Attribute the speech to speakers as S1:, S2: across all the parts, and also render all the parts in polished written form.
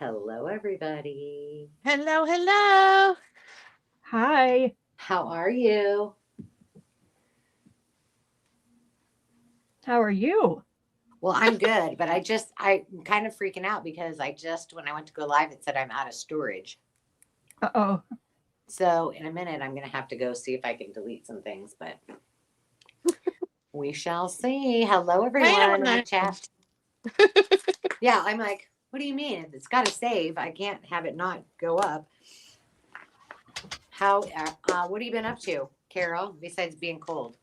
S1: Hello, everybody.
S2: Hello, hello.
S3: Hi,
S1: How are you?
S3: how are you?
S1: Well, I'm good, but I'm kind of freaking out because when I went to go live, it said I'm out of storage.
S3: Uh-oh.
S1: So in a minute, I'm going to have to go see if I can delete some things, but we shall see. Hello,
S2: I
S1: everyone
S2: don't
S1: in the
S2: know.
S1: chat. Yeah, I'm like, what do you mean? If it's got to save, I can't have it not go up. What have you been up to, Carol, besides being cold?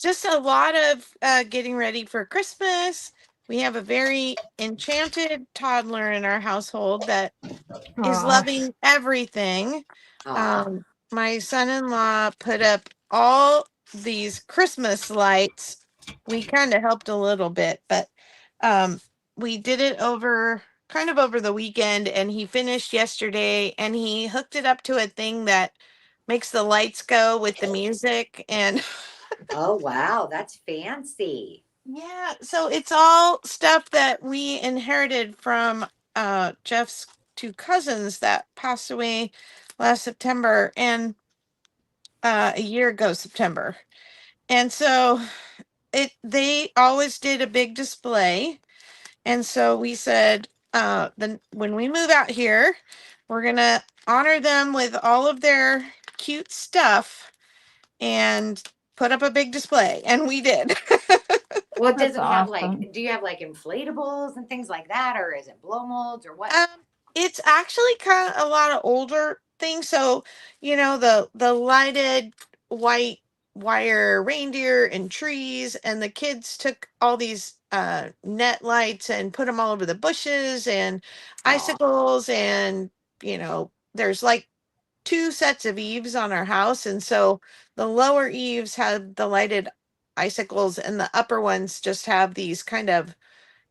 S2: Just a lot of getting ready for Christmas. We have a very enchanted toddler in our household that is
S3: Aw,
S2: loving everything.
S1: Aw.
S2: Um, my son-in-law put up all these Christmas lights. We kind of helped a little bit, but um, we did it over the weekend, and he finished yesterday, and he hooked it up to a thing that makes the lights go with the music. And
S1: Oh, wow. That's fancy.
S2: yeah, so it's all stuff that we inherited from Jeff's two cousins that passed away last September, and a year ago September. And so they always did a big display. And so we said, then when we move out here, we're gonna honor them with all of their cute stuff and put up a big display. And we did.
S1: Well, does
S3: that's
S1: it have
S3: awesome.
S1: do you have like inflatables and things like that, or is it blow molds or what?
S2: Um, it's actually kind of a lot of older things. So, the lighted white wire reindeer and trees, and the kids took all these net lights and put them all over the bushes and
S1: Oh,
S2: icicles, and there's like two sets of eaves on our house, and so the lower eaves have the lighted icicles, and the upper ones just have these kind of,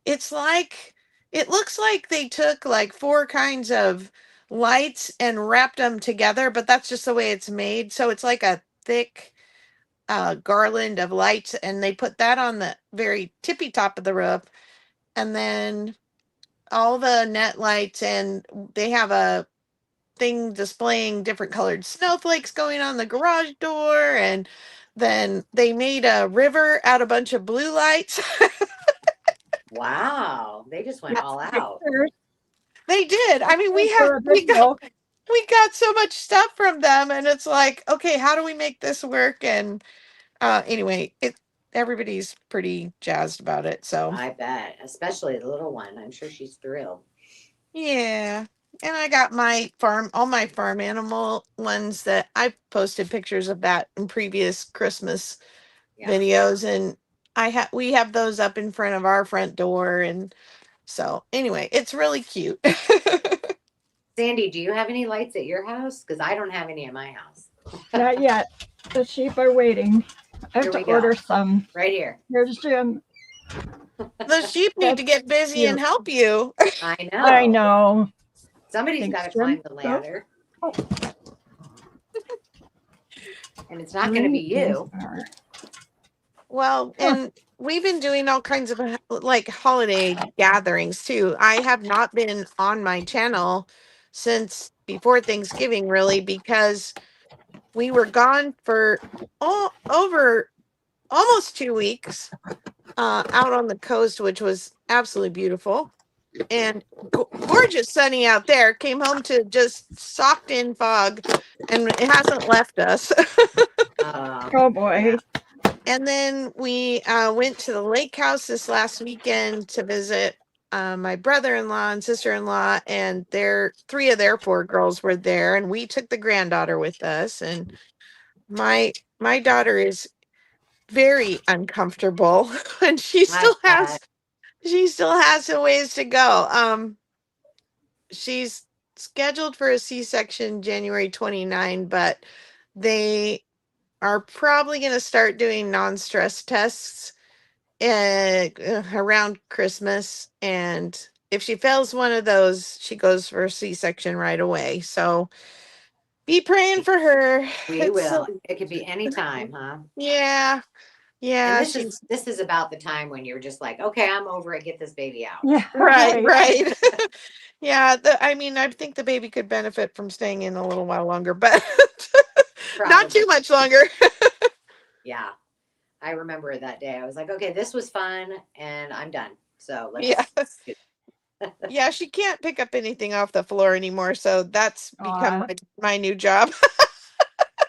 S2: it's like, it looks like they took like four kinds of lights and wrapped them together, but that's just the way it's made. So it's like a thick garland of lights, and they put that on the very tippy top of the roof. And then all the net lights, and they have a thing displaying different colored snowflakes going on the garage door. And then they made a river out of a bunch of blue lights.
S1: wow. They just went
S3: That's
S1: all out.
S3: pictures.
S2: They did. I mean,
S3: For a video.
S2: we got so much stuff from them, and it's like, okay, how do we make this work? And anyway, it everybody's pretty jazzed about it. So
S1: I bet, especially the little one. I'm sure she's thrilled.
S2: yeah. And I got all my farm animal ones that I posted pictures of that in previous Christmas
S1: Yeah.
S2: videos, and we have those up in front of our front door. And so anyway, it's really cute.
S1: Sandy, do you have any lights at your house? Because I don't have any at my house.
S3: Not yet. The sheep are waiting. I have
S1: Here
S3: to
S1: we go.
S3: order some.
S1: Right here.
S3: Here's Jim.
S2: The sheep need to
S3: That's
S2: get busy and
S3: cute.
S2: help you.
S1: I
S3: I
S1: know.
S3: know.
S1: Somebody's got
S3: Thanks,
S1: to climb
S3: Jim.
S1: the
S3: Oh,
S1: ladder,
S3: oh,
S1: and it's not going to be
S3: green beans
S1: you.
S3: are.
S2: Well,
S3: Huh,
S2: and we've been doing all kinds of like holiday gatherings too. I have not been on my channel since before Thanksgiving, really, because we were gone for over almost 2 weeks out on the coast, which was absolutely beautiful and gorgeous sunny out there. Came home to just socked in fog, and it hasn't left us.
S3: oh
S1: Yeah.
S3: boy.
S2: And then we went to the lake house this last weekend to visit my brother-in-law and sister-in-law, and three of their four girls were there, and we took the granddaughter with us. And my daughter is very uncomfortable, and
S1: I bet.
S2: she still has a ways to go. She's scheduled for a C-section January 29, but they are probably going to start doing non-stress tests around Christmas. And if she fails one of those, she goes for a C-section right away. So be praying for her.
S1: We
S2: It's
S1: will. It could be any time, huh?
S2: yeah.
S1: And
S2: Yeah,
S1: this is about the time when you're just like, okay, I'm over it. Get this baby out.
S3: Yeah,
S2: right,
S3: right.
S2: right. Yeah, I mean, I think the baby could benefit from staying in a little while longer, but not
S1: Probably.
S2: too much longer.
S1: Yeah. I remember that day. I was like, okay, this was fun and I'm done. So
S2: Yeah.
S1: let's
S2: Yeah, she can't pick up anything off the floor anymore, so that's become
S3: Aw.
S2: my new job.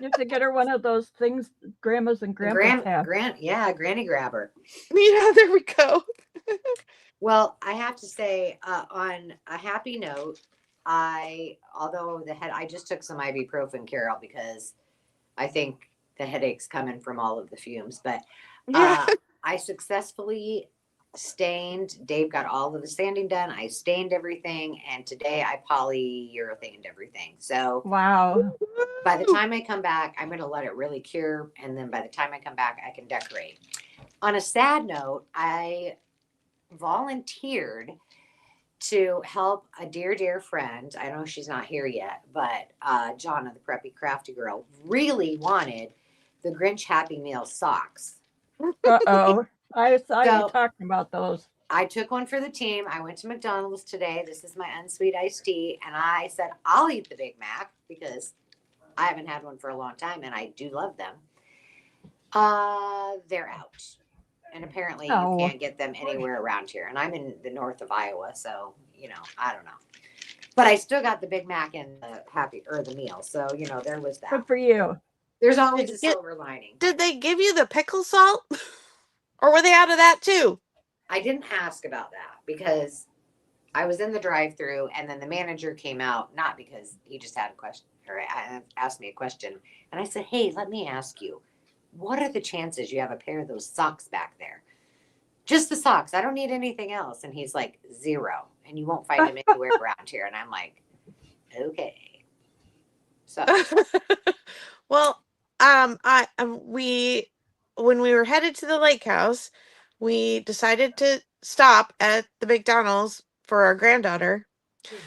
S3: You have to get her one of those things grandmas and
S1: the
S3: grandpas have.
S1: granny grabber.
S2: Yeah, there we go.
S1: Well, I have to say, on a happy note, although I just took some ibuprofen, Carol, because I think the headache's coming from all of the fumes, but
S2: Yeah.
S1: uh, I successfully stained. Dave got all of the sanding done. I stained everything, and today I polyurethaned everything. So
S3: Wow.
S1: by the time I come back, I'm going to let it really cure, and then by the time I come back, I can decorate. On a sad note, I volunteered to help a dear friend. I know she's not here yet, but Jonna, the preppy crafty girl, really wanted the Grinch Happy Meal socks.
S3: Uh-oh. I saw you
S1: So
S3: talking about those.
S1: I took one for the team. I went to McDonald's today. This is my unsweet iced tea. And I said, I'll eat the Big Mac because I haven't had one for a long time and I do love them. They're out. And apparently you
S3: Oh.
S1: can't get them anywhere around here. And I'm in the north of Iowa, so I don't know. But I still got the Big Mac and the meal. So, there was
S3: Good
S1: that.
S3: for you.
S1: There's always
S2: Did
S1: a
S2: you get,
S1: silver lining.
S2: did they give you the pickle salt? Or were they out of that too?
S1: I didn't ask about that because I was in the drive-through and then the manager came out, not because he just had a question or asked me a question. And I said, hey, let me ask you, what are the chances you have a pair of those socks back there? Just the socks. I don't need anything else. And he's like, 0. And you won't find them anywhere around here. And I'm like, okay. So,
S2: Well, we when we were headed to the lake house, we decided to stop at the McDonald's for our granddaughter,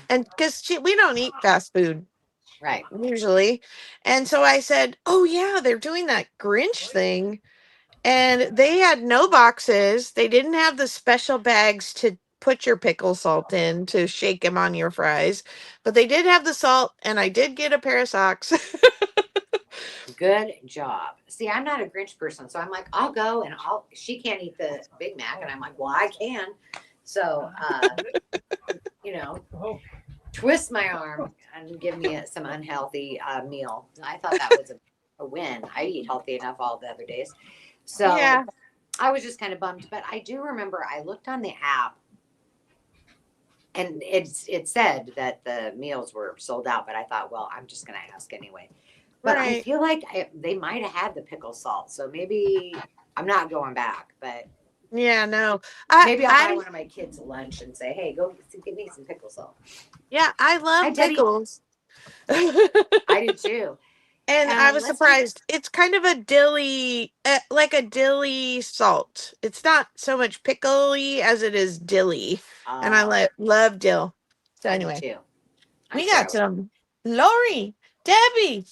S2: and because we don't eat fast food
S1: right.
S2: usually, and so I said, "Oh yeah, they're doing that Grinch thing." And they had no boxes. They didn't have the special bags to put your pickle salt in to shake them on your fries. But they did have the salt, and I did get a pair of socks.
S1: Good job. See, I'm not a Grinch person, so I'm like, I'll go and she can't eat the Big Mac. And I'm like, well, I can. So, twist my arm and give me some unhealthy meal. I thought that was a win. I eat healthy enough all the other days. So
S2: Yeah.
S1: I was just kind of bummed, but I do remember I looked on the app and it said that the meals were sold out, but I thought, well, I'm just going to ask anyway. But I
S2: Right.
S1: feel like they might have had the pickle salt. So maybe I'm not going back, but
S2: Yeah, no.
S1: maybe I'll buy one of my kids lunch and say, hey, go get me some pickle salt.
S2: Yeah, I
S1: Hi,
S2: love
S1: Debbie.
S2: pickles.
S1: I do too.
S2: And I was
S1: Let's do
S2: surprised. It's kind of a dilly, like a dilly salt. It's not so much pickly as it is dilly. And I love dill. So
S1: I do
S2: anyway,
S1: too.
S2: we got some Lori, Debbie,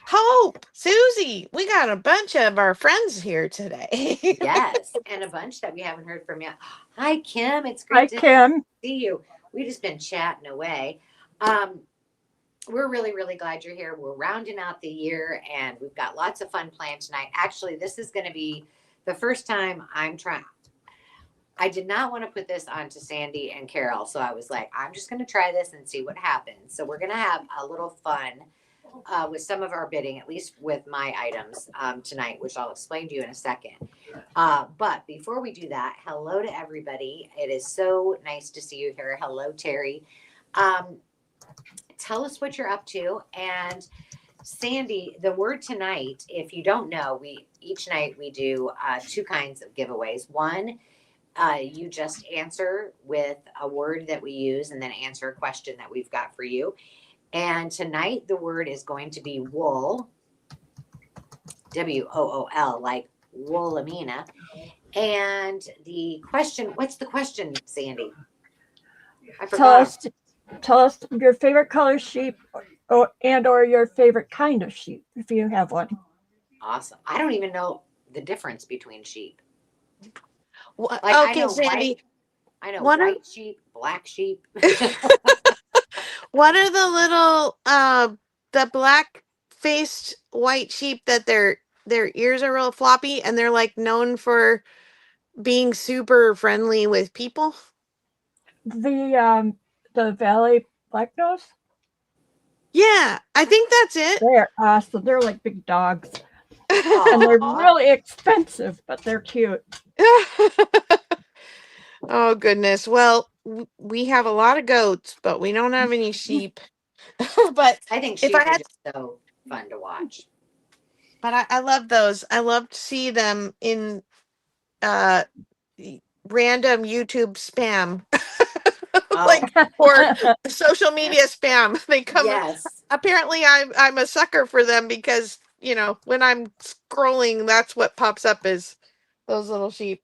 S2: Hope, Susie. We got a bunch of our friends here today.
S1: Yes, and a bunch that we haven't heard from yet. Hi, Kim. It's
S3: Hi,
S1: great to
S3: Kim.
S1: see you. We've just been chatting away. We're really, really glad you're here. We're rounding out the year and we've got lots of fun planned tonight. Actually, this is going to be the first time I'm trying. I did not want to put this onto Sandy and Carol. So I was like, I'm just going to try this and see what happens. So we're going to have a little fun with some of our bidding, at least with my items tonight, which I'll explain to you in a second. But before we do that, hello to everybody. It is so nice to see you here. Hello, Terry. Tell us what you're up to. And Sandy, the word tonight, if you don't know, each night we do 2 kinds of giveaways. One, you just answer with a word that we use and then answer a question that we've got for you. And tonight the word is going to be wool, WOOL, like Woolamina. And the question, what's the question, Sandy? I forgot.
S3: Tell us your favorite color sheep or your favorite kind of sheep, if you have one.
S1: Awesome. I don't even know the difference between sheep.
S2: Wha-
S1: Like I
S2: Okay,
S1: know
S2: Sandy, what are
S1: white sheep, black sheep.
S2: what are the black faced white sheep that their ears are real floppy and they're like known for being super friendly with people?
S3: The Valley Black Nose,
S2: Yeah, I think that's it.
S3: they're awesome. They're like big dogs. And they're
S1: Aw.
S3: really expensive, but they're cute.
S2: Oh goodness. Well, we have a lot of goats, but we don't have any sheep. But
S1: I think
S2: if
S1: sheep
S2: I
S1: are
S2: had,
S1: just so fun to watch.
S2: but I love those. I love to see them in uh random YouTube spam.
S1: Oh,
S2: Like, or social media spam. They come,
S1: yes.
S2: apparently I'm a sucker for them because, when I'm scrolling, that's what pops up is those little sheep.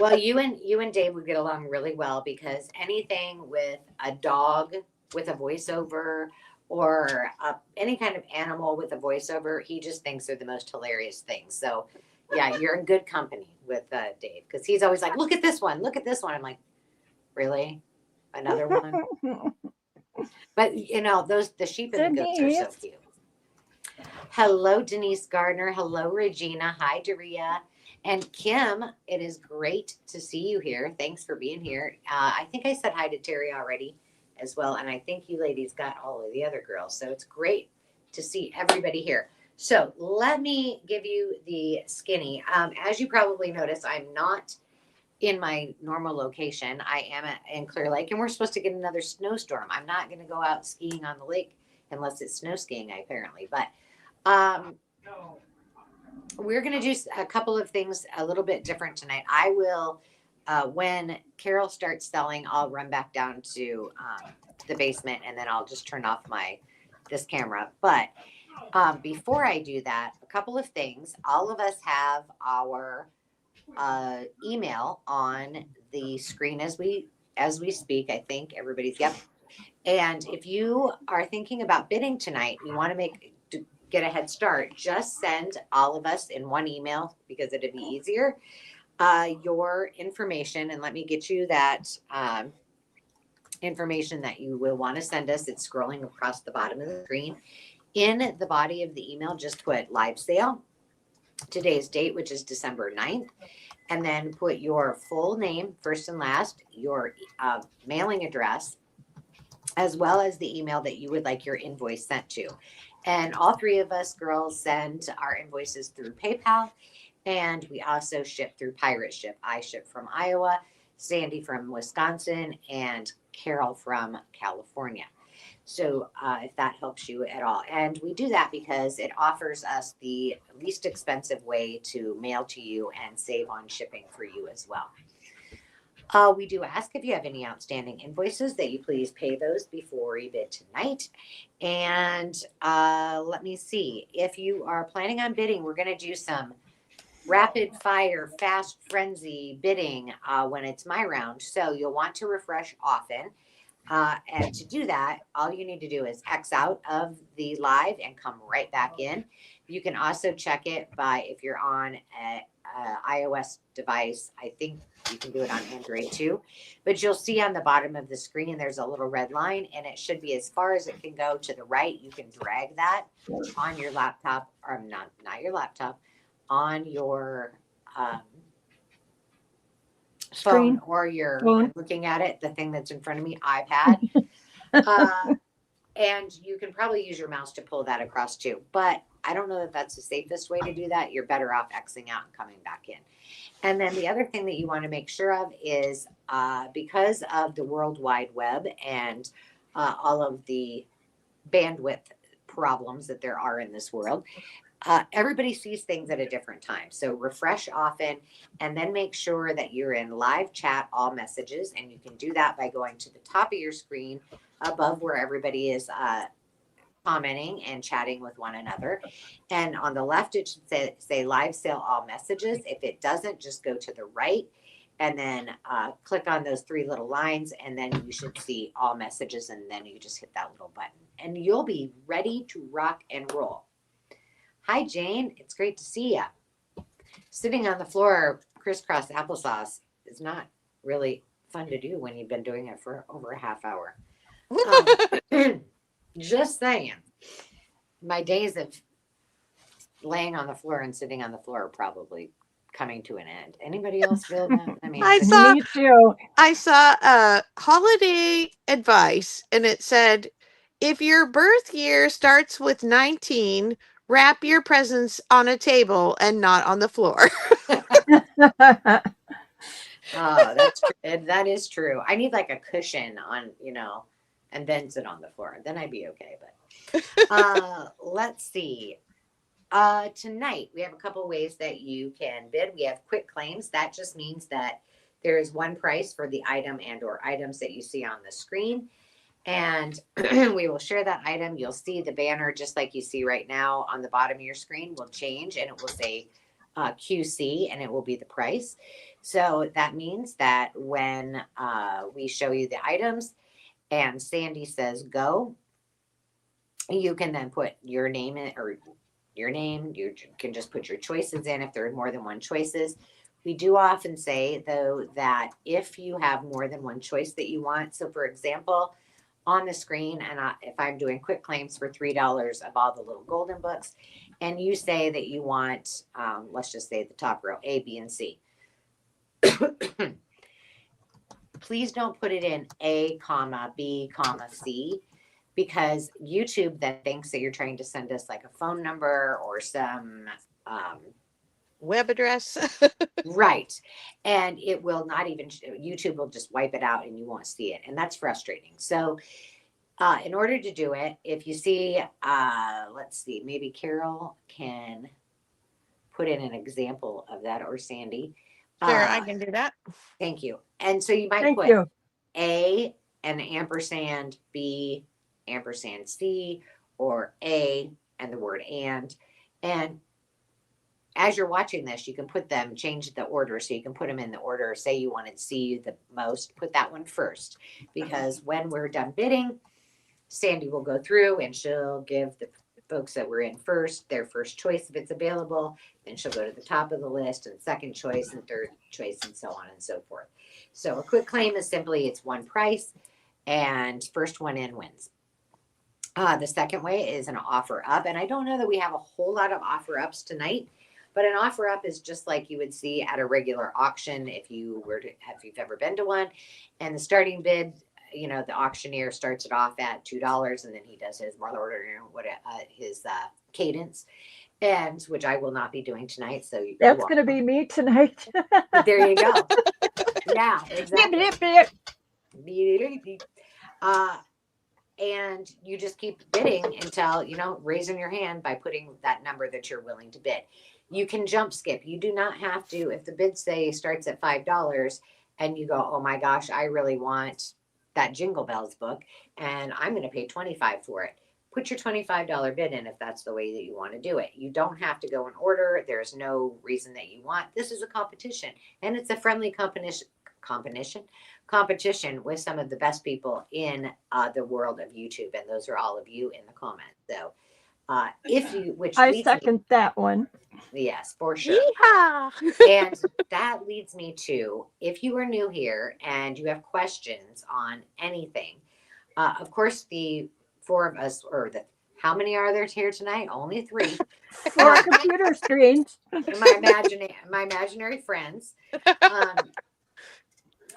S1: Well, you and Dave would get along really well because anything with a dog with a voiceover or any kind of animal with a voiceover, he just thinks they're the most hilarious things. So, yeah, you're in good company with Dave because he's always like, "Look at this one! Look at this one!" I'm like, "Really? Another one?" But the sheep and the goats are so
S3: Denise.
S1: cute. Hello, Denise Gardner. Hello, Regina. Hi, Daria. And Kim, it is great to see you here. Thanks for being here. I think I said hi to Terry already as well. And I think you ladies got all of the other girls. So it's great to see everybody here. So let me give you the skinny. As you probably noticed, I'm not in my normal location. I am in Clear Lake, and we're supposed to get another snowstorm. I'm not going to go out skiing on the lake unless it's snow skiing, apparently. But we're going to do a couple of things a little bit different tonight. I will, when Carol starts selling, I'll run back down to the basement, and then I'll just turn off this camera. But before I do that, a couple of things. All of us have our email on the screen as we speak. I think everybody's yep. And if you are thinking about bidding tonight, you want to get a head start, just send all of us in one email because it'd be easier. Your information, and let me get you that information that you will want to send us. It's scrolling across the bottom of the screen. In the body of the email, just put live sale, today's date, which is December 9th, and then put your full name, first and last, your mailing address, as well as the email that you would like your invoice sent to. And all three of us girls send our invoices through PayPal, and we also ship through Pirate Ship. I ship from Iowa, Sandy from Wisconsin, and Carol from California. So if that helps you at all. And we do that because it offers us the least expensive way to mail to you and save on shipping for you as well. We do ask if you have any outstanding invoices that you please pay those before you bid tonight. And let me see. If you are planning on bidding, we're going to do some rapid fire, fast frenzy bidding when it's my round. So you'll want to refresh often. And to do that, all you need to do is X out of the live and come right back in. You can also check it by, if you're on an iOS device, I think you can do it on Android too. But you'll see on the bottom of the screen, there's a little red line, and it should be as far as it can go to the right. You can drag that on your laptop, or not your laptop, on your phone, or you're looking at it, the thing that's in front of me, iPad. And you can probably use your mouse to pull that across too. But I don't know that that's the safest way to do that. You're better off Xing out and coming back in. And then the other thing that you want to make sure of is because of the World Wide Web and all of the bandwidth problems that there are in this world, everybody sees things at a different time. So refresh often, and then make sure that you're in live chat, all messages. And you can do that by going to the top of your screen above where everybody is commenting and chatting with one another. And on the left, it should say live sale, all messages. If it doesn't, just go to the right and then click on those three little lines, and then you should see all messages, and then you just hit that little button and you'll be ready to rock and roll. Hi, Jane. It's great to see you. sitting on the floor crisscross applesauce is not really fun to do when you've been doing it for over a half hour. Just saying. My days of laying on the floor and sitting on the floor are probably coming to an end. Anybody else feel that? I mean,
S3: Me too.
S2: I saw a holiday advice and it said, if your birth year starts with 19, wrap your presents on a table and not on the floor.
S1: oh, that's true. That is true. I need like a cushion on, and then sit on the floor. Then I'd be okay. But let's see. Tonight we have a couple ways that you can bid. We have quick claims. That just means that there is one price for the item and or items that you see on the screen. And we will share that item. You'll see the banner just like you see right now on the bottom of your screen will change and it will say QC and it will be the price. So that means that when we show you the items and Sandy says go, you can then put your name in or your name. You can just put your choices in if there are more than one choices. We do often say, though, that if you have more than one choice that you want, so for example, on the screen, and if I'm doing quick claims for $3 of all the little golden books, and you say that you want, let's just say the top row, A, B, and C. Please don't put it in A, comma, B, comma, C, because YouTube then thinks that you're trying to send us like a phone number or some
S2: web address.
S1: Right. And it will not even, YouTube will just wipe it out and you won't see it. And that's frustrating. So in order to do it, if you see, let's see, maybe Carol can put in an example of that or Sandy.
S2: Sure, I can do that.
S1: Thank you. And so you might
S3: Thank
S1: put
S3: you.
S1: A and ampersand, B, ampersand C, or A and the word and as you're watching this, you can put them, change the order. So you can put them in the order. Say you wanted C the most, put that one first. Because when we're done bidding, Sandy will go through and she'll give the folks that were in first their first choice if it's available. Then she'll go to the top of the list and second choice and third choice and so on and so forth. So a quick claim is simply it's one price and first one in wins. The second way is an offer up. And I don't know that we have a whole lot of offer ups tonight. But an offer up is just like you would see at a regular auction if you've ever been to one. And the starting bid, the auctioneer starts it off at $2 and then he does his his cadence, and which I will not be doing tonight. So
S3: that's going to be me tonight.
S1: There you go. Yeah, exactly. And you just keep bidding until, raising your hand by putting that number that you're willing to bid. You can jump skip. You do not have to, if the bid say starts at $5 and you go, oh my gosh, I really want that Jingle Bells book and I'm going to pay $25 for it. Put your $25 bid in if that's the way that you want to do it. You don't have to go in order. There's no reason that you want. This is a competition and it's a friendly competition with some of the best people in the world of YouTube. And those are all of you in the comments. So
S3: I second that one.
S1: Yes, for sure.
S2: Yeah.
S1: And that leads me to, if you are new here and you have questions on anything, of course, the four of us, how many are there here tonight? Only 3.
S3: 4 computer screens.
S1: My imaginary friends.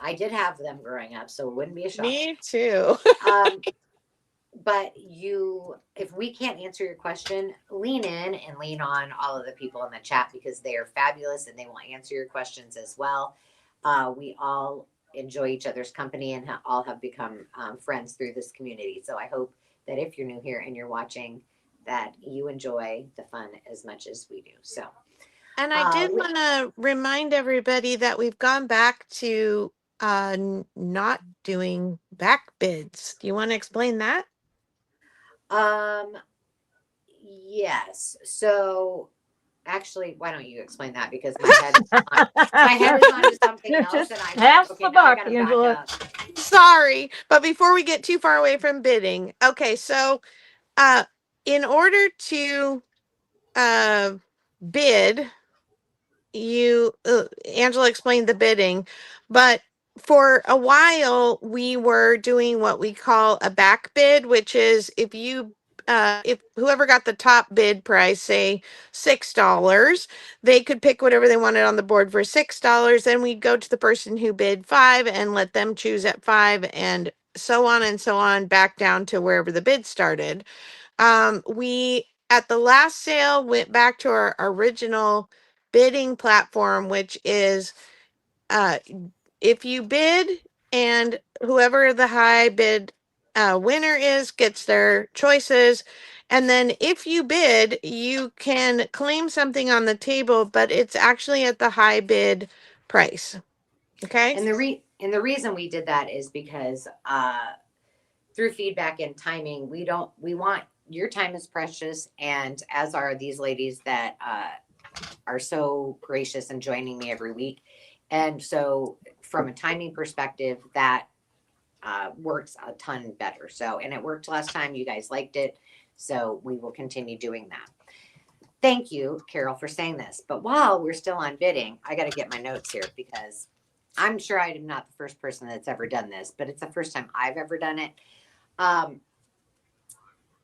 S1: I did have them growing up, so it wouldn't be a shock.
S2: Me too.
S1: But if we can't answer your question, lean in and lean on all of the people in the chat because they are fabulous and they will answer your questions as well. We all enjoy each other's company and all have become friends through this community. So I hope that if you're new here and you're watching, that you enjoy the fun as much as we do. So,
S2: and I did want to remind everybody that we've gone back to not doing back bids. Do you want to explain that?
S1: Yes. So actually, why don't you explain that? Because my head is on to something else.
S3: Just
S1: and
S3: pass the buck, Angela.
S2: Sorry, but before we get too far away from bidding. Okay, so in order to bid Angela explained the bidding, but for a while we were doing what we call a back bid, which is if whoever got the top bid price, say $6, they could pick whatever they wanted on the board for $6. Then we'd go to the person who bid 5 and let them choose at 5, and so on, back down to wherever the bid started. We at the last sale went back to our original bidding platform, which is uh, if you bid and whoever the high bid winner is gets their choices. And then if you bid, you can claim something on the table, but it's actually at the high bid price. Okay.
S1: And the reason we did that is because through feedback and timing, we want your time is precious, and as are these ladies that are so gracious and joining me every week. And so from a timing perspective, that works a ton better. So, and it worked last time. You guys liked it. So we will continue doing that. Thank you, Carol, for saying this. But while we're still on bidding, I got to get my notes here because I'm sure I am not the first person that's ever done this, but it's the first time I've ever done it.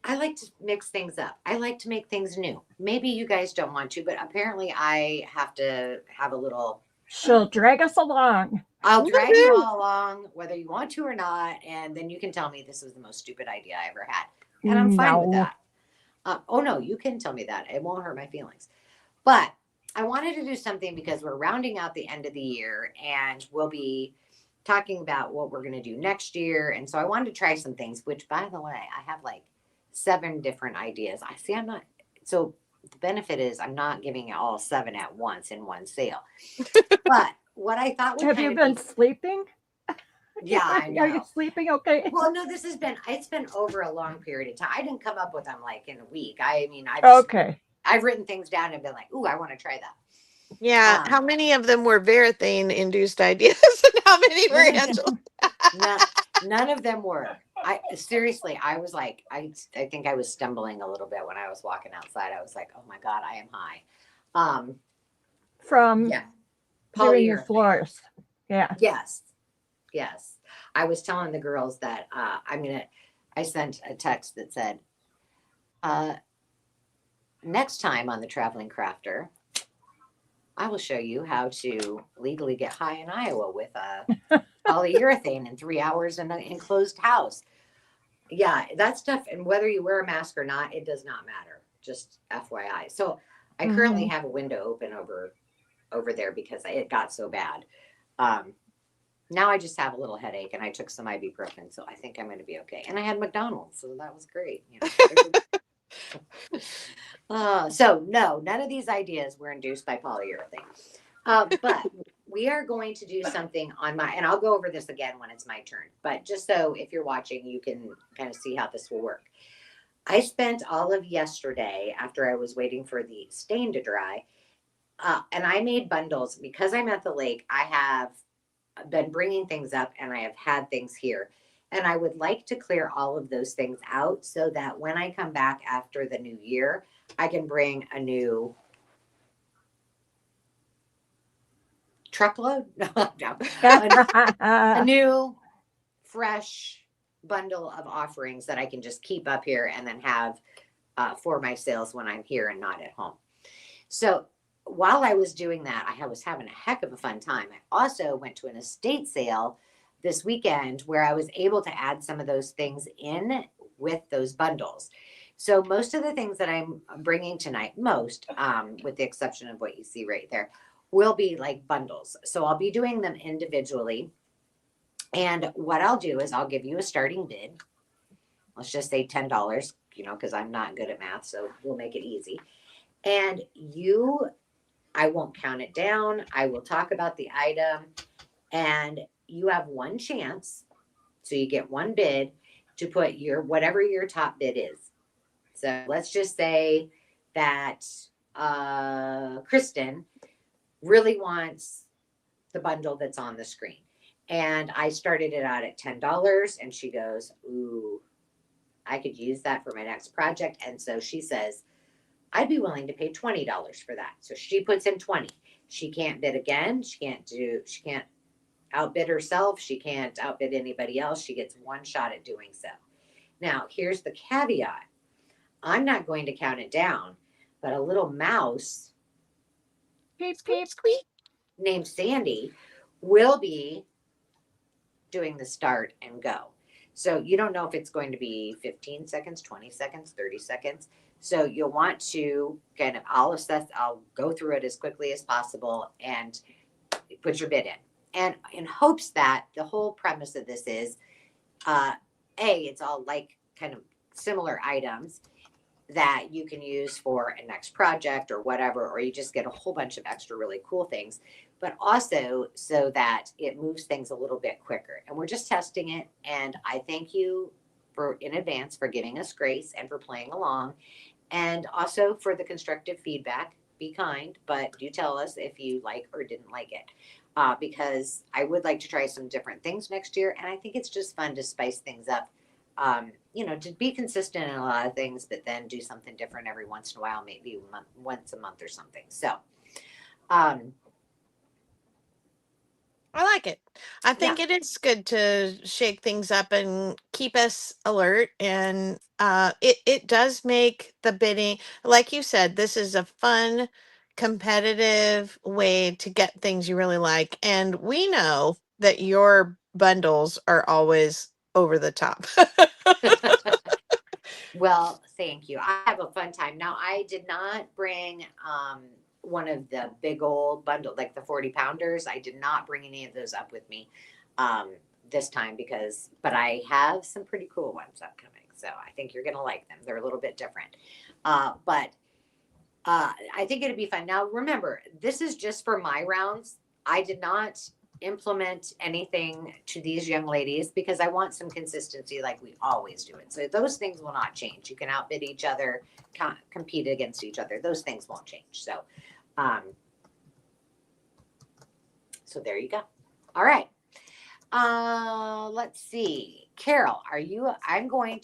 S1: I like to mix things up. I like to make things new. Maybe you guys don't want to, but apparently I have to have a little.
S3: She'll drag us along.
S1: I'll drag you all along, whether you want to or not, and then you can tell me this was the most stupid idea I ever had, and I'm fine with that. Oh no, you can tell me that. It won't hurt my feelings. But I wanted to do something because we're rounding out the end of the year, and we'll be talking about what we're going to do next year. And so I wanted to try some things, which, by the way, I have like 7 different ideas. I see I'm not, so the benefit is I'm not giving it all 7 at once in one sale. But what I thought would
S3: Have you been sleeping?
S1: Yeah, I know.
S3: Are you sleeping okay?
S1: Well, no, it's been over a long period of time. I didn't come up with them like in a week. I mean, I've written things down and been like, ooh, I want to try that.
S2: Yeah. How many of them were Verathane induced ideas and how many were Angela?
S1: None of them were. Seriously, I was like, I think I was stumbling a little bit when I was walking outside. I was like, oh my God, I am high.
S3: From doing your floors. Yeah.
S1: Yes. I was telling the girls that I sent a text that said, next time on the Traveling Crafter, I will show you how to legally get high in Iowa with polyurethane in 3 hours in an enclosed house. Yeah, that stuff, and whether you wear a mask or not, it does not matter. Just FYI. So I currently have a window open over there because it got so bad. Now I just have a little headache, and I took some ibuprofen, so I think I'm going to be okay. And I had McDonald's, so that was great. So no, none of these ideas were induced by polyurethane. But we are going to do something and I'll go over this again when it's my turn, but just so if you're watching, you can kind of see how this will work. I spent all of yesterday after I was waiting for the stain to dry, and I made bundles because I'm at the lake. I have been bringing things up and I have had things here. And I would like to clear all of those things out so that when I come back after the new year, I can bring a new truckload, a new fresh bundle of offerings that I can just keep up here and then have for my sales when I'm here and not at home. So while I was doing that, I was having a heck of a fun time. I also went to an estate sale this weekend where I was able to add some of those things in with those bundles. So most of the things that I'm bringing tonight, with the exception of what you see right there, will be like bundles. So I'll be doing them individually. And what I'll do is I'll give you a starting bid. Let's just say $10, because I'm not good at math, so we'll make it easy. And I won't count it down. I will talk about the item, and you have one chance. So you get one bid to put whatever your top bid is. So let's just say that Kristen really wants the bundle that's on the screen. And I started it out at $10, and she goes, ooh, I could use that for my next project. And so she says, I'd be willing to pay $20 for that. So she puts in 20. She can't bid again. She can't outbid herself. She can't outbid anybody else. She gets one shot at doing so. Now, here's the caveat. I'm not going to count it down, but a little mouse
S3: Peep,
S2: Squeak,
S3: peep.
S2: squeak.
S1: named Sandy will be doing the start and go. So you don't know if it's going to be 15 seconds, 20 seconds, 30 seconds. So you'll want to kind of, I'll go through it as quickly as possible and put your bid in. And in hopes that the whole premise of this is, it's all like kind of similar items that you can use for a next project or whatever, or you just get a whole bunch of extra really cool things, but also so that it moves things a little bit quicker. And we're just testing it. And I thank you for in advance for giving us grace and for playing along, and also for the constructive feedback. Be kind, but do tell us if you like or didn't like it. Because I would like to try some different things next year. And I think it's just fun to spice things up. To be consistent in a lot of things, but then do something different every once in a while, maybe once a month or something. So,
S2: I like it. I think
S1: Yeah.
S2: it is good to shake things up and keep us alert. And it does make the bidding, like you said, this is a fun, competitive way to get things you really like. And we know that your bundles are always over the top.
S1: Well, thank you. I have a fun time. Now, I did not bring one of the big old bundle, like the 40 pounders. I did not bring any of those up with me this time but I have some pretty cool ones upcoming. So I think you're going to like them. They're a little bit different. But I think it'd be fun. Now, remember, this is just for my rounds. I did not implement anything to these young ladies because I want some consistency like we always do it. So those things will not change. You can outbid each other, compete against each other. Those things won't change. So there you go. All right. Let's see. Carol, you're not going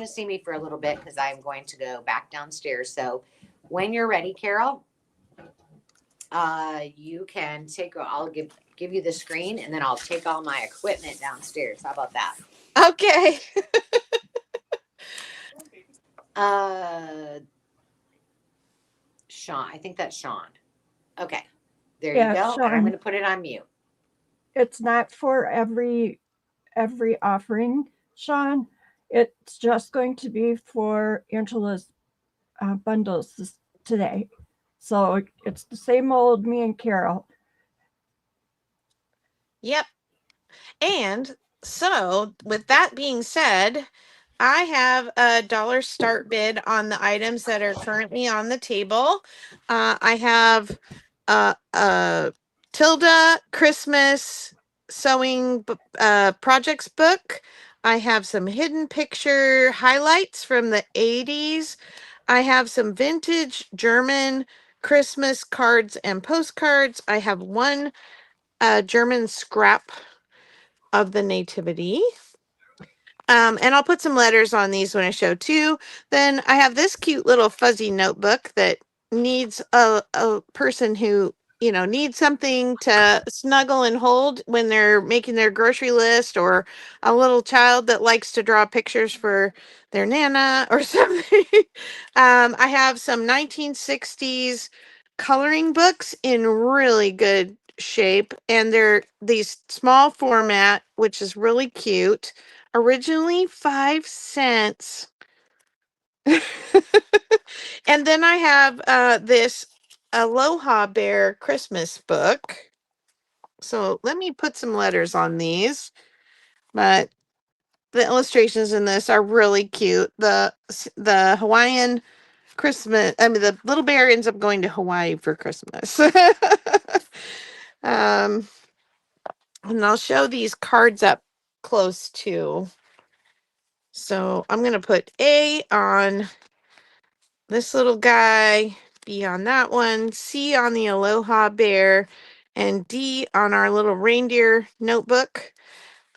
S1: to see me for a little bit because I'm going to go back downstairs. So when you're ready, Carol, you can I'll give you the screen and then I'll take all my equipment downstairs. How about that?
S2: Okay.
S1: Sean, I think that's Sean. Okay. There
S3: Yeah,
S1: you go.
S3: Sean.
S1: And I'm going to put it on mute.
S3: It's not for every offering, Sean. It's just going to be for Angela's bundles today. So it's the same old me and Carol.
S2: Yep. And so, with that being said, I have a dollar start bid on the items that are currently on the table. I have a Tilda Christmas sewing projects book. I have some hidden picture highlights from the 80s. I have some vintage German Christmas cards and postcards. I have one German scrap of the Nativity. And I'll put some letters on these when I show too. Then I have this cute little fuzzy notebook that needs a person who, needs something to snuggle and hold when they're making their grocery list, or a little child that likes to draw pictures for their nana or something. I have some 1960s coloring books in really good shape, and they're these small format, which is really cute. Originally 5 cents. And then I have this Aloha Bear Christmas book. So let me put some letters on these. But the illustrations in this are really cute. The Hawaiian Christmas, the little bear ends up going to Hawaii for Christmas. And I'll show these cards up close too. So I'm going to put A on this little guy, B on that one, C on the Aloha Bear, and D on our little reindeer notebook.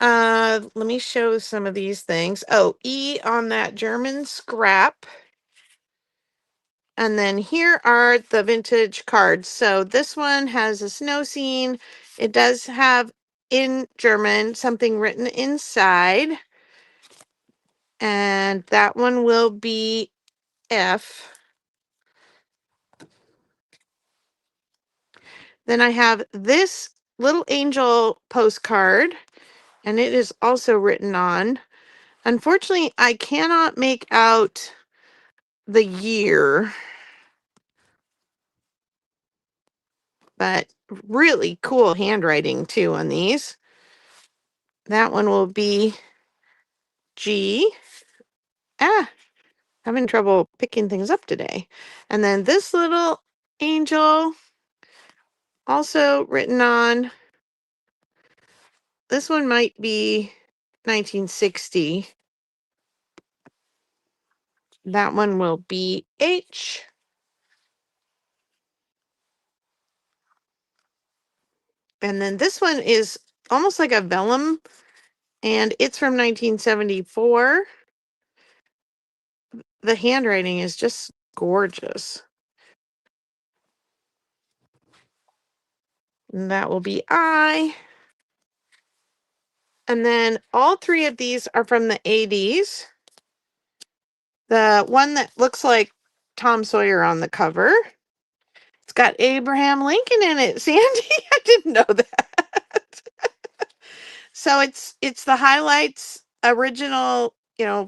S2: Let me show some of these things. Oh, E on that German scrap. And then here are the vintage cards. So this one has a snow scene. It does have in German something written inside. And that one will be F. Then I have this little angel postcard, and it is also written on. Unfortunately, I cannot make out the year, but really cool handwriting too on these. That one will be G. Having trouble picking things up today. And then this little angel, also written on. This one might be 1960. That one will be H. And then this one is almost like a vellum, and it's from 1974. The handwriting is just gorgeous. And that will be I. And then all three of these are from the 80s. The one that looks like Tom Sawyer on the cover, it's got Abraham Lincoln in it, Sandy. I didn't know that. So it's the highlights, original,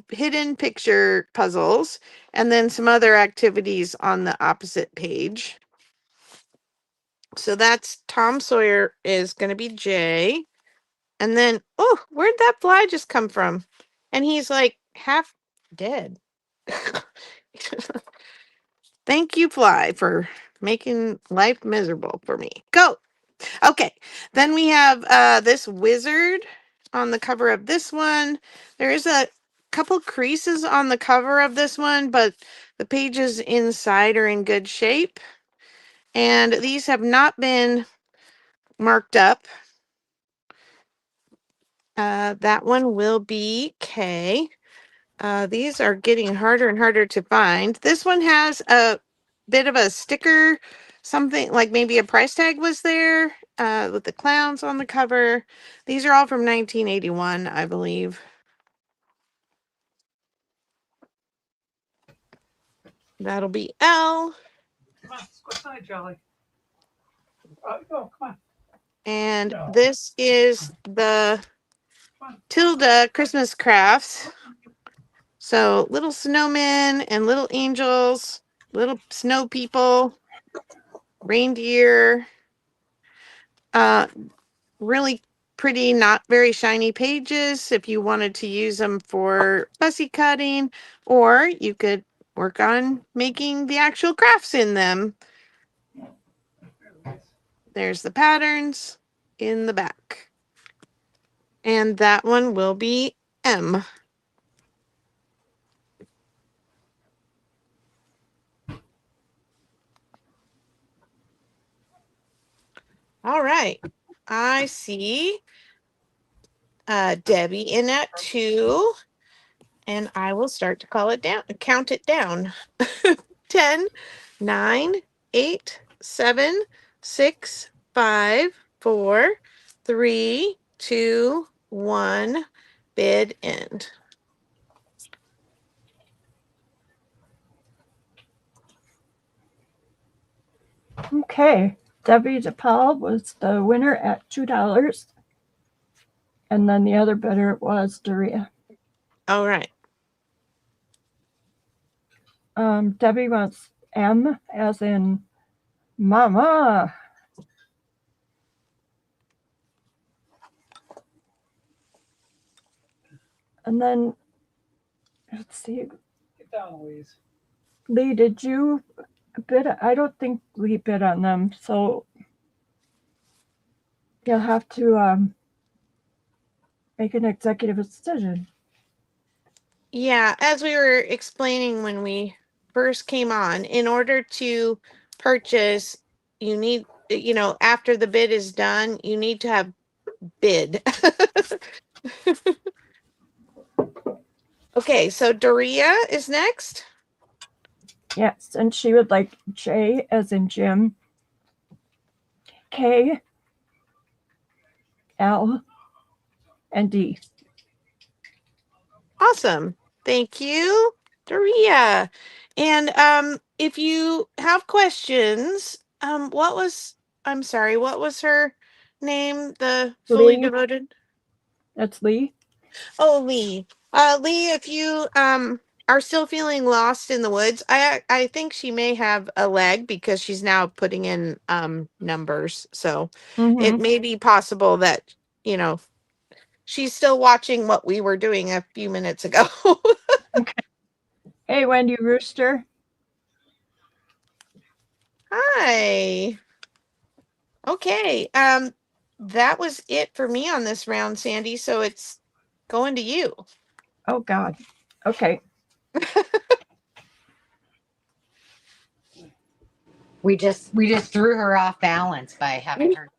S2: hidden picture puzzles, and then some other activities on the opposite page. So that's Tom Sawyer is going to be J. And then, oh, where'd that fly just come from? And he's like half dead. Thank you, fly, for making life miserable for me. Go. Okay. Then we have this wizard on the cover of this one. There is a couple creases on the cover of this one, but the pages inside are in good shape. And these have not been marked up. That one will be K. These are getting harder and harder to find. This one has a bit of a sticker, something like maybe a price tag was there with the clowns on the cover. These are all from 1981, I believe. That'll be L.
S4: Come on, let's go outside, Jolly. Go, come on.
S2: And
S4: No.
S2: this is the Tilda Christmas crafts. So little snowmen and little angels, little snow people, reindeer. Really pretty, not very shiny pages if you wanted to use them for fussy cutting, or you could work on making the actual crafts in them. There's the patterns in the back. And that one will be M. All right. I see Debbie in at 2. And I will start to count it down. 10, 9, 8, 7, 6, 5, 4, 3, 2, 1. Bid end.
S3: Okay, Debbie DePaul was the winner at $2. And then the other bidder was Doria.
S2: All right.
S3: Debbie wants M as in mama. And then, let's see,
S4: Get down, Louise.
S3: Lee, did you bid? I don't think Lee bid on them, so you'll have to make an executive decision.
S2: Yeah, as we were explaining when we first came on, in order to purchase, you need, after the bid is done, you need to have bid. Okay, so Doria is next.
S3: Yes, and she would like J as in Jim, K, L, and D.
S2: Awesome. Thank you, Daria. And if you have questions, I'm sorry, what was her name? The fully
S3: Lee.
S2: devoted?
S3: That's Lee.
S2: Oh, Lee. Lee, if you are still feeling lost in the woods, I think she may have a leg because she's now putting in numbers. So it
S3: Mm-hmm.
S2: may be possible that, you know, she's still watching what we were doing a few minutes ago.
S3: Hey, Wendy Rooster.
S2: Hi. Okay. That was it for me on this round, Sandy. So it's going to you.
S3: Oh, God. Okay.
S1: We just threw her off balance by having her.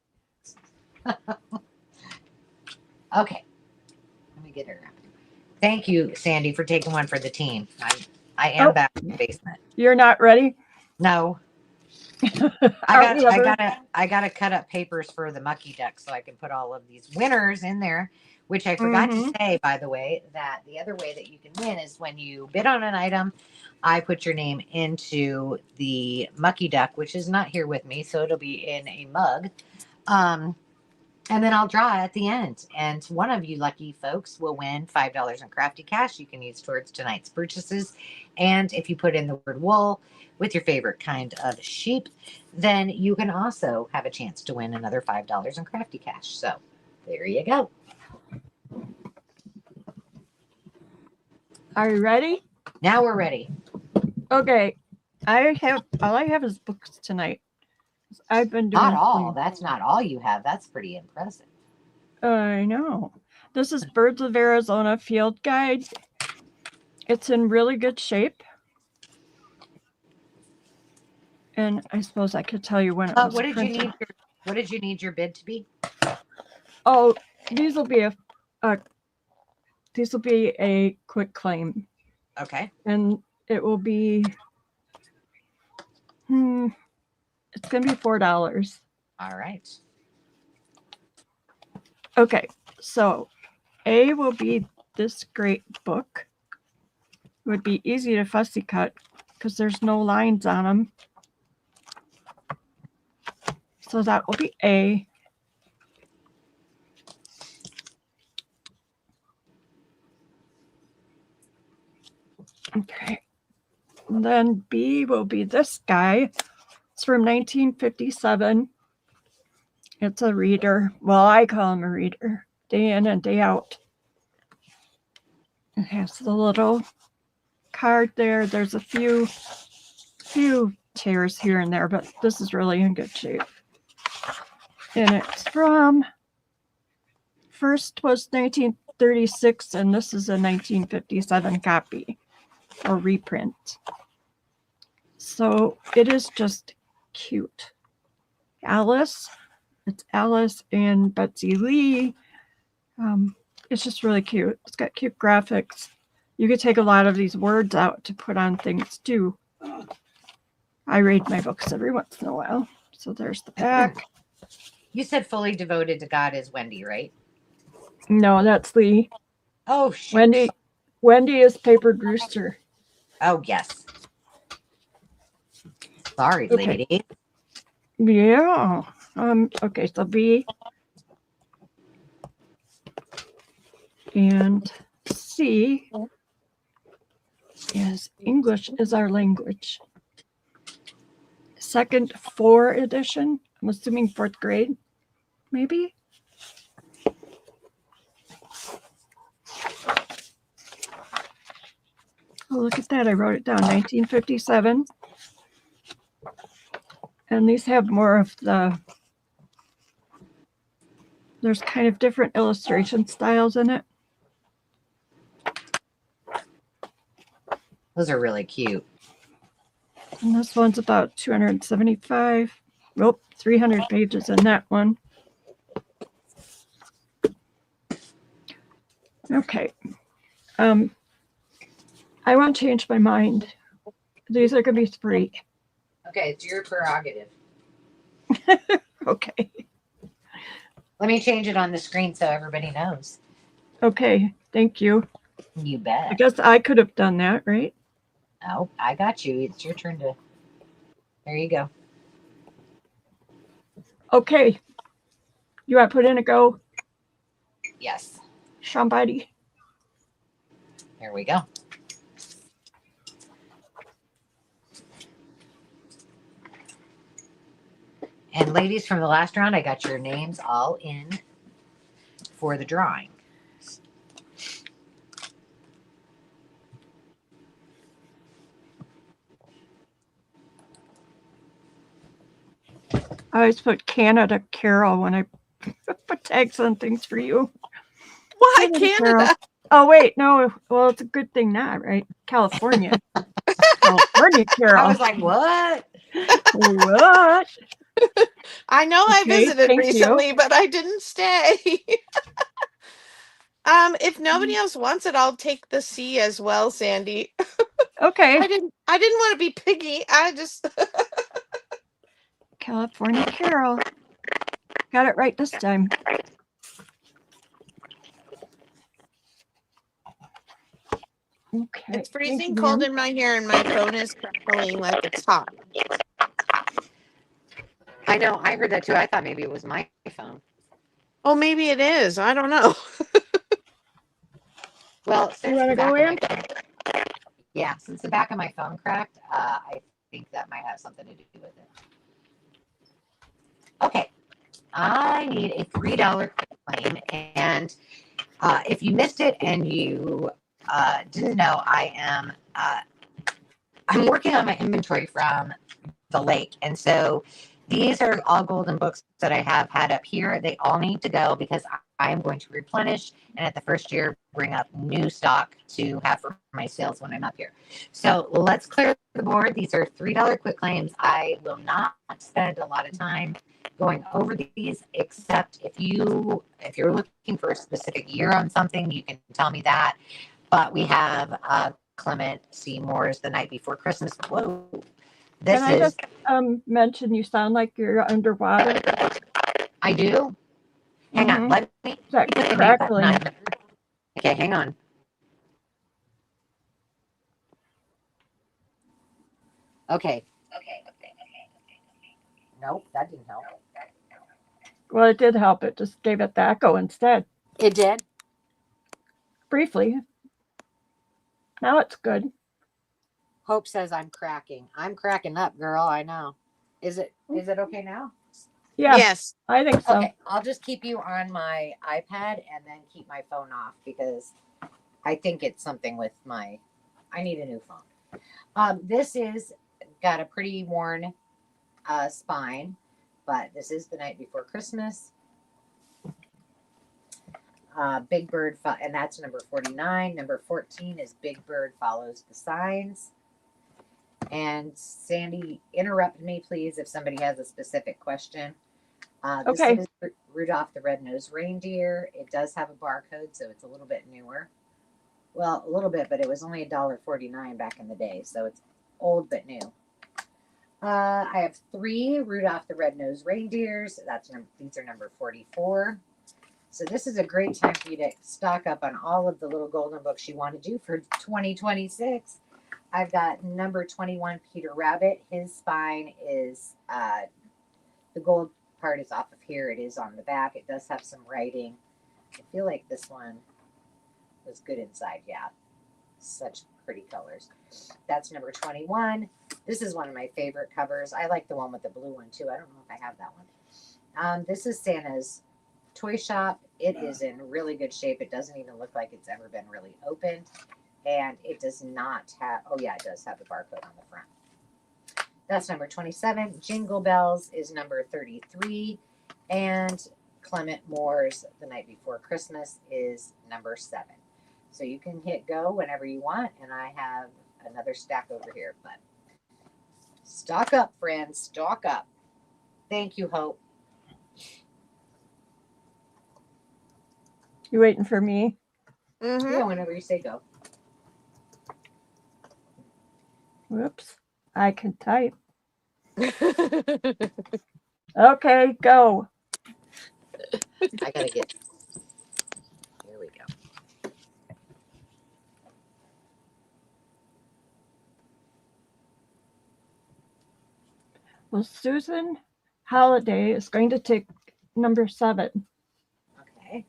S1: Okay, let me get her. Thank you, Sandy, for taking one for the team. I am
S3: Oh.
S1: back in the basement.
S3: You're not ready?
S1: No,
S3: Aren't you ever?
S1: I gotta cut up papers for the mucky duck so I can put all of these winners in there. Which I forgot to say, by the way, that the other way that you can win is when you bid on an item. I put your name into the mucky duck, which is not here with me, so it'll be in a mug. And then I'll draw at the end. And one of you lucky folks will win $5 in crafty cash you can use towards tonight's purchases. And if you put in the word wool with your favorite kind of sheep, then you can also have a chance to win another $5 in crafty cash. So there you go.
S3: Are you ready?
S1: Now we're ready.
S3: Okay. All I have is books tonight. I've been doing
S1: Not all. That's not all you have. That's pretty impressive.
S3: I know. This is Birds of Arizona Field Guide. It's in really good shape. And I suppose I could tell you when it was
S1: What did
S3: printed.
S1: you need your bid to be?
S3: Oh, these will be a quick claim.
S1: Okay.
S3: And it will be it's gonna be $4.
S1: All right.
S3: Okay, so A will be this great book. It would be easy to fussy cut because there's no lines on them. So that will be A. Okay. And then B will be this guy. It's from 1957. It's a reader. Well, I call him a reader. Day in and day out. It has the little card there. There's a few tears here and there, but this is really in good shape. And it's from, first was 1936, and this is a 1957 copy or reprint. So it is just cute. It's Alice and Betsy Lee. It's just really cute. It's got cute graphics. You could take a lot of these words out to put on things too. I read my books every once in a while. So there's the back.
S1: You said fully devoted to God is Wendy, right?
S3: No, that's Lee.
S1: Oh, shoot.
S3: Wendy is Papered Rooster.
S1: Oh, yes. Sorry,
S3: Okay.
S1: lady.
S3: Yeah. Okay, so B and C is English is our language. Second 4 edition. I'm assuming 4th grade, maybe. Oh, look at that. I wrote it down. 1957. And these have more of there's kind of different illustration styles in it.
S1: Those are really cute.
S3: And this one's about 275. Oh, 300 pages in that one. Okay. I want to change my mind. These are going to be free.
S1: Okay, it's your prerogative.
S3: Okay.
S1: Let me change it on the screen so everybody knows.
S3: Okay. Thank you.
S1: You
S3: I
S1: bet.
S3: guess I could have done that, right?
S1: Oh, I got you. It's your turn to. There you go.
S3: Okay. You want to put in a go,
S1: Yes.
S3: somebody?
S1: There we go. And ladies, from the last round, I got your names all in for the drawing.
S3: I always put Canada Carol when I put tags on things for you.
S2: Why
S3: Carol.
S2: Canada?
S3: Oh, wait. No. Well, it's a good thing not, right? California. California Carol.
S1: I was like, what?
S3: What?
S2: I know I
S3: Okay,
S2: visited
S3: thank you.
S2: recently, but I didn't stay. If nobody else wants it, I'll take the C as well, Sandy.
S3: Okay.
S2: I didn't want to be picky. I just
S3: California Carol. Got it right this time. Okay.
S2: It's freezing cold in my hair and my phone is crackling like it's hot.
S1: I know. I heard that too. I thought maybe it was my phone.
S2: Oh, maybe it is. I don't know.
S1: Well,
S3: You
S1: since
S3: want
S1: the
S3: to go
S1: back
S3: in?
S1: of my phone, yeah, since the back of my phone cracked, I think that might have something to do with it. Okay, I need a $3 claim, and if you missed it and you didn't know, I'm working on my inventory from the lake, and so these are all golden books that I have had up here. They all need to go because I am going to replenish and at the first year bring up new stock to have for my sales when I'm up here. So let's clear the board. These are $3 quick claims. I will not spend a lot of time going over these, except if you're looking for a specific year on something, you can tell me that. But we have Clement Seymour's The Night Before Christmas. Whoa. This
S3: Can I
S1: is
S3: just mention you sound like you're underwater?
S1: I do. Hang on, let me
S3: That
S1: put the mute button
S3: crackling.
S1: on. Okay, hang on. Okay. Nope, that didn't help.
S3: Well, it did help. It just gave it the echo instead.
S1: It did.
S3: Briefly. Now it's good.
S1: Hope says I'm cracking. I'm cracking up, girl. I know. Is it okay now?
S3: Yeah,
S2: Yes.
S3: I think so.
S1: Okay, I'll just keep you on my iPad and then keep my phone off because I think it's something with I need a new phone. This is got a pretty worn spine, but this is The Night Before Christmas. Big Bird, and that's number 49. Number 14 is Big Bird Follows the Signs. And Sandy, interrupt me, please, if somebody has a specific question. This
S3: Okay.
S1: is Rudolph the Red-Nosed Reindeer. It does have a barcode, so it's a little bit newer. Well, a little bit, but it was only $1.49 back in the day, so it's old but new. I have 3 Rudolph the Red-Nosed Reindeers. These are number 44. So this is a great time for you to stock up on all of the little golden books you want to do for 2026. I've got number 21, Peter Rabbit. His spine is, the gold part is off of here. It is on the back. It does have some writing. I feel like this one was good inside. Yeah. Such pretty colors. That's number 21. This is one of my favorite covers. I like the one with the blue one too. I don't know if I have that one. This is Santa's toy shop. It is in really good shape. It doesn't even look like it's ever been really opened. And it does not have, oh yeah, it does have the barcode on the front. That's number 27. Jingle Bells is number 33. And Clement Moore's The Night Before Christmas is number 7. So you can hit go whenever you want. And I have another stack over here. But stock up, friends. Stock up. Thank you, Hope.
S3: You waiting for me?
S2: Mm-hmm.
S1: Yeah, whenever you say go.
S3: Whoops. I can type. Okay, go.
S1: I gotta get. Here we go.
S3: Well, Susan Holiday is going to take number 7.
S1: Okay.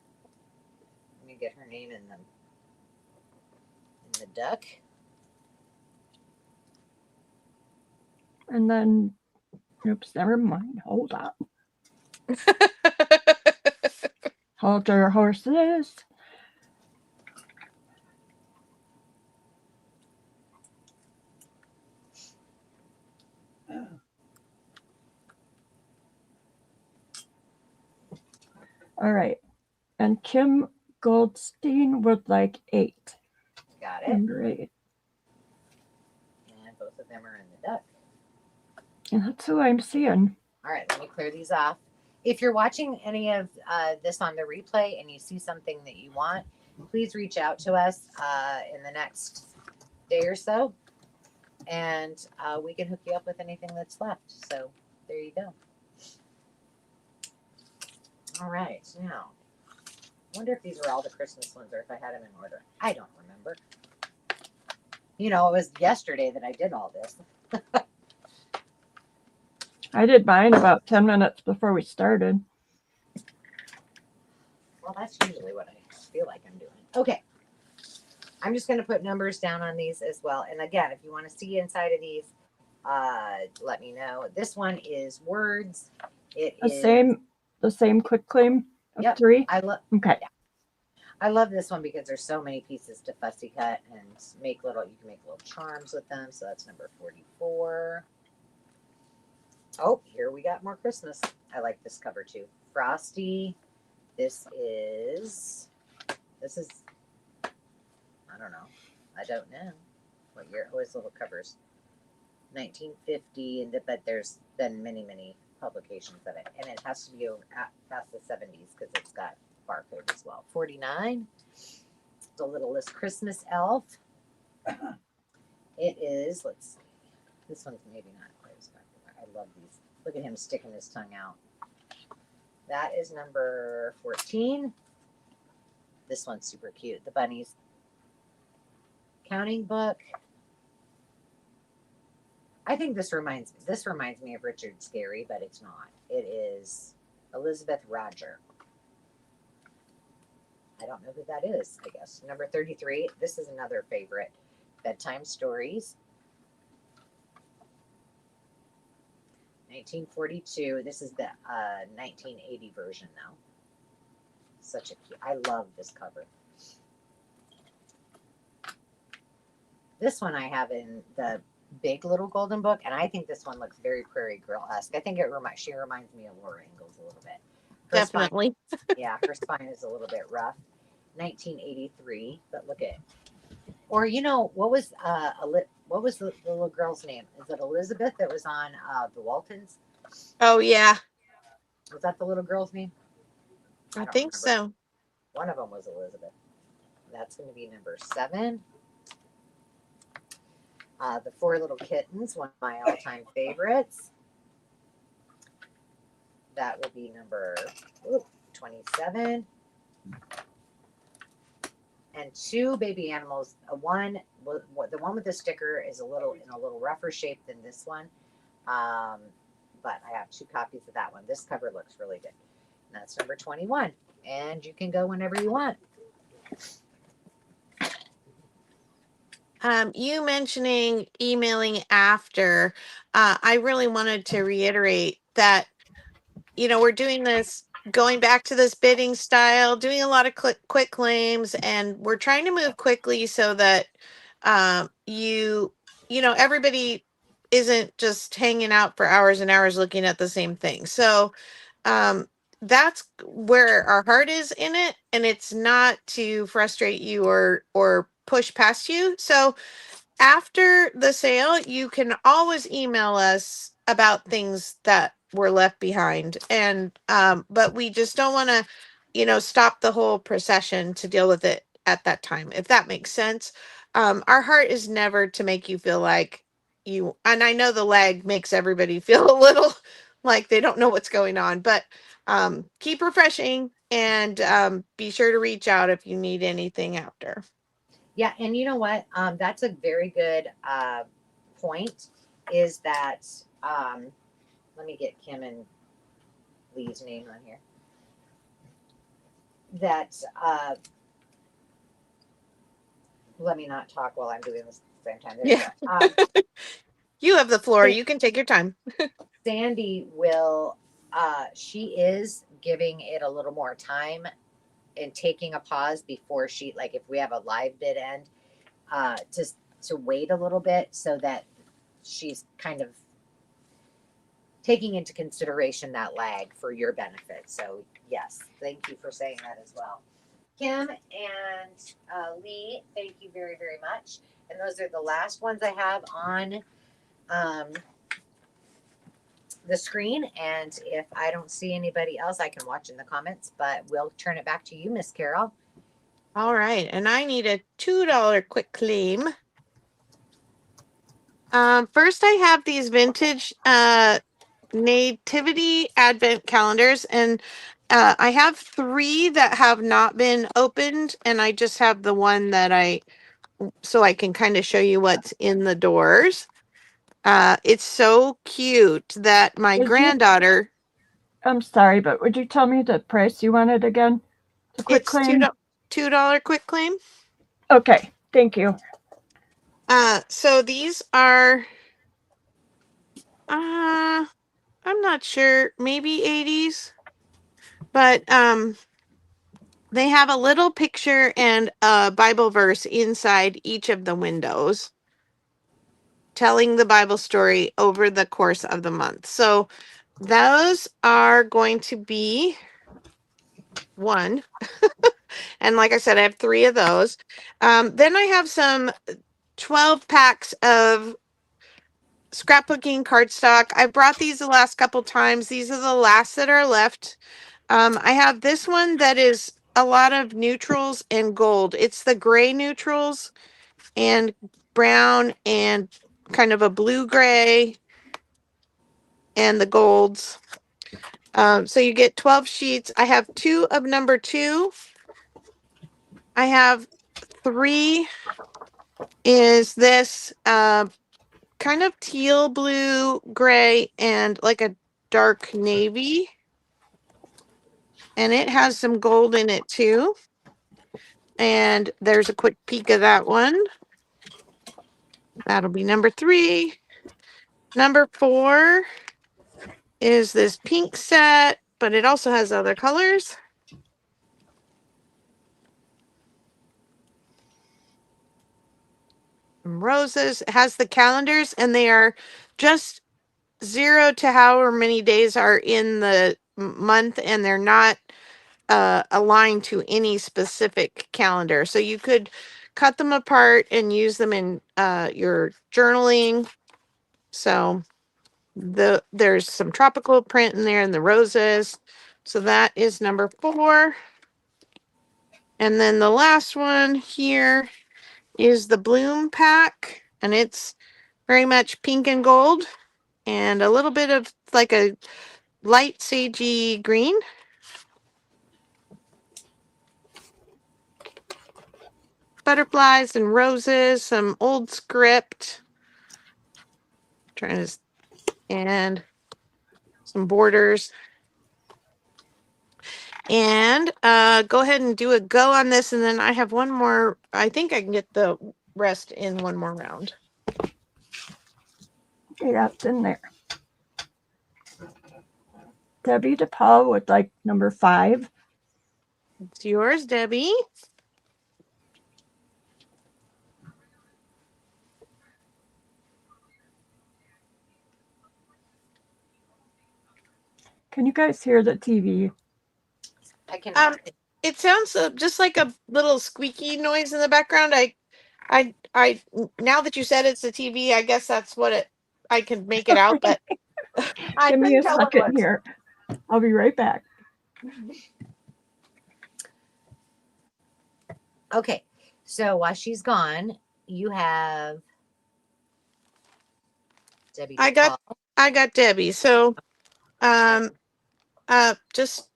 S1: Let me get her name in the duck.
S3: And then, oops, never mind. Hold on. Hold your horses. All right. And Kim Goldstein would like 8.
S1: Got it.
S3: Number 8.
S1: And both of them are in the duck.
S3: And that's who I'm seeing.
S1: All right, let me clear these off. If you're watching any of this on the replay and you see something that you want, please reach out to us in the next day or so, and we can hook you up with anything that's left. So there you go. All right, now, I wonder if these were all the Christmas ones or if I had them in order. I don't remember. You know, it was yesterday that I did all this.
S3: I did mine about 10 minutes before we started.
S1: Well, that's usually what I feel like I'm doing. Okay. I'm just going to put numbers down on these as well. And again, if you want to see inside of these, let me know. This one is words. It
S3: The
S1: is
S3: the same quick claim of
S1: Yep.
S3: 3.
S1: Okay. Yeah. I love this one because there's so many pieces to fussy cut and you can make little charms with them. So that's number 44. Oh, here we got more Christmas. I like this cover too. Frosty. This is, I don't know. I don't know what year. Always little covers. 1950, but there's been many, many publications of it. And it has to be over past the 70s because it's got barcode as well. 49. The Littlest Christmas Elf. It is, let's see. This one's maybe not quite as popular. I love these. Look at him sticking his tongue out. That is number 14. This one's super cute. The Bunnies Counting Book. I think this reminds me of Richard Scarry, but it's not. It is Elizabeth Roger. I don't know who that is, I guess. Number 33. This is another favorite. Bedtime Stories. 1942. This is the 1980 version though. Such a cute. I love this cover. This one I have in the big little golden book, and I think this one looks very Prairie Girl-esque. I think she reminds me of Laura Ingalls a little bit.
S2: Definitely.
S1: Yeah, her spine is a little bit rough. 1983, but look at, or what was the little girl's name? Is it Elizabeth that was on the Waltons?
S2: Oh yeah,
S1: Was that the little girl's name?
S2: I
S1: don't
S2: think
S1: remember.
S2: so.
S1: One of them was Elizabeth. That's going to be number 7. The Four Little Kittens, one of my all-time favorites. That will be number 27. And 2 baby animals. The one with the sticker is in a little rougher shape than this one. But I have 2 copies of that one. This cover looks really good. And that's number 21. And you can go whenever you want.
S2: You mentioning emailing after, I really wanted to reiterate that, we're doing this, going back to this bidding style, doing a lot of quick claims, and we're trying to move quickly so that everybody isn't just hanging out for hours and hours looking at the same thing. So that's where our heart is in it, and it's not to frustrate you or push past you. So after the sale, you can always email us about things that were left behind. And but we just don't want to, stop the whole procession to deal with it at that time, if that makes sense. Our heart is never to make you feel like you, and I know the lag makes everybody feel a little like they don't know what's going on, but keep refreshing and be sure to reach out if you need anything after.
S1: Yeah, and you know what? That's a very good point. Is that let me get Kim and Lee's name on here. That let me not talk while I'm doing this at the same time. There
S2: Yeah.
S1: you go.
S2: You have the floor. You can take your time.
S1: Sandy will. She is giving it a little more time and taking a pause before she, like, if we have a live bid end, to wait a little bit so that she's kind of taking into consideration that lag for your benefit. So yes, thank you for saying that as well. Kim and Lee, thank you very, very much. And those are the last ones I have on the screen. And if I don't see anybody else, I can watch in the comments, but we'll turn it back to you, Miss Carol.
S2: All right. And I need a $2 quick claim. First I have these vintage nativity advent calendars, and I have 3 that have not been opened, and I just have the one that so I can kind of show you what's in the doors. It's so cute that my
S3: Would you,
S2: granddaughter,
S3: I'm sorry, but would you tell me the price you wanted again? To quit
S2: it's
S3: claim?
S2: $2 quick claim.
S3: Okay, thank you.
S2: So these are I'm not sure, maybe 80s, but they have a little picture and a Bible verse inside each of the windows, telling the Bible story over the course of the month. So those are going to be one. And like I said, I have 3 of those. Then I have some 12 packs of scrapbooking cardstock. I brought these the last couple times. These are the last that are left. I have this one that is a lot of neutrals and gold. It's the gray neutrals and brown and kind of a blue gray and the golds. So you get 12 sheets. I have 2 of number 2. I have 3 is this kind of teal blue gray and like a dark navy, and it has some gold in it too. And there's a quick peek of that one. That'll be number 3. Number 4 is this pink set, but it also has other colors. Roses. It has the calendars, and they are just 0 to however many days are in the month, and they're not aligned to any specific calendar. So you could cut them apart and use them in your journaling. So there's some tropical print in there and the roses. So that is number 4. And then the last one here is the bloom pack, and it's very much pink and gold and a little bit of like a light sagey green. Butterflies and roses, some old script, trying to, and some borders. And go ahead and do a go on this, and then I have one more. I think I can get the rest in one more round.
S3: Okay, that's in there. Debbie DePaul would like number 5.
S2: It's yours, Debbie.
S3: Can you guys hear the TV?
S1: I cannot.
S2: It sounds just like a little squeaky noise in the background. I now that you said it's the TV, I guess that's what it. I can make it out, but I
S3: Give me
S2: couldn't
S3: a
S2: tell what it
S3: second
S2: was.
S3: here. I'll be right back.
S1: Okay, so while she's gone, you have Debbie
S2: I got
S1: DePaul.
S2: I got Debbie. So just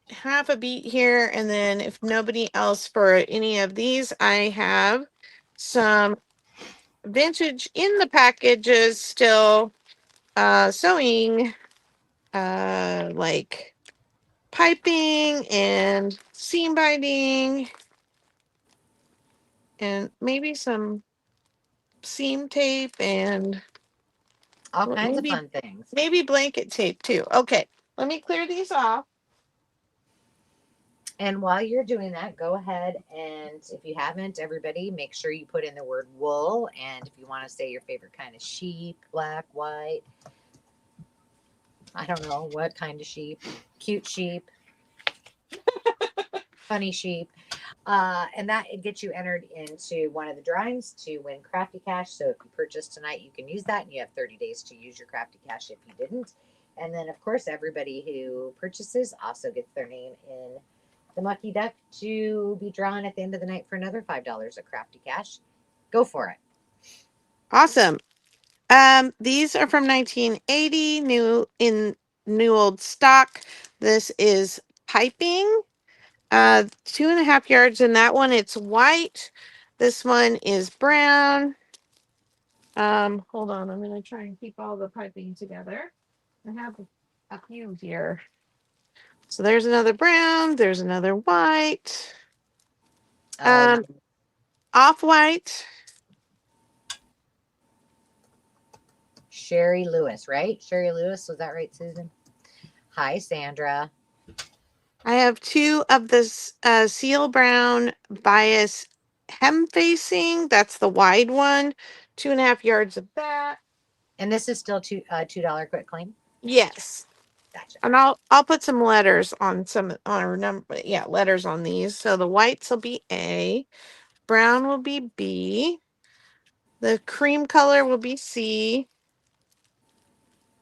S2: half a beat here, and then if nobody else for any of these, I have some vintage in the packages still, sewing, like piping and seam binding, and maybe some seam tape and
S1: All kinds of
S2: maybe
S1: fun things.
S2: blanket tape too. Okay, let me clear these off.
S1: And while you're doing that, go ahead and if you haven't, everybody, make sure you put in the word wool. And if you want to say your favorite kind of sheep, black, white, I don't know what kind of sheep, cute sheep, funny sheep. And that it gets you entered into one of the drawings to win Crafty Cash. So if you purchase tonight, you can use that, and you have 30 days to use your Crafty Cash if you didn't. And then, of course, everybody who purchases also gets their name in the Mucky Duck to be drawn at the end of the night for another $5 of Crafty Cash. Go for it.
S2: Awesome. These are from 1980, new old stock. This is piping, 2.5 yards in that one. It's white. This one is brown. Hold on. I'm going to try and keep all the piping together. I have a few here. So there's another brown. There's another white.
S1: Oh,
S2: Off-white.
S1: Sherry Lewis, right? Sherry Lewis, was that right, Susan? Hi, Sandra.
S2: I have two of this seal brown bias hem facing. That's the wide one. 2.5 yards of that.
S1: And this is still $2 quick claim.
S2: Yes.
S1: Gotcha.
S2: And I'll put some letters on our number. Yeah, letters on these. So the whites will be A, brown will be B, the cream color will be C.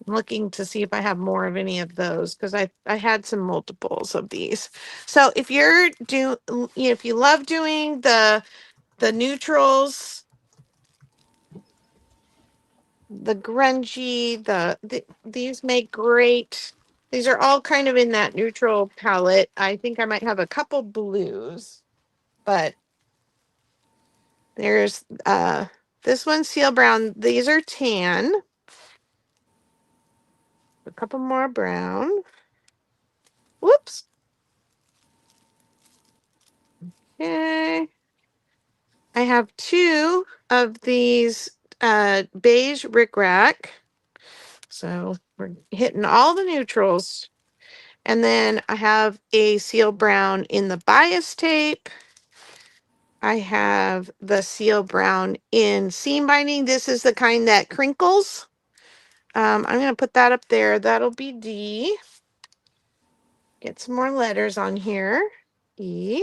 S2: I'm looking to see if I have more of any of those because I had some multiples of these. So if if you love doing the neutrals, the grungy, these make great. These are all kind of in that neutral palette. I think I might have a couple blues, but there's this one's seal brown. These are tan. A couple more brown. Whoops. Okay. I have two of these beige rickrack. So we're hitting all the neutrals. And then I have a seal brown in the bias tape. I have the seal brown in seam binding. This is the kind that crinkles. I'm going to put that up there. That'll be D. Get some more letters on here. E.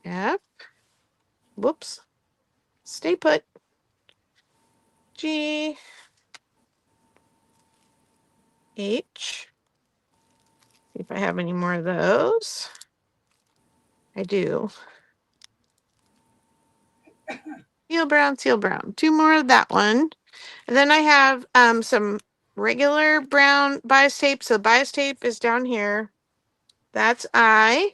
S2: F. Whoops. Stay put. G. H. See if I have any more of those. I do. Seal brown, seal brown. Two more of that one. And then I have some regular brown bias tape. So bias tape is down here. That's I.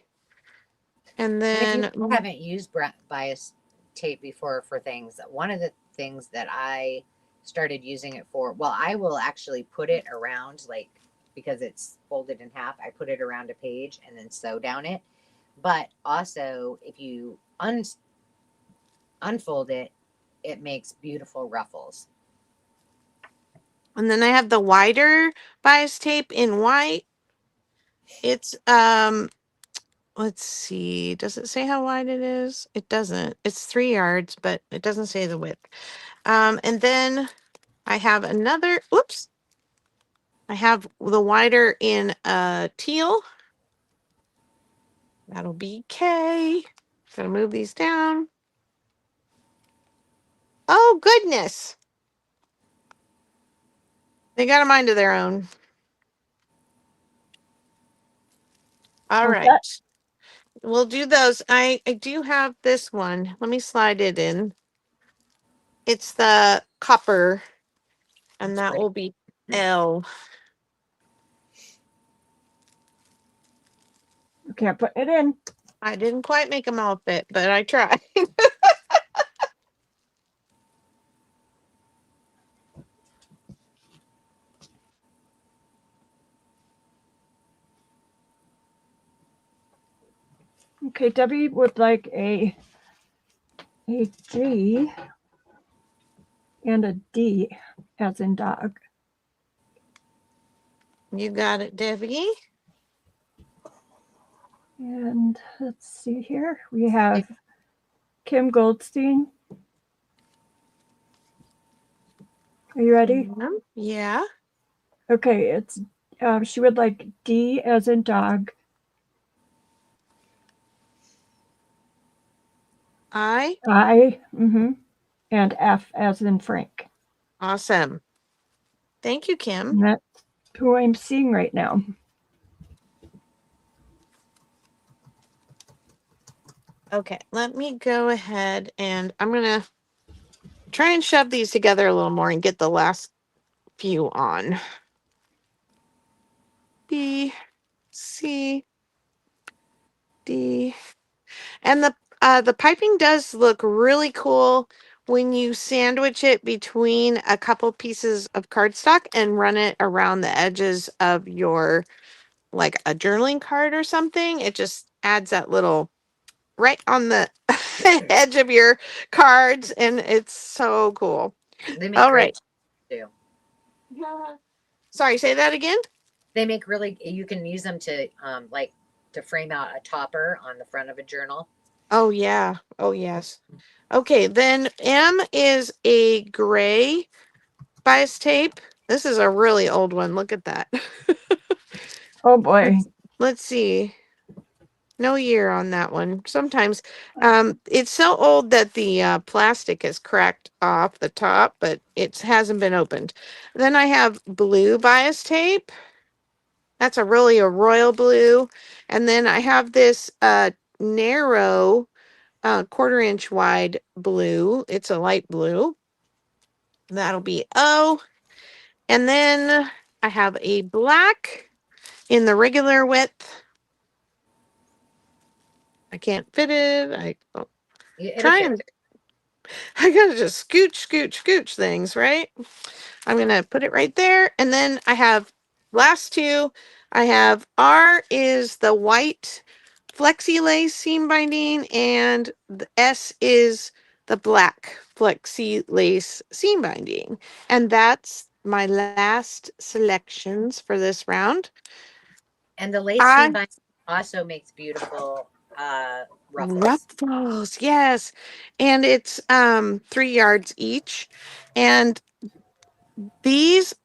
S2: And
S1: And if you
S2: then
S1: haven't used bias tape before for things, one of the things that I started using it for, well, I will actually put it around, like, because it's folded in half, I put it around a page and then sew down it. But also, if you unfold it, it makes beautiful ruffles.
S2: and then I have the wider bias tape in white. It's let's see. Does it say how wide it is? It doesn't. It's 3 yards, but it doesn't say the width. And then I have another, oops. I have the wider in teal. That'll be K. Gonna move these down. Oh, goodness. They got a mind of their own. All
S3: Oh,
S2: right. We'll do those. I do have this one. Let me slide it in. It's the copper, and
S1: That's
S2: that
S1: pretty.
S2: will be L.
S3: Okay, I'm putting it in.
S2: I didn't quite make them all fit, but I tried.
S3: Okay, Debbie would like a G and a D as in dog.
S2: You got it, Debbie.
S3: And let's see here. We have Kim Goldstein. Are you ready?
S2: Yeah.
S3: Okay, it's she would like D as in dog,
S2: I.
S3: and F as in Frank.
S2: Awesome. Thank you, Kim.
S3: And that's who I'm seeing right now.
S2: Okay, let me go ahead and I'm going to try and shove these together a little more and get the last few on. B, C, D. And the piping does look really cool when you sandwich it between a couple pieces of cardstock and run it around the edges of your, like a journaling card or something. It just adds that little right on the edge of your cards, and it's so cool.
S1: They make
S2: All
S1: great
S2: right.
S1: too.
S2: Sorry, say that again.
S1: They make really. You can use them to like to frame out a topper on the front of a journal.
S2: Oh yeah. Oh yes. Okay, then M is a gray bias tape. This is a really old one. Look at that.
S3: Oh boy.
S2: Let's see. No year on that one. Sometimes it's so old that the plastic is cracked off the top, but it hasn't been opened. Then I have blue bias tape. That's a royal blue. And then I have this narrow 1/4 inch wide blue. It's a light blue. That'll be O. And then I have a black in the regular width. I can't fit it.
S1: It'll
S2: Try
S1: fit.
S2: and I gotta just scooch things, right? I'm gonna put it right there. And then I have last two. I have R is the white flexi lace seam binding, and the S is the black flexi lace seam binding. And that's my last selections for this round.
S1: And the lace seam binding also makes beautiful ruffles.
S2: Ruffles, yes. And it's 3 yards each. And these,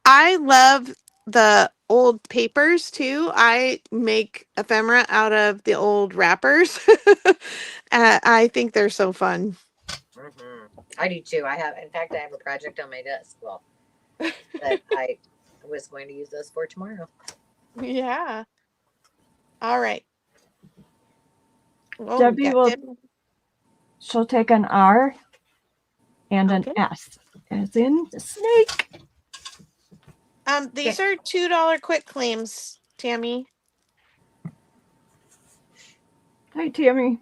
S2: I love the old papers too. I make ephemera out of the old wrappers. I think they're so fun.
S1: I do too. In fact, I have a project on my desk. Well, that I was going to use those for tomorrow.
S2: Yeah. All right. Oh,
S3: Debbie will. She'll take an R and an S, as in snake.
S2: These are $2 quick claims, Tammy.
S3: Hi, Tammy.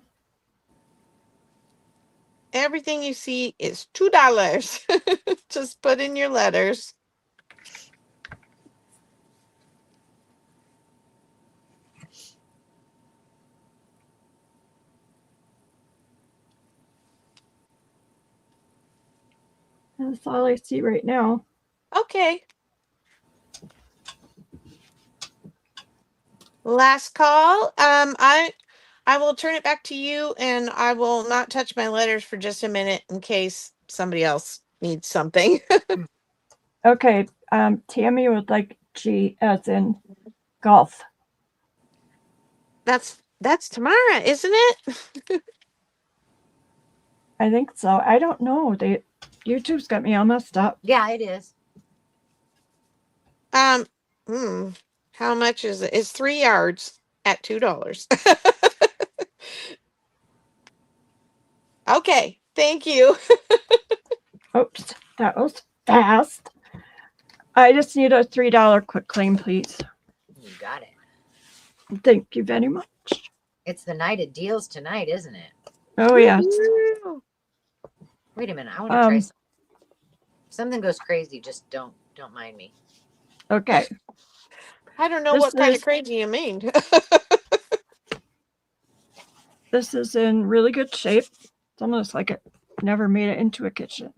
S2: Everything you see is $2. Just put in your letters.
S3: That's all I see right now.
S2: Okay. Last call. I will turn it back to you, and I will not touch my letters for just a minute in case somebody else needs something.
S3: Okay. Tammy would like G as in golf.
S2: That's Tamara, isn't it?
S3: I think so. I don't know. YouTube's got me all messed up.
S1: Yeah, it is.
S2: How much is it? It's 3 yards at $2. Okay, thank you.
S3: Oops, that was fast. I just need a $3 quick claim, please.
S1: You got it.
S3: Thank you very much.
S1: It's the night of deals tonight, isn't it?
S3: Oh, yes.
S2: Woo!
S1: Wait a minute. I want to try
S3: Um,
S1: something. If something goes crazy, just don't mind me.
S3: Okay.
S2: I don't know
S3: This
S2: what kind
S3: is-
S2: of crazy you mean.
S3: This is in really good shape. It's almost like it never made it into a kitchen.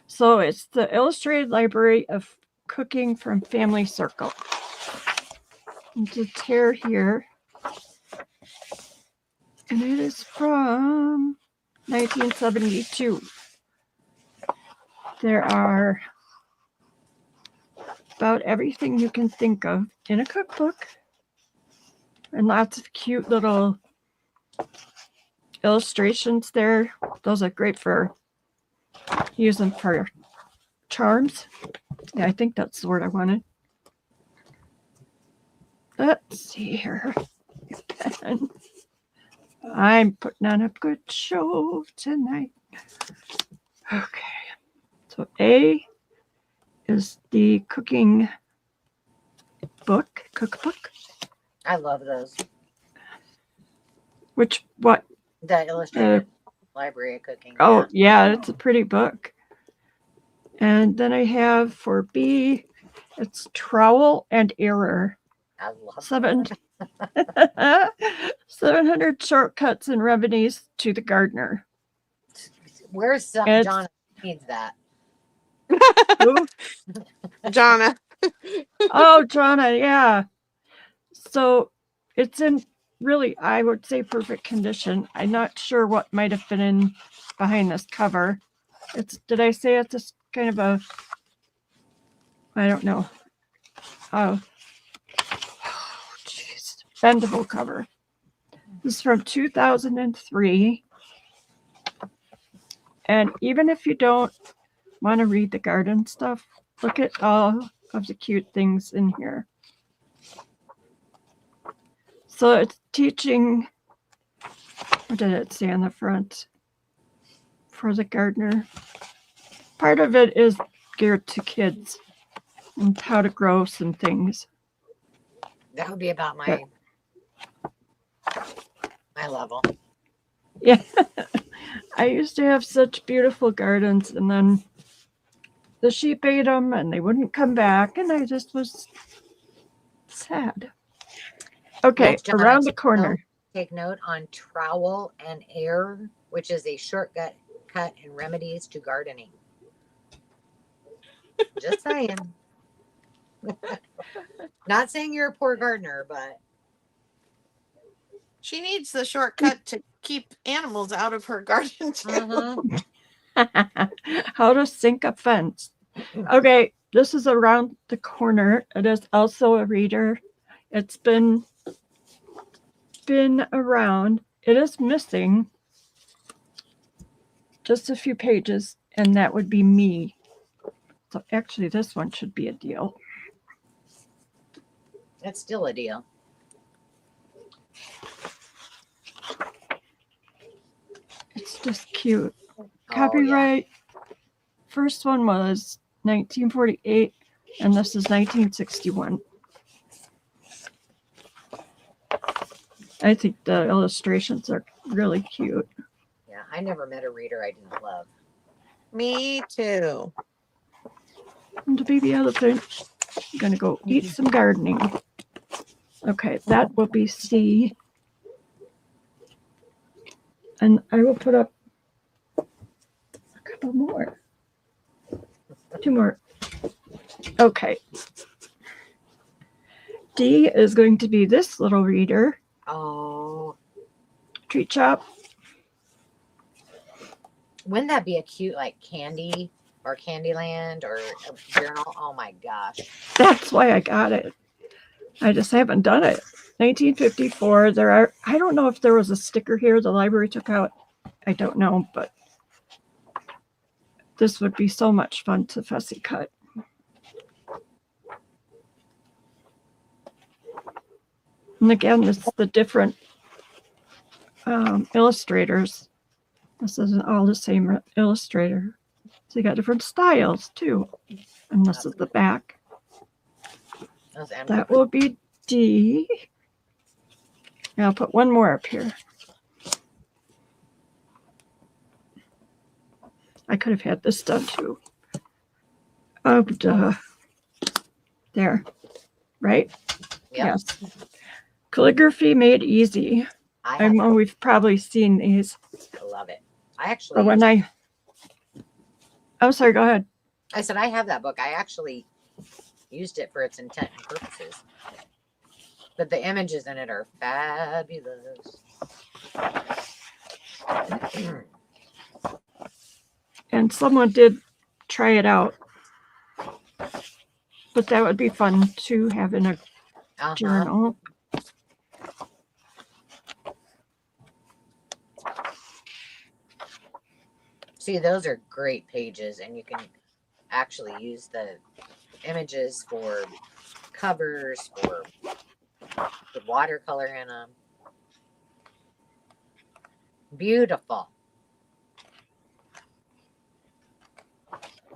S3: So it's the Illustrated Library of Cooking from Family Circle. And to tear here. And it is from 1972. There are about everything you can think of in a cookbook. And lots of cute little illustrations there. Those are great for using for charms. Yeah, I think that's the word I wanted. Let's see here. Pen. I'm putting on a good show tonight. Okay. So A is the cooking cookbook.
S1: I love those.
S3: What?
S1: The illustrated library of cooking.
S3: Oh, yeah, it's a pretty book. And then I have for B, it's Trowel and Error.
S1: I love
S3: 700 shortcuts and remedies to the gardener.
S1: Where's
S3: It's-
S1: John needs that?
S3: Ooh.
S2: Jonna.
S3: Oh, Jonna, yeah. So it's in really, I would say, perfect condition. I'm not sure what might have been in behind this cover. Did I say it's a kind of a, I don't know. Oh, jeez. Bendable cover. This is from 2003. And even if you don't want to read the garden stuff, look at all of the cute things in here. So it's teaching, what did it say on the front? For the gardener. Part of it is geared to kids and how to grow some things.
S1: That would be about my level.
S3: Yeah. I used to have such beautiful gardens, and then the sheep ate them and they wouldn't come back, and I just was sad. Okay,
S1: Yes, John,
S3: around the corner.
S1: Take note on trowel and air, which is a shortcut cut and remedies to gardening. Just saying. Not saying you're a poor gardener, but
S2: She needs the shortcut to keep animals out of her garden too.
S1: mhm.
S3: How to sink a fence. Okay, this is around the corner. It is also a reader. It's been around. It is missing just a few pages, and that would be me. So actually, this one should be a deal.
S1: That's still a deal.
S3: It's just cute.
S1: Oh, yeah.
S3: Copyright. First one was 1948, and this is 1961. I think the illustrations are really cute.
S1: Yeah, I never met a reader I didn't love.
S2: Me too.
S3: And the baby elephant. I'm gonna go eat some gardening. Okay, that will be C. And I will put up a couple more. 2 more. Okay. D is going to be this little reader.
S1: Oh,
S3: Treat shop.
S1: wouldn't that be a cute like candy or Candyland or a journal? Oh my gosh.
S3: That's why I got it. I just haven't done it. 1954. I don't know if there was a sticker here the library took out. I don't know, but this would be so much fun to fussy cut. And again, it's the different illustrators. This isn't all the same illustrator. So you got different styles too. And this is the back.
S1: Those M.
S3: That will be D. And I'll put one more up here. I could have had this done too. Oh, duh. There. Right?
S1: Yep.
S3: Yes. Calligraphy made easy.
S1: I
S3: I know we've probably seen these.
S1: love it. I actually,
S3: But when I'm sorry, go ahead.
S1: I said I have that book. I actually used it for its intent and purposes. But the images in it are fabulous.
S3: And someone did try it out. But that would be fun to have in a journal.
S1: See, those are great pages, and you can actually use the images for covers or with watercolor in them. Beautiful.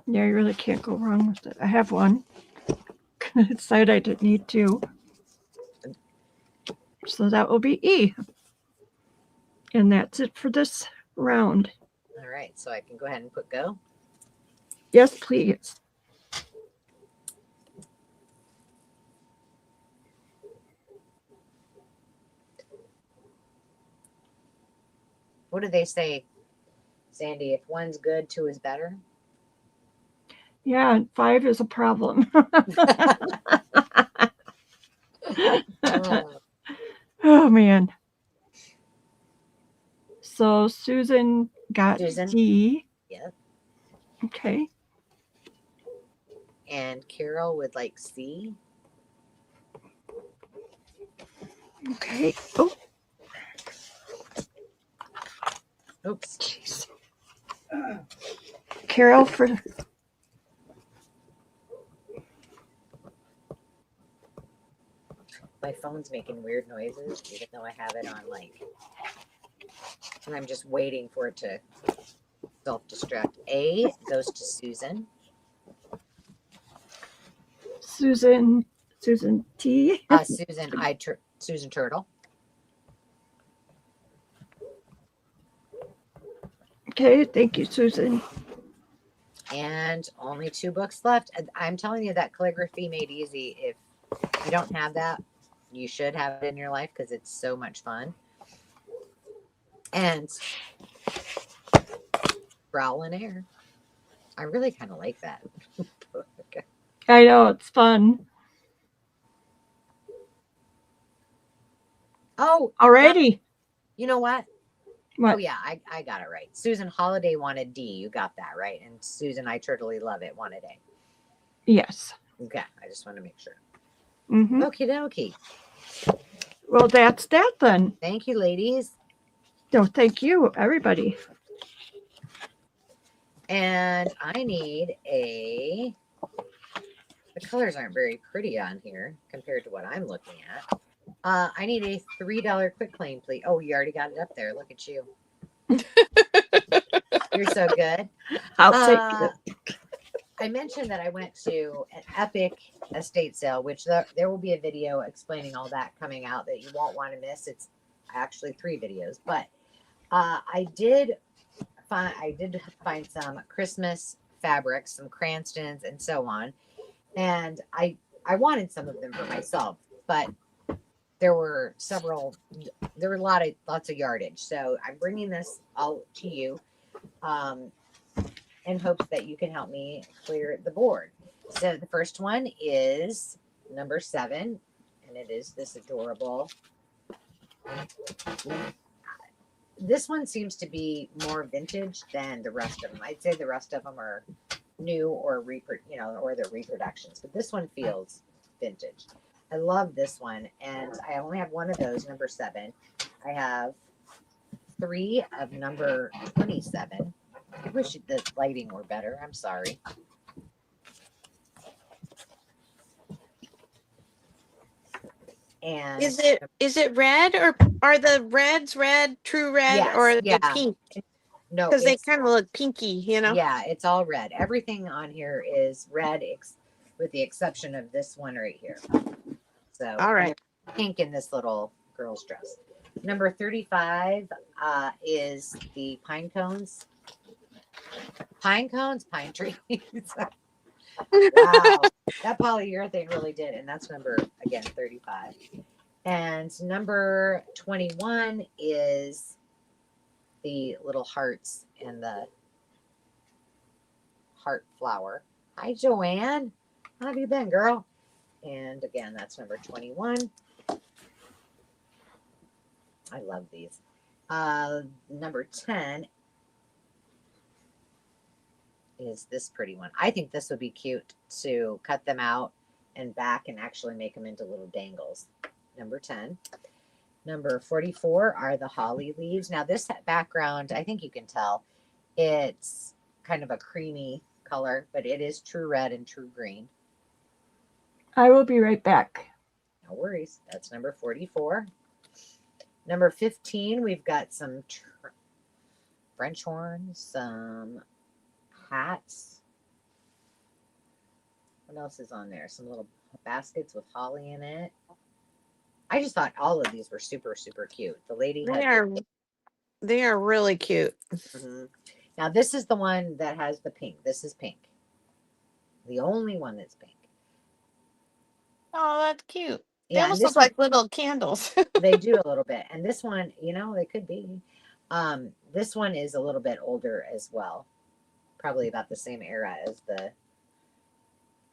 S3: Yeah, you really can't go wrong with it. I have one. I decided I didn't need two. So that will be E. And that's it for this round.
S1: All right, so I can go ahead and put go.
S3: Yes, please.
S1: What do they say, Sandy? If one's good, two is better.
S3: Yeah, and 5 is a problem. Oh, man. So Susan got
S1: Susan?
S3: D.
S1: Yep.
S3: Okay.
S1: And Carol would like C.
S3: Okay. Oh,
S1: Oops.
S3: jeez. Carol for
S1: My phone's making weird noises, even though I have it on like, and I'm just waiting for it to self-destruct. A goes to Susan.
S3: Susan T.
S1: Susan Turtle.
S3: Okay, thank you, Susan.
S1: And only 2 books left. I'm telling you that calligraphy made easy. If you don't have that, you should have it in your life because it's so much fun. And Growl and Air. I really kind of like that. Okay.
S3: I know, it's fun.
S1: Oh,
S3: Alrighty.
S1: you know what?
S3: What?
S1: Oh yeah, I got it right. Susan Holiday wanted D. You got that right. And Susan, I totally love it, wanted A.
S3: Yes.
S1: Okay, I just want to make sure.
S3: Mm-hmm.
S1: Okie dokie.
S3: Well, that's that then.
S1: Thank you, ladies.
S3: No, thank you, everybody.
S1: And I need a. The colors aren't very pretty on here compared to what I'm looking at. I need a $3 quick claim, please. Oh, you already got it up there. Look at you. You're so good.
S3: I'll take it.
S1: I mentioned that I went to an epic estate sale, which there will be a video explaining all that coming out that you won't want to miss. It's actually 3 videos, but I did find some Christmas fabrics, some Cranstons, and so on. And I wanted some of them for myself, but there were lots of yardage. So I'm bringing this all to you in hopes that you can help me clear the board. So the first one is number 7, and it is this adorable. This one seems to be more vintage than the rest of them. I'd say the rest of them are new or or they're reproductions, but this one feels vintage. I love this one, and I only have one of those, number 7. I have 3 of number 27. I wish the lighting were better. I'm sorry. And
S2: Is it red, or are the reds red, true red,
S1: yes,
S2: or are
S1: yeah.
S2: they pink?
S1: No,
S2: because they
S1: it's,
S2: kind of look pinky, you know?
S1: yeah, it's all red. Everything on here is red, with the exception of this one right here. So,
S2: All
S1: and
S2: right.
S1: there's pink in this little girl's dress. Number 35 is the pine cones. Pine cones, pine trees. Wow, that polyurethane really did. And that's number, again, 35. And number 21 is the little hearts and the heart flower. Hi, Joanne. How have you been, girl? And again, that's number 21. I love these. Number 10 is this pretty one. I think this would be cute to cut them out and back and actually make them into little dangles. Number 10. Number 44 are the holly leaves. Now this background, I think you can tell, it's kind of a creamy color, but it is true red and true green.
S3: I will be right back.
S1: No worries. That's number 44. Number 15, we've got some French horns, some hats. What else is on there? Some little baskets with holly in it. I just thought all of these were super, super cute. The lady
S2: They are really cute.
S1: Mhm. Now this is the one that has the pink. This is pink. The only one that's pink.
S2: Oh, that's cute. They
S1: Yeah, and
S2: almost
S1: this
S2: look like little candles.
S1: they do a little bit. And this one, they could be. This one is a little bit older as well. Probably about the same era as the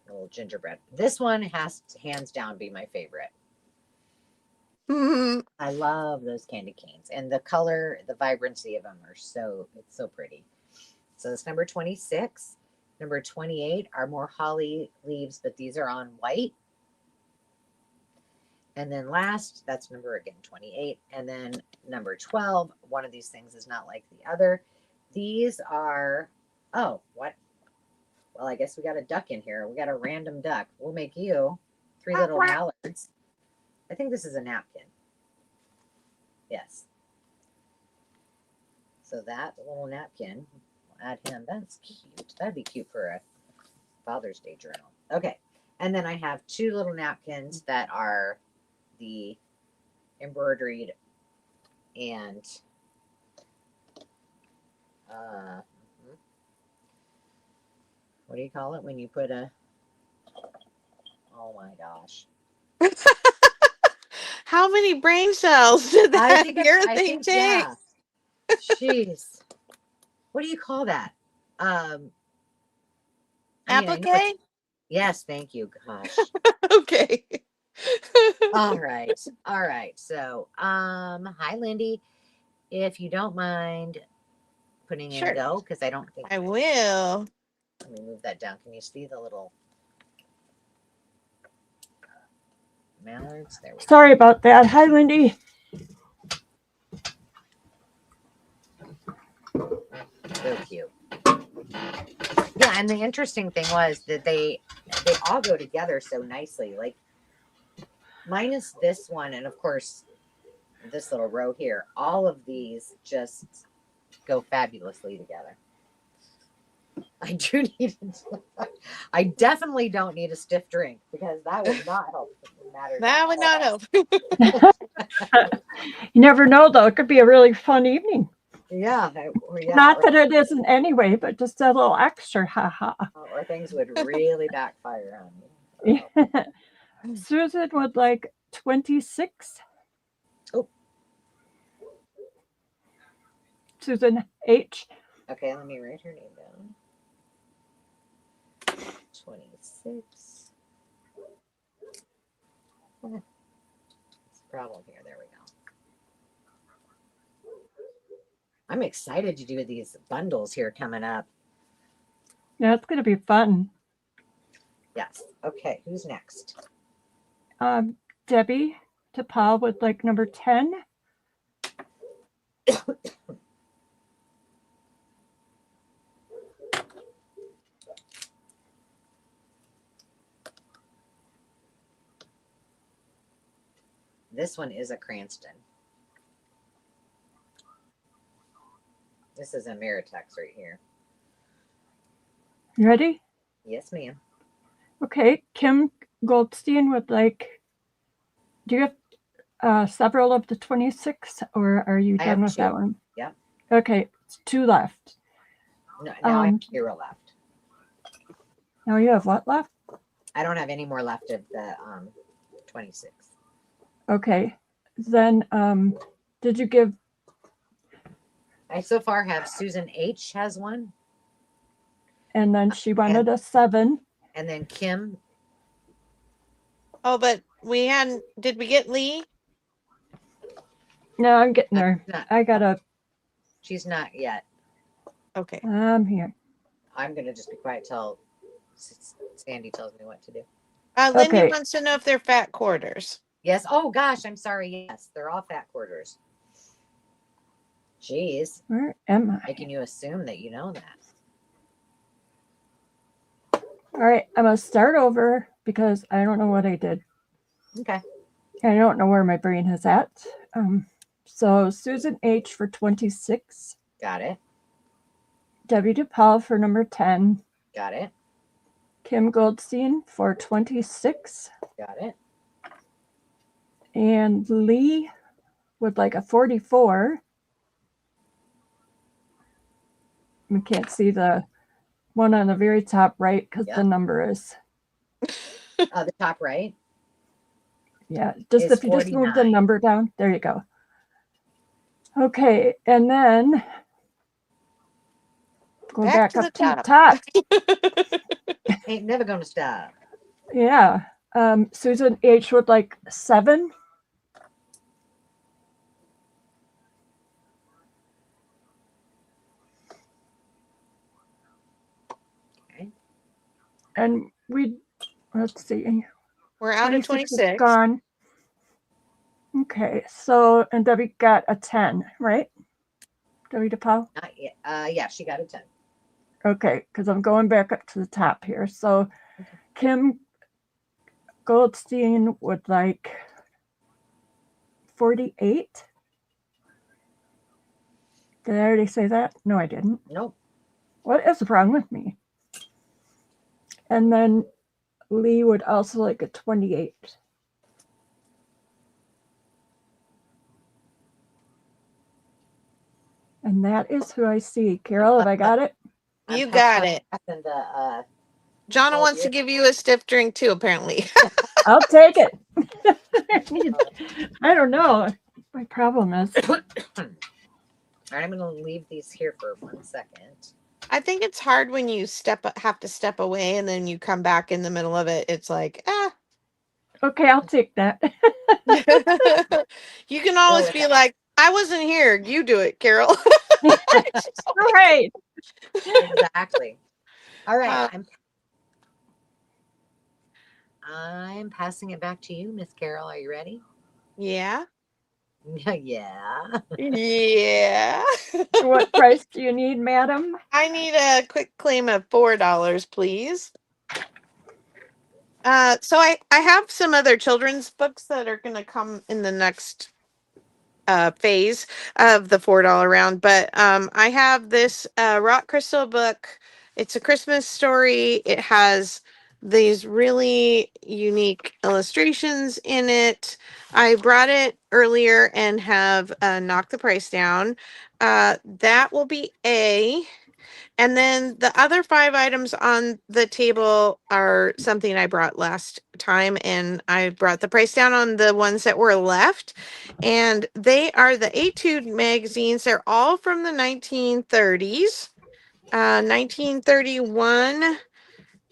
S1: little gingerbread. This one has to hands down be my favorite.
S2: Mhm.
S1: I love those candy canes, and the color, the vibrancy of them it's so pretty. So that's number 26. Number 28 are more holly leaves, but these are on white. And then last, that's number again 28. And then number 12, one of these things is not like the other. These are, oh, what? Well, I guess we got a duck in here. We got a random duck. We'll make you 3 little mallards. I think this is a napkin. Yes. So that little napkin, we'll add him. That's cute. That'd be cute for a Father's Day journal. Okay. And then I have 2 little napkins that are the embroidered and what do you call it when you put a, oh my gosh.
S2: How many brain cells did that urethane take?
S1: Yeah. Jeez. What do you call that?
S2: Applique?
S1: Yes, thank you. Gosh.
S2: Okay.
S1: All right. All right. So, hi Lindy. If you don't mind putting in
S2: Sure.
S1: go, because I don't think
S2: I will.
S1: let me move that down. Can you see the little mallards? There we go.
S3: Sorry about that. Hi, Lindy.
S1: So cute. Yeah, and the interesting thing was that they all go together so nicely. Like minus this one, and of course this little row here. All of these just go fabulously together. I do need. I definitely don't need a stiff drink because that would not help matters.
S2: That would not help.
S3: You never know, though. It could be a really fun evening.
S1: Yeah,
S3: Not that it isn't anyway, but just a little extra. Haha.
S1: or things would really backfire on me.
S3: Susan would like 26.
S1: Oh.
S3: Susan H.
S1: Okay, let me write her name down. 26. What's the problem here? There we go. I'm excited to do these bundles here coming up.
S3: Yeah, it's going to be fun.
S1: Yes. Okay, who's next?
S3: Debbie to Paul would like number 10.
S1: This one is a Cranston. This is a Miritex right here.
S3: You ready?
S1: Yes, ma'am.
S3: Okay. Kim Goldstein would like. Do you have several of the 26, or are you
S1: I
S3: done
S1: have
S3: with that
S1: 2.
S3: one?
S1: Yep.
S3: Okay. It's 2 left.
S1: No, now I have
S3: Um,
S1: 0 left.
S3: Now you have what left?
S1: I don't have any more left of the 26.
S3: Okay. Then did you give
S1: I so far have Susan H has one,
S3: and then she wanted a 7.
S1: and then Kim.
S2: Oh, but we hadn't. Did we get Lee?
S3: No, I'm getting there.
S1: Not,
S3: I gotta
S1: she's not yet.
S2: Okay.
S3: I'm here.
S1: I'm gonna just be quiet till Sandy tells me what to do.
S2: Lindy
S3: Okay.
S2: wants to know if they're fat quarters.
S1: Yes. Oh gosh, I'm sorry. Yes, they're all fat quarters. Jeez,
S3: Where am I?
S1: making you assume that you know that.
S3: All right, I'm gonna start over because I don't know what I did.
S1: Okay.
S3: I don't know where my brain is at. So Susan H for 26,
S1: Got it.
S3: Debbie DePaul for number 10,
S1: Got it.
S3: Kim Goldstein for 26,
S1: Got it.
S3: and Lee would like a 44. We can't see the one on the very top right because
S1: Yeah.
S3: the number is,
S1: The top right.
S3: yeah, just
S1: Is
S3: if you just move the
S1: 49.
S3: number down, there you go. Okay, and then go back
S2: to
S3: up
S2: the
S3: to the top.
S1: Ain't never gonna stop.
S3: Yeah. Susan H would like 7.
S1: Okay.
S3: And let's see,
S2: We're out of
S3: 26 is
S2: 26.
S3: gone. Okay, so, and Debbie got a 10, right? Debbie DePaul?
S1: Not yet. Yeah, she got a 10.
S3: Okay, because I'm going back up to the top here. So Kim Goldstein would like 48. Did I already say that? No, I didn't.
S1: Nope.
S3: What is wrong with me? And then Lee would also like a 28. And that is who I see. Carol, have I got it?
S2: You
S1: I'm
S2: got it.
S1: passing the,
S2: Jonna
S1: Oh,
S2: wants to
S1: yeah.
S2: give you a stiff drink too, apparently.
S3: I'll take it. I don't know. My problem is.
S1: All right, I'm gonna leave these here for 1 second.
S2: I think it's hard when you have to step away and then you come back in the middle of it. It's like,
S3: Okay, I'll take that.
S2: you can always
S1: with
S2: be
S1: it.
S2: like, I wasn't here. You do it, Carol.
S3: Right.
S1: Exactly. All right,
S2: Uh,
S1: I'm passing it back to you, Miss Carol. Are you ready?
S2: Yeah.
S1: Yeah.
S2: Yeah.
S3: What price do you need, madam?
S2: I need a quick claim of $4, please. So I have some other children's books that are going to come in the next phase of the $4 round, but I have this rock crystal book. It's a Christmas story. It has these really unique illustrations in it. I brought it earlier and have knocked the price down. That will be A. And then the other 5 items on the table are something I brought last time, and I brought the price down on the ones that were left. And they are the Etude magazines. They're all from the 1930s, 1931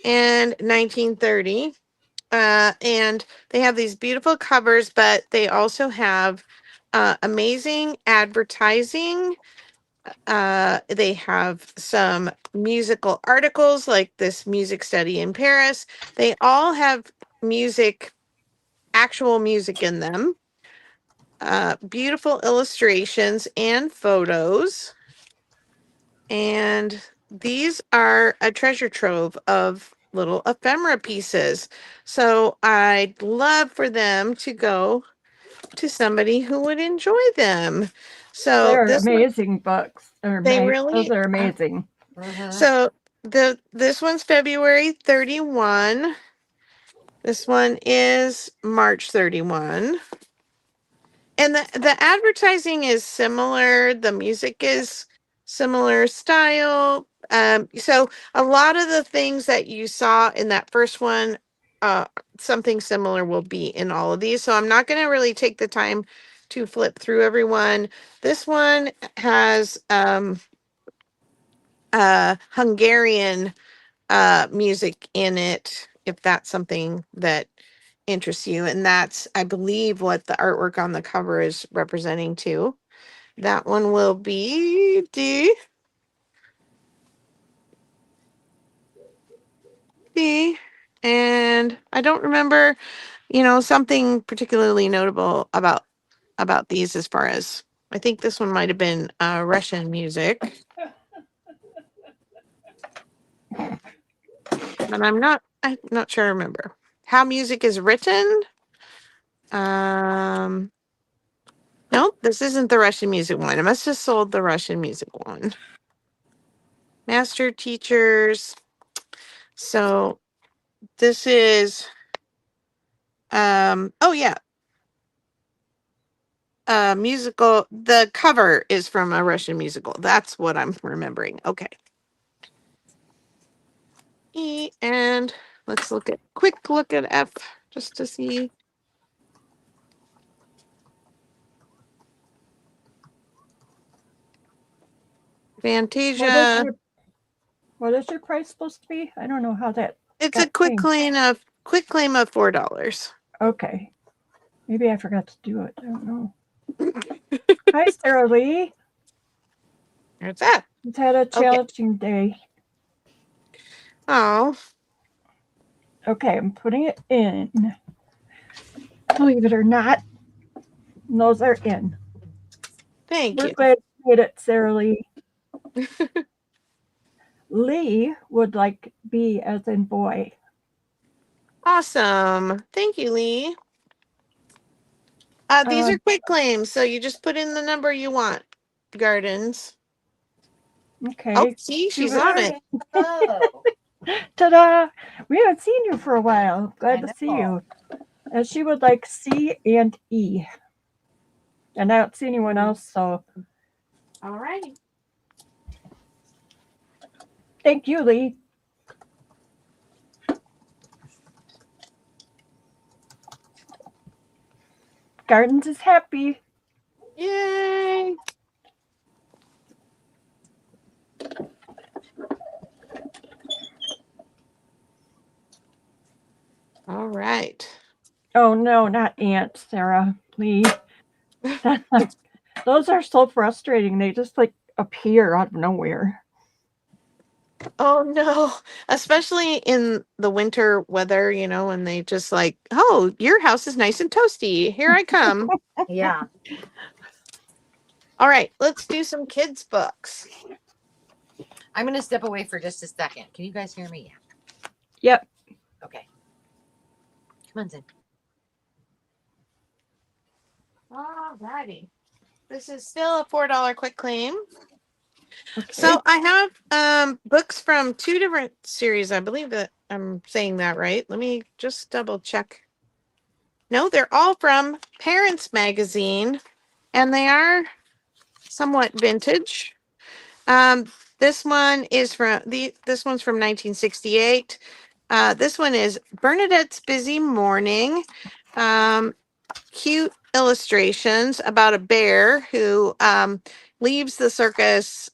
S2: and 1930. And they have these beautiful covers, but they also have amazing advertising. They have some musical articles like this music study in Paris. They all have music, actual music in them. Beautiful illustrations and photos. And these are a treasure trove of little ephemera pieces. So I'd love for them to go to somebody who would enjoy them. So
S3: They're
S2: this one,
S3: amazing books.
S2: they
S3: Those
S2: really
S3: are amazing.
S2: so this one's February 31. This one is March 31. And the advertising is similar. The music is similar style. So a lot of the things that you saw in that first one, something similar will be in all of these. So I'm not going to really take the time to flip through everyone. This one has Hungarian music in it, if that's something that interests you. And that's, I believe, what the artwork on the cover is representing too. That one will be D. And I don't remember, something particularly notable about these as far as, I think this one might have been Russian music. But I'm not sure I remember. How music is written. No, this isn't the Russian music one. I must have sold the Russian music one. Master teachers. So this is oh yeah. Musical. The cover is from a Russian musical. That's what I'm remembering. Okay. E, and let's quick look at F just to see. Fantasia.
S3: What is your price supposed to be? I don't know how that.
S2: It's a quick claim of $4.
S3: Okay. Maybe I forgot to do it. I don't know. Hi, Sarah Lee.
S2: There's that.
S3: It's had a challenging day.
S2: Oh.
S3: Okay, I'm putting it in. Believe it or not, those are in.
S2: Thank
S3: We're
S2: you.
S3: glad you did it, Sarah Lee. Lee would like B as in boy.
S2: Awesome. Thank you, Lee. These are quick claims, so you just put in the number you want. Gardens.
S3: Okay.
S2: Oh, see, she's on it.
S1: Oh,
S3: Ta-da! We haven't seen you for a while. Glad to see you. And she would like C and E. And I don't see anyone else, so.
S2: All right.
S3: Thank you, Lee. Gardens is happy.
S2: Yay. All right.
S3: Oh, no, not Aunt Sarah Lee. Those are so frustrating. They just like appear out of nowhere.
S2: Oh no, especially in the winter weather, when they just like, oh, your house is nice and toasty. Here I come.
S1: yeah.
S2: All right, let's do some kids' books.
S1: I'm going to step away for just a second. Can you guys hear me?
S3: Yep.
S1: Okay. Come on, Zen.
S2: All righty. This is still a $4 quick claim.
S3: Okay.
S2: So I have books from 2 different series. I believe that I'm saying that right. Let me just double check. No, they're all from Parents Magazine, and they are somewhat vintage. This one is this one's from 1968. This one is Bernadette's Busy Morning. Cute illustrations about a bear who leaves the circus,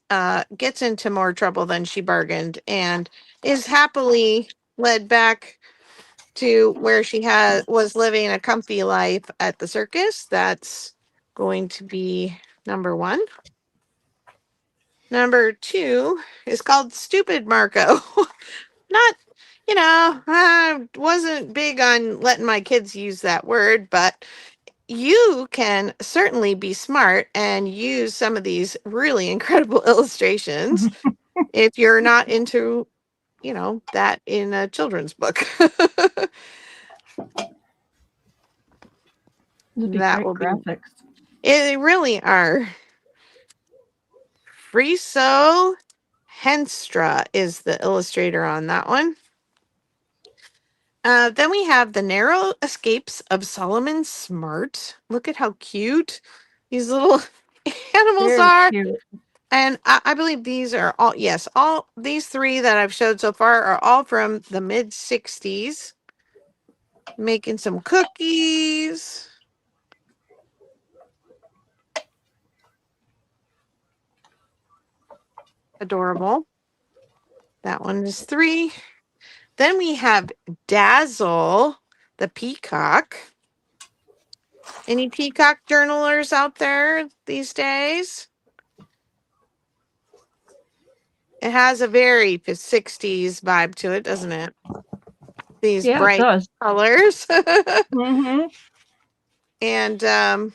S2: gets into more trouble than she bargained, and is happily led back to where she was living a comfy life at the circus. That's going to be number 1. Number 2 is called Stupid Marco. Not, I wasn't big on letting my kids use that word, but you can certainly be smart and use some of these really incredible illustrations if you're not into, that in a children's book.
S3: It'd be
S2: That
S3: great
S2: will be.
S3: graphics.
S2: They really are. Friso Henstra is the illustrator on that one. Then we have The Narrow Escapes of Solomon Smart. Look at how cute these little animals
S3: Very
S2: are.
S3: cute.
S2: And I believe these are all, yes, all these three that I've showed so far are all from the mid 60s. Making some cookies. Adorable. That one is 3. Then we have Dazzle, the peacock. Any peacock journalers out there these days? It has a very 60s vibe to it, doesn't it? These
S3: Yeah, it
S2: bright
S3: does.
S2: colors.
S3: Mm-hmm.
S2: And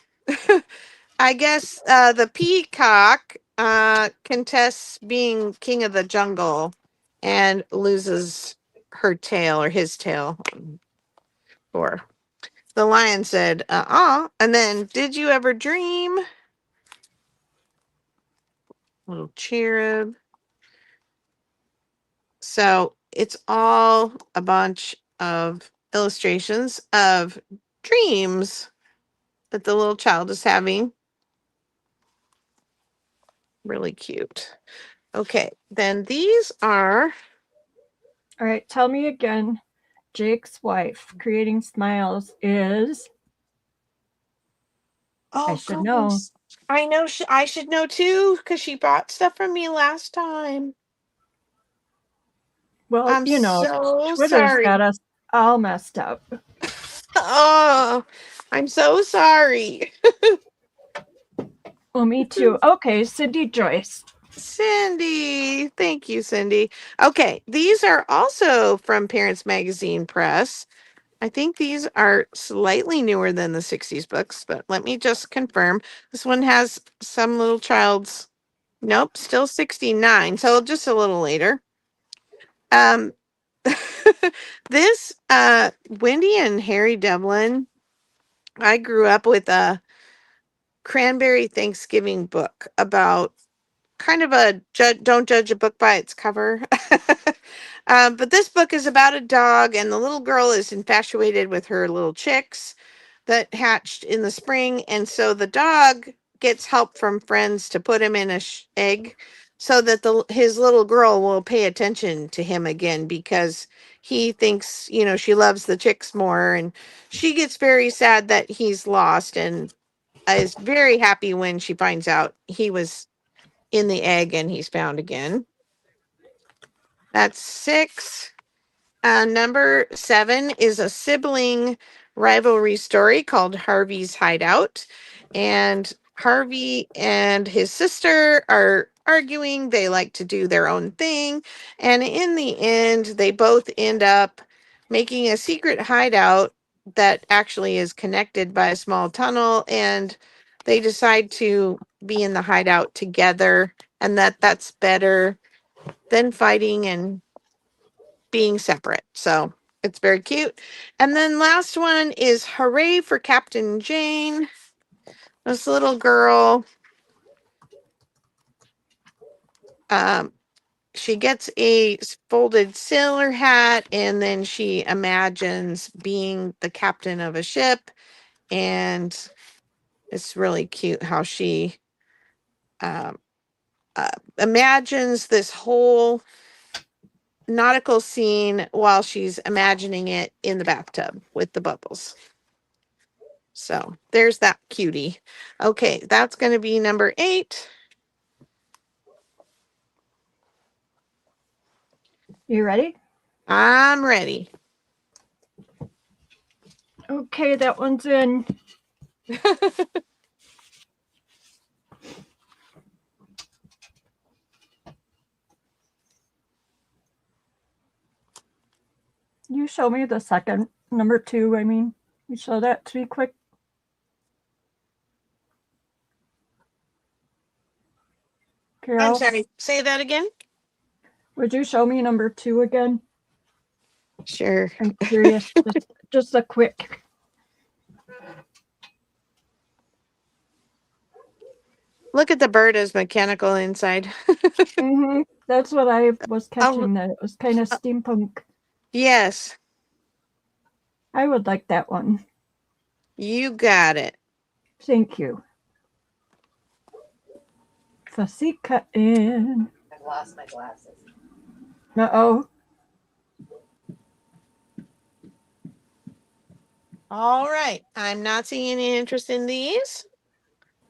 S2: I guess the peacock contests being king of the jungle and loses her tail or his tail. Or the lion said, and then, did you ever dream? Little cherub. So it's all a bunch of illustrations of dreams that the little child is having. Really cute. Okay, then these are.
S3: All right, tell me again. Jake's wife creating smiles is. I should know.
S2: Goodness. I know. I should know too because she bought stuff from me last time.
S3: Well,
S2: I'm so
S3: Twitter's
S2: sorry.
S3: got us all messed up.
S2: Oh, I'm so sorry.
S3: Well, me too. Okay, Cindy Joyce.
S2: Cindy. Thank you, Cindy. Okay, these are also from Parents Magazine Press. I think these are slightly newer than the 60s books, but let me just confirm. This one has some little child's, nope, still 69, so just a little later. This Wendy and Harry Devlin, I grew up with a cranberry Thanksgiving book about kind of a don't judge a book by its cover. But this book is about a dog, and the little girl is infatuated with her little chicks that hatched in the spring. And so the dog gets help from friends to put him in a egg so that his little girl will pay attention to him again because he thinks, she loves the chicks more. And she gets very sad that he's lost and is very happy when she finds out he was in the egg and he's found again. That's 6. Number 7 is a sibling rivalry story called Harvey's Hideout. And Harvey and his sister are arguing. They like to do their own thing. And in the end, they both end up making a secret hideout that actually is connected by a small tunnel. And they decide to be in the hideout together, and that's better than fighting and being separate. So it's very cute. And then last one is Hooray for Captain Jane. This little girl, she gets a folded sailor hat, and then she imagines being the captain of a ship. And it's really cute how she imagines this whole nautical scene while she's imagining it in the bathtub with the bubbles. So there's that cutie. Okay, that's going to be number 8.
S3: You ready?
S2: I'm ready.
S3: Okay, that one's in. You show me the second, number 2, I mean. You show that to me quick. Carol,
S2: I'm sorry. Say that again.
S3: would you show me number 2 again?
S2: Sure.
S3: I'm curious. just a quick.
S2: Look at the bird as mechanical inside.
S3: That's what I was
S2: Oh,
S3: catching, that it was kind of steampunk.
S2: yes,
S3: I would like that one.
S2: you got it.
S3: Thank you. Fussy cutting.
S1: I've lost my glasses.
S3: Uh-oh.
S2: All right. I'm not seeing any interest in these.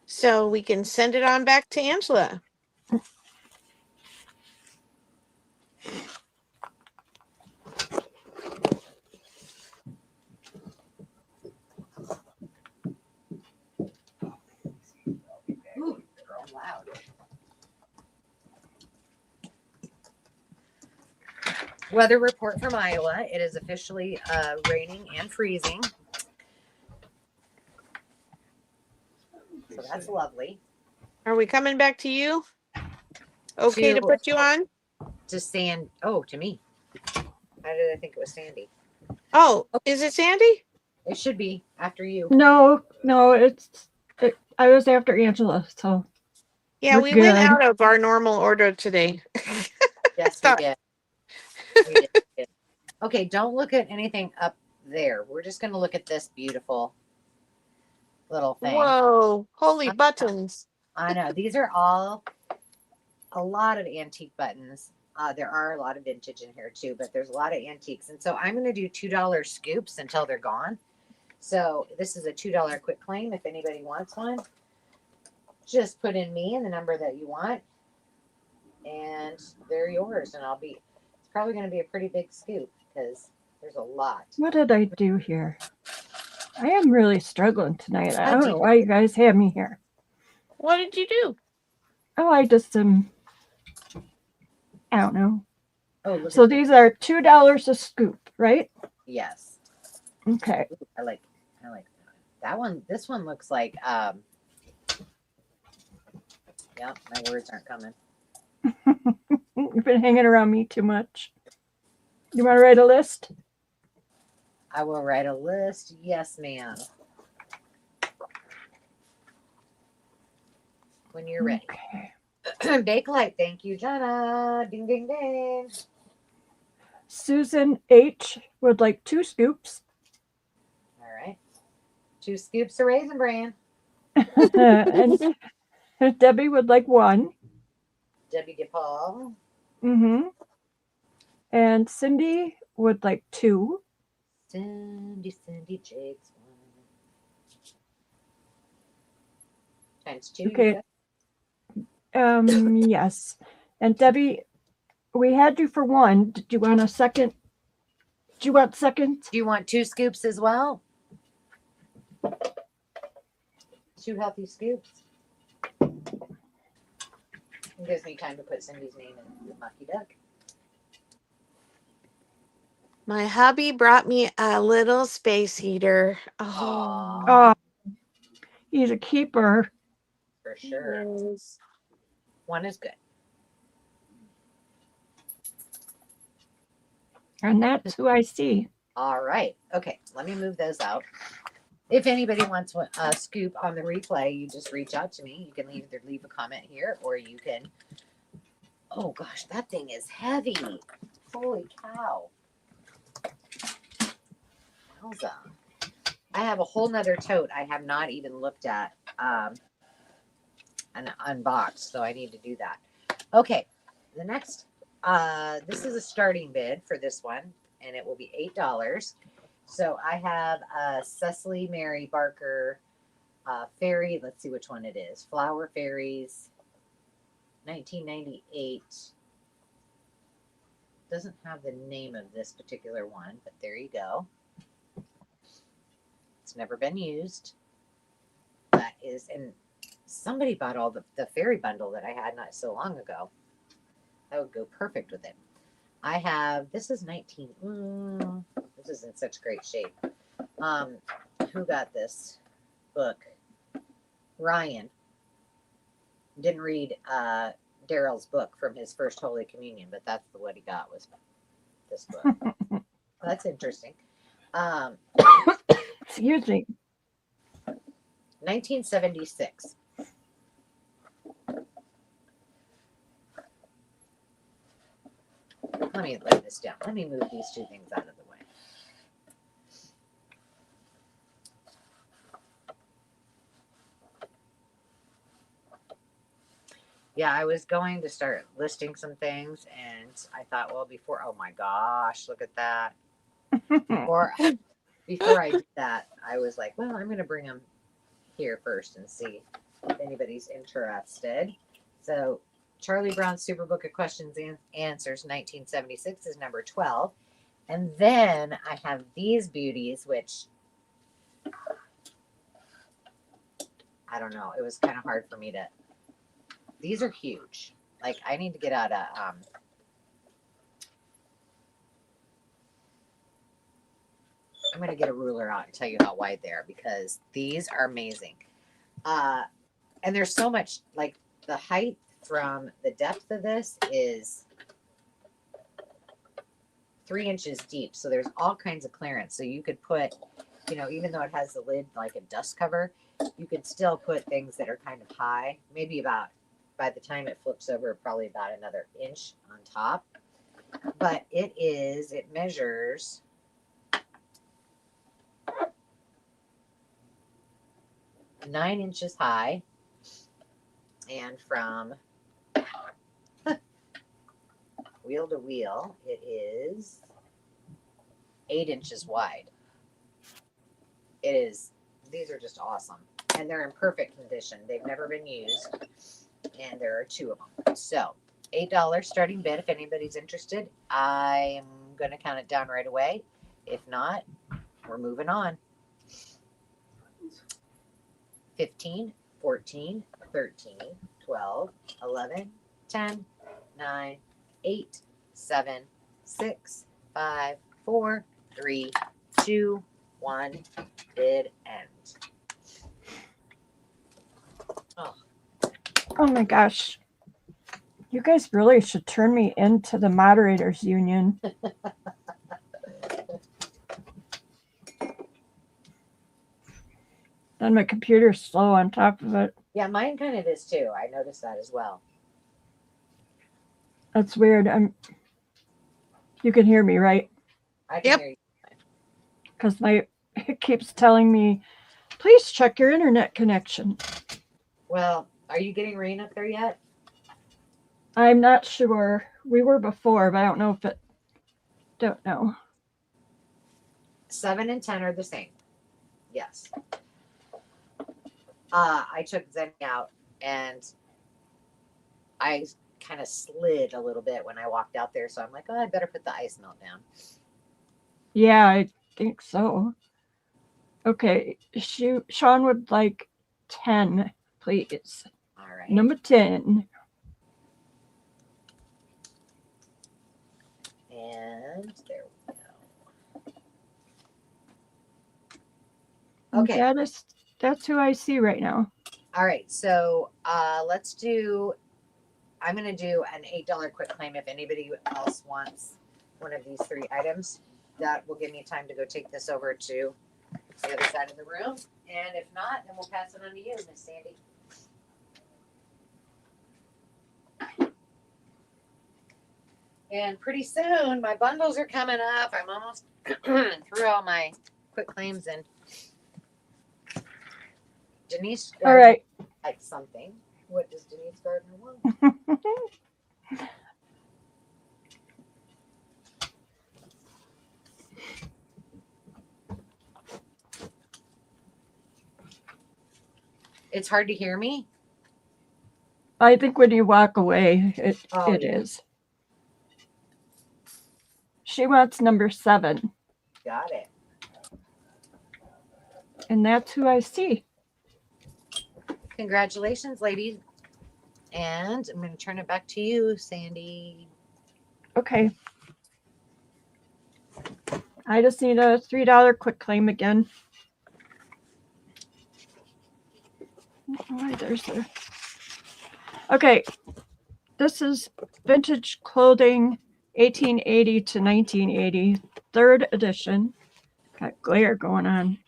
S2: So we can send it on back to Angela.
S1: Ooh, I'm loud. Weather report from Iowa. It is officially raining and freezing. So that's lovely.
S2: Are we coming back to you? Okay to
S1: To-
S2: put you on?
S1: To Sand. Oh, to me. How did I think it was Sandy?
S2: Oh, is it Sandy?
S1: It should be after you.
S3: No, I was after Angela, so
S2: Yeah,
S3: we're
S2: we went
S3: good.
S2: out of our normal order today.
S1: Yes, we did. We did. Okay, don't look at anything up there. We're just going to look at this beautiful little thing.
S2: Whoa, holy
S1: I know.
S2: buttons.
S1: I know. These are all a lot of antique buttons. There are a lot of vintage in here too, but there's a lot of antiques. And so I'm going to do $2 scoops until they're gone. So this is a $2 quick claim. If anybody wants one, just put in me and the number that you want, and they're yours. And it's probably going to be a pretty big scoop because there's a lot.
S3: What did I do here? I am really struggling tonight. I
S1: Oh,
S3: don't know why you guys have me here.
S2: What did you do?
S3: Oh, I just I don't know.
S1: Oh, look
S3: So
S1: at this.
S3: these are $2 a scoop, right?
S1: Yes.
S3: Okay.
S1: I like that one. This one looks like yeah, my words aren't coming.
S3: You've been hanging around me too much. You want to write a list?
S1: I will write a list. Yes, ma'am. When you're ready.
S3: Okay.
S1: Bakelite, thank you, Jenna. Ding ding ding.
S3: Susan H would like 2 scoops.
S1: All right. 2 scoops of Raisin Bran.
S3: And Debbie would like 1.
S1: Debbie DePaul.
S3: And Cindy would like 2.
S1: Cindy Jakes. Times 2.
S3: Okay. Yes. And Debbie, we had you for 1. Did you want a second? Do you want second?
S1: Do you want 2 scoops as well? 2 healthy scoops. It gives me time to put Cindy's name in the mucky duck.
S2: My hubby brought me a little space heater. Oh,
S3: Oh, he's a keeper.
S1: For sure.
S2: yes.
S1: 1 is good.
S3: And that's who I see.
S1: All right. Okay. Let me move those out. If anybody wants a scoop on the replay, you just reach out to me. You can either leave a comment here or you can. Oh gosh, that thing is heavy. Holy cow. Wowza. I have a whole nother tote I have not even looked at and unboxed, so I need to do that. Okay. The next, this is a starting bid for this one, and it will be $8. So I have Cecily Mary Barker Fairy. Let's see which one it is. Flower Fairies, 1998. Doesn't have the name of this particular one, but there you go. It's never been used. That is, and somebody bought all the fairy bundle that I had not so long ago. That would go perfect with it. I have, this is 19. This is in such great shape. Who got this book? Ryan. Didn't read Daryl's book from his first Holy Communion, but that's what he got was this book. That's interesting.
S3: Excuse me.
S1: 1976. let me lay this down. Let me move these two things out of the way. Yeah, I was going to start listing some things, and I thought, well, before, oh my gosh, look at that. Before I did that, I was like, well, I'm going to bring them here first and see if anybody's interested. So, Charlie Brown's Superbook of Questions and Answers, 1976, is number 12. And then I have these beauties, which I don't know. It was kind of hard for me to. These are huge. Like, I need to get out a. I'm going to get a ruler out and tell you how wide they are because these are amazing. And there's so much, like, the height from the depth of this is 3 inches deep. So there's all kinds of clearance. So you could put, you know, even though it has the lid like a dust cover, you could still put things that are kind of high, maybe about, by the time it flips over, probably about another inch on top. But it measures 9 inches high, and from wheel to wheel, it is 8 inches wide. These are just awesome, and they're in perfect condition. They've never been used, and there are 2 of them. So $8 starting bid if anybody's interested. I'm going to count it down right away. If not, we're moving on. 15, 14, 13, 12, 11, 10, 9, 8, 7, 6, 5, 4, 3, 2, 1. Bid end.
S3: Oh my gosh. You guys really should turn me into the moderators union. Then my computer's slow on top of it.
S1: Yeah, mine kind of is too. I noticed that as well.
S3: That's weird. You can hear me, right?
S1: I can
S2: Yep.
S1: hear you.
S3: Because it keeps telling me, please check your internet connection.
S1: Well, are you getting rain up there yet?
S3: I'm not sure. We were before, but I don't know if don't know.
S1: 7 and 10 are the same. Yes. I took Zen out, and I kind of slid a little bit when I walked out there. So I'm like, oh, I better put the ice melt down.
S3: Yeah, I think so. Okay, Sean would like 10, please.
S1: All right.
S3: Number 10.
S1: And there we go. Okay.
S3: That's who I see right now.
S1: All right. So let's do, I'm going to do an $8 quick claim if anybody else wants one of these 3 items. That will give me time to go take this over to the other side of the room. And if not, then we'll pass it on to you, Miss Sandy. And pretty soon, my bundles are coming up. I'm almost through all my quick claims, and Denise.
S3: All right.
S1: Like something. What does Denise Gardner want? It's hard to hear me.
S3: I think when you walk away, it is. She wants number 7.
S1: Got it.
S3: And that's who I see.
S1: Congratulations, ladies. And I'm going to turn it back to you, Sandy.
S3: Okay. I just need a $3 quick claim again. Oh, okay. This is vintage clothing, 1880 to 1980, 3rd edition. Got glare going on.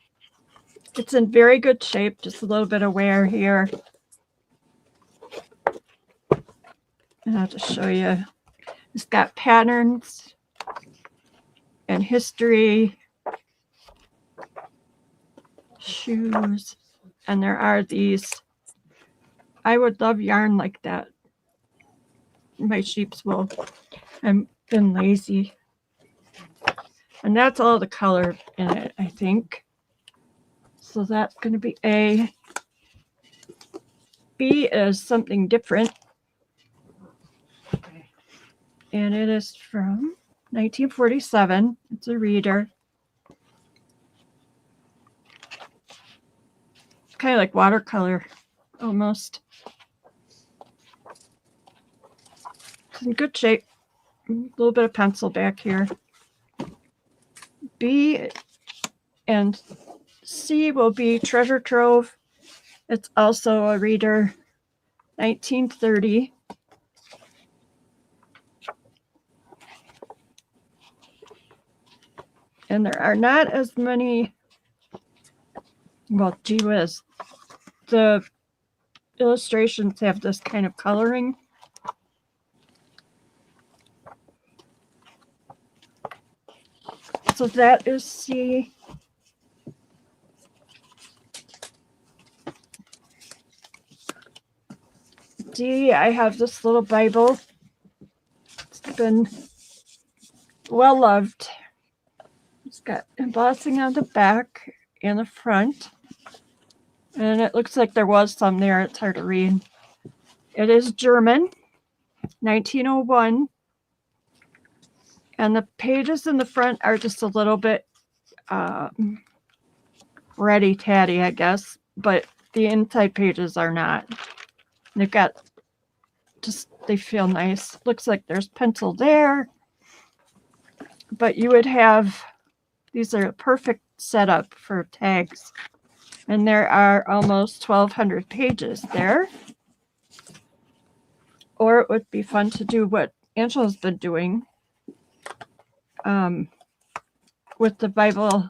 S3: It's in very good shape, just a little bit of wear here. And I'll just show you. It's got patterns and history, shoes, and there are these. I would love yarn like that. My sheep's wool. I've been lazy. And that's all the color in it, I think. So that's going to be A. B is something different. And it is from 1947. It's a reader. Kind of like watercolor, almost. It's in good shape. A little bit of pencil back here. B and C will be Treasure Trove. It's also a reader, 1930. And there are not as many, well, gee whiz. The illustrations have this kind of coloring. So that is C. D, I have this little Bible. It's been well loved. It's got embossing on the back and the front. And it looks like there was some there. It's hard to read. It is German, 1901. And the pages in the front are just a little bit ratty tatty, I guess. But the inside pages are not. They've got just, they feel nice. Looks like there's pencil there. But you would have, these are a perfect setup for tags. And there are almost 1,200 pages there. Or it would be fun to do what Angela's been doing with the Bible,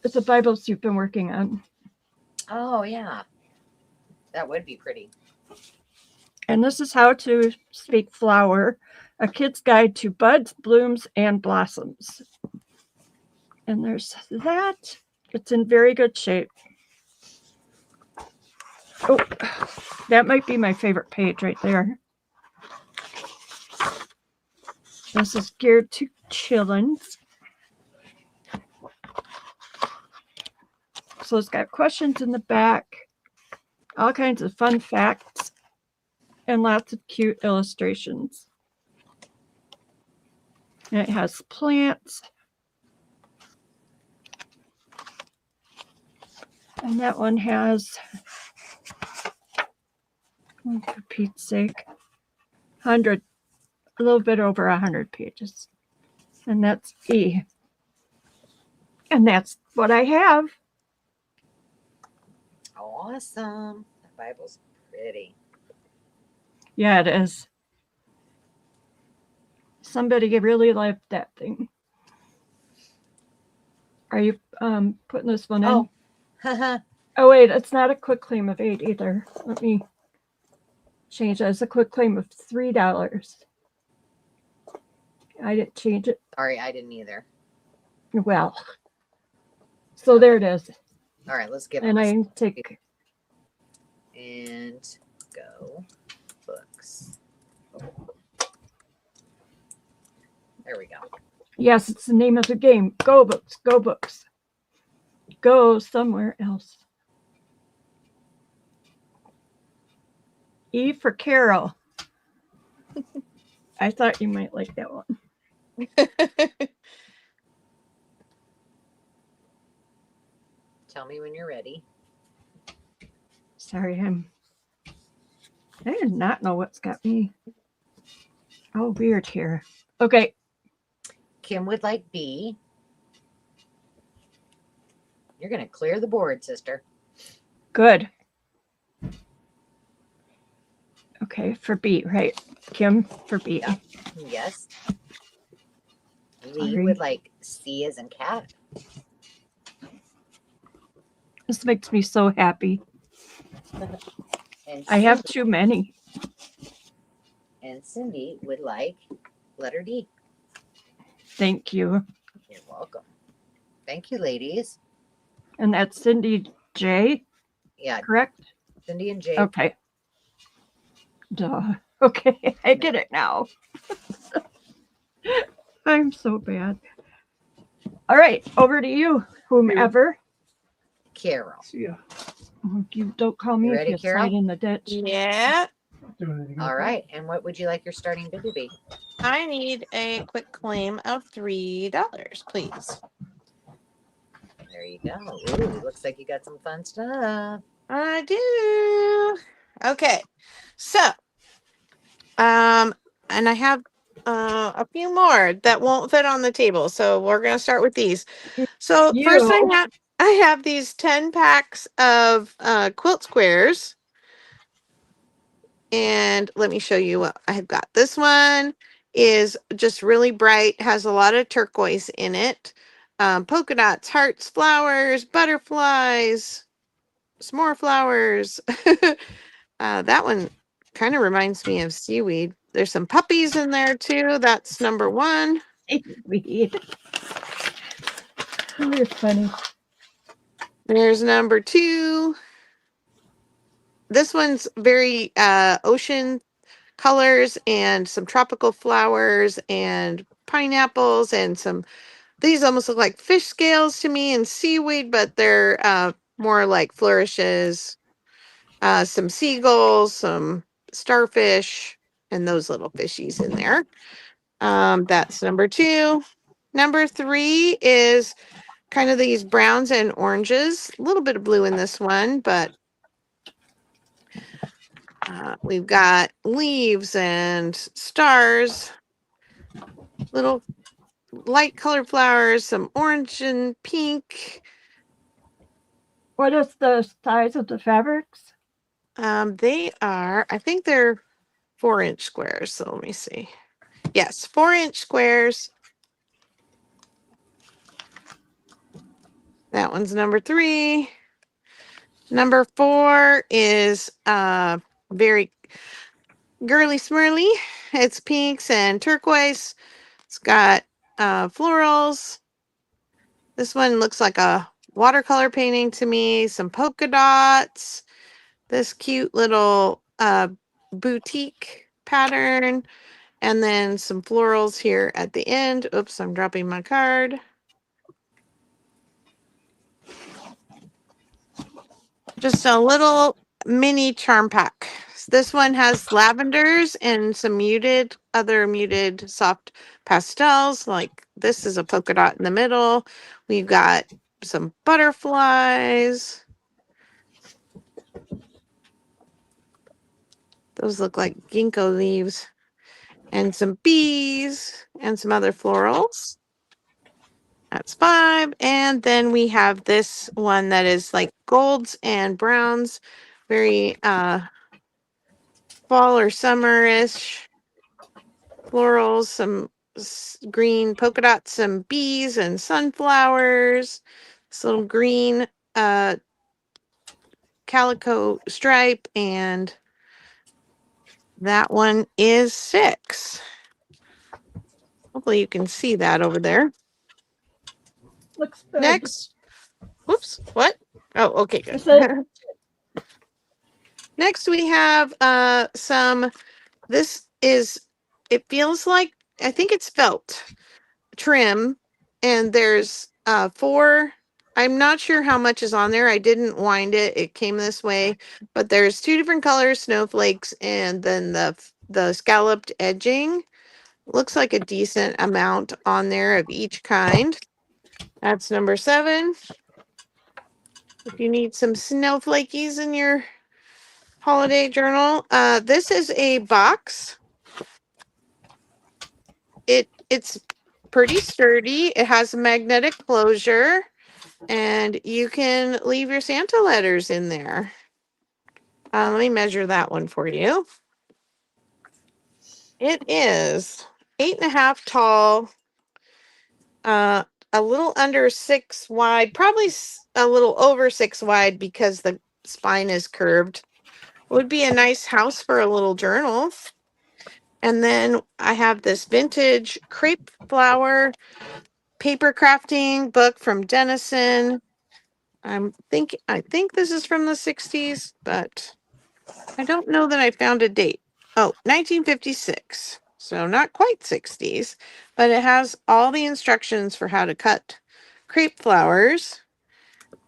S3: with the Bibles you've been working on.
S1: Oh, yeah. That would be pretty.
S3: And this is How to Speak Flower, a kid's guide to buds, blooms, and blossoms. And there's that. It's in very good shape. Oh, that might be my favorite page right there. This is geared to children's. So it's got questions in the back, all kinds of fun facts, and lots of cute illustrations. And it has plants. And that one has, oh, for Pete's sake, 100, a little bit over 100 pages. And that's E. And that's what I have.
S1: Awesome. The Bible's pretty.
S3: Yeah, it is. Somebody really liked that thing. Are you putting this one in?
S1: Oh. Haha.
S3: Oh, wait, it's not a quick claim of 8 either. Let me change that. It's a quick claim of $3. I didn't change it.
S1: Sorry, I didn't either.
S3: Well, so there it is.
S1: All right, let's give
S3: And
S1: them
S3: I take,
S1: and go books. There we go.
S3: yes, it's the name of the game. Go books, go books. Go somewhere else. E for Carol. I thought you might like that one.
S1: Tell me when you're ready.
S3: Sorry, I did not know what's got me. Oh, weird here. Okay.
S1: Kim would like B. You're going to clear the board, sister.
S3: Good. Okay, for B, right? Kim for B.
S1: Yeah. Yes. Lee
S3: Sorry.
S1: would like C as in cat.
S3: This makes me so happy.
S1: And
S3: I have
S1: Sue-
S3: too many.
S1: And Cindy would like letter D.
S3: Thank you.
S1: You're welcome. Thank you, ladies.
S3: And that's Cindy J,
S1: Yeah,
S3: correct?
S1: Cindy and Jay.
S3: Okay. Duh. Okay, I get it now. I'm so bad. All right, over to you, whomever.
S1: Carol.
S4: See ya.
S3: You don't call me
S1: You
S3: if
S1: ready,
S3: you
S1: Carol?
S3: slide in the ditch.
S2: Yeah.
S4: Not doing anything.
S1: All right. And what would you like your starting bid to be?
S2: I need a quick claim of $3, please.
S1: There you go. Ooh, looks like you got some fun stuff.
S2: I do. Okay. So, and I have a few more that won't fit on the table. So we're going to start with these. So first I have these 10 packs of quilt squares. And let me show you what I've got. This one is just really bright, has a lot of turquoise in it. Polka dots, hearts, flowers, butterflies, some more flowers. That one kind of reminds me of seaweed. There's some puppies in there too. That's number 1.
S3: Weed. Oh, you're funny.
S2: There's number 2. This one's very ocean colors and some tropical flowers and pineapples and some, these almost look like fish scales to me and seaweed, but they're more like flourishes, some seagulls, some starfish, and those little fishies in there. That's number 2. Number 3 is kind of these browns and oranges, a little bit of blue in this one, but we've got leaves and stars, little light colored flowers, some orange and pink.
S3: What is the size of the fabrics?
S2: They are, I think they're 4-inch squares. So let me see. Yes, 4-inch squares. That one's number 3. Number 4 is very girly smurly. It's pinks and turquoise. It's got florals. This one looks like a watercolor painting to me. Some polka dots. This cute little boutique pattern. And then some florals here at the end. Oops, I'm dropping my card. Just a little mini charm pack. This one has lavenders and some other muted soft pastels. Like this is a polka dot in the middle. We've got some butterflies. Those look like ginkgo leaves. And some bees and some other florals. That's 5. And then we have this one that is like golds and browns. Very fall or summer-ish. Florals, some green polka dots, some bees and sunflowers. This little green calico stripe, and that one is 6. Hopefully you can see that over there.
S3: Looks good.
S2: Next, whoops, what? Oh, okay, good. Next we have some, this is, it feels like, I think it's felt trim, and there's 4, I'm not sure how much is on there. I didn't wind it. It came this way, but there's 2 different colors, snowflakes, and then the scalloped edging. Looks like a decent amount on there of each kind. That's number 7. If you need some snowflakies in your holiday journal, this is a box. It's pretty sturdy. It has a magnetic closure, and you can leave your Santa letters in there. Let me measure that one for you. It is 8.5 tall, a little under 6 wide, probably a little over 6 wide because the spine is curved. Would be a nice house for a little journal. And then I have this vintage crepe flower paper crafting book from Denison. I think this is from the 60s, but I don't know that I found a date. Oh, 1956. So not quite 60s, but it has all the instructions for how to cut crepe flowers.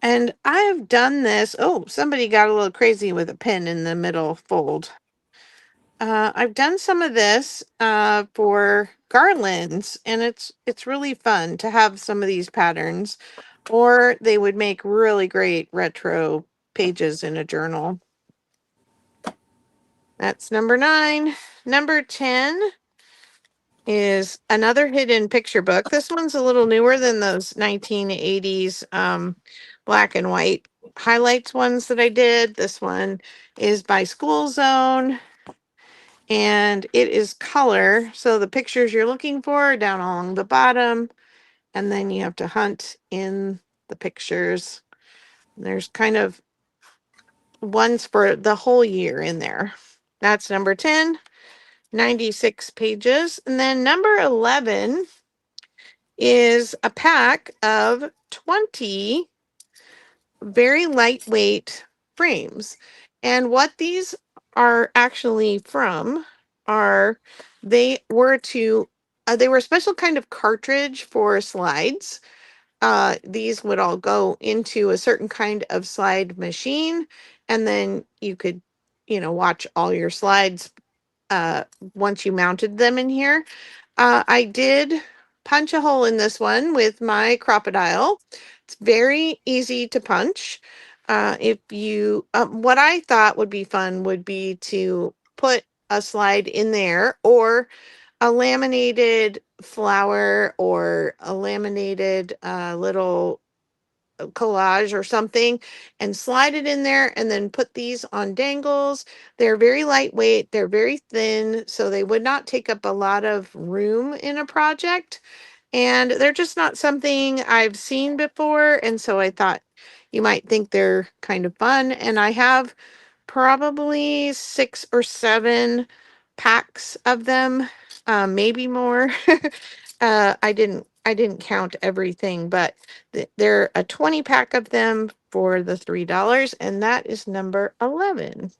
S2: And I have done this. Oh, somebody got a little crazy with a pin in the middle fold. I've done some of this for garlands, and it's really fun to have some of these patterns, or they would make really great retro pages in a journal. That's number 9. Number 10 is another hidden picture book. This one's a little newer than those 1980s black and white highlights ones that I did. This one is by School Zone, and it is color. So the pictures you're looking for are down along the bottom, and then you have to hunt in the pictures. There's kind of ones for the whole year in there. That's number 10, 96 pages. And then number 11 is a pack of 20 very lightweight frames. And what these are actually from are they were a special kind of cartridge for slides. These would all go into a certain kind of slide machine, and then you could, watch all your slides once you mounted them in here. I did punch a hole in this one with my crocodile. It's very easy to punch. If you, what I thought would be fun would be to put a slide in there, or a laminated flower, or a laminated little collage or something, and slide it in there, and then put these on dangles. They're very lightweight, they're very thin, so they would not take up a lot of room in a project, and they're just not something I've seen before, and so I thought you might think they're kind of fun. And I have probably 6 or 7 packs of them, maybe more. I didn't count everything, but they're a 20 pack of them for the $3, and that is number 11.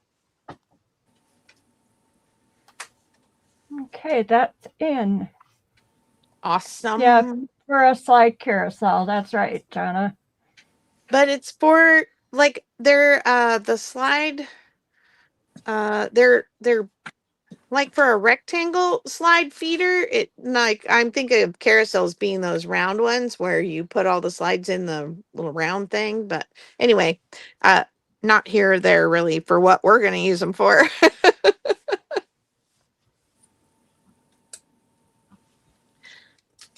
S3: Okay, that's in.
S2: Awesome.
S3: Yeah, for a slide carousel. That's right, Jonna.
S2: But it's for like they're the slide they're like for a rectangle slide feeder. It like I'm thinking of carousels being those round ones where you put all the slides in the little round thing. But anyway, not here or there really for what we're going to use them for.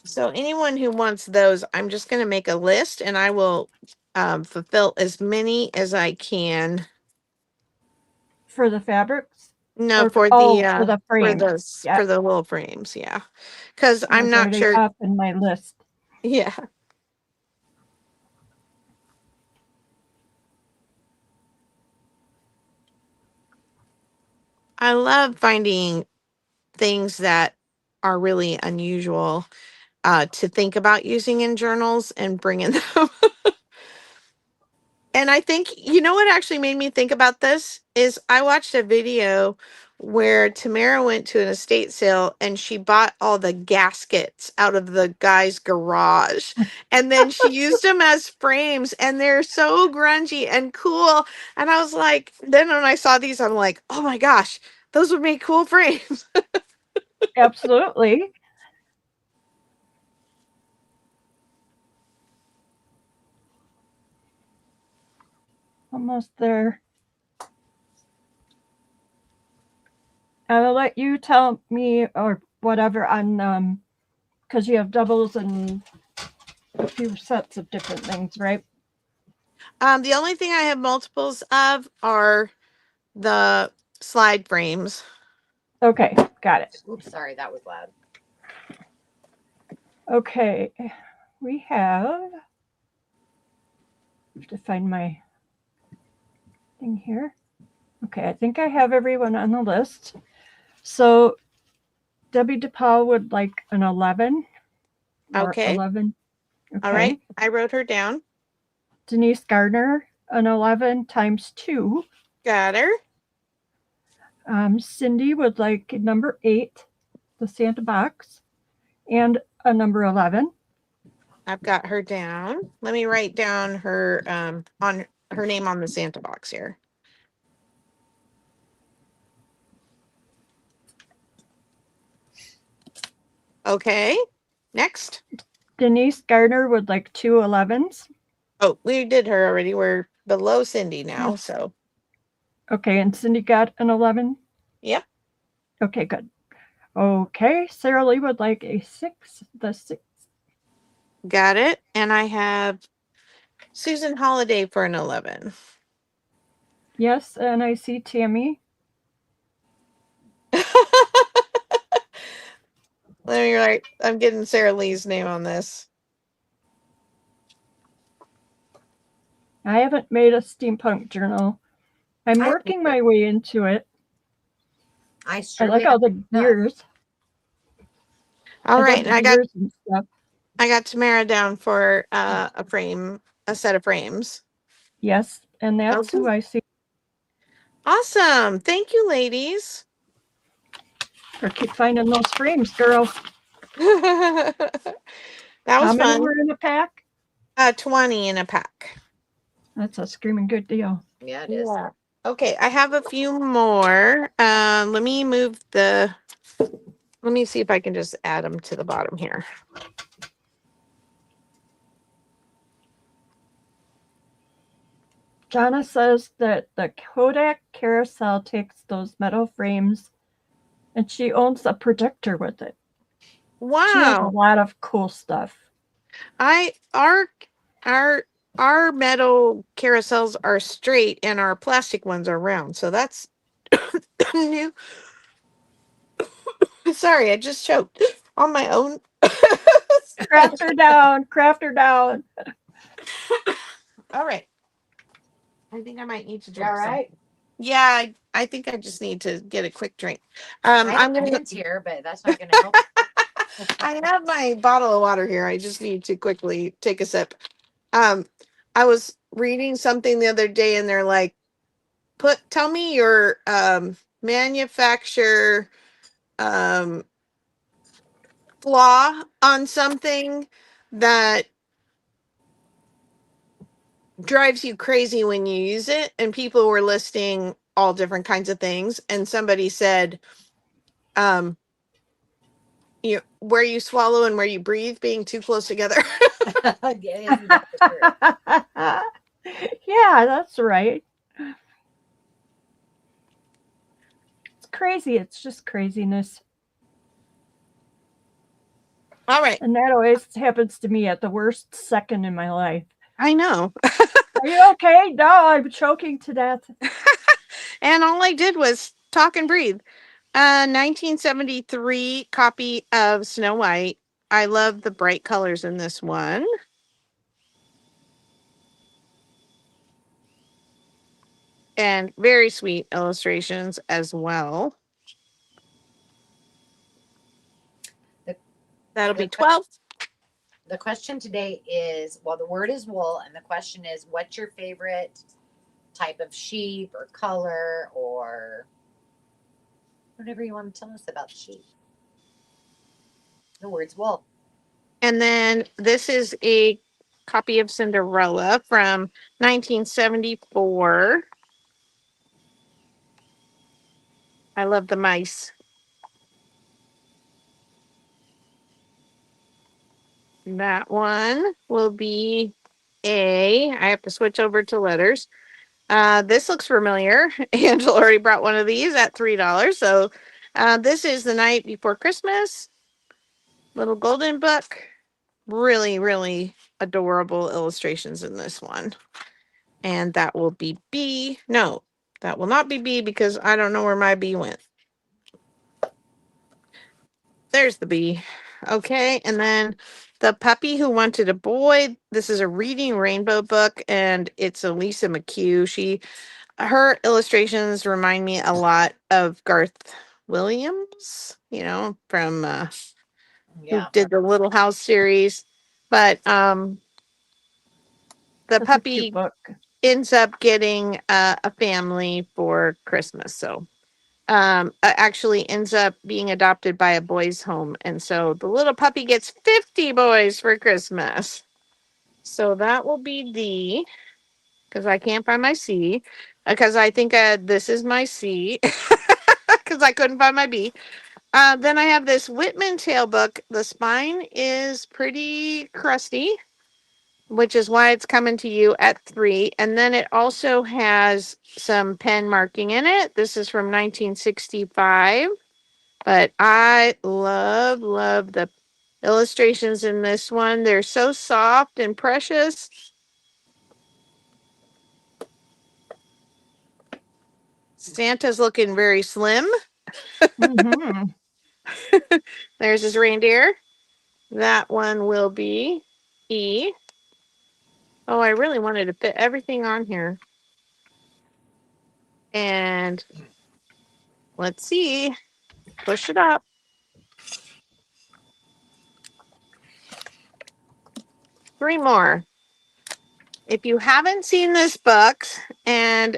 S2: So anyone who wants those, I'm just going to make a list, and I will fulfill as many as I can.
S3: For the fabrics?
S2: No,
S3: Or-
S2: for
S3: oh,
S2: the
S3: for the frame. Yeah.
S2: for the little frames, yeah. Because
S3: It
S2: I'm
S3: was
S2: not
S3: already
S2: sure.
S3: up in my list.
S2: Yeah. I love finding things that are really unusual to think about using in journals and bringing them. And I think, what actually made me think about this is I watched a video where Tamara went to an estate sale and she bought all the gaskets out of the guy's garage. And then she used them as frames, and they're so grungy and cool. And I was like, then when I saw these, I'm like, oh my gosh, those would make cool frames.
S3: Absolutely. Almost there. I'll let you tell me or whatever on because you have doubles and a few sets of different things, right?
S2: The only thing I have multiples of are the slide frames.
S3: Okay, got it.
S1: Oops, sorry, that was loud.
S3: Okay, we have to find my thing here. Okay, I think I have everyone on the list. So Debbie DePaul would like an 11. Or
S2: Okay.
S3: 11.
S2: All right. I wrote her down.
S3: Denise Gardner, an 11 times 2.
S2: Got her.
S3: Cindy would like number 8, the Santa box, and a number 11.
S2: I've got her down. Let me write down her on her name on the Santa box here. Okay. Next.
S3: Denise Gardner would like 2 11s.
S2: Oh, we did her already. We're below Cindy now, so.
S3: Okay, and Cindy got an 11.
S2: Yep.
S3: Okay, good. Okay, Sarah Lee would like a 6, the 6.
S2: Got it. And I have Susan Holiday for an 11.
S3: Yes, and I see Tammy.
S2: Let me write. I'm getting Sarah Lee's name on this.
S3: I haven't made a steampunk journal. I'm
S1: I
S3: working
S1: think
S3: my way into it.
S1: I
S3: I
S1: surely
S3: like all the gears.
S2: All right. And I got
S3: and stuff.
S2: Tamara down for a set of frames.
S3: Yes, and that's
S2: Okay.
S3: who I see.
S2: Awesome. Thank you, ladies.
S3: Or keep finding those frames, girl.
S2: That
S3: How
S2: was
S3: many
S2: fun.
S3: were in a pack?
S2: 20 in a pack.
S3: That's a screaming good deal.
S1: Yeah, it is.
S2: Yeah. Okay, I have a few more. Let me see if I can just add them to the bottom here.
S3: Jonna says that the Kodak carousel takes those metal frames and she owns a projector with it. She has a
S2: Wow.
S3: lot of cool stuff.
S2: Our metal carousels are straight and our plastic ones are round. So that's new. Sorry, I just choked on my own.
S3: Craft her down. Craft her down.
S2: All right. I think I might need to drink.
S1: All right.
S2: Some. Yeah, I think I just need to get a quick drink.
S1: I'm
S2: I'm
S1: gonna
S2: gonna.
S1: hint here, but that's not gonna help.
S2: I have my bottle of water here. I just need to quickly take a sip. I was reading something the other day, and they're like, tell me your manufacturer flaw on something that drives you crazy when you use it. And people were listing all different kinds of things, and somebody said where you swallow and where you breathe being too close together.
S1: Yeah, isn't that the truth?
S3: Yeah, that's right. It's crazy. It's just craziness.
S2: All right.
S3: And that always happens to me at the worst second in my life.
S2: I know.
S3: Are you okay? No, I'm choking to death.
S2: And all I did was talk and breathe. 1973 copy of Snow White. I love the bright colors in this one. And very sweet illustrations as well. That'll be 12.
S1: The question today is, well, the word is wool, and the question is, what's your favorite type of sheep or color or whatever you want to tell us about the sheep? The word's wool.
S2: And then this is a copy of Cinderella from 1974. I love the mice. That one will be A. I have to switch over to letters. This looks familiar. Angela already brought one of these at $3. So this is The Night Before Christmas. Little golden book. Really, really adorable illustrations in this one. And that will be B. No, that will not be B because I don't know where my B went. There's the B. Okay, and then The Puppy Who Wanted a Boy. This is a Reading Rainbow book, and it's a Lisa McHugh. Her illustrations remind me a lot of Garth Williams, from who
S1: Yeah.
S2: did the Little House series. But the
S3: That's a cute
S2: puppy
S3: book.
S2: ends up getting a family for Christmas. So actually ends up being adopted by a boys' home. And so the little puppy gets 50 boys for Christmas. So that will be D, because I can't find my C, because I think this is my C, because I couldn't find my B. Then I have this Whitman Tale book. The spine is pretty crusty, which is why it's coming to you at 3. And then it also has some pen marking in it. This is from 1965. But I love the illustrations in this one. They're so soft and precious. Santa's looking very slim.
S3: Hmm.
S2: There's his reindeer. That one will be E. Oh, I really wanted to fit everything on here. And let's see. Push it up. 3 more. If you haven't seen this book, and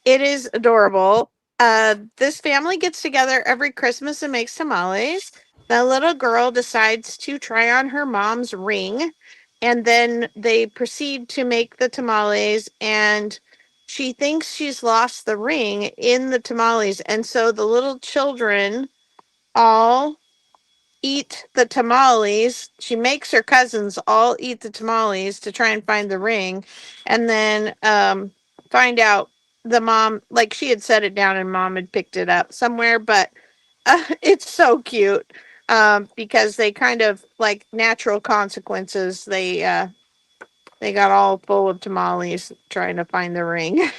S2: it is adorable, this family gets together every Christmas and makes tamales. The little girl decides to try on her mom's ring, and then they proceed to make the tamales, and she thinks she's lost the ring in the tamales. And so the little children all eat the tamales. She makes her cousins all eat the tamales to try and find the ring, and then find out the mom, like she had set it down and mom had picked it up somewhere. But it's so cute because they kind of like natural consequences. They got all full of tamales trying to find the ring.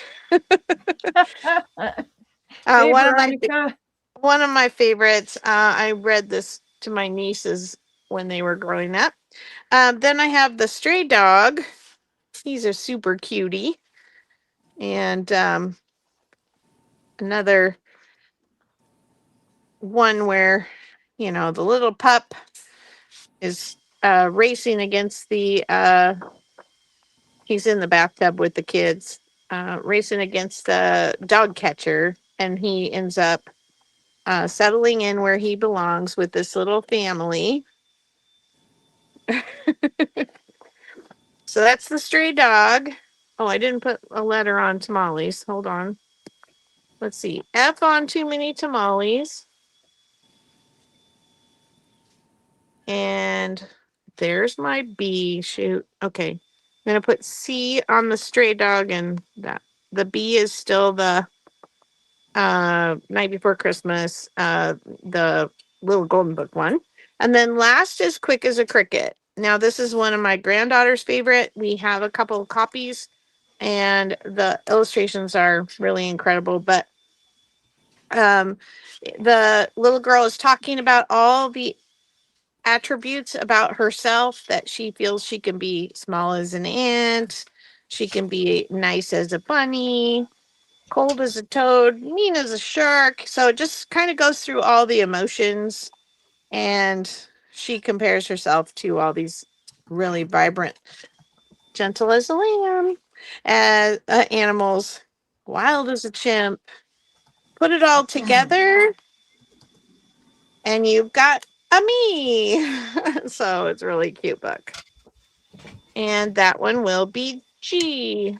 S3: Hey,
S2: One of my
S3: Veronica.
S2: one of my favorites. I read this to my nieces when they were growing up. Then I have the stray dog. He's a super cutie. And another one where, the little pup is racing against he's in the bathtub with the kids, racing against the dog catcher. And he ends up settling in where he belongs with this little family. So that's the stray dog. Oh, I didn't put a letter on tamales. Hold on. Let's see. F on too many tamales. And there's my B. Shoot. Okay. I'm going to put C on the stray dog, and that the B is still the Night Before Christmas, the little golden book one. And then last is Quick as a Cricket. Now, this is one of my granddaughter's favorite. We have a couple of copies, and the illustrations are really incredible. But the little girl is talking about all the attributes about herself that she feels she can be small as an ant, she can be nice as a bunny, cold as a toad, mean as a shark. So it just kind of goes through all the emotions, and she compares herself to all these really vibrant, gentle as a lamb, as animals, wild as a chimp. Put it all together, and you've got a me. So it's a really cute book. And that one will be G.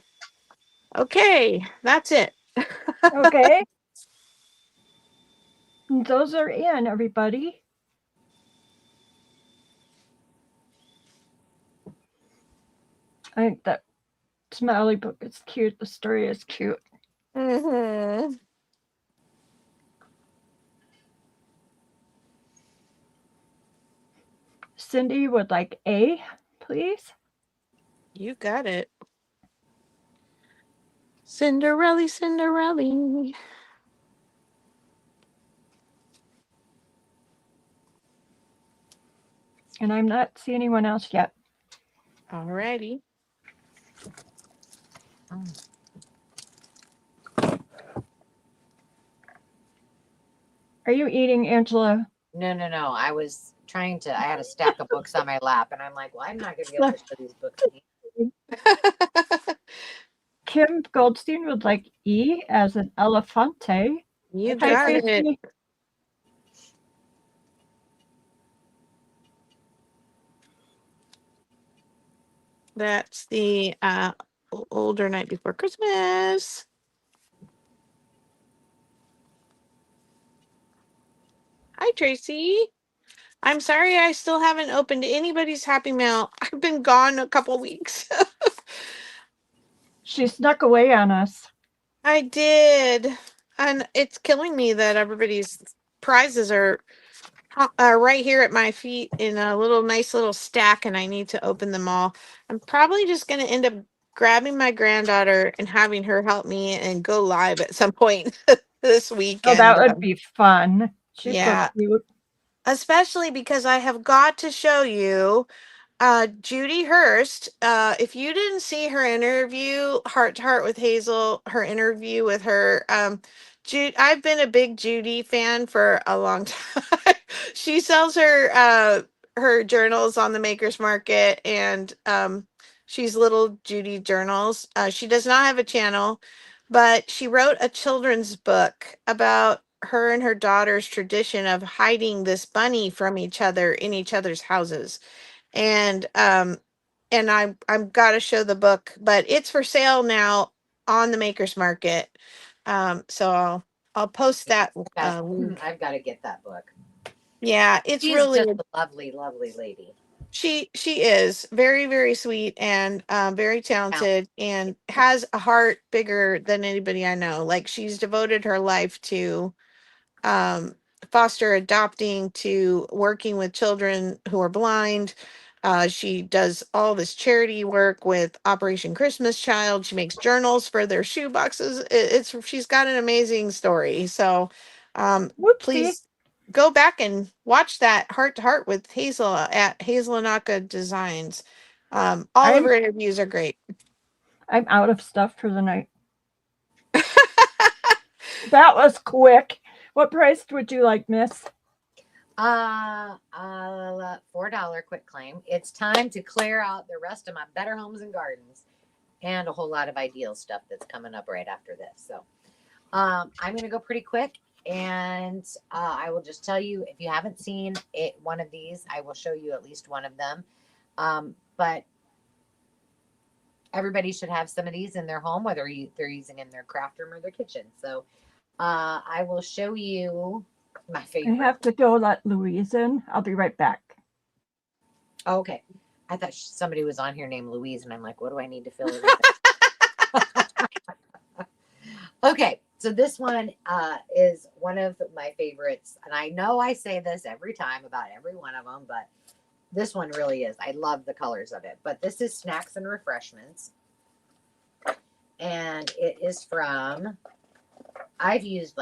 S2: Okay, that's it.
S3: Okay. Those are in, everybody. I think that Smiley book is cute. The story is cute.
S2: Mm-hmm.
S3: Cindy would like A, please.
S2: You got it. Cinderella, Cinderella.
S3: And I'm not seeing anyone else yet.
S2: Alrighty.
S3: Are you eating, Angela?
S1: No. I was trying to, I had a stack of books on my lap and I'm like, well, I'm not going to be able to show these books to you.
S3: Kim Goldstein would like E as an elefante.
S2: You
S1: Okay,
S2: got
S3: Hi,
S2: it.
S3: Casey.
S2: That's the older Night Before Christmas. Hi, Tracy. I'm sorry I still haven't opened anybody's Happy Mail. I've been gone a couple weeks.
S3: She snuck away on us.
S2: I did. And it's killing me that everybody's prizes are right here at my feet in a nice little stack, and I need to open them all. I'm probably just going to end up grabbing my granddaughter and having her help me and go live at some point this
S3: Oh,
S2: weekend.
S3: that would be fun. She's so
S2: Yeah,
S3: cute.
S2: especially because I have got to show you Judy Hurst. If you didn't see her interview, Heart to Heart with Hazel, her interview with her, I've been a big Judy fan for a long time. She sells her journals on the Makers Market, and she's Little Judy Journals. She does not have a channel, but she wrote a children's book about her and her daughter's tradition of hiding this bunny from each other in each other's houses. And I'm gotta show the book, but it's for sale now on the Makers Market. So I'll post that link.
S1: I've got to get that book.
S2: Yeah, it's
S1: She's
S2: really
S1: just a lovely, lovely lady.
S2: she is very, very sweet and very talented and has a heart bigger than anybody I know. Like, she's devoted her life to um, foster adopting, to working with children who are blind. She does all this charity work with Operation Christmas Child. She makes journals for their shoe boxes. She's got an amazing story. So
S3: Whoopsie.
S2: please go back and watch that Heart to Heart with Hazel at Hazel Anaka Designs. All of
S3: I'm
S2: her interviews are great.
S3: I'm out of stuff for the night. That was quick. What price would you like, miss?
S1: $4 quick claim. It's time to clear out the rest of my Better Homes and Gardens and a whole lot of ideal stuff that's coming up right after this. So I'm going to go pretty quick, and I will just tell you, if you haven't seen one of these, I will show you at least one of them. But everybody should have some of these in their home, whether they're using in their craft room or their kitchen. So I will show you my
S3: I
S1: favorite.
S3: have to go let Louise in. I'll be right back.
S1: Oh, okay. I thought somebody was on here named Louise, and I'm like, what do I need to fill it with? Okay, so this one is one of my favorites, and I know I say this every time about every one of them, but this one really is. I love the colors of it. But this is Snacks and Refreshments, and it is from, I've used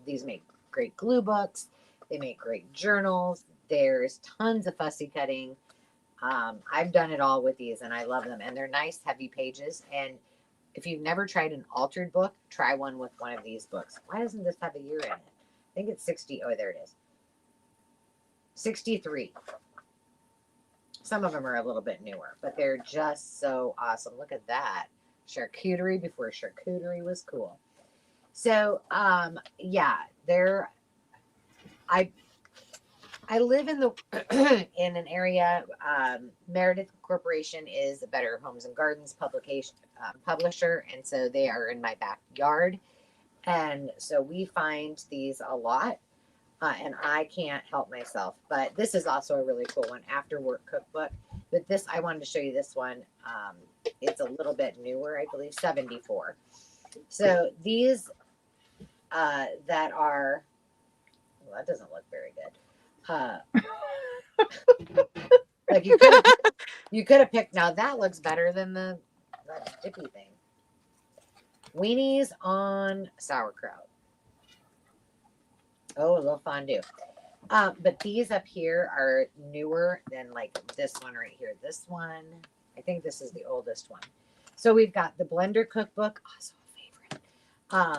S1: these make great glue books. They make great journals. There's tons of fussy cutting. I've done it all with these, and I love them. And they're nice, heavy pages. And if you've never tried an altered book, try one with one of these books. Why doesn't this have a year in it? I think it's 60. Oh, there it is. 63. Some of them are a little bit newer, but they're just so awesome. Look at that. Charcuterie before charcuterie was cool. So, yeah, I live in in an area. Meredith Corporation is a Better Homes and Gardens publisher, and so they are in my backyard, and so we find these a lot, and I can't help myself. But this is also a really cool one, After Work Cookbook. But this, I wanted to show you this one. It's a little bit newer, I believe, 74. So these that are, well, that doesn't look very good. Like you could have picked. Now that looks better than that dippy thing. Weenies on sauerkraut. Oh, a little fondue. But these up here are newer than like this one right here. This one, I think this is the oldest one. So we've got the Blender Cookbook, also a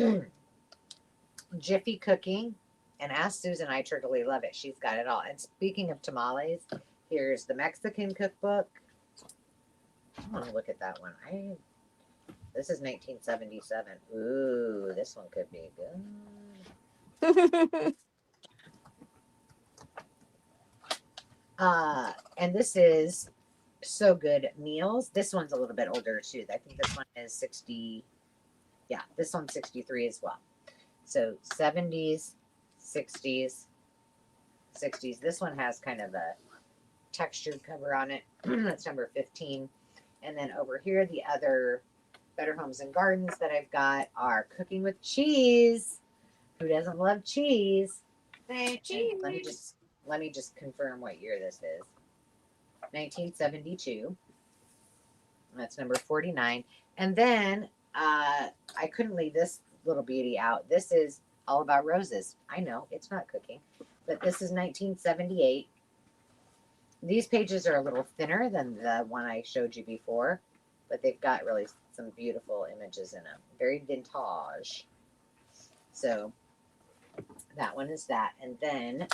S1: favorite. Jiffy Cooking, and ask Susan. I totally love it. She's got it all. And speaking of tamales, here's the Mexican cookbook. I want to look at that one. This is 1977. Ooh, this one could be good. And this is So Good Meals. This one's a little bit older too. I think this one is 60. Yeah, this one's 63 as well. So 70s, 60s, 60s. This one has kind of a textured cover on it. That's number 15. And then over here, the other Better Homes and Gardens that I've got are Cooking with Cheese. Who doesn't love cheese?
S2: Cheese.
S1: Let me just confirm what year this is. 1972. That's number 49. And then I couldn't leave this little beauty out. This is All About Roses. I know it's not cooking, but this is 1978. These pages are a little thinner than the one I showed you before, but they've got really some beautiful images in them. Very vintage. So that one is that. And then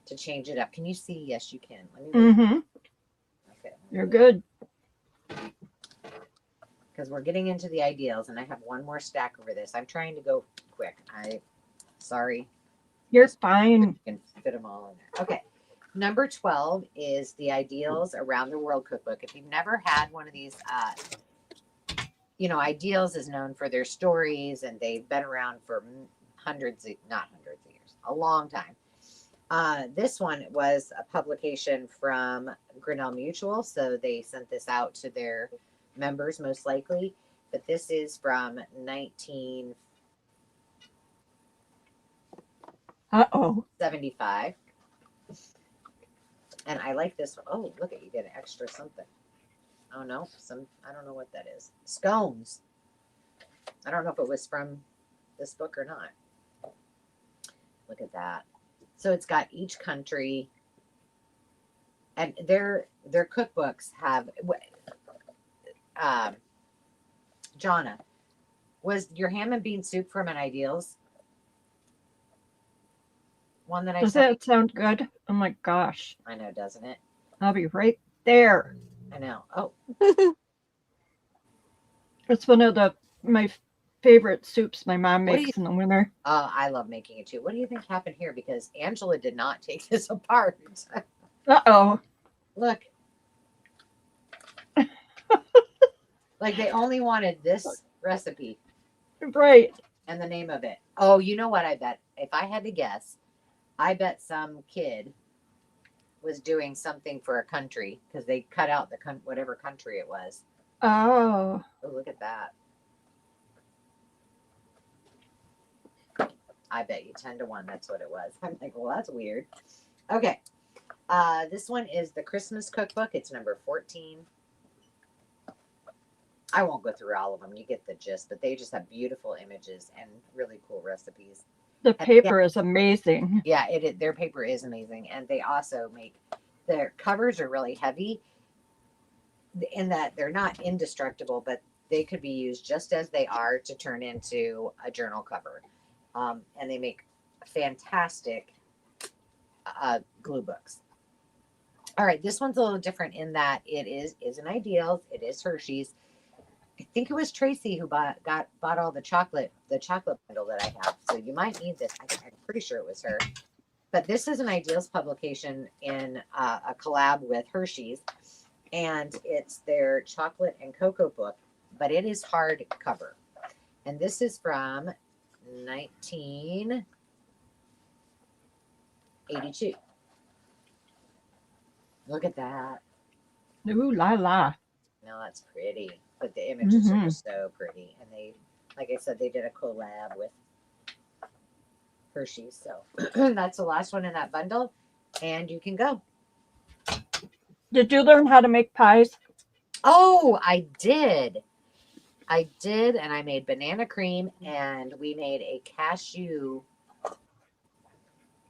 S1: to change it up, can you see? Yes, you can. Let me
S3: Mm-hmm.
S1: Okay.
S3: You're good.
S1: Because we're getting into the ideals, and I have one more stack over this. I'm trying to go quick. Sorry.
S3: You're fine.
S1: You can fit them all in there. Okay. Number 12 is the Ideals Around the World Cookbook. If you've never had one of these, Ideals is known for their stories, and they've been around for not hundreds of years, a long time. This one was a publication from Grinnell Mutual, so they sent this out to their members most likely. But this is from 1975. And I like this one. Oh, look at you get an extra something. Oh no, I don't know what that is. Scones. I don't know if it was from this book or not. Look at that. So it's got each country, and their cookbooks have. Jonna, was your ham and bean soup from an Ideals one that I
S3: Does
S1: sent?
S3: that sound good? Oh my gosh.
S1: I know, doesn't it?
S3: I'll be right there.
S1: I know. Oh,
S3: It's one of my favorite soups my mom
S1: What do
S3: makes in the winter.
S1: I love making it too. What do you think happened here? Because Angela did not take this apart.
S3: Uh-oh.
S1: Look. Like they only wanted this recipe
S3: Right.
S1: and the name of it. Oh, you know what I bet? If I had to guess, I bet some kid was doing something for a country because they cut out whatever country it was.
S3: Oh.
S1: Oh, look at that. I bet you 10-1 that's what it was. I'm like, well, that's weird. Okay. This one is the Christmas cookbook. It's number 14. I won't go through all of them. You get the gist, but they just have beautiful images and really cool recipes.
S3: The paper is amazing.
S1: Yeah, their paper is amazing. And they also their covers are really heavy in that they're not indestructible, but they could be used just as they are to turn into a journal cover. And they make fantastic glue books. All right, this one's a little different in that it is an Ideals. It is Hershey's. I think it was Tracy who bought all the chocolate bundle that I have. So you might need this. I'm pretty sure it was her. But this is an Ideals publication in a collab with Hershey's, and it's their chocolate and cocoa book, but it is hardcover. And this is from 1982. Look at that.
S3: Ooh la la.
S1: No, that's pretty. But the images are just so pretty. And they, like I said, they did a collab with Hershey's. So that's the last one in that bundle. And you can go.
S3: Did you learn how to make pies?
S1: Oh, I did. And I made banana cream, and we made a cashew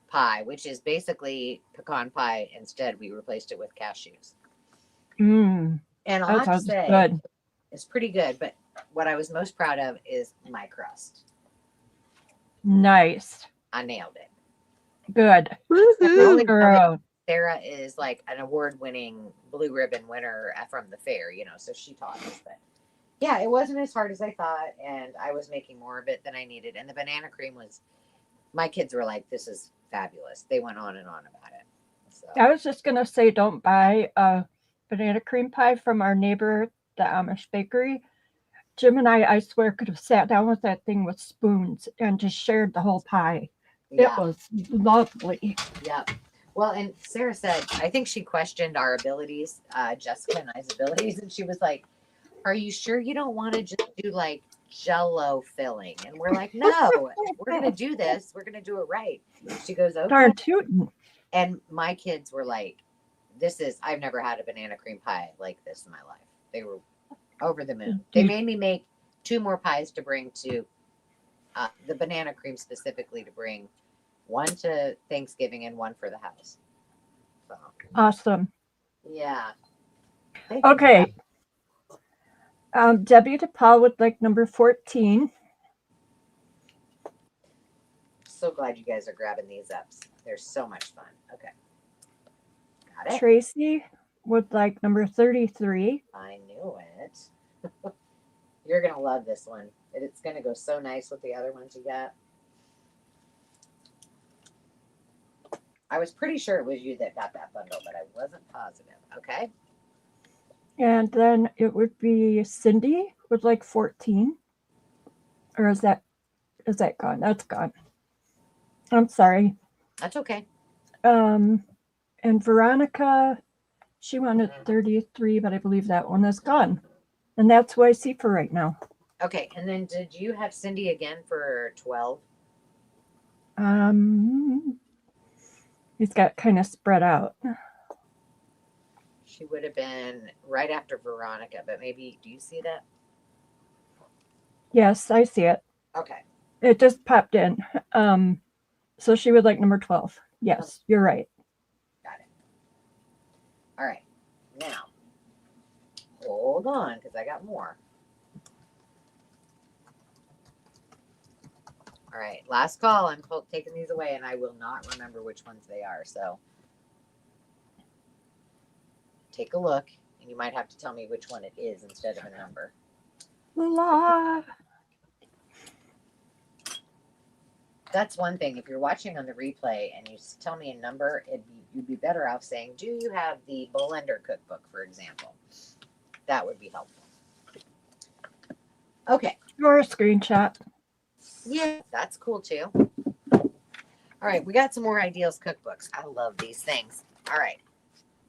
S1: pie, which is basically pecan pie. Instead, we replaced it with cashews.
S3: Mmm.
S1: And I'll
S3: That
S1: have to
S3: sounds
S1: say,
S3: good.
S1: it's pretty good. But what I was most proud of is my crust.
S3: Nice.
S1: I nailed it.
S3: Good.
S2: Woohoo.
S3: Girl.
S1: Sarah is like an award-winning blue ribbon winner from the fair, so she taught us. But yeah, it wasn't as hard as I thought, and I was making more of it than I needed. And the banana cream was, my kids were like, "This is fabulous." They went on and on about it. So
S3: I was just gonna say, don't buy a banana cream pie from our neighbor, the Amish bakery. Jim and I swear, could have sat down with that thing with spoons and just shared the whole pie.
S1: yeah,
S3: It was lovely.
S1: yeah. Well, and Sarah said, I think she questioned our abilities, Jessica and I's abilities, and she was like, "Are you sure you don't want to just do like Jello filling?" And we're like, "No, we're gonna do this. We're gonna do it right." She goes, "Okay."
S3: Darn tootin'.
S1: And my kids were like, I've never had a banana cream pie like this in my life. They were over the moon. They made me make 2 more pies to bring to the banana cream specifically, to bring one to Thanksgiving and one for the house. So,
S3: Awesome.
S1: yeah. Thank you for
S3: Okay. Debbie DePaul would like number 14.
S1: that. So glad you guys are grabbing these up. They're so much fun. Okay. Got it.
S3: Tracy would like number 33.
S1: I knew it. You're going to love this one. It's going to go so nice with the other ones you got. I was pretty sure it was you that got that bundle, but I wasn't positive. Okay.
S3: And then it would be Cindy would like 14. Or is that gone? That's gone. I'm sorry.
S1: That's okay.
S3: And Veronica, she wanted 33, but I believe that one is gone. And that's who I see for right now.
S1: Okay. And then did you have Cindy again for 12?
S3: He's got kind of spread out.
S1: She would have been right after Veronica, but maybe, do you see that?
S3: Yes, I see it.
S1: Okay.
S3: It just popped in. So she would like number 12. Yes, you're right.
S1: Got it. All right. Now, hold on, because I got more. All right. Last call. I'm taking these away, and I will not remember which ones they are. So take a look, and you might have to tell me which one it is instead of a number.
S3: La.
S1: That's one thing. If you're watching on the replay and you tell me a number, you'd be better off saying, "Do you have the Blender cookbook," for example? That would be helpful. Okay.
S3: Or a screenshot.
S1: Yeah, that's cool too. All right, we got some more ideals cookbooks. I love these things. All right,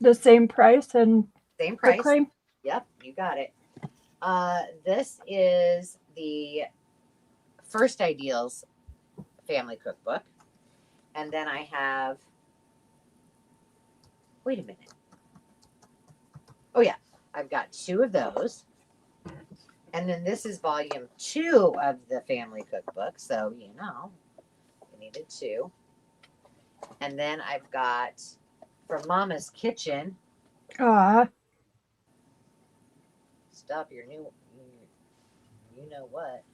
S3: The same price and
S1: same price.
S3: claim.
S1: Yep, you got it. This is the first ideals family cookbook, and then I have. Wait a minute. Oh yeah, I've got 2 of those. And then this is volume 2 of the family cookbook. So, we needed 2. And then I've got from Mama's Kitchen.
S3: Ah,
S1: Stop your new, you know what.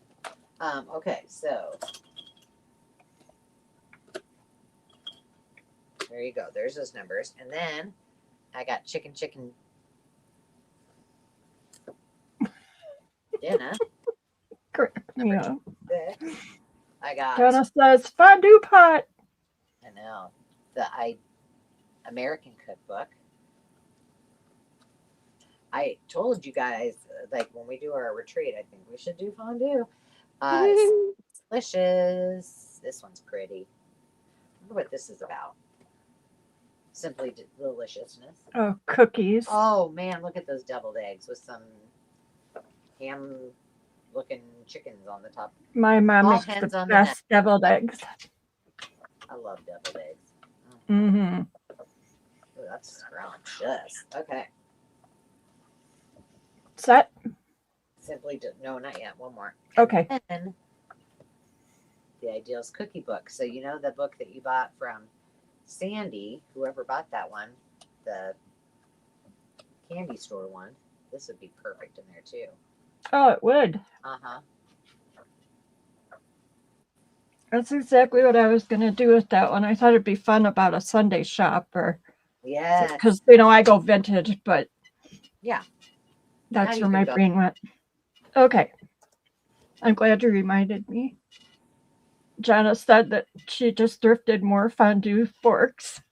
S1: Okay, so. There you go. There's those numbers. And then I got chicken dinner.
S3: yeah.
S1: 6. I got.
S3: Donna says fondue pot.
S1: I know. The American cookbook. I told you guys, like when we do our retreat, I think we should do fondue. Delicious. This one's pretty. I wonder what this is about. Simply deliciousness.
S3: Oh, cookies.
S1: Oh man, look at those deviled eggs with some ham looking chickens on the top.
S3: My mom
S1: All
S3: makes
S1: hands
S3: the
S1: on the
S3: best deviled eggs.
S1: I love deviled eggs.
S3: Mm-hmm.
S1: Ooh, that's scrumptious. Okay.
S3: Set?
S1: Simply no, not yet. One more.
S3: Okay.
S1: And then the Ideals Cookie Book. So you know the book that you bought from Sandy, whoever bought that one, the candy store one. This would be perfect in there too.
S3: Oh, it would.
S1: Uh-huh.
S3: That's exactly what I was going to do with that one. I thought it'd be fun about a Sunday shop, or
S1: Yes.
S3: because I go vintage, but
S1: Yeah.
S3: that's
S1: you
S3: where
S1: can
S3: my
S1: go.
S3: brain went. Okay, I'm glad you reminded me. Jana said that she just thrifted more fondue forks.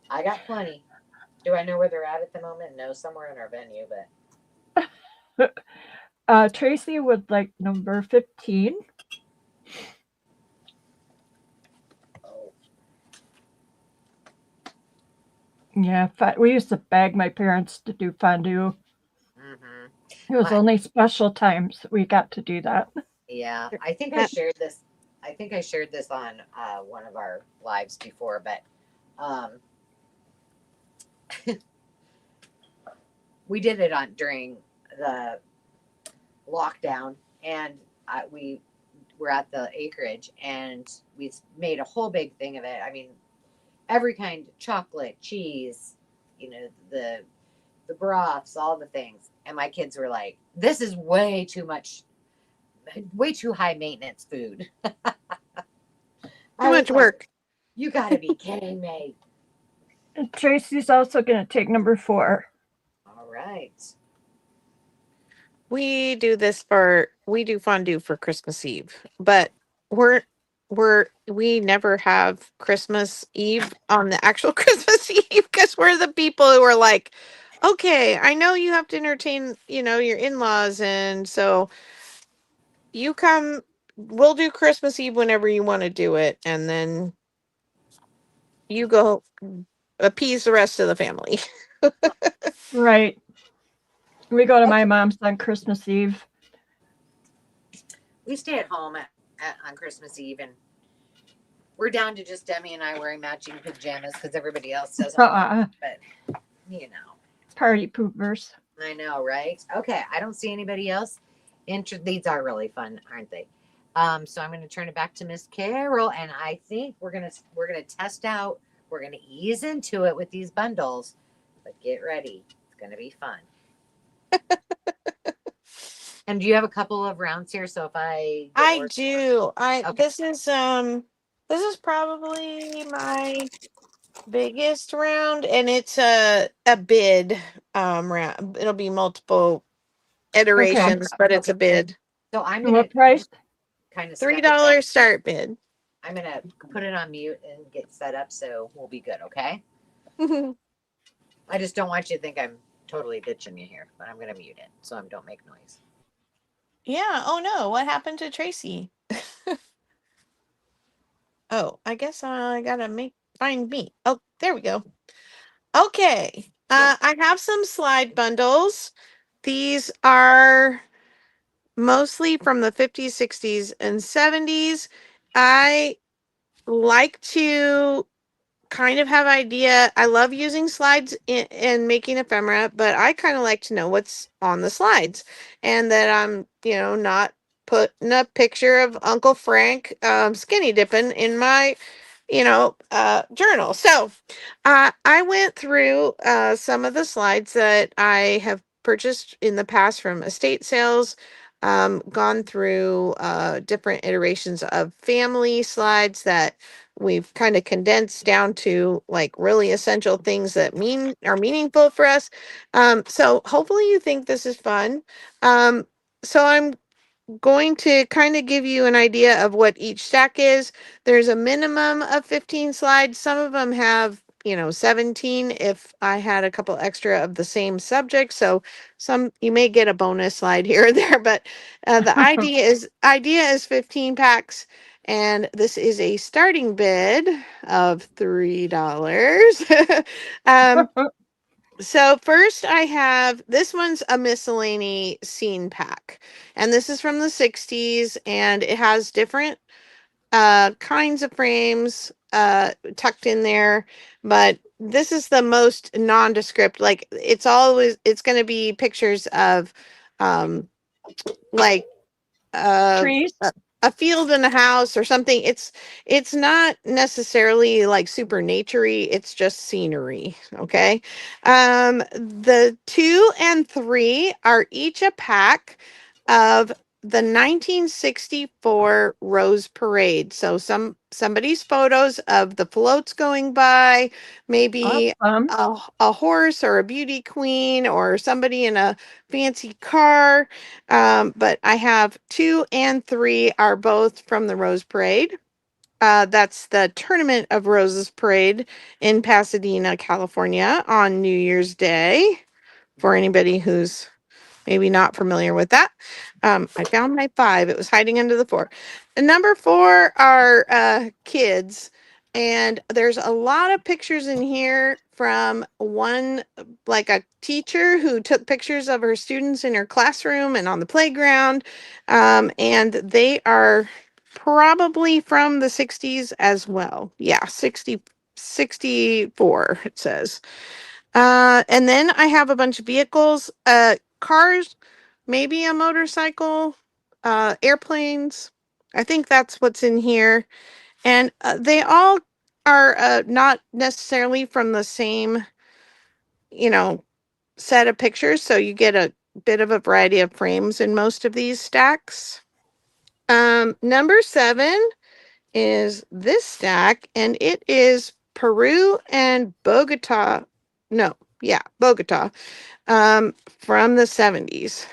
S1: I got plenty. Do I know where they're at the moment? No, somewhere in our venue, but
S3: Tracy would like number 15.
S1: oh,
S3: Yeah, we used to beg my parents to do fondue.
S1: mm-hmm.
S3: It was only special times we got to do that.
S1: Yeah, I think I shared this. I think I shared this on one of our lives before, but um, we did it on during the lockdown, and we were at the acreage, and we made a whole big thing of it. I mean, every kind, chocolate, cheese, you know, the broths, all the things. And my kids were like, "This is way too much, way too high maintenance food."
S2: Too much work.
S1: You got to be kidding me.
S3: And Tracy's also going to take number 4.
S1: All right.
S2: We do fondue for Christmas Eve, but we never have Christmas Eve on the actual Christmas Eve because we're the people who are like, okay, I know you have to entertain, your in-laws, and so you come, we'll do Christmas Eve whenever you want to do it, and then you go appease the rest of the family.
S3: Right. We go to my mom's on Christmas Eve.
S1: We stay at home on Christmas Eve, and we're down to just Demi and I wearing matching pajamas because everybody else doesn't. But you know,
S3: Party poopers.
S1: I know, right? Okay, I don't see anybody else. These are really fun, aren't they? So I'm going to turn it back to Miss Carol, and I think we're gonna test out. We're gonna ease into it with these bundles, but get ready. It's gonna be fun. And do you have a couple of rounds here? So if
S2: I do.
S1: Okay.
S2: This is probably my biggest round, and it's a bid round. It'll be multiple iterations, but it's a bid.
S1: So I'm
S3: And
S1: gonna
S3: what price?
S1: kind of
S2: $3 start bid.
S1: I'm gonna put it on mute and get set up so we'll be good. Okay. I just don't want you to think I'm totally ditching you here, but I'm gonna mute it so I don't make noise.
S2: Yeah. Oh no, what happened to Tracy? Oh, I guess I gotta find me. Oh, there we go. Okay. I have some slide bundles. These are mostly from the 50s, 60s, and 70s. I like to kind of have idea. I love using slides and making ephemera, but I kind of like to know what's on the slides, and that I'm, not putting a picture of Uncle Frank skinny dipping in my, journal. So I went through some of the slides that I have purchased in the past from estate sales, gone through different iterations of family slides that we've kind of condensed down to like really essential things that are meaningful for us. So hopefully you think this is fun. So I'm going to kind of give you an idea of what each stack is. There's a minimum of 15 slides. Some of them have, 17 if I had a couple extra of the same subject. So you may get a bonus slide here or there, but the idea is 15 packs. And this is a starting bid of $3. So first I have, this one's a miscellany scene pack, and this is from the 60s, and it has different kinds of frames tucked in there, but this is the most nondescript. Like it's going to be pictures of like
S3: Trees.
S2: a field and a house or something. It's not necessarily like super naturey, it's just scenery. Okay. The 2 and 3 are each a pack of the 1964 Rose Parade. So somebody's photos of the floats going by, maybe
S3: Awesome.
S2: a horse or a beauty queen or somebody in a fancy car. But I have 2 and 3 are both from the Rose Parade. That's the Tournament of Roses Parade in Pasadena, California on New Year's Day. For anybody who's maybe not familiar with that. I found my 5. It was hiding under the 4. And number 4 are kids. And there's a lot of pictures in here from one, like a teacher who took pictures of her students in her classroom and on the playground. And they are probably from the 60s as well. Yeah, 64, it says. And then I have a bunch of vehicles, cars, maybe a motorcycle, airplanes. I think that's what's in here. And they all are not necessarily from the same, you know, set of pictures. So you get a bit of a variety of frames in most of these stacks. Number 7 is this stack, and it is Peru and Bogota. No, yeah, Bogota, from the 70s.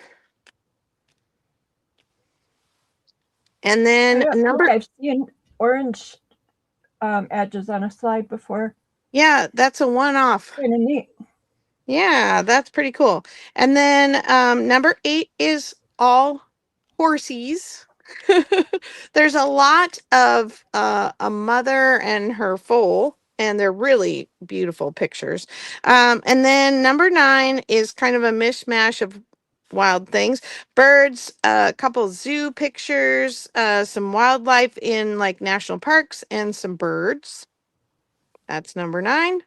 S2: And
S3: I
S2: then
S3: don't think
S2: number,
S3: I've seen orange edges on a slide before.
S2: yeah, that's a one-off.
S3: Kind of neat.
S2: Yeah, that's pretty cool. And then number 8 is all horsies. There's a lot of a mother and her foal, and they're really beautiful pictures. And then number 9 is kind of a mishmash of wild things, birds, a couple zoo pictures, some wildlife in like national parks, and some birds. That's number 9.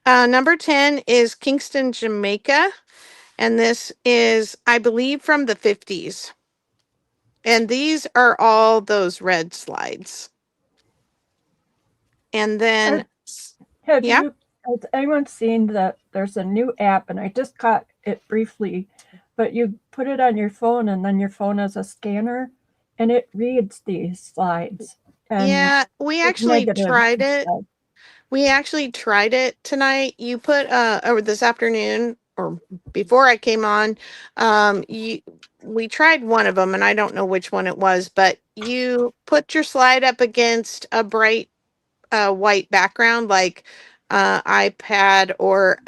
S2: Number 10 is Kingston, Jamaica. And this is, I believe, from the 50s. And these are all those red slides. And then,
S3: Have
S2: yeah,
S3: you, has anyone seen that there's a new app, and I just caught it briefly, but you put it on your phone and then your phone has a scanner and it reads these slides. And
S2: yeah, we
S3: it's
S2: actually
S3: negative
S2: tried it.
S3: instead.
S2: We actually tried it tonight. You put, or this afternoon, or before I came on, we tried one of them, and I don't know which one it was, but you put your slide up against a bright white background, like iPad or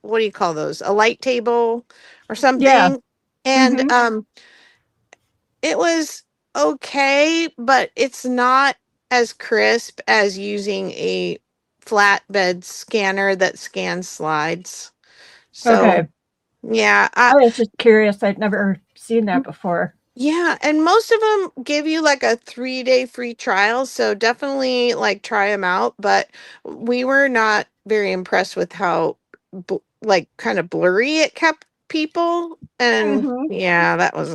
S2: what do you call those? A light table or
S3: Yeah.
S2: something. And
S3: Mm-hmm.
S2: it was okay, but it's not as crisp as using a flatbed scanner that scans slides. So
S3: Okay.
S2: yeah,
S3: I was just curious. I'd never seen that before.
S2: yeah, and most of them give you like a 3-day free trial, so definitely like try them out. But we were not very impressed with how like kind of blurry it kept people, and
S3: Mm-hmm.
S2: yeah, that was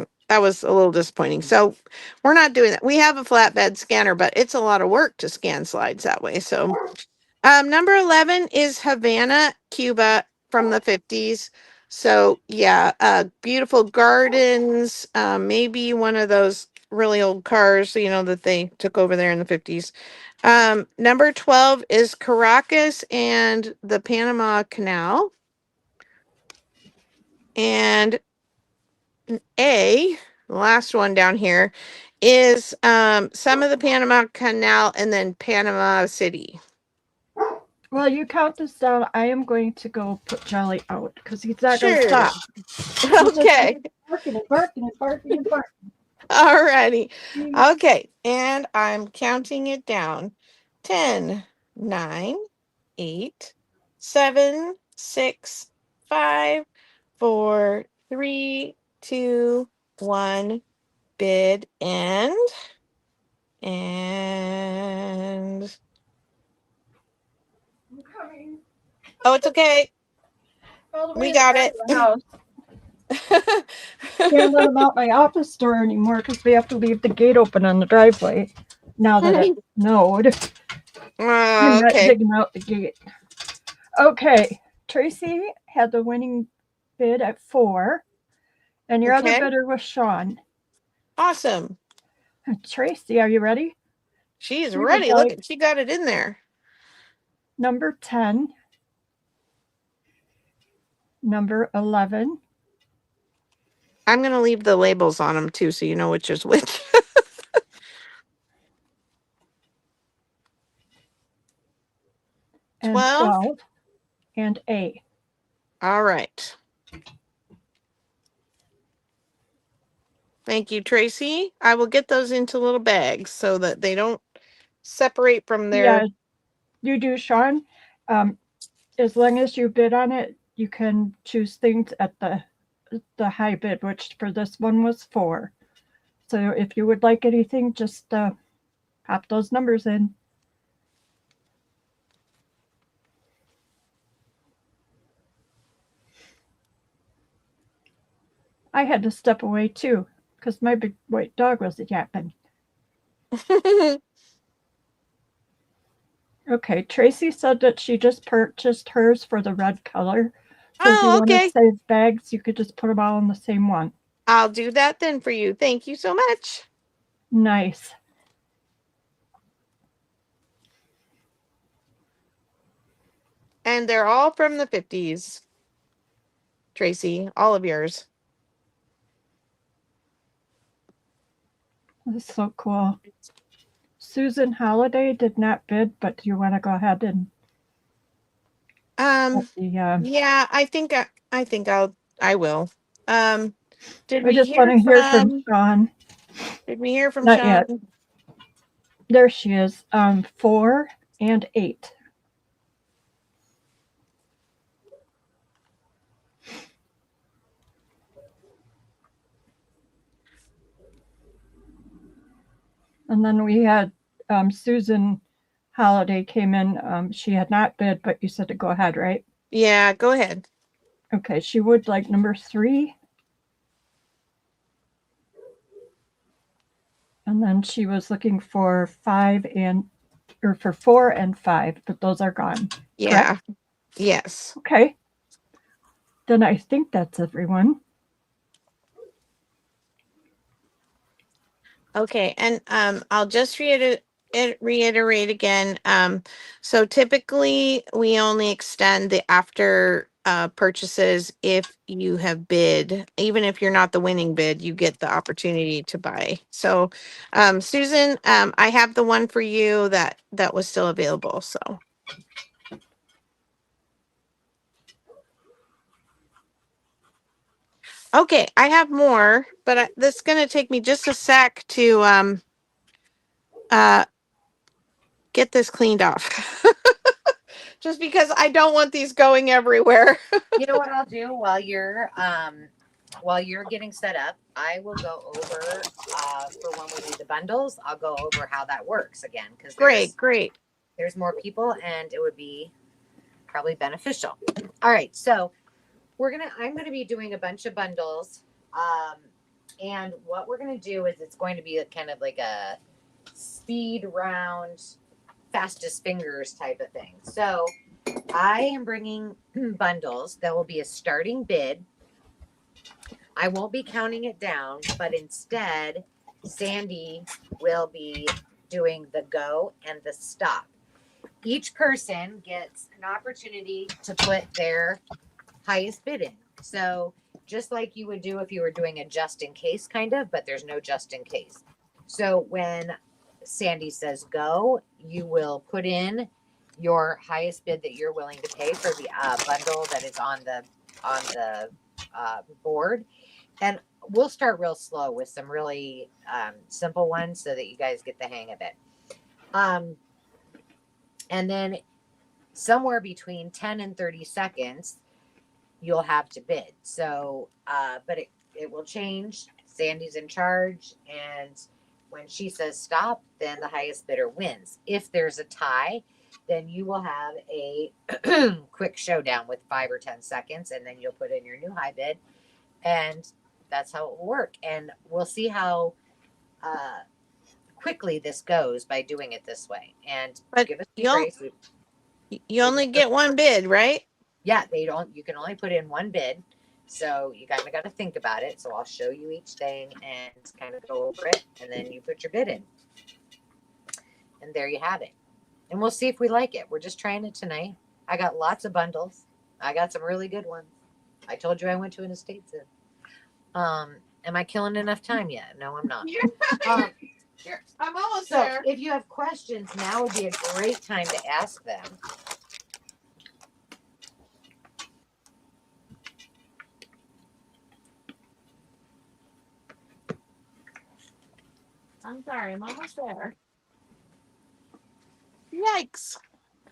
S2: a little disappointing. So we're not doing that. We have a flatbed scanner, but it's a lot of work to scan slides that way. So number 11 is Havana, Cuba from the 50s. So, yeah, beautiful gardens, maybe one of those really old cars, you know, that they took over there in the 50s. Number 12 is Caracas and the Panama Canal. And the last one down here, is some of the Panama Canal and then Panama City.
S3: Well, you count this down. I am going to go put Jolly out because he's not going to
S2: Sure.
S3: stop. He's just
S2: Okay.
S3: barking and barking and barking and barking.
S2: Alrighty. Okay. And I'm counting it down. 10, 9, 8, 7, 6, 5, 4, 3, 2, 1. Bid end. And
S3: I'm coming.
S2: oh, it's okay.
S3: All the way
S2: We
S3: to the
S2: got
S3: back
S2: it.
S3: of the house. Can't let him out my office door anymore because we have to leave the gate open on the driveway now that it snowed. I'm not
S2: Okay.
S3: digging out the gate. Okay, Tracy had the winning bid at 4, And your other
S2: Okay.
S3: bidder was Sean.
S2: Awesome.
S3: Tracy, are you ready?
S2: She's
S3: She would
S2: ready. Look
S3: like
S2: at, she got it in there.
S3: number 10, number 11,
S2: I'm going to leave the labels on them too, so you know which is which.
S3: and
S2: 12.
S3: 12, and A.
S2: All right. Thank you, Tracy. I will get those into little bags so that they don't separate from their.
S3: Yeah, you do, Sean. As long as you bid on it, you can choose things at the high bid, which for this one was 4. So if you would like anything, just pop those numbers in. I had to step away too, because my big white dog was yapping. Okay, Tracy said that she just purchased hers for the red color. So if you
S2: Oh,
S3: want to
S2: okay.
S3: save bags, you could just put them all in the same one.
S2: I'll do that then for you. Thank you so much.
S3: Nice.
S2: And they're all from the 50s. Tracy, all of yours.
S3: This is so cool. Susan Holiday did not bid, but do you want to go ahead and
S2: Yeah, I think I will. Did
S3: I
S2: we
S3: just want
S2: hear
S3: to hear from
S2: from
S3: Sean. Not
S2: Sean?
S3: yet. There she is. 4 and 8. And then we had Susan Holiday came in. She had not bid, but you said to go ahead, right?
S2: Yeah, go ahead.
S3: Okay, she would like number 3. And then she was looking for 4 and 5, but those are gone.
S2: Yeah.
S3: Correct?
S2: Yes.
S3: Okay. Then I think that's everyone.
S2: Okay, and I'll just reiterate again. So typically we only extend the after purchases if you have bid. Even if you're not the winning bid, you get the opportunity to buy. So Susan, I have the one for you that was still available. So okay, I have more, but this is going to take me just a sec to get this cleaned off. Just because I don't want these going everywhere.
S1: You know what I'll do while you're getting set up, I will go over for when we do the bundles. I'll go over how that works again because
S2: Great.
S1: there's more people and it would be probably beneficial. All right, so I'm gonna be doing a bunch of bundles, and what we're gonna do is it's going to be kind of like a speed round, fastest fingers type of thing. So I am bringing bundles. There will be a starting bid. I won't be counting it down, but instead, Sandy will be doing the go and the stop. Each person gets an opportunity to put their highest bid in. So just like you would do if you were doing a just in case kind of, but there's no just in case. So when Sandy says go, you will put in your highest bid that you're willing to pay for the bundle that is on the board, and we'll start real slow with some really simple ones so that you guys get the hang of it. And then somewhere between 10 and 30 seconds, you'll have to bid. So, but it will change. Sandy's in charge, and when she says stop, then the highest bidder wins. If there's a tie, then you will have a quick showdown with 5 or 10 seconds, and then you'll put in your new high bid, and that's how it will work. And we'll see how quickly this goes by doing it this way. And
S2: But
S1: give us
S2: you only get one bid, right?
S1: Yeah, you can only put in one bid. So you kind of got to think about it. So I'll show you each thing and kind of go over it, and then you put your bid in. And there you have it. And we'll see if we like it. We're just trying it tonight. I got lots of bundles. I got some really good ones. I told you I went to an estate sale. Am I killing enough time yet? No, I'm not. Um,
S2: I'm almost
S1: so if you have questions, now would be a great time to ask them.
S2: I'm sorry, I'm almost there. Yikes.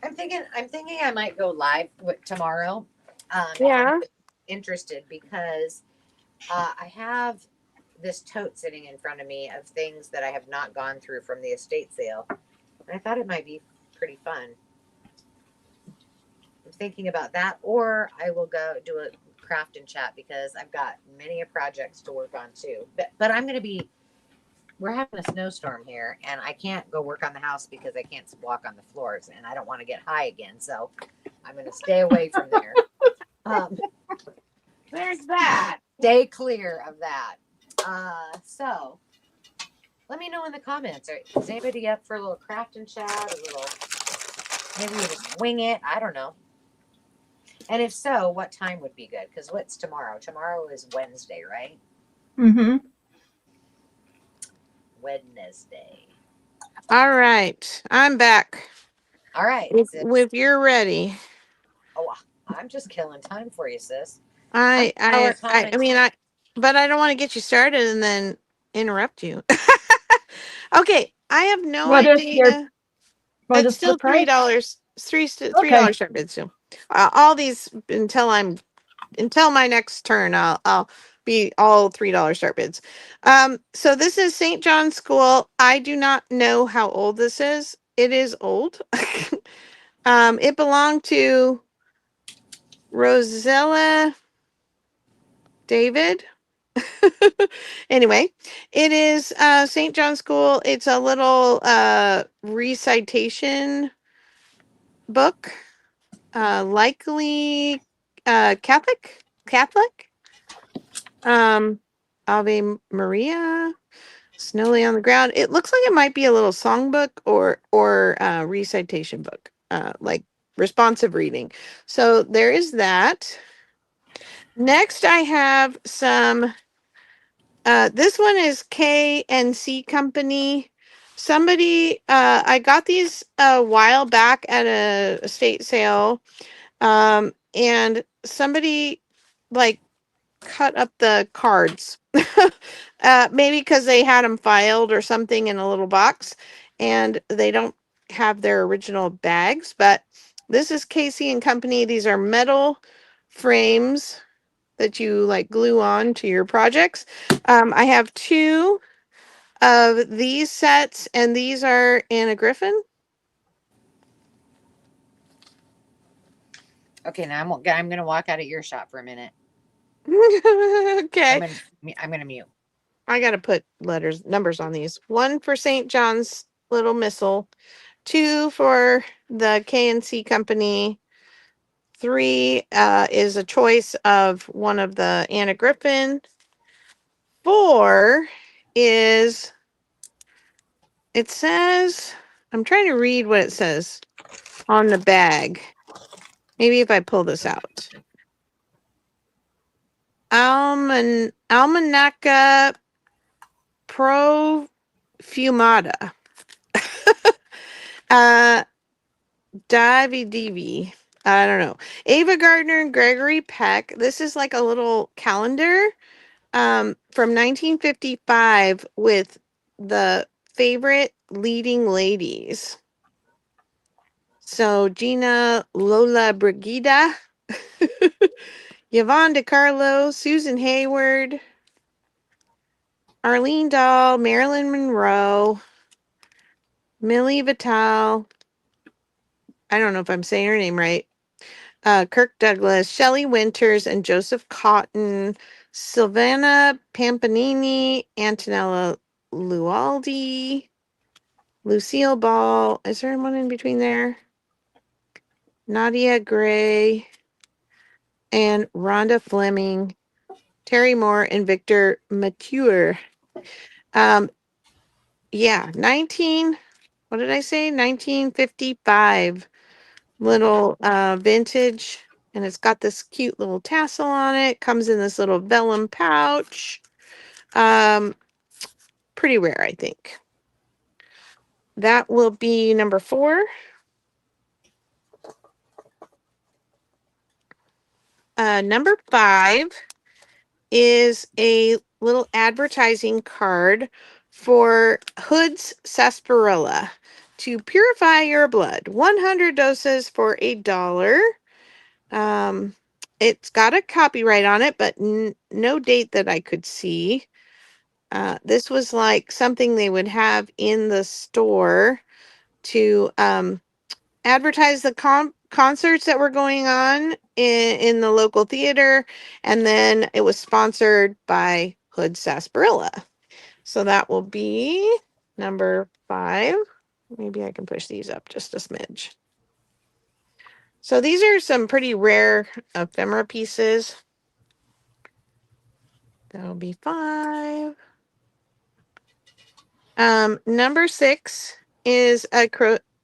S1: I'm thinking I might go live tomorrow.
S2: Yeah.
S1: Interested because I have this tote sitting in front of me of things that I have not gone through from the estate sale. And I thought it might be pretty fun. I'm thinking about that, or I will go do a craft and chat because I've got many projects to work on too. But I'm going to be, we're having a snowstorm here and I can't go work on the house because I can't walk on the floors and I don't want to get high again. So I'm going to stay away from there.
S2: There's that.
S1: Stay clear of that. So let me know in the comments. Is anybody up for a little craft and chat? Maybe we just wing it. I don't know. And if so, what time would be good? Because what's tomorrow? Tomorrow is Wednesday, right?
S3: Mm-hmm.
S1: Wednesday.
S2: All right. I'm back.
S1: All right.
S2: If you're ready.
S1: Oh, I'm just killing time for you, sis.
S2: But I don't want to get you started and then interrupt you. Okay. I have no
S3: What is
S2: idea.
S3: what
S2: It's
S3: is the
S2: still
S3: price?
S2: $3. $3
S3: Okay.
S2: start bid soon. All these until my next turn, I'll be all $3 start bids. So this is St. John's School. I do not know how old this is. It is old. It belonged to Rosella David. Anyway, it is St. John's School. It's a little recitation book. Likely Catholic. Ave Maria, Snowly on the Ground. It looks like it might be a little songbook or recitation book, like responsive reading. So there is that. Next, I have some. This one is K&C Company. Somebody, I got these a while back at a estate sale, and somebody like cut up the cards. Maybe because they had them filed or something in a little box, and they don't have their original bags. But this is Casey and Company. These are metal frames that you like glue on to your projects. I have two of these sets, and these are Anna Griffin.
S1: Okay, now I'm gonna walk out of your shop for a minute.
S2: Okay.
S1: I'm gonna mute.
S2: I gotta put numbers on these. One for St. John's Little Missile, two for the K&C Company. Three is a choice of one of the Anna Griffin. Four is, it says, I'm trying to read what it says on the bag. Maybe if I pull this out. Almanaca Profumata. Davy Devi. I don't know. Ava Gardner and Gregory Peck. This is like a little calendar from 1955 with the favorite leading ladies. So Gina Lola Brigida, Yvonne DiCarlo, Susan Hayward, Arlene Dahl, Marilyn Monroe, Millie Vital. I don't know if I'm saying her name right. Kirk Douglas, Shelley Winters, and Joseph Cotton, Silvana Pampanini, Antonella Lualdi, Lucille Ball. Is there one in between there? Nadia Gray, and Rhonda Fleming. Terry Moore and Victor Mature. Yeah, what did I say? 1955 little vintage, and it's got this cute little tassel on it. Comes in this little vellum pouch. Pretty rare, I think. That will be number 4. Number 5 is a little advertising card for Hood's Sarsaparilla to purify your blood. 100 doses for $1. It's got a copyright on it, but no date that I could see. This was like something they would have in the store to advertise the concerts that were going on in the local theater, and then it was sponsored by Hood Sarsaparilla. So that will be number 5. Maybe I can push these up just a smidge. So these are some pretty rare ephemera pieces. That'll be 5. Number 6 is a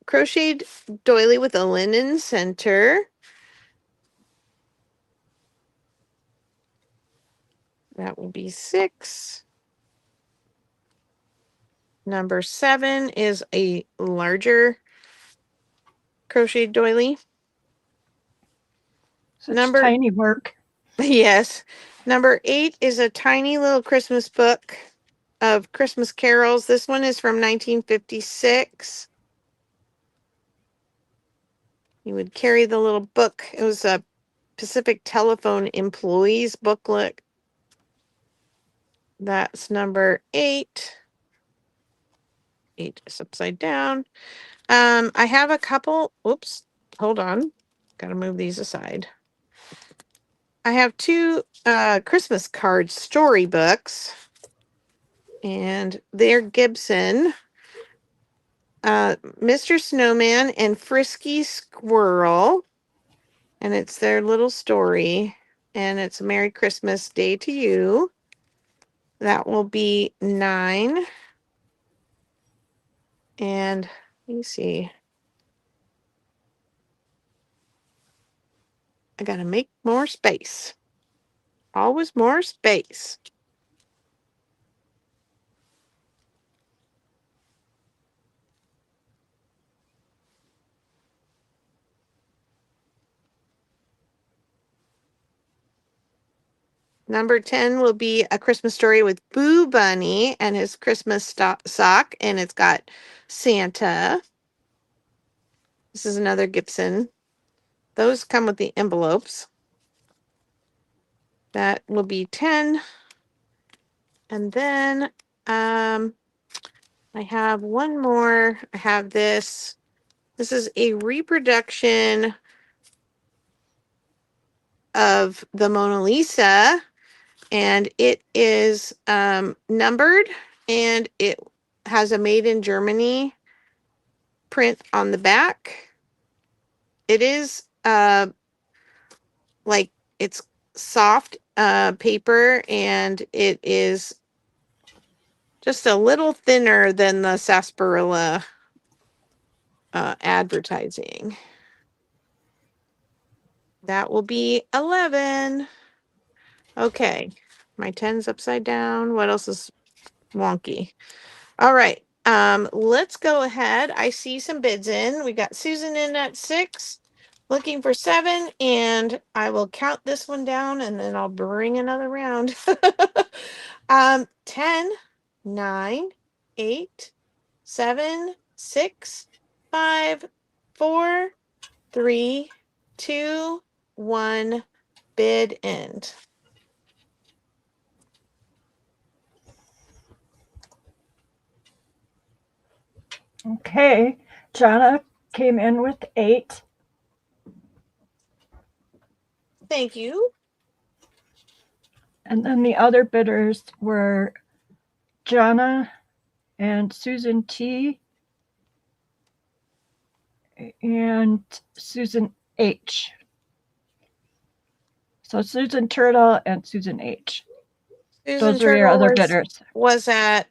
S2: crocheted doily with a linen center. That will be 6. Number 7 is a larger crocheted doily.
S3: Such tiny work.
S2: Yes. Number 8 is a tiny little Christmas book of Christmas carols. This one is from 1956. You would carry the little book. It was a Pacific Telephone employees booklet. That's number 8. 8 is upside down. I have a couple. Oops. Hold on. Got to move these aside. I have 2 Christmas card storybooks, and they're Gibson. Mr. Snowman and Frisky Squirrel, and it's their little story, and it's a Merry Christmas Day to You. That will be 9. And let me see. I gotta make more space. Always more space. Number 10 will be A Christmas Story with Boo Bunny and his Christmas sock, and it's got Santa. This is another Gibson. Those come with the envelopes. That will be 10. And then I have one more. I have this. This is a reproduction of the Mona Lisa, and it is numbered, and it has a made in Germany print on the back. It is like it's soft paper, and it is just a little thinner than the sarsaparilla advertising. That will be 11. Okay, my 10's upside down. What else is wonky? All right, let's go ahead. I see some bids in. We got Susan in at 6, looking for 7, and I will count this one down, and then I'll bring another round. 10, 9, 8, 7, 6, 5, 4, 3, 2, 1. Bid end.
S3: Okay, Jonna came in with 8.
S2: Thank you.
S3: And then the other bidders were Jonna and Susan T. and Susan H. So Susan Turtle and Susan H.
S2: Susan
S3: Those are your
S2: Turtle
S3: other bidders
S2: was at,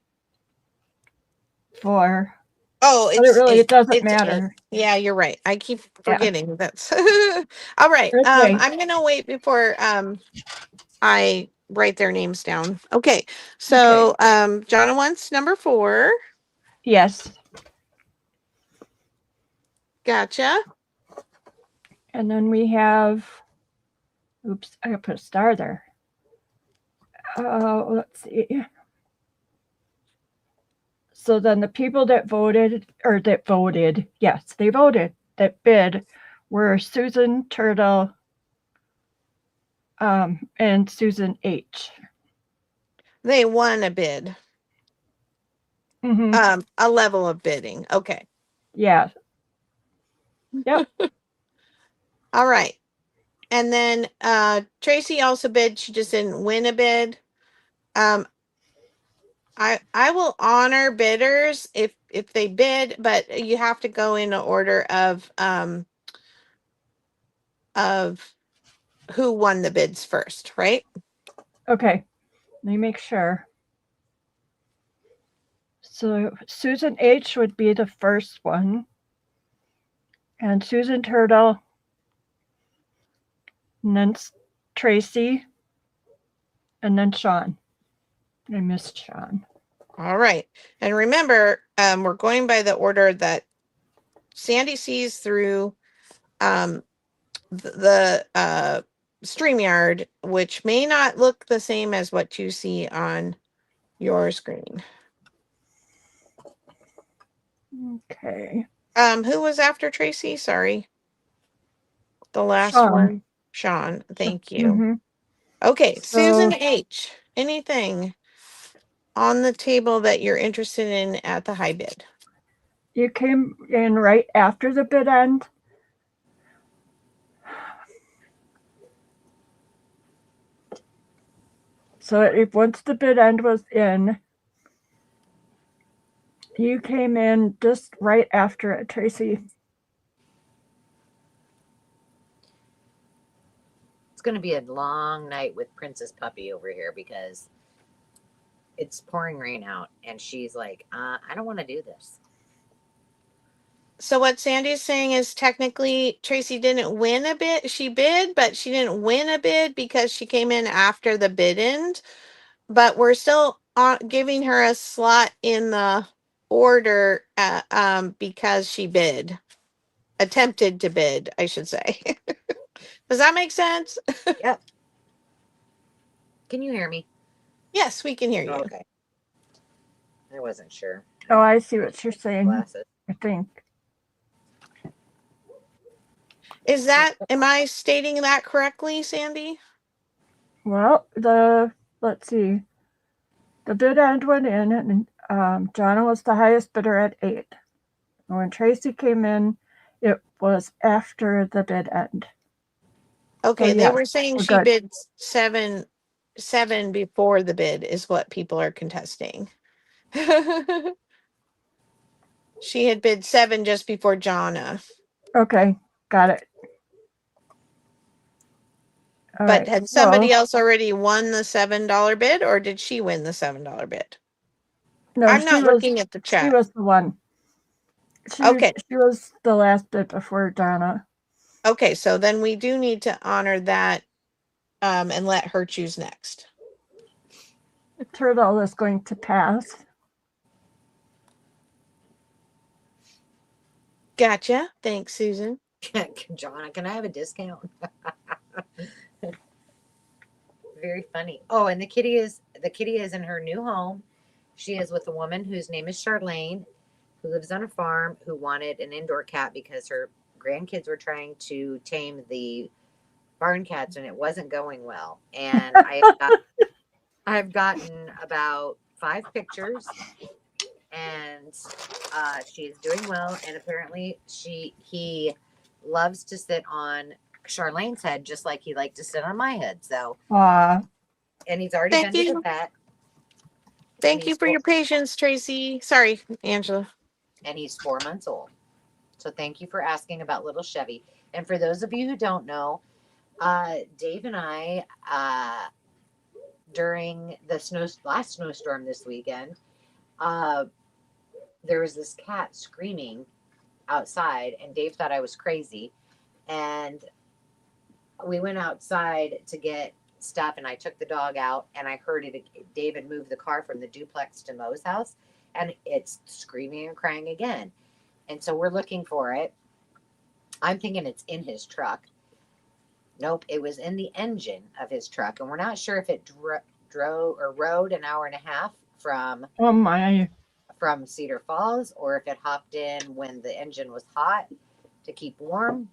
S3: for,
S2: oh,
S3: but it
S2: it's
S3: really, it
S2: eight.
S3: doesn't
S2: It's eight.
S3: matter.
S2: Yeah, you're right. I keep
S3: Yeah.
S2: forgetting that's all right.
S3: Okay.
S2: I'm gonna wait before I write their names down. Okay. So Jonna wants number 4.
S3: Yes.
S2: Gotcha.
S3: And then we have, oops, I gotta put a star there. Let's see. So then the people that voted, yes, they voted, that bid were Susan Turtle and Susan H.
S2: They won a bid.
S3: Mm-hmm.
S2: A level of bidding. Okay.
S3: Yeah. Yep.
S2: All right. And then Tracy also bid. She just didn't win a bid. I will honor bidders if they bid, but you have to go in order of who won the bids first, right?
S3: Okay. Let me make sure. So Susan H would be the first one. And Susan Turtle. And then Tracy. And then Sean. I missed Sean.
S2: All right. And remember, we're going by the order that Sandy sees through the StreamYard, which may not look the same as what you see on your screen.
S3: Okay.
S2: Who was after Tracy? Sorry. The last
S3: Sean.
S2: one. Sean. Thank you.
S3: Mm-hmm.
S2: Okay,
S3: So,
S2: Susan H. Anything on the table that you're interested in at the high bid?
S3: you came in right after the bid end. So if once the bid end was in, you came in just right after it, Tracy.
S1: It's going to be a long night with Princess Puppy over here because it's pouring rain out, and she's like, I don't want to do this.
S2: So what Sandy's saying is technically Tracy didn't win a bid. She bid, but she didn't win a bid because she came in after the bid end. But we're still giving her a slot in the order because she attempted to bid, I should say. Does that make sense?
S1: Yep. Can you hear me?
S2: Yes, we can hear you.
S1: Okay. I wasn't sure.
S3: Oh, I see what you're saying.
S1: Glasses.
S3: I think.
S2: Am I stating that correctly, Sandy?
S3: Well, let's see. The bid end went in, and Jonna was the highest bidder at 8. And when Tracy came in, it was after the bid end.
S2: Okay,
S3: So,
S2: they
S3: yes,
S2: were saying
S3: we're
S2: she
S3: good.
S2: bid seven before the bid is what people are contesting. She had bid 7 just before Jonna.
S3: Okay, got it. All
S2: But
S3: right,
S2: had somebody else already won the $7 bid, or did she win the $7 bid?
S3: No,
S2: I'm not looking at the
S3: She
S2: chat.
S3: was the one.
S2: Okay.
S3: She was the last bid before Donna.
S2: Okay, so then we do need to honor that and let her choose next.
S3: Turtle is going to pass.
S2: Gotcha. Thanks, Susan.
S1: John, can I have a discount? Very funny. Oh, and the kitty is in her new home. She is with a woman whose name is Charlene, who lives on a farm, who wanted an indoor cat because her grandkids were trying to tame the barn cats and it wasn't going well. And I've gotten about 5 pictures, and she's doing well. And apparently, he loves to sit on Charlene's head just like he liked to sit on my head. So, and he's already been to the vet.
S2: Thank you for your patience, Tracy. Sorry, Angela.
S1: And he's 4 months old. So thank you for asking about little Chevy. And for those of you who don't know, Dave and I during the last snowstorm this weekend, uh, there was this cat screaming outside, and Dave thought I was crazy. And we went outside to get stuff, and I took the dog out, and I heard it. David moved the car from the duplex to Mo's house, and it's screaming and crying again. And so we're looking for it. I'm thinking it's in his truck. Nope, it was in the engine of his truck, and we're not sure if it drove or rode an hour and a half
S3: Oh my.
S1: from Cedar Falls, or if it hopped in when the engine was hot to keep warm.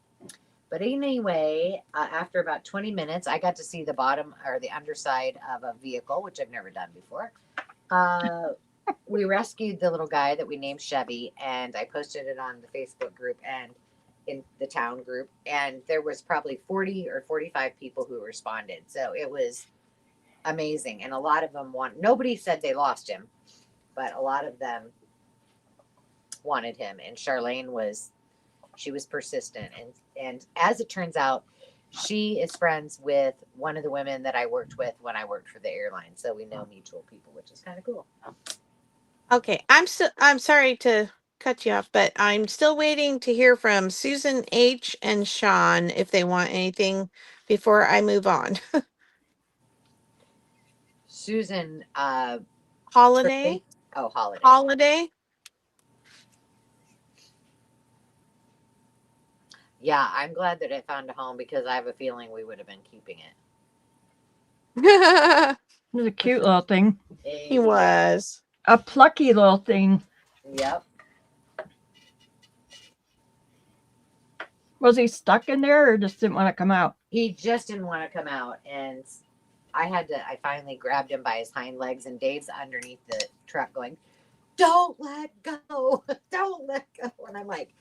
S1: But anyway, after about 20 minutes, I got to see the bottom or the underside of a vehicle, which I've never done before. We rescued the little guy that we named Chevy, and I posted it on the Facebook group and in the town group. And there was probably 40 or 45 people who responded. So it was amazing. And a lot of them nobody said they lost him, but a lot of them wanted him. And Charlene was persistent. And as it turns out, she is friends with one of the women that I worked with when I worked for the airline. So we know mutual people, which is kind of cool.
S2: Okay, I'm sorry to cut you off, but I'm still waiting to hear from Susan H and Sean if they want anything before I move on.
S1: Susan,
S2: Holiday?
S1: oh, Holiday.
S2: Holiday?
S1: Yeah, I'm glad that I found a home because I have a feeling we would have been keeping it.
S3: It was a cute little thing.
S2: He was.
S3: A plucky little thing.
S1: Yep.
S3: Was he stuck in there or just didn't want to come out?
S1: He just didn't want to come out, and I finally grabbed him by his hind legs, and Dave's underneath the truck going, "Don't let go. Don't let go." And I'm like,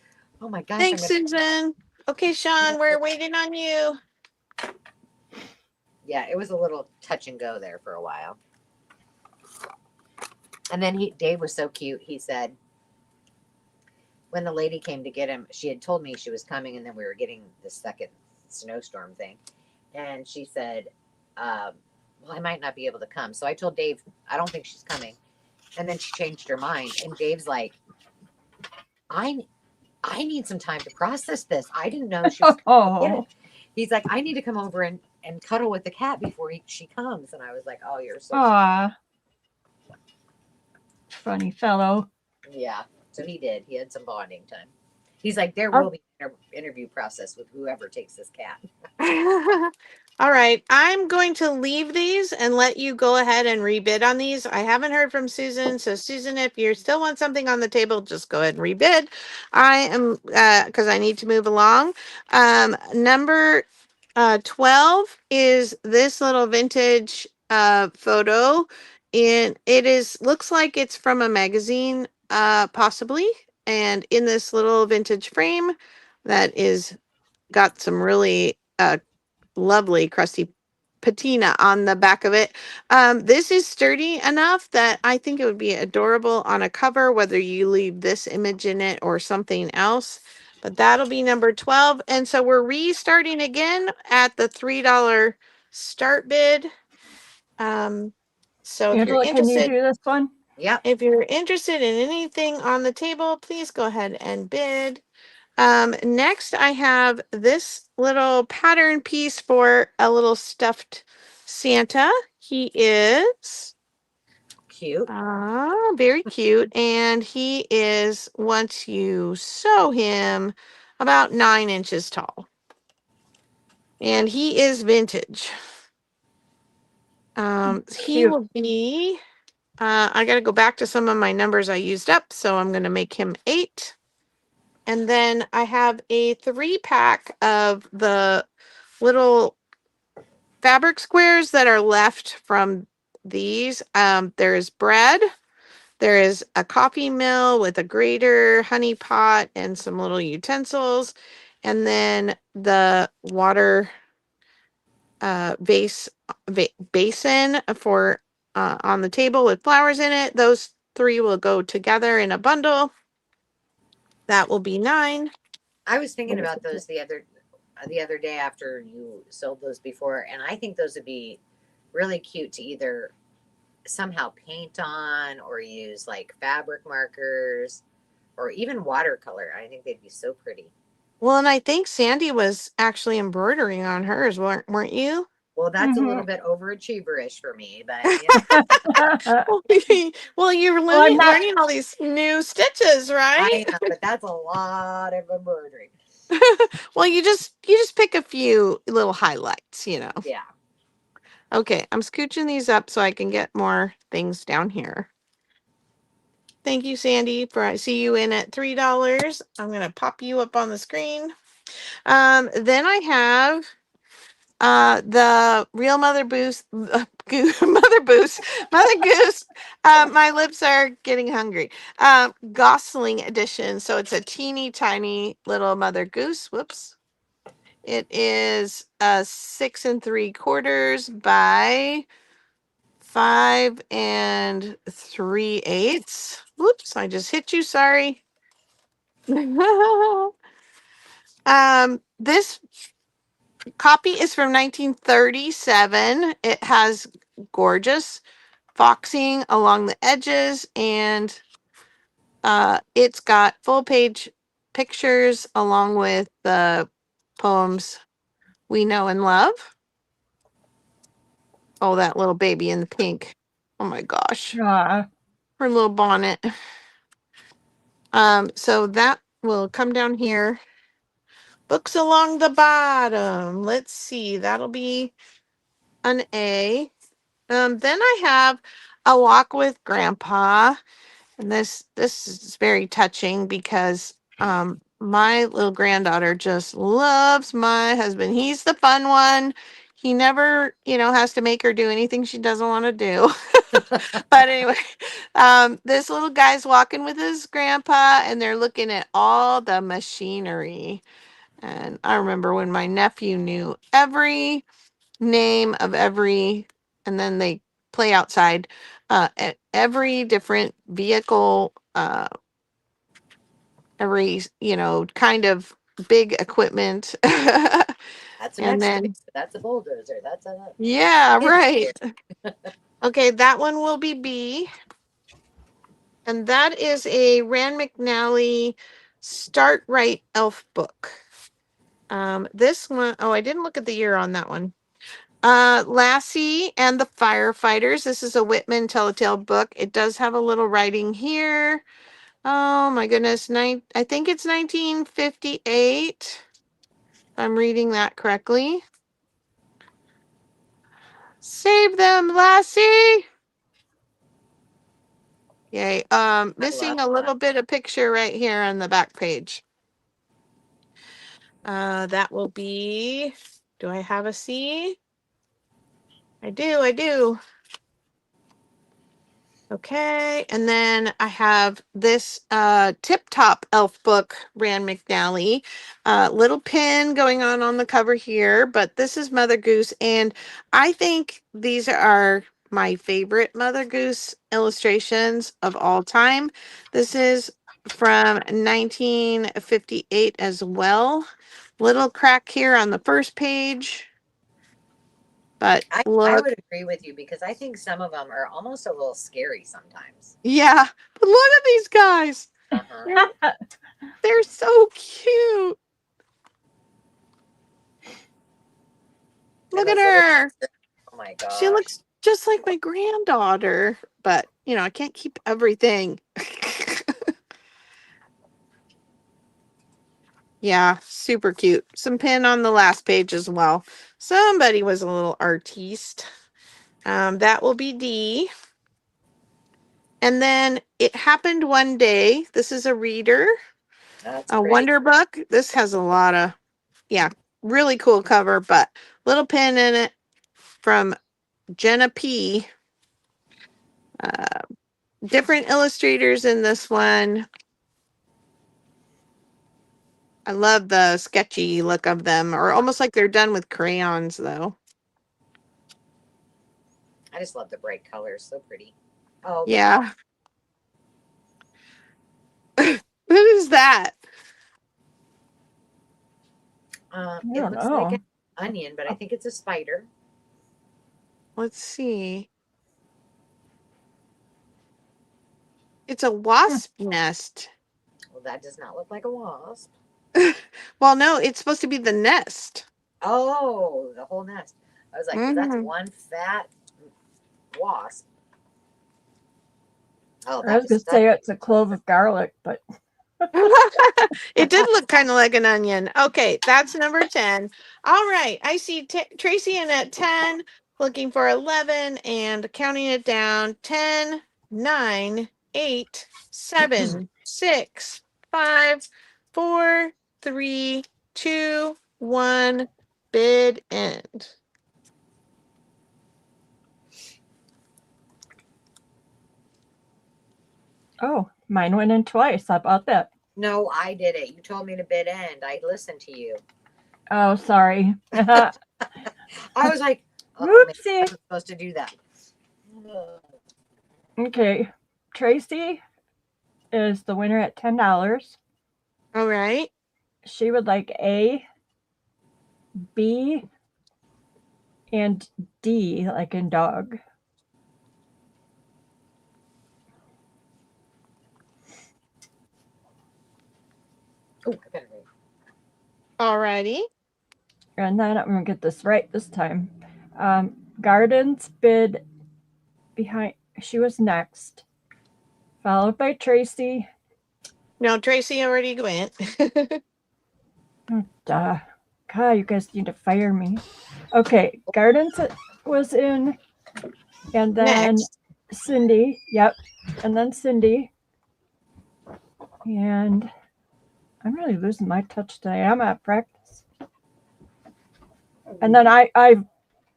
S1: "Oh my gosh."
S2: Thanks, Susan. Okay, Sean, we're waiting on you.
S1: Yeah, it was a little touch and go there for a while. And then Dave was so cute. He said, when the lady came to get him, she had told me she was coming, and then we were getting the second snowstorm thing. And she said, well, I might not be able to come. So I told Dave, I don't think she's coming. And then she changed her mind. And Dave's like, I need some time to process this. I didn't know she was going to get it. He's like, I need to come over and cuddle with the cat before she comes. And I was like, oh, you're so
S3: Aw. Funny fellow.
S1: Yeah. So he did. He had some bonding time. He's like, there will be an interview process with whoever takes this cat.
S2: All right. I'm going to leave these and let you go ahead and rebid on these. I haven't heard from Susan. So, Susan, if you still want something on the table, just go ahead and rebid. I am, because I need to move along. Number 12 is this little vintage photo. And looks like it's from a magazine, possibly. And in this little vintage frame that is got some really lovely crusty patina on the back of it. This is sturdy enough that I think it would be adorable on a cover, whether you leave this image in it or something else. But that'll be number 12. And so we're restarting again at the $3 start bid. So if you're
S3: Angela, can you
S2: interested,
S3: do this one?
S1: Yep.
S2: if you're interested in anything on the table, please go ahead and bid. Next I have this little pattern piece for a little stuffed Santa. He is
S1: Cute.
S2: very cute. And he is, once you sew him, about 9 inches tall. And he is vintage. He
S3: Cute.
S2: will be, I got to go back to some of my numbers I used up. So I'm going to make him 8. And then I have a 3-pack of the little fabric squares that are left from these. There's bread. There is a coffee mill with a grater, honey pot, and some little utensils. And then the water basin for on the table with flowers in it. Those 3 will go together in a bundle. That will be 9.
S1: I was thinking about those the other day after you sold those before, and I think those would be really cute to either somehow paint on or use like fabric markers or even watercolor. I think they'd be so pretty.
S2: Well, and I think Sandy was actually embroidering on hers, weren't you?
S1: Well, that's a
S3: Mhm.
S1: little bit overachieverish for me, but you know,
S2: Well, you're
S3: Well, I'm not.
S2: learning all these new stitches, right?
S1: I know, but that's a lot of embroidery.
S2: Well, you just pick a few little highlights, you know.
S1: Yeah.
S2: Okay, I'm scooching these up so I can get more things down here. Thank you, Sandy, for I see you in at $3. I'm gonna pop you up on the screen. Then I have the real Mother Goose, Mother Goose, Mother Goose. My lips are getting hungry. Gosling edition. So it's a teeny tiny little Mother Goose. Whoops. It is 6 3/4 by 5 3/8. Whoops! I just hit you. Sorry. This copy is from 1937. It has gorgeous foxing along the edges, and it's got full page pictures along with the poems we know and love. Oh, that little baby in the pink. Oh my gosh.
S3: Aw.
S2: Her little bonnet. So that will come down here. Books along the bottom. Let's see. That'll be an A. Then I have A Walk with Grandpa. And this is very touching because my little granddaughter just loves my husband. He's the fun one. He never, has to make her do anything she doesn't want to do. But anyway, this little guy's walking with his grandpa and they're looking at all the machinery. And I remember when my nephew knew every name of every, and then they play outside, every different vehicle, every, kind of big equipment.
S1: That's an
S2: And
S1: excavator.
S2: then,
S1: That's a bulldozer. That's a
S2: yeah, right. Okay, that one will be B. And that is a Rand McNally Start Right Elf book. This one, oh, I didn't look at the year on that one. Lassie and the Firefighters. This is a Whitman Telltale book. It does have a little writing here. Oh my goodness. I think it's 1958. I'm reading that correctly. Save them, Lassie. Yay. Missing a little bit of picture right here on the back page. That will be, do I have a C? I do. Okay, and then I have this Tip Top Elf book, Rand McNally. Little pin going on the cover here, but this is Mother Goose, and I think these are my favorite Mother Goose illustrations of all time. This is from 1958 as well. Little crack here on the first page. But
S1: I
S2: look,
S1: would agree with you because I think some of them are almost a little scary sometimes.
S2: yeah, but look at these guys.
S1: Uh-huh.
S2: They're so cute. Look at her.
S1: Oh my gosh.
S2: She looks just like my granddaughter, but I can't keep everything. Yeah, super cute. Some pin on the last page as well. Somebody was a little artiste. That will be D. And then It Happened One Day. This is a reader.
S1: That's
S2: A
S1: pretty.
S2: wonder book. This has a lot of, really cool cover, but little pin in it from Jenna P. Different illustrators in this one. I love the sketchy look of them, or almost like they're done with crayons, though.
S1: I just love the bright colors. So pretty. Oh,
S2: Yeah. What is that?
S3: I
S1: it
S3: don't
S1: looks like
S3: know.
S1: an onion, but I think it's a spider.
S2: Let's see. It's a wasp nest.
S1: Well, that does not look like a wasp.
S2: Well, no, it's supposed to be the nest.
S1: Oh, the whole nest. I was like, 'cause that's
S2: Mhm.
S1: one fat wasp. Oh,
S3: I was
S1: that
S3: gonna
S1: is
S3: say it's a clove of garlic, but
S2: It did look kind of like an onion. Okay, that's number 10. All right, I see Tracy in at 10, looking for 11 and counting it down. 10, 9, 8, 7, 6, 5, 4, 3, 2, 1. Bid end.
S3: oh, mine went in twice. How about that?
S1: no, I did it. You told me to bid end. I listened to you.
S3: Oh, sorry.
S1: I was like, oh, maybe I
S3: Whoopsie.
S1: wasn't supposed to do that.
S3: Okay, Tracy is the winner at $10.
S2: All right.
S3: She would like A, B, and D, like in dog.
S1: Oh, I better read.
S2: All righty.
S3: And then I'm gonna get this right this time. Gardens bid behind. She was next, followed by Tracy.
S2: No, Tracy already went.
S3: Oh, duh. God, you guys need to fire me. Okay, Gardens was in, and then
S2: Next.
S3: Cindy. Yep, and then Cindy. And I'm really losing my touch today. I'm at practice. And then I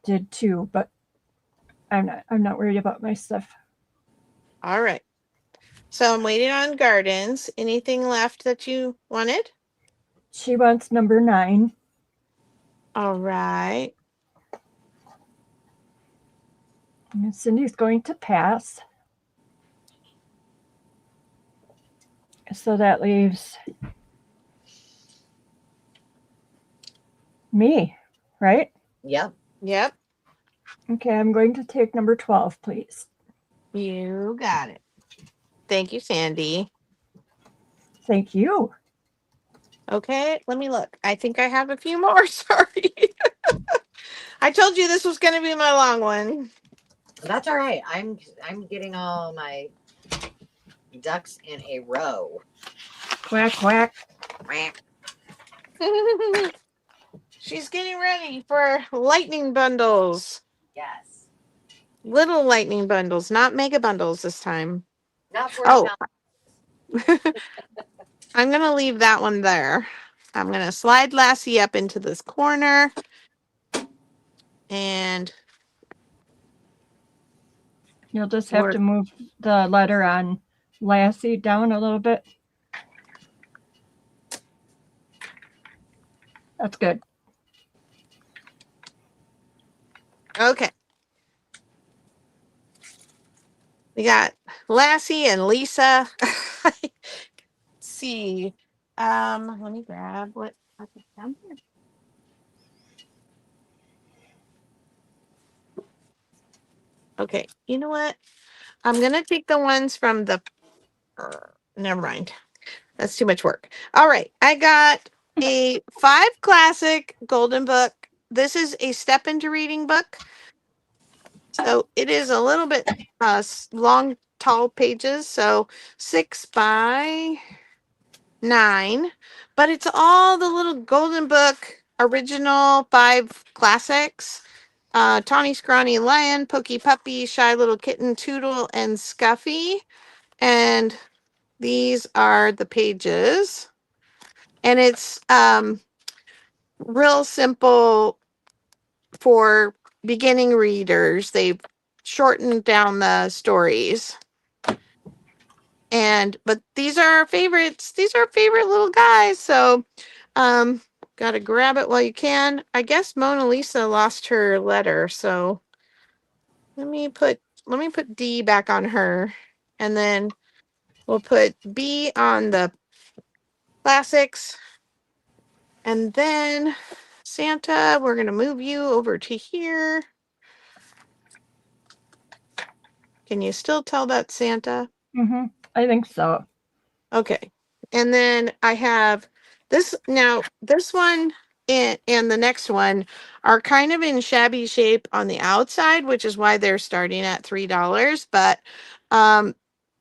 S3: did too, but I'm not worried about my stuff.
S2: All right. So I'm waiting on gardens. Anything left that you wanted?
S3: She wants number 9.
S2: All right.
S3: And Cindy's going to pass. So that leaves me, right?
S1: Yep.
S2: Yep.
S3: Okay, I'm going to take number 12, please.
S2: You got it. Thank you, Sandy.
S3: Thank you.
S2: Okay, let me look. I think I have a few more. Sorry. I told you this was going to be my long one.
S1: That's all right. I'm getting all my ducks in a row.
S3: Quack, quack.
S1: Quack.
S2: She's getting ready for lightning bundles.
S1: Yes.
S2: Little lightning bundles, not mega bundles this time.
S1: Not 40
S2: Oh,
S1: pounds.
S2: I'm going to leave that one there. I'm going to slide Lassie up into this corner. And
S3: You'll just have to move the letter on Lassie down a little bit. That's good.
S2: okay. We got Lassie and Lisa. Let's see. Let me grab what I put down here. Okay, you know what? I'm gonna take the ones from the never mind. That's too much work. All right, I got a 5 classic golden book. This is a step into reading book. So it is a little bit long, tall pages. So 6 by 9, but it's all the little golden book original 5 classics. Tawny Scrawny Lion, Pokey Puppy, Shy Little Kitten, Toodle, and Scuffy. And these are the pages. And it's real simple for beginning readers. They've shortened down the stories. But these are our favorites. These are our favorite little guys. So gotta grab it while you can. I guess Mona Lisa lost her letter, so let me put D back on her, and then we'll put B on the classics, and then Santa, we're gonna move you over to here. Can you still tell that's Santa?
S3: Mm-hmm. I think so.
S2: Okay. And then I have this now, this one and the next one are kind of in shabby shape on the outside, which is why they're starting at $3. But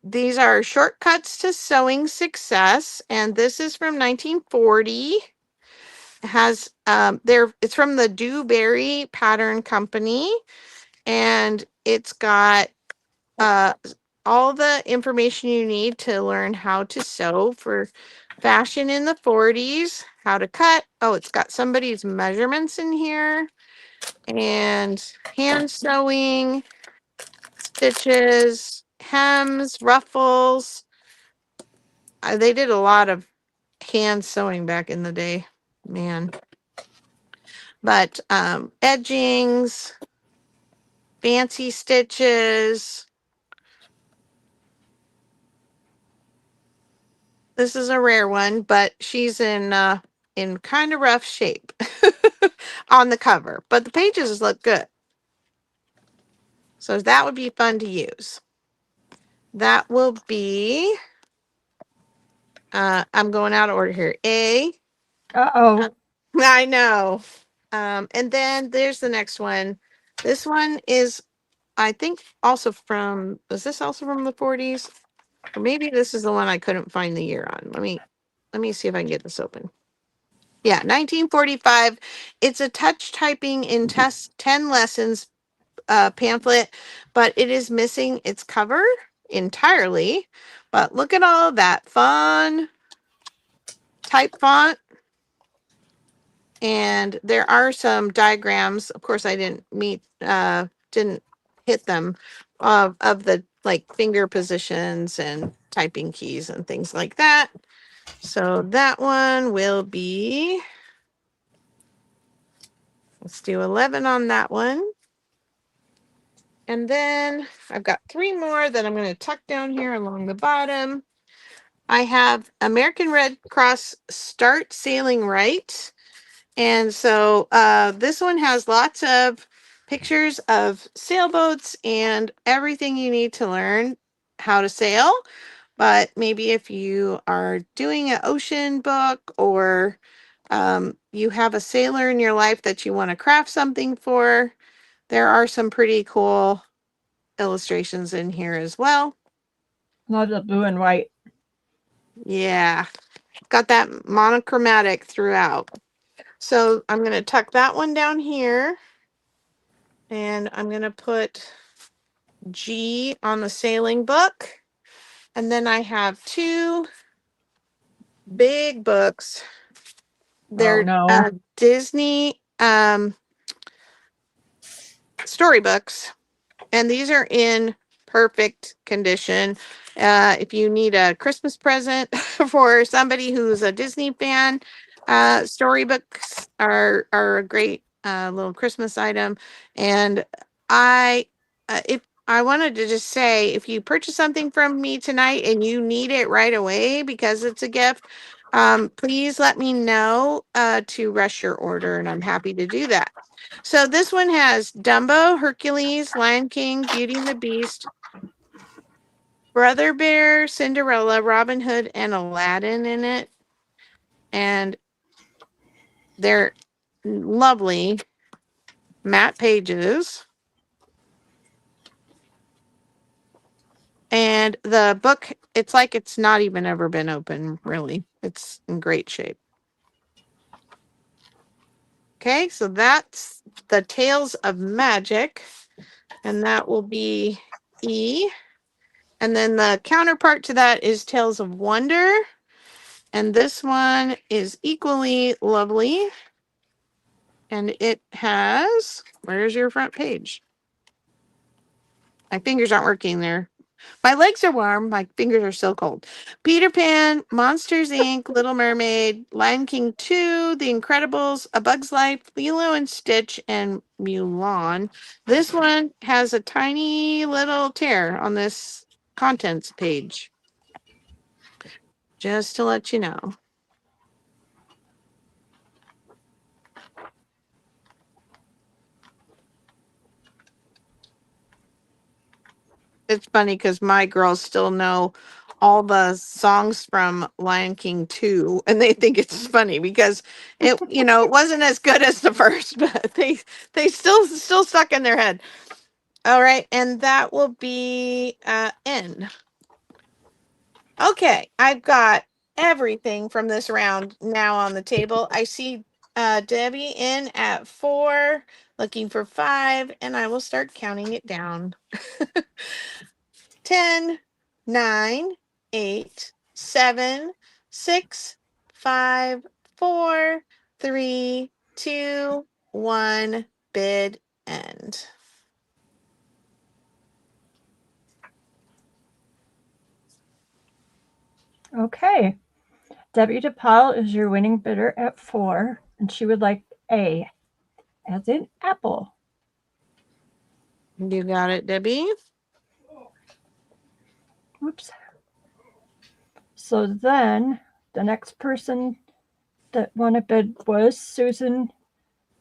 S2: these are shortcuts to sewing success, and this is from 1940. It has it's from the Dewberry Pattern Company, and it's got uh all the information you need to learn how to sew for fashion in the 40s, how to cut. Oh, it's got somebody's measurements in here, and hand sewing, stitches, hems, ruffles. They did a lot of hand sewing back in the day, man. But edgings, fancy stitches. This is a rare one, but she's in kind of rough shape on the cover, but the pages look good. So that would be fun to use. That will be I'm going out of order here.
S3: Uh-oh.
S2: I know. And then there's the next one. This one is, I think, also from, is this also from the 40s? Or maybe this is the one I couldn't find the year on. Let me see if I can get this open. Yeah, 1945. It's a touch typing in 10 lessons pamphlet, but it is missing its cover entirely. But look at all of that fun type font. And there are some diagrams. Of course, I didn't hit them of the like finger positions and typing keys and things like that. So that one will be, let's do 11 on that one. And then I've got 3 more that I'm going to tuck down here along the bottom. I have American Red Cross Start Sailing Right. And so this one has lots of pictures of sailboats and everything you need to learn how to sail. But maybe if you are doing an ocean book, or you have a sailor in your life that you want to craft something for, there are some pretty cool illustrations in here as well.
S3: Love the blue and white.
S2: Yeah, got that monochromatic throughout. So I'm going to tuck that one down here, and I'm going to put G on the sailing book. And then I have 2 big books.
S3: Oh
S2: They're
S3: no.
S2: Disney storybooks, and these are in perfect condition. If you need a Christmas present for somebody who's a Disney fan, storybooks are a great little Christmas item. And if I wanted to just say, if you purchase something from me tonight and you need it right away because it's a gift, please let me know to rush your order, and I'm happy to do that. So this one has Dumbo, Hercules, Lion King, Beauty and the Beast, Brother Bear, Cinderella, Robin Hood, and Aladdin in it. And they're lovely matte pages. And the book, it's like it's not even ever been open, really. It's in great shape. Okay, so that's the Tales of Magic, and that will be E. And then the counterpart to that is Tales of Wonder. And this one is equally lovely. And it has, where's your front page? My fingers aren't working there. My legs are warm. My fingers are still cold. Peter Pan, Monsters Inc., Little Mermaid, Lion King 2, The Incredibles, A Bug's Life, Lilo and Stitch, and Mulan. This one has a tiny little tear on this contents page. Just to let you know. it's funny because my girls still know all the songs from Lion King 2, and they think it's funny because it, it wasn't as good as the first, but they still stuck in their head. All right, and that will be N. Okay, I've got everything from this round now on the table. I see Debbie in at 4, looking for 5, and I will start counting it down. 10, 9, 8, 7, 6, 5, 4, 3, 2, 1, bid end.
S3: Okay. Debbie DePaul is your winning bidder at 4, and she would like A, as in apple.
S2: You got it, Debbie?
S3: Oops. So then the next person that won a bid was Susan.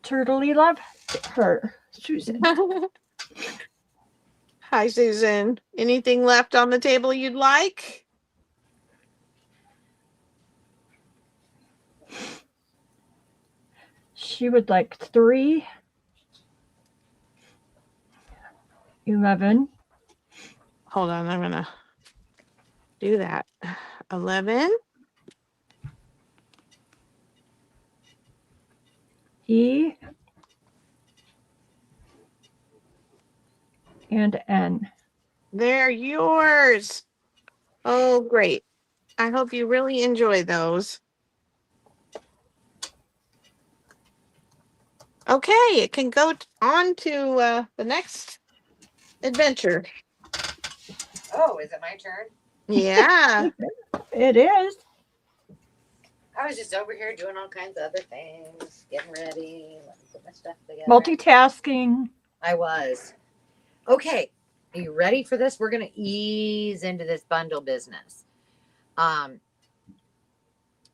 S3: Turtley love her. Susan.
S2: Hi, Susan. Anything left on the table you'd like?
S3: She would like 3, 11,
S2: Hold on, I'm gonna do that. 11,
S3: E, and N.
S2: they're yours. Oh, great. I hope you really enjoy those. Okay, it can go on to the next adventure.
S1: Oh, is it my turn?
S2: Yeah.
S3: It is.
S1: I was just over here doing all kinds of other things, getting ready, let me put my stuff together.
S3: Multitasking.
S1: I was. Okay, are you ready for this? We're gonna ease into this bundle business.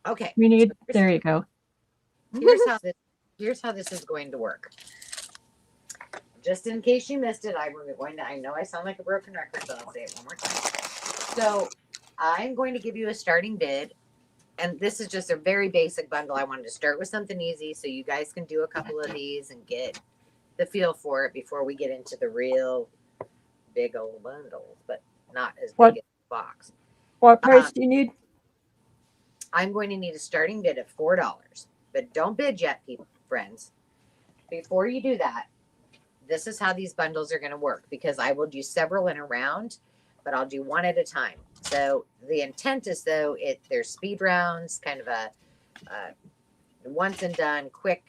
S1: Okay.
S3: We need, there you go.
S1: Here's how this is going to work. Just in case you missed it, I know I sound like a broken record, but I'll say it one more time. So I'm going to give you a starting bid, and this is just a very basic bundle. I wanted to start with something easy so you guys can do a couple of these and get the feel for it before we get into the real big old bundles, but not as big as the box.
S3: What price do you need?
S1: I'm going to need a starting bid of $4, but don't bid yet, people, friends. Before you do that, this is how these bundles are going to work, because I will do several in a round, but I'll do one at a time. So the intent is, though, there's speed rounds, kind of a once and done, quick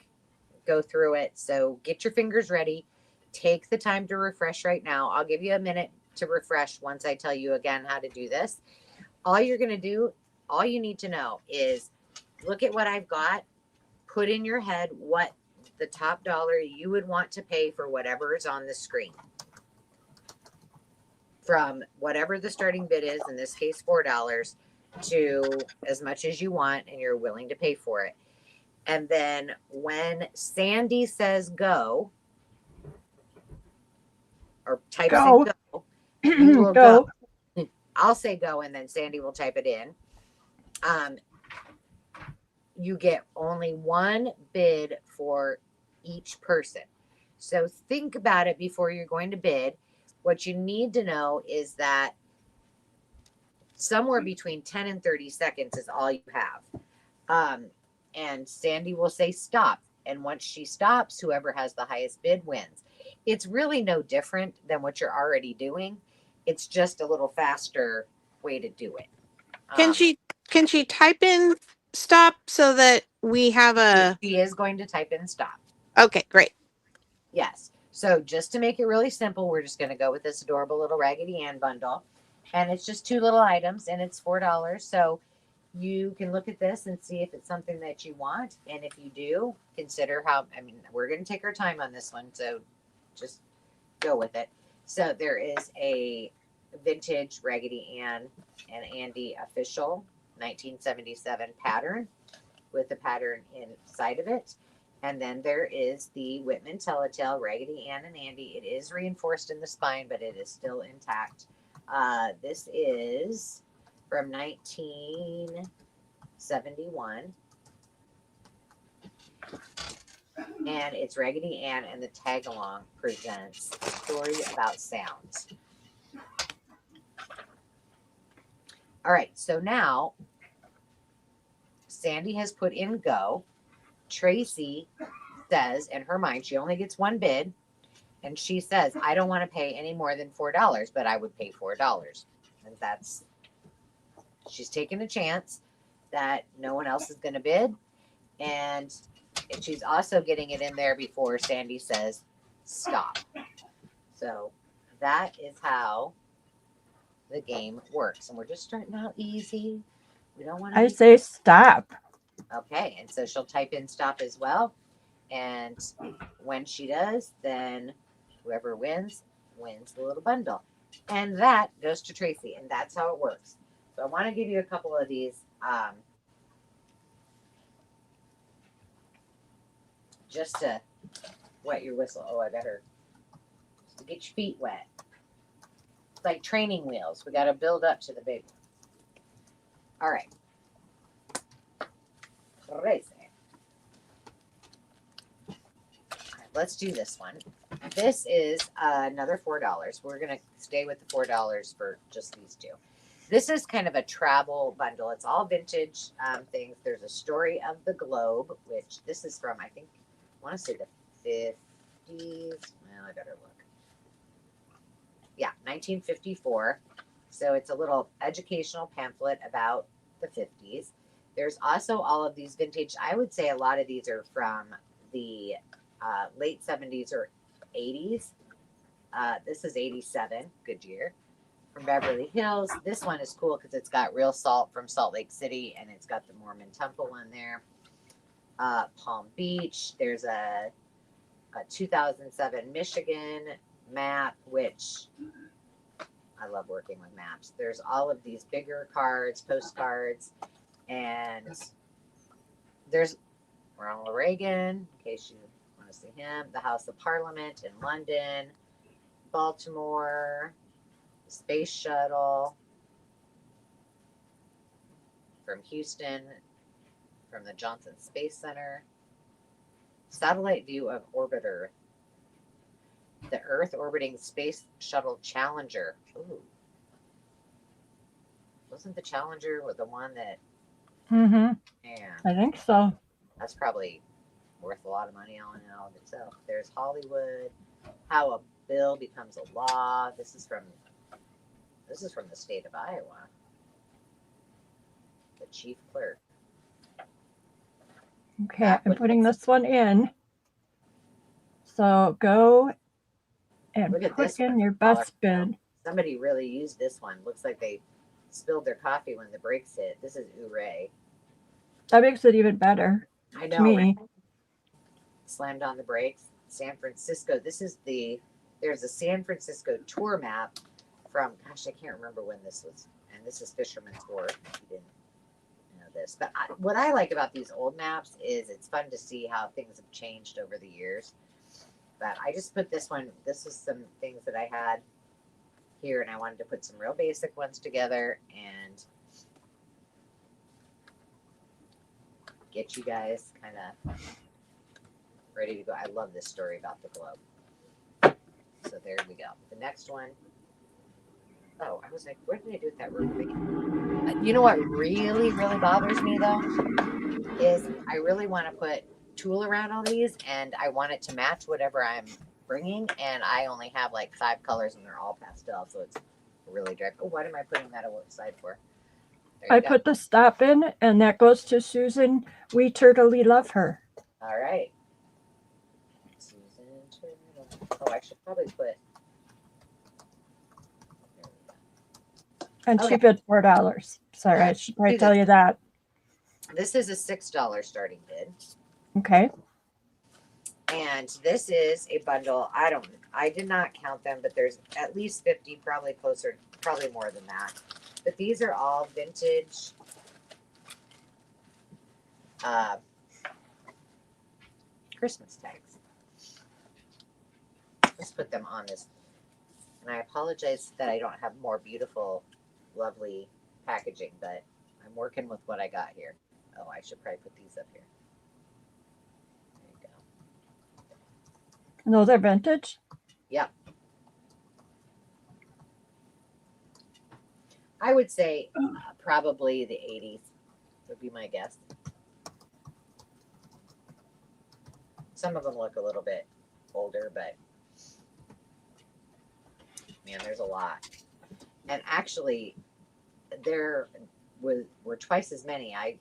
S1: go through it. So get your fingers ready. Take the time to refresh right now. I'll give you a minute to refresh once I tell you again how to do this. All you're going to do, all you need to know is look at what I've got, put in your head what the top dollar you would want to pay for whatever is on the screen. From whatever the starting bid is, in this case $4, to as much as you want and you're willing to pay for it. And then when Sandy says go, or types
S3: Go.
S1: in go, you will
S3: Go.
S1: I'll say go, and then Sandy will type it in. You get only one bid for each person. So think about it before you're going to bid. What you need to know is that somewhere between 10 and 30 seconds is all you have. And Sandy will say stop. And once she stops, whoever has the highest bid wins. It's really no different than what you're already doing. It's just a little faster way to do it.
S2: Can she type in stop so that we have a...
S1: She is going to type in stop.
S2: Okay, great.
S1: Yes. So just to make it really simple, we're just going to go with this adorable little Raggedy Ann bundle. And it's just 2 little items, and it's $4. So you can look at this and see if it's something that you want. And if you do, consider we're going to take our time on this one. So just go with it. So there is a vintage Raggedy Ann and Andy official 1977 pattern with the pattern inside of it. And then there is the Whitman Telltale, Raggedy Ann and Andy. It is reinforced in the spine, but it is still intact. This is from 1971. And it's Raggedy Ann and the Tag Along presents a story about sounds. All right, so now Sandy has put in go. Tracy says in her mind, she only gets one bid. And she says, I don't want to pay any more than $4, but I would pay $4. And that's, she's taking a chance that no one else is going to bid. And she's also getting it in there before Sandy says, stop. So that is how the game works. And we're just starting out easy. We don't want to.
S3: I say stop.
S1: Okay. And so she'll type in stop as well. And when she does, then whoever wins the little bundle. And that goes to Tracy. And that's how it works. So I want to give you a couple of these. Just to wet your whistle. Oh, I better to get your feet wet. It's like training wheels. We got to build up to the big one. All right. Crazy. All right, let's do this one. This is another $4. We're going to stay with the $4 for just these two. This is kind of a travel bundle. It's all vintage things. There's a story of the globe, which this is from, I think, I want to say the 50s. Well, I better look. Yeah, 1954. So it's a little educational pamphlet about the 50s. There's also all of these vintage. I would say a lot of these are from the late 70s or 80s. This is 87, Goodyear. From Beverly Hills. This one is cool because it's got real salt from Salt Lake City and it's got the Mormon temple in there. Palm Beach. There's a 2007 Michigan map, which I love working with maps. There's all of these bigger cards, postcards, and there's Ronald Reagan, in case you want to see him, the House of Parliament in London, Baltimore, the Space Shuttle from Houston, from the Johnson Space Center, satellite view of orbiter, the Earth orbiting Space Shuttle Challenger. Ooh. Wasn't the Challenger the one that,
S3: Mm-hmm.
S1: man,
S3: I think so.
S1: that's probably worth a lot of money all in all of itself. There's Hollywood, how a bill becomes a law. This is from the state of Iowa. The chief clerk.
S3: Okay, I'm putting this one in. So go and
S1: Look at
S3: put
S1: this
S3: in
S1: one.
S3: your best bid.
S1: Somebody really used this one. Looks like they spilled their coffee when the brakes hit. This is Ouray.
S3: That makes it even better
S1: I
S3: to
S1: know.
S3: me.
S1: Slammed on the brakes. San Francisco. There's a San Francisco tour map from, gosh, I can't remember when this was. And this is Fisherman's Wharf. You didn't know this. But what I like about these old maps is it's fun to see how things have changed over the years. But I just put this one. This is some things that I had here, and I wanted to put some real basic ones together and get you guys kind of ready to go. I love this story about the globe. So there we go. The next one. Oh, I was like, what did I do with that room? You know what really, really bothers me though is I really want to put tulle around all these, and I want it to match whatever I'm bringing, and I only have like 5 colors, and they're all pastel, so it's really dry. Oh, what am I putting that aside for?
S3: I put the stop in, and that goes to Susan. We turtly love her.
S1: All right. Susan Turtle. Oh, I should probably put.
S3: And she
S1: Okay.
S3: bid $4. Sorry, I should probably tell you that.
S1: This is a $6 starting bid.
S3: Okay.
S1: And this is a bundle. I did not count them, but there's at least 50, probably more than that. But these are all vintage Christmas tags. Let's put them on this. And I apologize that I don't have more beautiful, lovely packaging, but I'm working with what I got here. Oh, I should probably put these up here. There you go.
S3: And those are vintage.
S1: Yep. I would say probably the 80s would be my guess. Some of them look a little bit older, but man, there's a lot. And actually, there were twice as many. I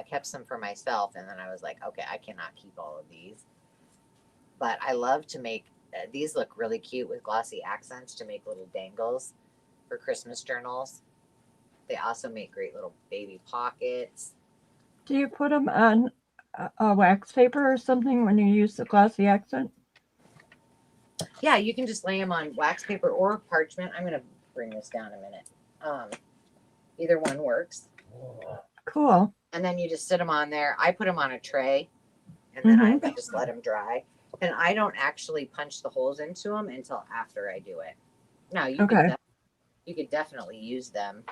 S1: kept some for myself, and then I was like, okay, I cannot keep all of these. But I love to make these look really cute with glossy accents to make little dangles for Christmas journals. They also make great little baby pockets.
S3: Do you put them on a wax paper or something when you use the glossy accent?
S1: Yeah, you can just lay them on wax paper or parchment. I'm gonna bring this down a minute. Either one works.
S3: Cool.
S1: And then you just sit them on there. I put them on a tray, and then I just let them dry. And I don't actually punch the holes into them until after I do it. Now you you could definitely use them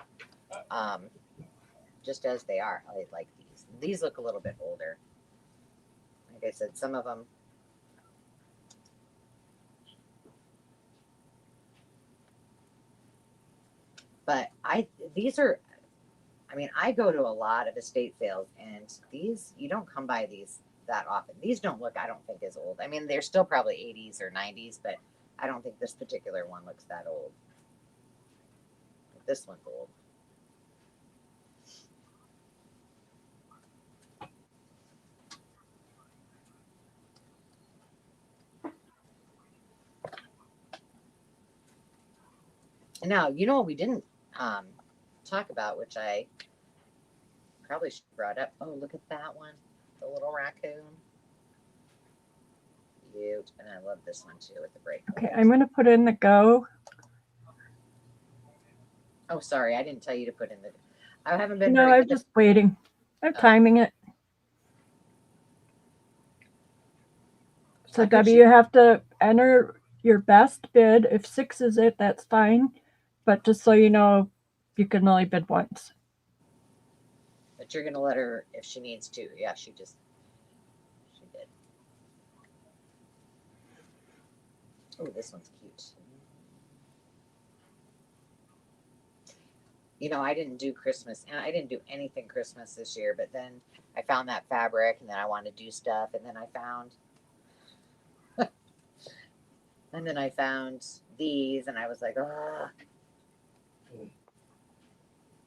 S1: just as they are. I like these. These look a little bit older. Like I said, some of them. But these are, I mean, I go to a lot of estate sales, and these, you don't come by these that often. These don't look, I don't think, as old. I mean, they're still probably 80s or 90s, but I don't think this particular one looks that old. This one's old. And now, you know what we didn't talk about, which I probably should have brought up. Oh, look at that one. The little raccoon. Cute. And I love this one too with the break.
S3: Okay, I'm going to put in the go.
S1: Oh, sorry. I didn't tell you to put in the. I haven't been.
S3: No,
S1: very
S3: I'm
S1: good
S3: just waiting. I'm timing it. So,
S1: How could
S3: Debbie,
S1: you-
S3: you have to enter your best bid. If 6 is it, that's fine. But just so you know, you can only bid once.
S1: But you're gonna let her if she needs to. Yeah, she did. Oh, this one's cute. You know, I didn't do Christmas, and I didn't do anything Christmas this year. But then I found that fabric, and then I wanted to do stuff, and then I found, and then I found these, and I was like, oh.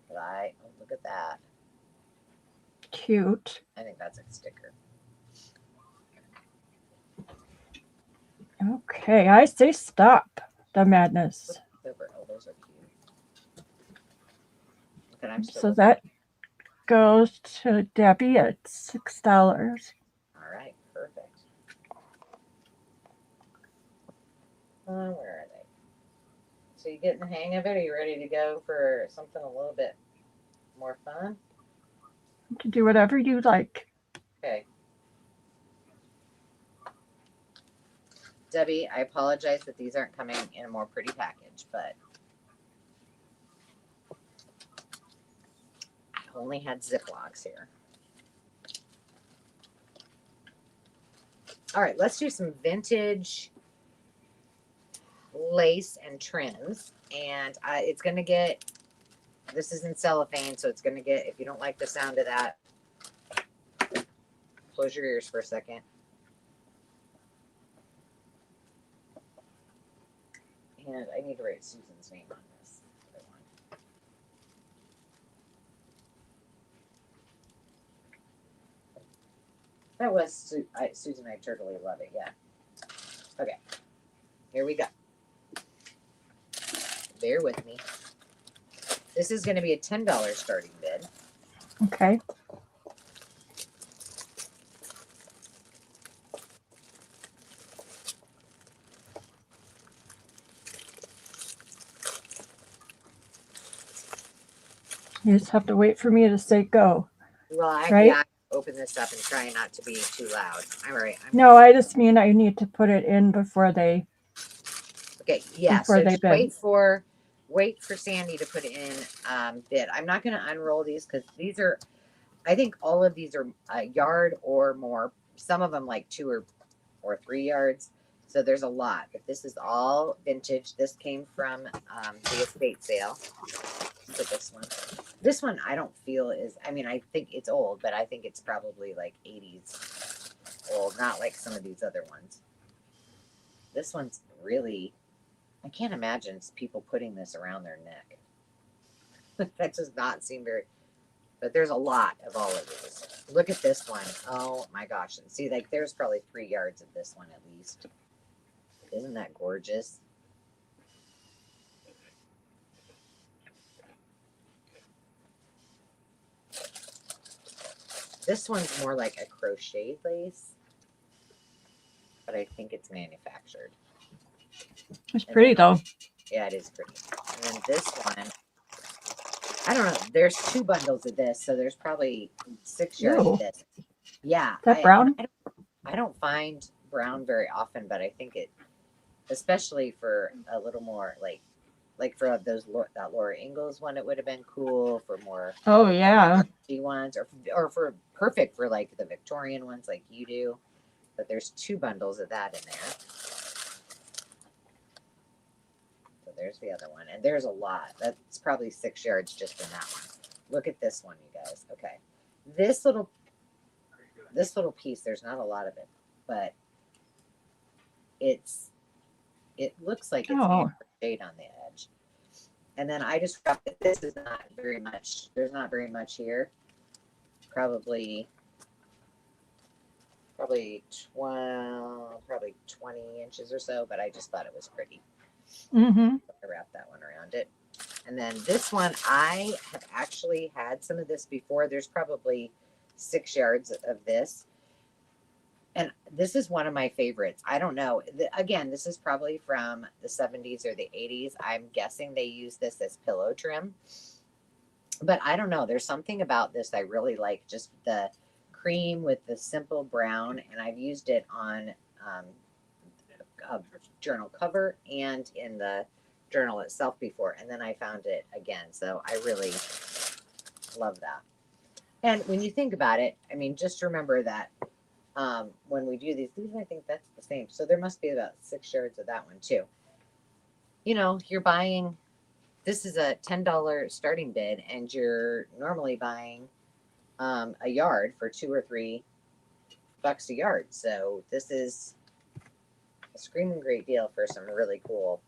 S1: But oh, look at that.
S3: Cute.
S1: I think that's a sticker.
S3: Okay, I say stop the madness.
S1: Oh, those are cute. Okay, I'm still
S3: So that goes to Debbie at $6.
S1: all right, perfect. Where are they? So you getting the hang of it? Are you ready to go for something a little bit more fun?
S3: You can do whatever you like.
S1: Okay. Debbie, I apologize that these aren't coming in a more pretty package, but I only had Ziplocs here. All right, let's do some vintage lace and trims. And it's going to get, this is in cellophane, so it's going to get, if you don't like the sound of that, close your ears for a second. And I need to write Susan's name on this other one. That was Susan. I totally love it. Yeah. Okay. Here we go. Bear with me. This is going to be a $10 starting bid.
S3: Okay. You just have to wait for me to say go.
S1: Well,
S3: Right?
S1: yeah, open this up and try not to be too loud. All right.
S3: No, I just mean I need to put it in before they
S1: Okay, yeah,
S3: before
S1: so
S3: they
S1: just
S3: bid.
S1: wait for Sandy to put in bid. I'm not gonna unroll these because these are, I think all of these are a yard or more. Some of them like 2 or 3 yards. So there's a lot, but this is all vintage. This came from the estate sale. Look at this one. This one I don't feel is, I mean, I think it's old, but I think it's probably like 80s old, not like some of these other ones. This one's really, I can't imagine people putting this around their neck. That does not seem very, but there's a lot of all of these. Look at this one. Oh my gosh. And see, like there's probably 3 yards of this one at least. Isn't that gorgeous? This one's more like a crocheted lace, but I think it's manufactured.
S3: It's pretty though.
S1: Yeah, it is pretty. And then this one, I don't know. There's 2 bundles of this, so there's probably 6 yards
S3: Ooh.
S1: of this. Yeah,
S3: Is that brown?
S1: I don't find brown very often, but I think it, especially for a little more like for those that Laura Ingalls one, it would have been cool for more
S3: Oh yeah.
S1: artsy ones, or for perfect for like the Victorian ones like you do. But there's 2 bundles of that in there. So there's the other one, and there's a lot. That's probably 6 yards just in that one. Look at this one, you guys. Okay, this little piece, there's not a lot of it, but it looks like it's
S3: Oh.
S1: shade on the edge. And then I just dropped it. This is not very much. There's not very much here. Probably 20 inches or so, but I just thought it was pretty.
S3: Mm-hmm.
S1: I wrapped that one around it. And then this one, I have actually had some of this before. There's probably 6 yards of this. And this is one of my favorites. I don't know. Again, this is probably from the 70s or the 80s. I'm guessing they use this as pillow trim. But I don't know. There's something about this I really like. Just the cream with the simple brown. And I've used it on a journal cover and in the journal itself before. And then I found it again. So I really love that. And when you think about it, I mean, just remember that when we do these, I think that's the same. So there must be about 6 yards of that one too. You know, you're buying, this is a $10 starting bid, and you're normally buying a yard for $2 or $3 a yard. So this is a screaming great deal for some really cool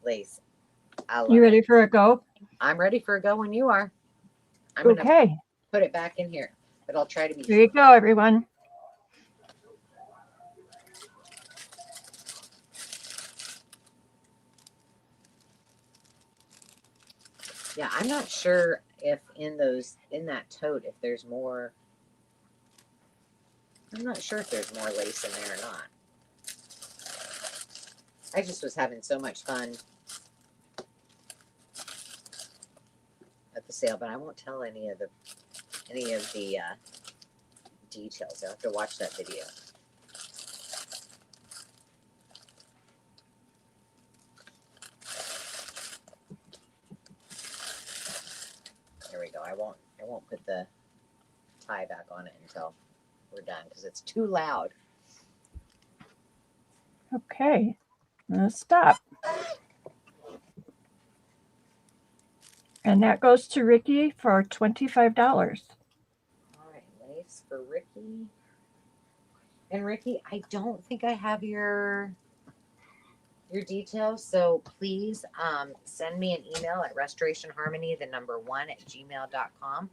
S1: lace.
S3: You ready for a go?
S1: I'm ready for a go when you are. I'm gonna
S3: Okay.
S1: put it back in here, but I'll try to be.
S3: Here you go, everyone.
S1: Yeah, I'm not sure if in that tote, if there's more. I'm not sure if there's more lace in there or not. I just was having so much fun at the sale, but I won't tell any of the details. You'll have to watch that video. There we go. I won't put the tie back on it until we're done because it's too loud.
S3: Okay. Let's stop. And that goes to Ricky for $25.
S1: All right, lace for Ricky. And Ricky, I don't think I have your details, so please send me an email at restorationharmony1@gmail.com.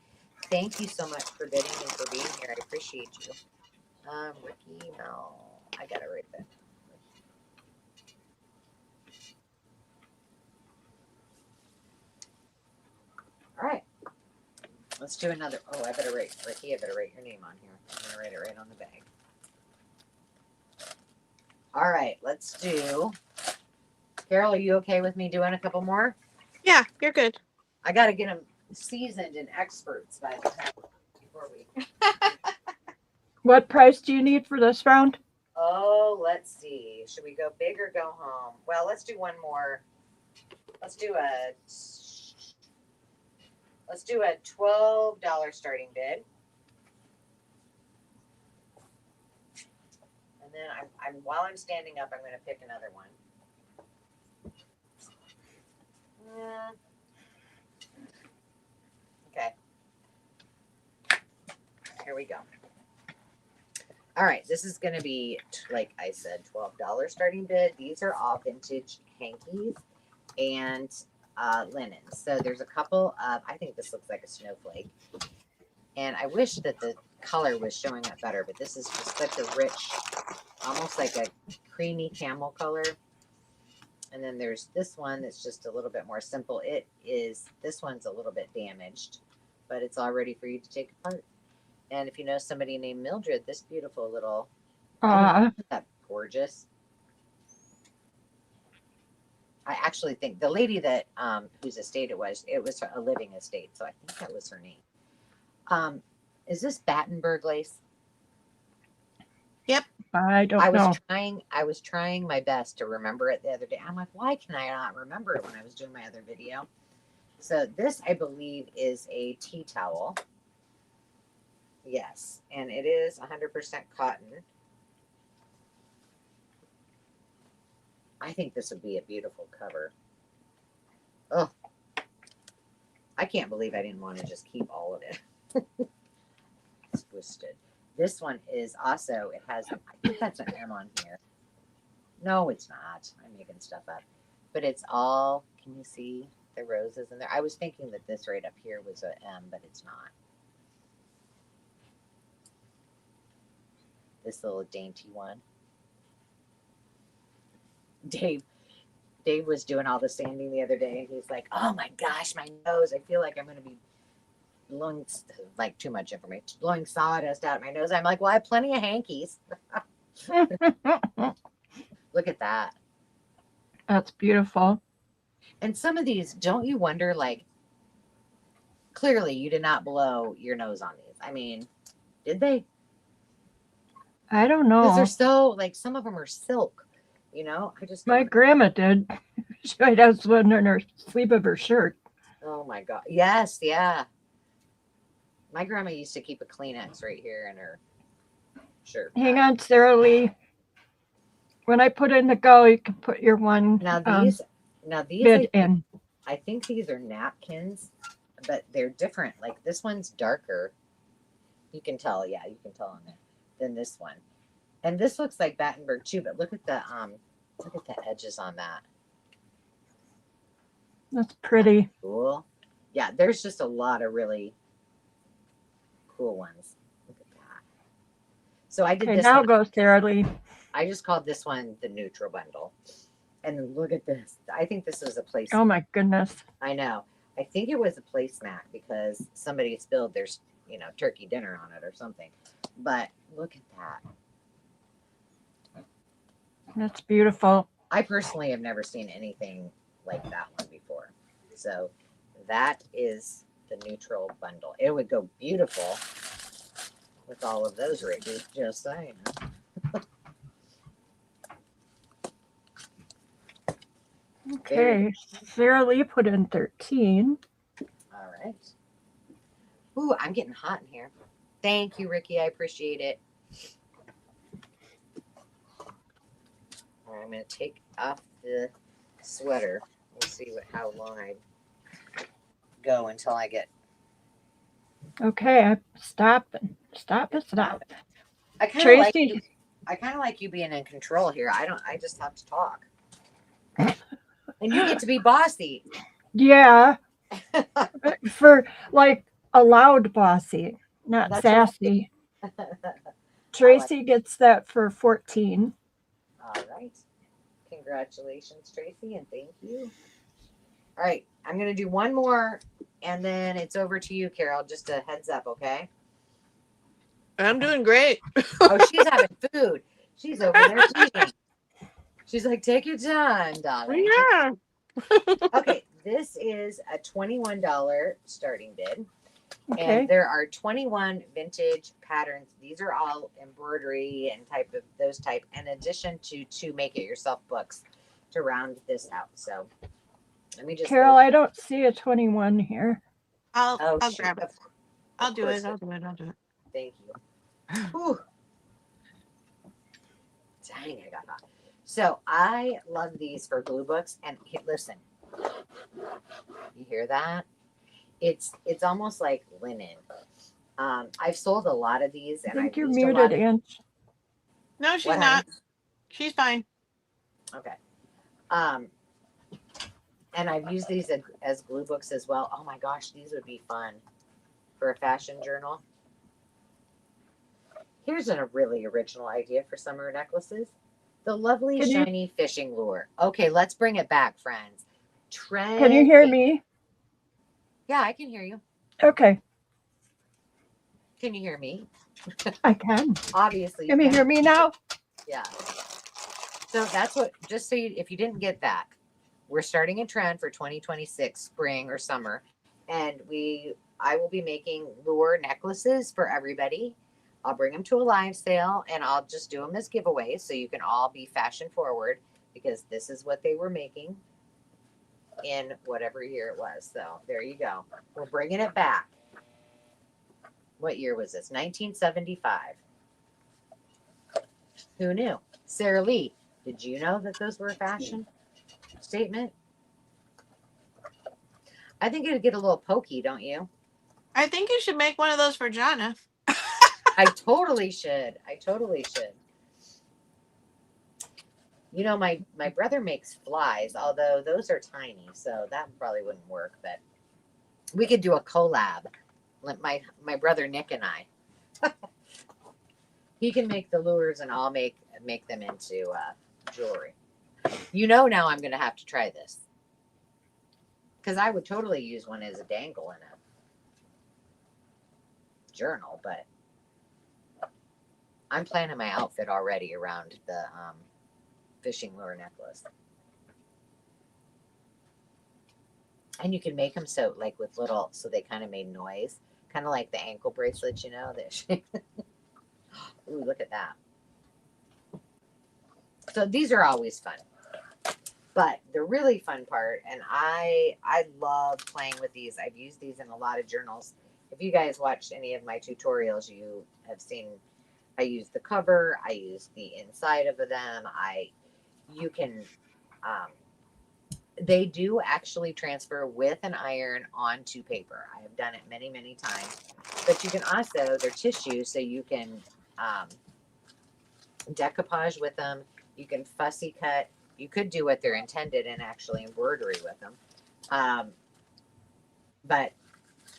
S1: Thank you so much for bidding and for being here. I appreciate you. Ricky, no, I got it right there. All right, let's do another. Oh, I better write, Ricky, I better write your name on here. I'm gonna write it right on the bag. All right, let's do. Carol, are you okay with me doing a couple more?
S2: Yeah, you're good.
S1: I got to get them seasoned and experts by the time before we.
S3: What price do you need for this round?
S1: Oh, let's see. Should we go big or go home? Well, let's do one more. Let's do a $12 starting bid. And then I'm while I'm standing up, I'm going to pick another one. Okay. Here we go. All right, this is going to be, like I said, $12 starting bid. These are all vintage hankies and linen. So there's a couple of, I think this looks like a snowflake. And I wish that the color was showing up better, but this is just such a rich, almost like a creamy camel color. And then there's this one that's just a little bit more simple. This one's a little bit damaged, but it's all ready for you to take apart. And if you know somebody named Mildred, this beautiful little, isn't that gorgeous? I actually think the lady that whose estate it was a living estate, so I think that was her name. Is this Battenberg lace?
S2: Yep.
S3: I don't know.
S1: I was trying my best to remember it the other day. I'm like, why can I not remember it when I was doing my other video? So this, I believe, is a tea towel. Yes, and it is 100% cotton. I think this would be a beautiful cover. Oh, I can't believe I didn't want to just keep all of it. It's twisted. This one is also, it has, I think that's an M on here. No, it's not. I'm making stuff up. But it's all, can you see the roses in there? I was thinking that this right up here was an M, but it's not. This little dainty one. Dave was doing all the sanding the other day, and he's like, oh my gosh, my nose. I feel like I'm going to be blowing, like, too much information, blowing sawdust out of my nose. I'm like, well, I have plenty of hankies. Look at that.
S3: That's beautiful.
S1: And some of these, don't you wonder, like, clearly you did not blow your nose on these. I mean, did they?
S3: I don't
S1: Because
S3: know.
S1: they're so, like, some of them are silk, you know? I just,
S3: My grandma did. She has one in her sleeve of her shirt.
S1: oh my God. Yes, yeah. My grandma used to keep a Kleenex right here in her shirt.
S3: Hang on, Sarah Lee. When I put in the go, you can put your one
S1: Now these
S3: bid in.
S1: I think these are napkins, but they're different. Like this one's darker. You can tell, yeah, you can tell on there than this one. And this looks like Battenberg too, but look at the edges on that.
S3: That's pretty.
S1: Cool. Yeah, there's just a lot of really cool ones. Look at that. So I did
S3: Okay,
S1: this
S3: now
S1: one.
S3: go, Sarah Lee.
S1: I just called this one the neutral bundle. And look at this. I think this was a place.
S3: Oh my goodness.
S1: I know. I think it was a placemat because somebody spilled their, turkey dinner on it or something. But look at that.
S3: That's beautiful.
S1: I personally have never seen anything like that one before. So that is the neutral bundle. It would go beautiful with all of those Rickies, just saying.
S3: Okay, Sarah Lee put in 13.
S1: All right. Ooh, I'm getting hot in here. Thank you, Ricky. I appreciate it. All right, I'm going to take off the sweater. We'll see how long I go until I get.
S3: Okay, stop it.
S1: I kind of
S3: Tracy,
S1: like you being in control here. I just have to talk. And you get to be bossy.
S3: yeah, for like a loud bossy, not
S1: That's
S3: sassy. Tracy gets that for 14.
S1: All right. Congratulations, Tracy, and thank you. All right, I'm going to do one more, and then it's over to you, Carol. Just a heads up, okay?
S2: I'm doing great.
S1: Oh, she's having food. She's over there eating. She's like, take your time, darling.
S2: Yeah.
S1: Okay, this is a $21 starting bid.
S3: Okay.
S1: And there are 21 vintage patterns. These are all embroidery and type of those type, in addition to two make it yourself books to round this out. So let me just
S3: Carol, I don't see a 21 here.
S1: Oh,
S2: I'll
S1: shoot.
S2: grab it.
S1: Of
S2: I'll do
S1: course
S2: it. I'll do it. I'll do it.
S1: Thank you. Whew. Dang, I got hot. So I love these for glue books. And listen, you hear that? It's almost like linen. I've sold a lot of these,
S3: I
S1: and
S3: think
S1: I've
S3: you're
S1: used a lot
S3: muted,
S1: of.
S3: Ann.
S2: No, she's
S1: What,
S2: not.
S1: honey?
S2: She's fine.
S1: Okay. And I've used these as glue books as well. Oh my gosh, these would be fun for a fashion journal. Here's a really original idea for summer necklaces. The lovely
S3: Can you-
S1: shiny fishing lure. Okay, let's bring it back, friends.
S3: Can you hear me?
S1: Yeah, I can hear you.
S3: Okay,
S1: Can you hear me?
S3: I can.
S1: Obviously,
S3: Can you hear me now?
S1: Yeah. So that's what, just so you, if you didn't get that, we're starting a trend for 2026 spring or summer. And I will be making lure necklaces for everybody. I'll bring them to a live sale and I'll just do them as giveaways so you can all be fashion forward, because this is what they were making in whatever year it was. So there you go. We're bringing it back. What year was this? 1975. Who knew? Sarah Lee, did you know that those were a fashion statement? I think it'd get a little pokey, don't you?
S2: I think you should make one of those for Jonna.
S1: I totally should. I totally should. You know, my brother makes flies, although those are tiny, so that probably wouldn't work. But we could do a collab. Like my brother Nick and I. He can make the lures, and I'll make them into jewelry. You know, now I'm gonna have to try this because I would totally use one as a dangle in a journal, but I'm planning my outfit already around the fishing lure necklace. And you can make them so like with little, so they kind of made noise, kind of like the ankle bracelets, you know. Ooh, look at that. So these are always fun. But the really fun part, and I love playing with these. I've used these in a lot of journals. If you guys watched any of my tutorials, you have seen I use the cover, I use the inside of them. You can, they do actually transfer with an iron onto paper. I have done it many, many times. But you can also, they're tissue, so you can decoupage with them. You can fussy cut. You could do what they're intended and actually embroidery with them. But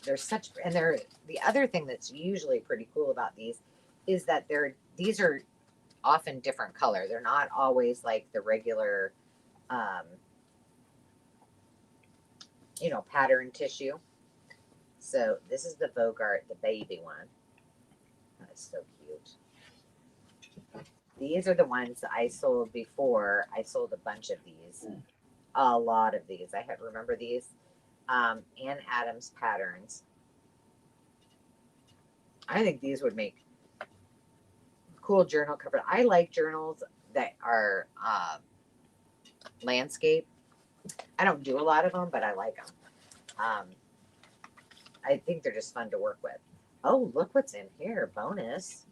S1: they're such, and they're, the other thing that's usually pretty cool about these is that these are often different color. They're not always like the regular, pattern tissue. So this is the Bogart, the baby one. That's so cute. These are the ones I sold before. I sold a bunch of these, a lot of these. Remember these, Ann Adams patterns. I think these would make cool journal cover. I like journals that are landscape. I don't do a lot of them, but I like them. I think they're just fun to work with. Oh, look what's in here. Bonus.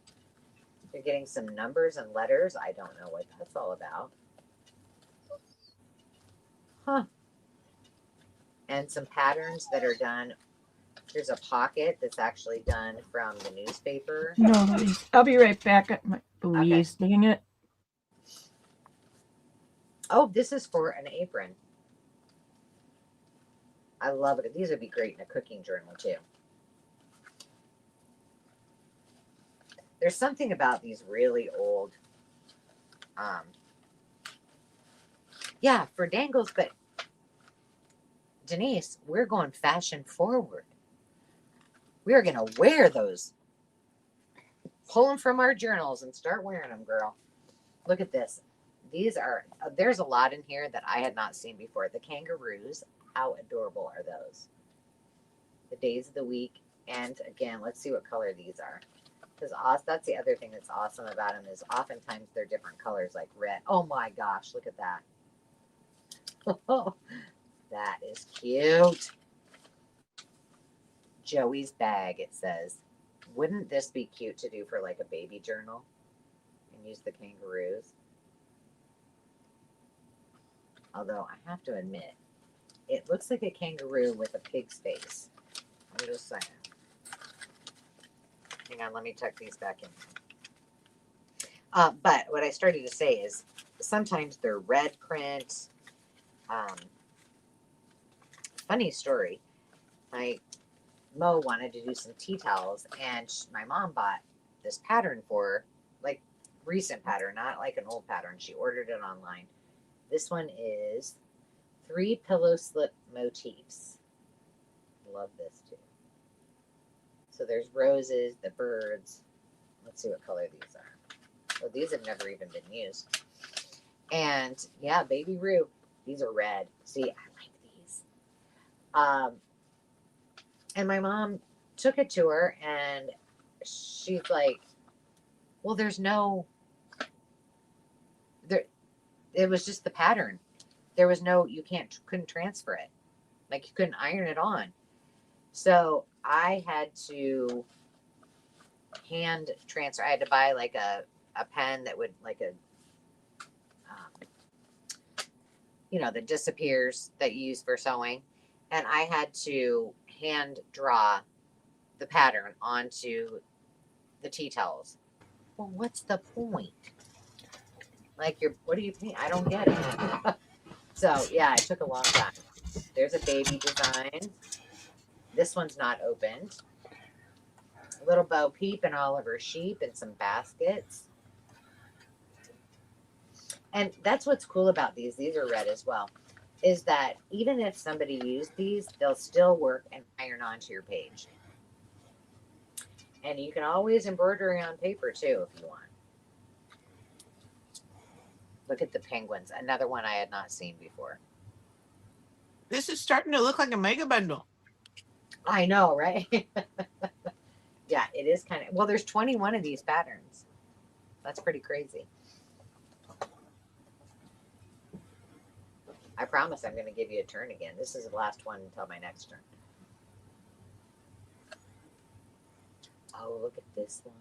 S1: You're getting some numbers and letters. I don't know what that's all about. Huh. And some patterns that are done. There's a pocket that's actually done from the newspaper.
S3: No, I'll be right back at my Louise. Dang it.
S1: Oh, this is for an apron. I love it. These would be great in a cooking journal too. There's something about these really old, for dangles, but Denise, we're going fashion forward. We are going to wear those. Pull them from our journals and start wearing them, girl. Look at this. These are, there's a lot in here that I had not seen before. The kangaroos. How adorable are those? The days of the week. And again, let's see what color these are. Because that's the other thing that's awesome about them is oftentimes they're different colors, like red. Oh my gosh, look at that. That is cute. Joey's bag, it says. Wouldn't this be cute to do for like a baby journal? And use the kangaroos. Although I have to admit, it looks like a kangaroo with a pig's face. I'm just saying. Hang on, let me tuck these back in. But what I started to say is sometimes they're red print. Funny story. My Mo wanted to do some tea towels, and my mom bought this pattern for her, like recent pattern, not like an old pattern. She ordered it online. This one is 3 pillow slip motifs. Love this too. So there's roses, the birds. Let's see what color these are. Oh, these have never even been used. And yeah, Baby Roo. These are red. See, I like these. And my mom took it to her, and she's like, well, there's no, there, it was just the pattern. There was no, couldn't transfer it. Like you couldn't iron it on. So I had to hand transfer. I had to buy like a pen that would like that disappears that you use for sewing. And I had to hand draw the pattern onto the tea towels. Well, what's the point? Like what do you paint? I don't get it. So yeah, it took a long time. There's a baby design. This one's not opened. A little Bo Peep and all of her sheep and some baskets. And that's what's cool about these. These are red as well. Is that even if somebody used these, they'll still work and iron onto your page. And you can always embroidery on paper too if you want. Look at the penguins. Another one I had not seen before.
S2: This is starting to look like a mega bundle.
S1: I know, right? Yeah, it is kind of. Well, there's 21 of these patterns. That's pretty crazy. I promise I'm going to give you a turn again. This is the last one until my next turn. Oh, look at this one.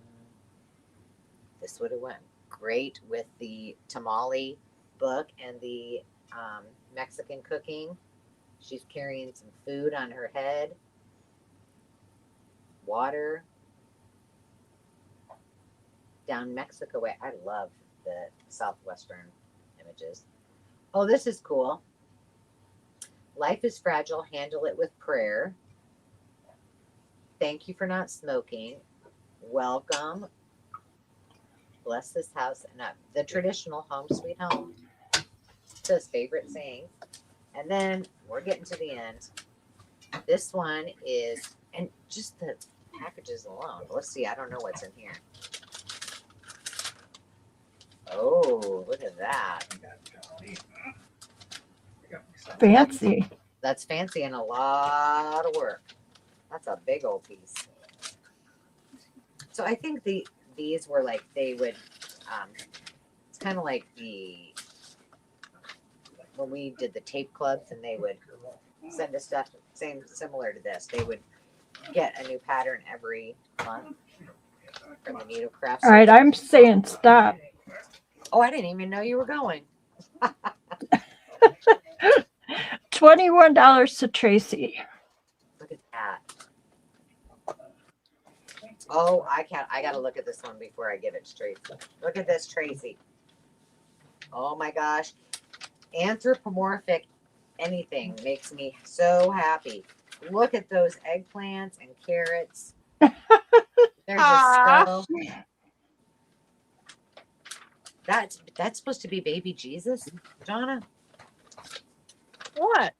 S1: This would have went great with the tamale book and the Mexican cooking. She's carrying some food on her head. Water. Down Mexico way. I love the Southwestern images. Oh, this is cool. Life is fragile. Handle it with prayer. Thank you for not smoking. Welcome. Bless this house and up. The traditional home sweet home. Says favorite saying. And then we're getting to the end. This one is, and just the packages alone. Let's see. I don't know what's in here. Oh, look at that.
S3: Fancy.
S1: That's fancy and a lot of work. That's a big old piece. So I think these were like, they would, it's kind of like when we did the tape clubs and they would send us stuff, similar to this. They would get a new pattern every month from the Needle Craft.
S3: All right, I'm saying stop.
S1: Oh, I didn't even know you were going.
S3: $21 to Tracy.
S1: Look at that. Oh, I got to look at this one before I give it to Tracy. Look at this, Tracy. Oh my gosh. Anthropomorphic anything makes me so happy. Look at those eggplants and carrots. They're just so. That's supposed to be baby Jesus, Jonna?
S2: What?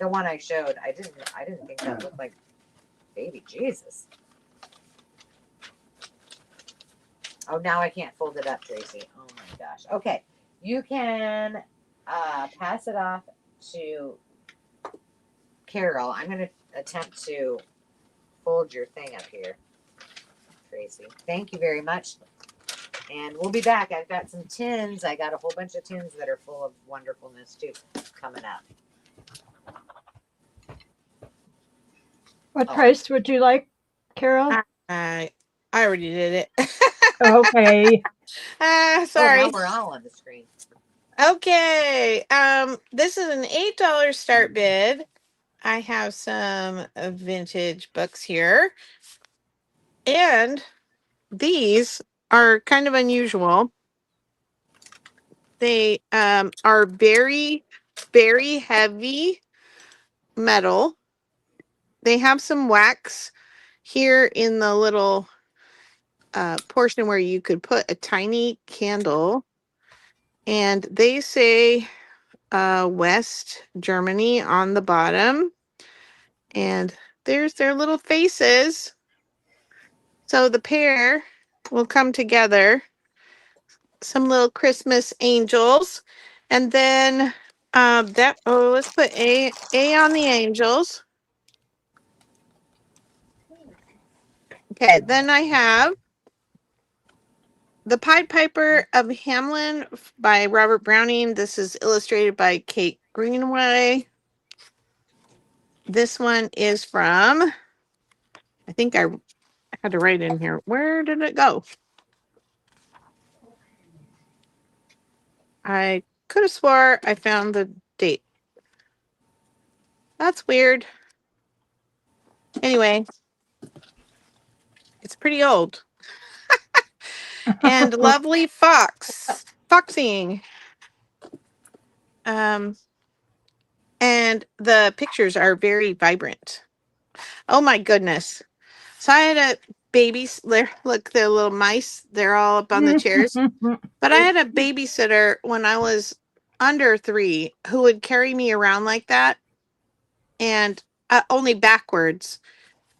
S1: The one I showed. I didn't think that looked like baby Jesus. Oh, now I can't fold it up, Tracy. Oh my gosh. Okay. You can pass it off to Carol, I'm going to attempt to fold your thing up here, Tracy. Thank you very much. And we'll be back. I've got some tins. I got a whole bunch of tins that are full of wonderfulness too coming up.
S3: What
S1: Oh.
S3: price would you like, Carol?
S2: I already did it.
S3: Okay.
S1: Oh,
S2: Sorry.
S1: now we're all on the screen.
S2: Okay. This is an $8 start bid. I have some vintage books here. And these are kind of unusual. They are very, very heavy metal. They have some wax here in the little portion where you could put a tiny candle. And they say West Germany on the bottom. And there's their little faces. So the pair will come together. Some little Christmas angels. And then let's put A on the angels. Okay, then I have The Pied Piper of Hamelin by Robert Browning. This is illustrated by Kate Greenaway. This one is from, I think I had to write in here. Where did it go? I could have swore I found the date. That's weird. Anyway, it's pretty old. And lovely foxing. And the pictures are very vibrant. Oh my goodness. So I had a look, the little mice, they're all up on the chairs. But I had a babysitter when I was under 3 who would carry me around like that, and only backwards.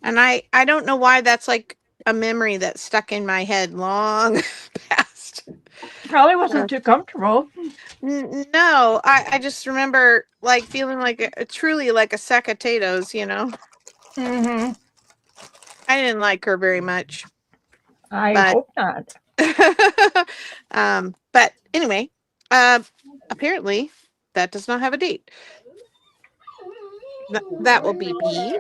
S2: And I don't know why that's like a memory that's stuck in my head long past.
S3: Probably wasn't too comfortable.
S2: No, I just remember like feeling like truly like a sack of potatoes, you know.
S3: Mm-hmm.
S2: I didn't like her very much.
S3: I
S2: But
S3: hope not.
S2: but anyway, apparently that does not have a date. That will be B.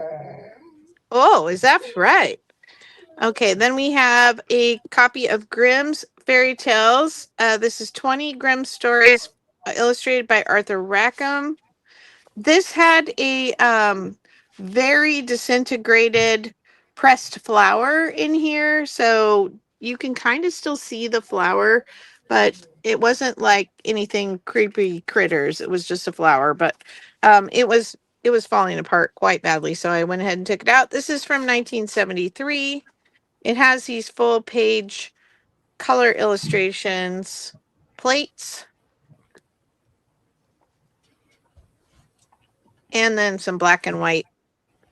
S2: Oh, is that right? Okay, then we have a copy of Grimm's Fairy Tales. This is 20 Grimm stories illustrated by Arthur Rackham. This had a very disintegrated pressed flower in here, so you can kind of still see the flower, but it wasn't like anything creepy critters. It was just a flower, but it was falling apart quite badly, so I went ahead and took it out. This is from 1973. It has these full page color illustrations, plates, and then some black and white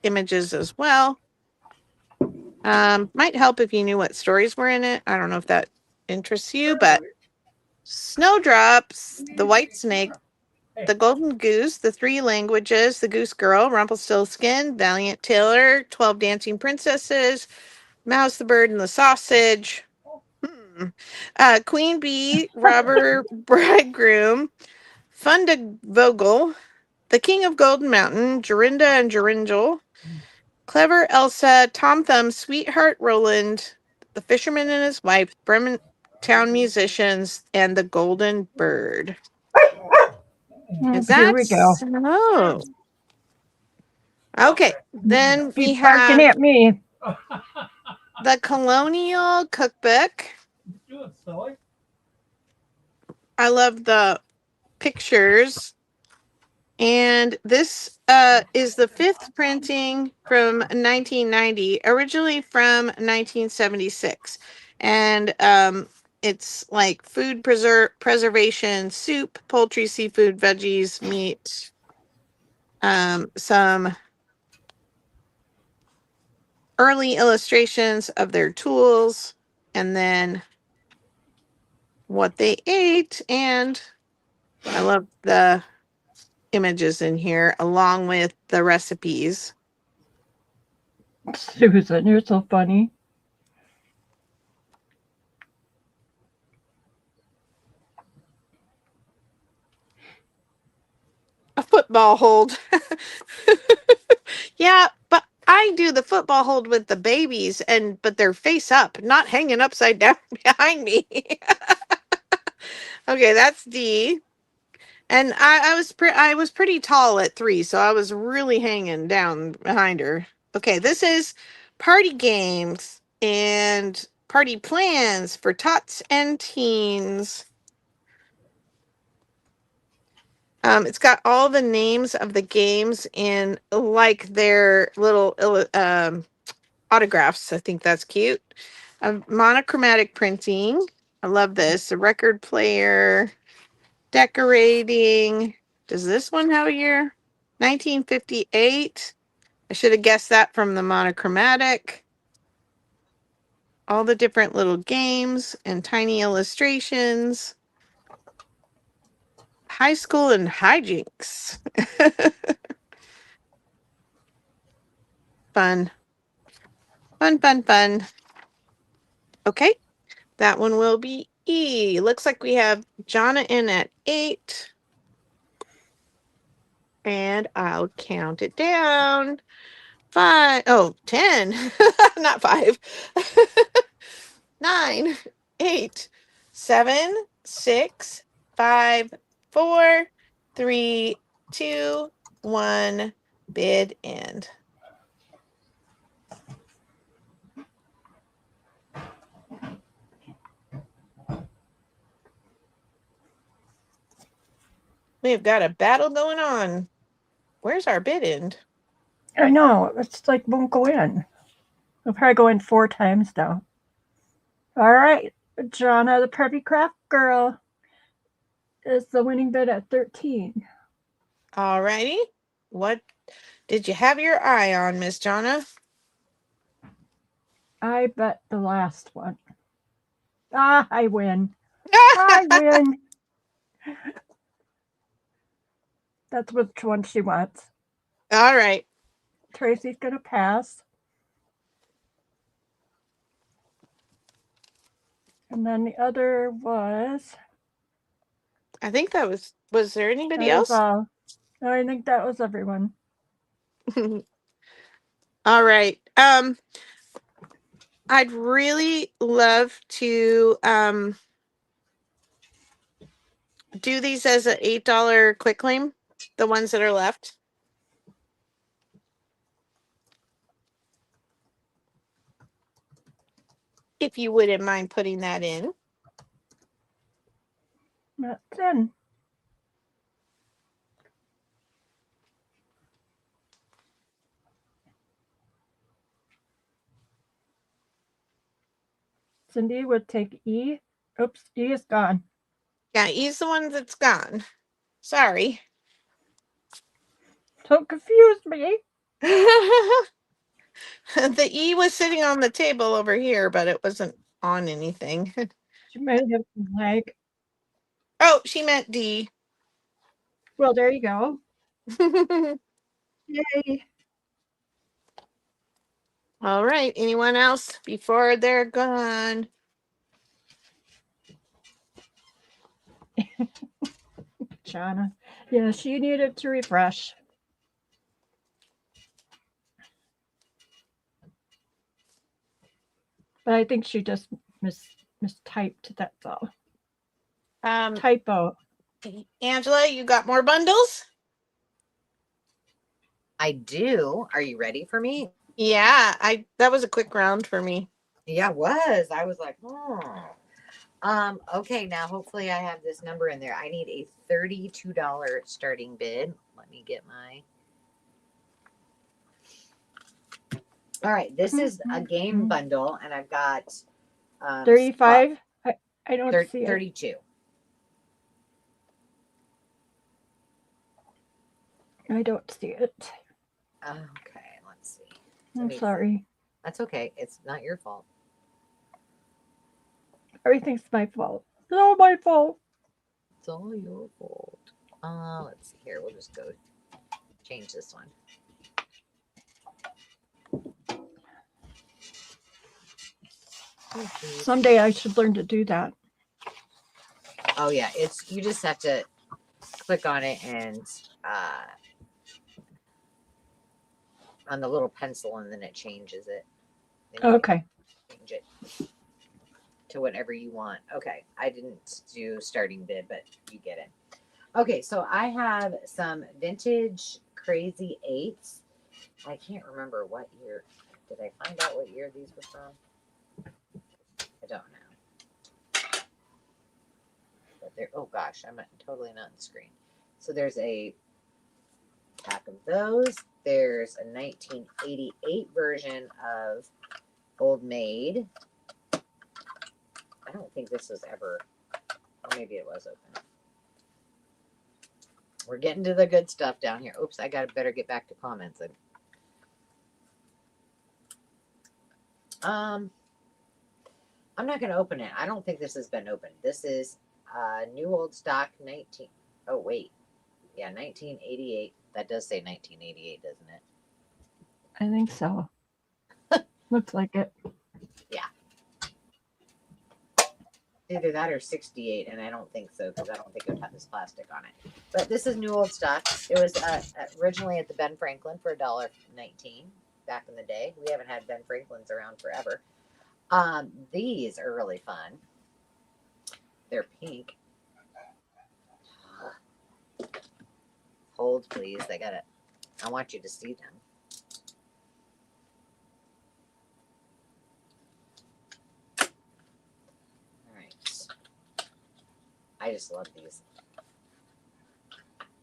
S2: images as well. Might help if you knew what stories were in it. I don't know if that interests you, but Snowdrops, The White Snake, The Golden Goose, The Three Languages, The Goose Girl, Rumpelstiltskin, Valiant Tailor, 12 Dancing Princesses, Mouse the Bird and the Sausage, Queen Bee, Robber Bridegroom, Funda Vogel, The King of Golden Mountain, Jorinda and Joringel, Clever Elsa, Tom Thumb, Sweetheart Roland, The Fisherman and His Wife, Bremen Town Musicians, and The Golden Bird. Is
S3: Here
S2: that
S3: we go.
S2: so? Okay, then we
S3: Keep barking
S2: have
S3: at me.
S2: the Colonial Cookbook.
S4: You doing, silly?
S2: I love the pictures. And this is the 5th printing from 1990, originally from 1976. And it's like food preservation, soup, poultry, seafood, veggies, meat, some early illustrations of their tools, and then what they ate. And I love the images in here along with the recipes.
S3: Susan, you're so funny.
S2: A football hold. Yeah, but I do the football hold with the babies but they're face up, not hanging upside down behind me. Okay, that's D. And I was pretty tall at 3, so I was really hanging down behind her. Okay, this is party games and party plans for tots and teens. It's got all the names of the games in like their little autographs. I think that's cute. Monochromatic printing. I love this. A record player. Decorating. Does this one have a year? 1958. I should have guessed that from the monochromatic. All the different little games and tiny illustrations. High school and hijinks. Fun. Fun, fun, fun. Okay. That one will be E. Looks like we have Jonna in at 8. And I'll count it down. 5. Oh, 10. Not 5. 9, 8, 7, 6, 5, 4, 3, 2, 1. Bid end. We've got a battle going on. Where's our bid end?
S3: I know, it's like won't go in. We'll probably go in 4 times now. All right, Jonna, the preppy craft girl, is the winning bid at 13.
S2: All righty. What did you have your eye on, Miss Jonna?
S3: I bet the last one. Ah, I win. I win. That's which one she wants.
S2: All right.
S3: Tracy's going to pass. And then the other was.
S2: I think that was there anybody
S3: That was
S2: else?
S3: all. No, I think that was everyone.
S2: All right. I'd really love to do these as an $8 quick claim, the ones that are left. If you wouldn't mind putting that in.
S3: That's in. Cindy would take E. Oops, E is gone.
S2: Yeah, E's the one that's gone. Sorry.
S3: Don't confuse me.
S2: The E was sitting on the table over here, but it wasn't on anything.
S3: She might have some lag.
S2: Oh, she meant D.
S3: Well, there you go. Yay.
S2: All right. Anyone else before they're gone?
S3: Jonna. Yeah, she needed to refresh. But I think she just mistyped, that's all. Typo.
S2: Angela, you got more bundles?
S1: I do. Are you ready for me?
S2: Yeah, that was a quick round for me.
S1: Yeah, it was. I was like, okay, now hopefully I have this number in there. I need a $32 starting bid. Let me get my. All right, this is a game bundle, and I've got
S3: 35. I don't see it.
S1: 32.
S3: I don't see it.
S1: Okay, let's see.
S3: I'm sorry.
S1: That's okay. It's not your fault.
S3: Everything's my fault. It's all my fault.
S1: It's all your fault. Let's see here. We'll just go change this one.
S3: Someday I should learn to do that.
S1: Oh yeah, it's you just have to click on it and on the little pencil, and then it changes it. Then you can
S3: Okay.
S1: change it to whatever you want. Okay, I didn't do starting bid, but you get it. Okay, so I have some vintage crazy eights. I can't remember what year. Did I find out what year these were from? I don't know. But they're, oh gosh, I'm totally not on the screen. So there's a pack of those. There's a 1988 version of Old Maid. I don't think this was ever, or maybe it was open. We're getting to the good stuff down here. Oops, I better get back to comments. I'm not going to open it. I don't think this has been opened. This is new old stock 19. Oh, wait. Yeah, 1988. That does say 1988, doesn't it?
S3: I think so. Looks like it.
S1: Either that or 68, and I don't think so because I don't think it would have this plastic on it. But this is new old stock. It was originally at the Ben Franklin for $1.19 back in the day. We haven't had Ben Franklins around forever. These are really fun. They're pink. Hold, please. I want you to see them. All right. I just love these.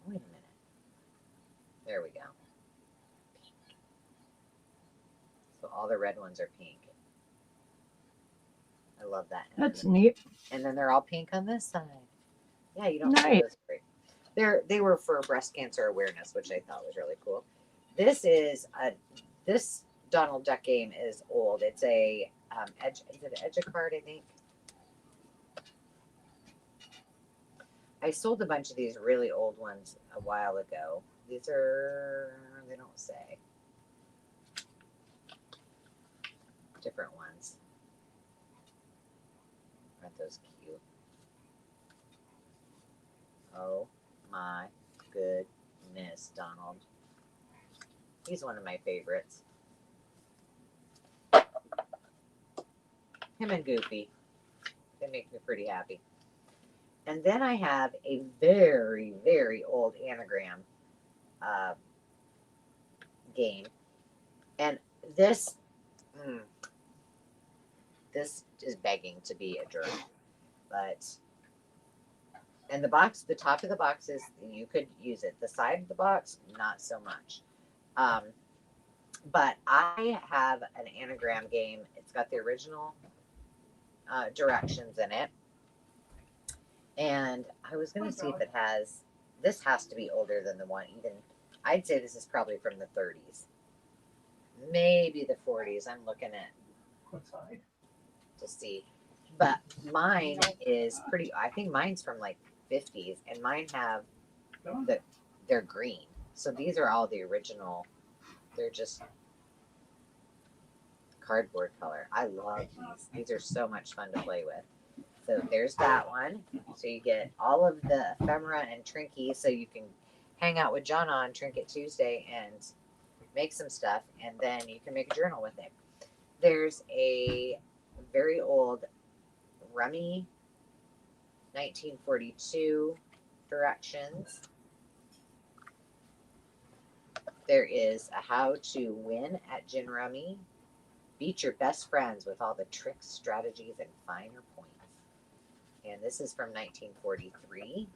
S1: Wait a minute. There we go. So all the red ones are pink. I love that.
S3: That's neat.
S1: And then they're all pink on this side. Yeah, you don't see
S3: Nice.
S1: those great. They were for breast cancer awareness, which I thought was really cool. This is this Donald Duck game is old. It's a is it an Edge-a-Card, I think. I sold a bunch of these really old ones a while ago. These are, they don't say. Different ones. Aren't those cute? Oh my goodness, Donald. He's one of my favorites. Him and Goofy. They make me pretty happy. And then I have a very, very old anagram game. And this is begging to be a jerk. But, and the top of the box is, you could use it. The side of the box, not so much. But I have an anagram game. It's got the original directions in it. And I was going to see if it has, this has to be older than the one, even, I'd say this is probably from the 30s. Maybe the 40s. I'm looking at to see. But mine is pretty, I think mine's from like 50s, and mine have, they're green. So these are all the original, they're just cardboard color. I love these. These are so much fun to play with. So there's that one. So you get all of the ephemera and trinky, so you can hang out with John on Trinket Tuesday and make some stuff, and then you can make a journal with it. There's a very old Rummy 1942 directions. There is a how to win at Gin Rummy. Beat your best friends with all the tricks, strategies, and finer points. And this is from 1943.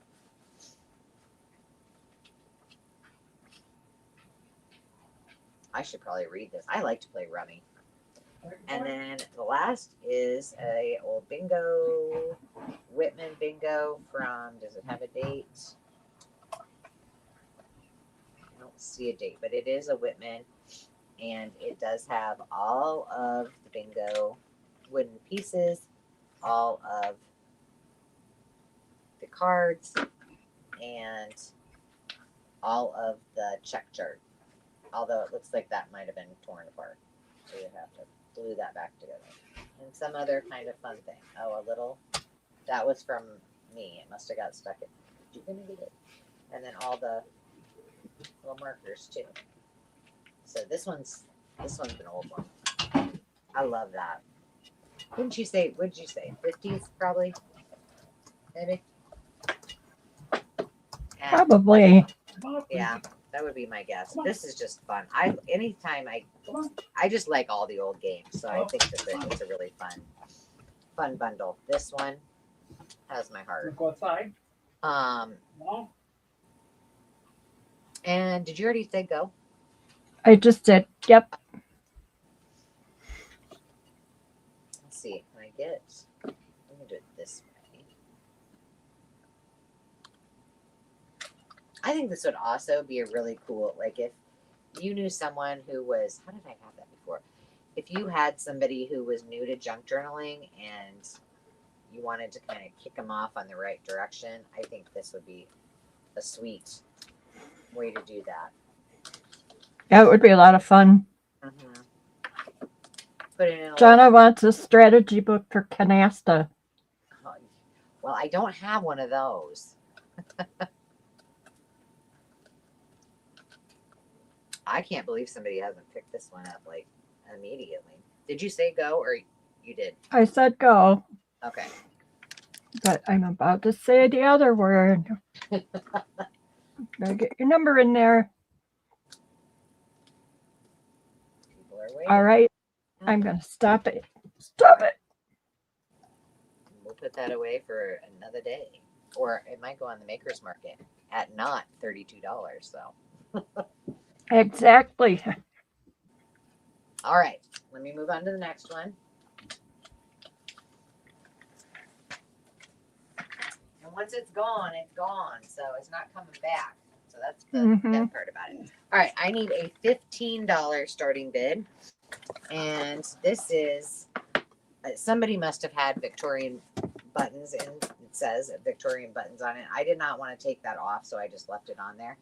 S1: I should probably read this. I like to play Rummy. And then the last is a old bingo, Whitman bingo from, does it have a date? I don't see a date, but it is a Whitman. And it does have all of the bingo wooden pieces, all of the cards, and all of the check chart. Although it looks like that might have been torn apart. So you have to glue that back together. And some other kind of fun thing. Oh, a little, that was from me. It must have got stuck in. Did you gonna get it? And then all the little markers too. So this one's an old one. I love that. Wouldn't you say, what'd you say? 50s probably? Maybe? And
S3: Probably.
S4: Come on up,
S1: yeah, that would be my guess. This is just fun. Anytime I just like all the old games, so I think that it's a really fun bundle. This one has my heart.
S4: Go outside. No?
S1: And did you already say go?
S3: I just did. Yep.
S1: Let's see. Can I get? Let me do it this way. I think this would also be a really cool, like if you knew someone who was, how did I have that before? If you had somebody who was new to junk journaling and you wanted to kind of kick them off on the right direction, I think this would be a sweet way to do that.
S3: Yeah, it would be a lot of fun.
S1: Mm-hmm. Put it in a
S3: Jonna wants a strategy book for canasta.
S1: well, I don't have one of those. I can't believe somebody hasn't picked this one up like immediately. Did you say go or you did?
S3: I said go,
S1: Okay.
S3: but I'm about to say the other word. Gotta get your number in there.
S1: People are waiting.
S3: All right. I'm going to stop it. Stop it.
S1: We'll put that away for another day. Or it might go on the maker's market at not $32. So,
S3: Exactly.
S1: all right. Let me move on to the next one. And once it's gone, so it's not coming back. So that's the bad part about it. All right, I need a $15 starting bid, and this is somebody must have had Victorian buttons, and it says Victorian buttons on it. I did not want to take that off, so I just left it on there.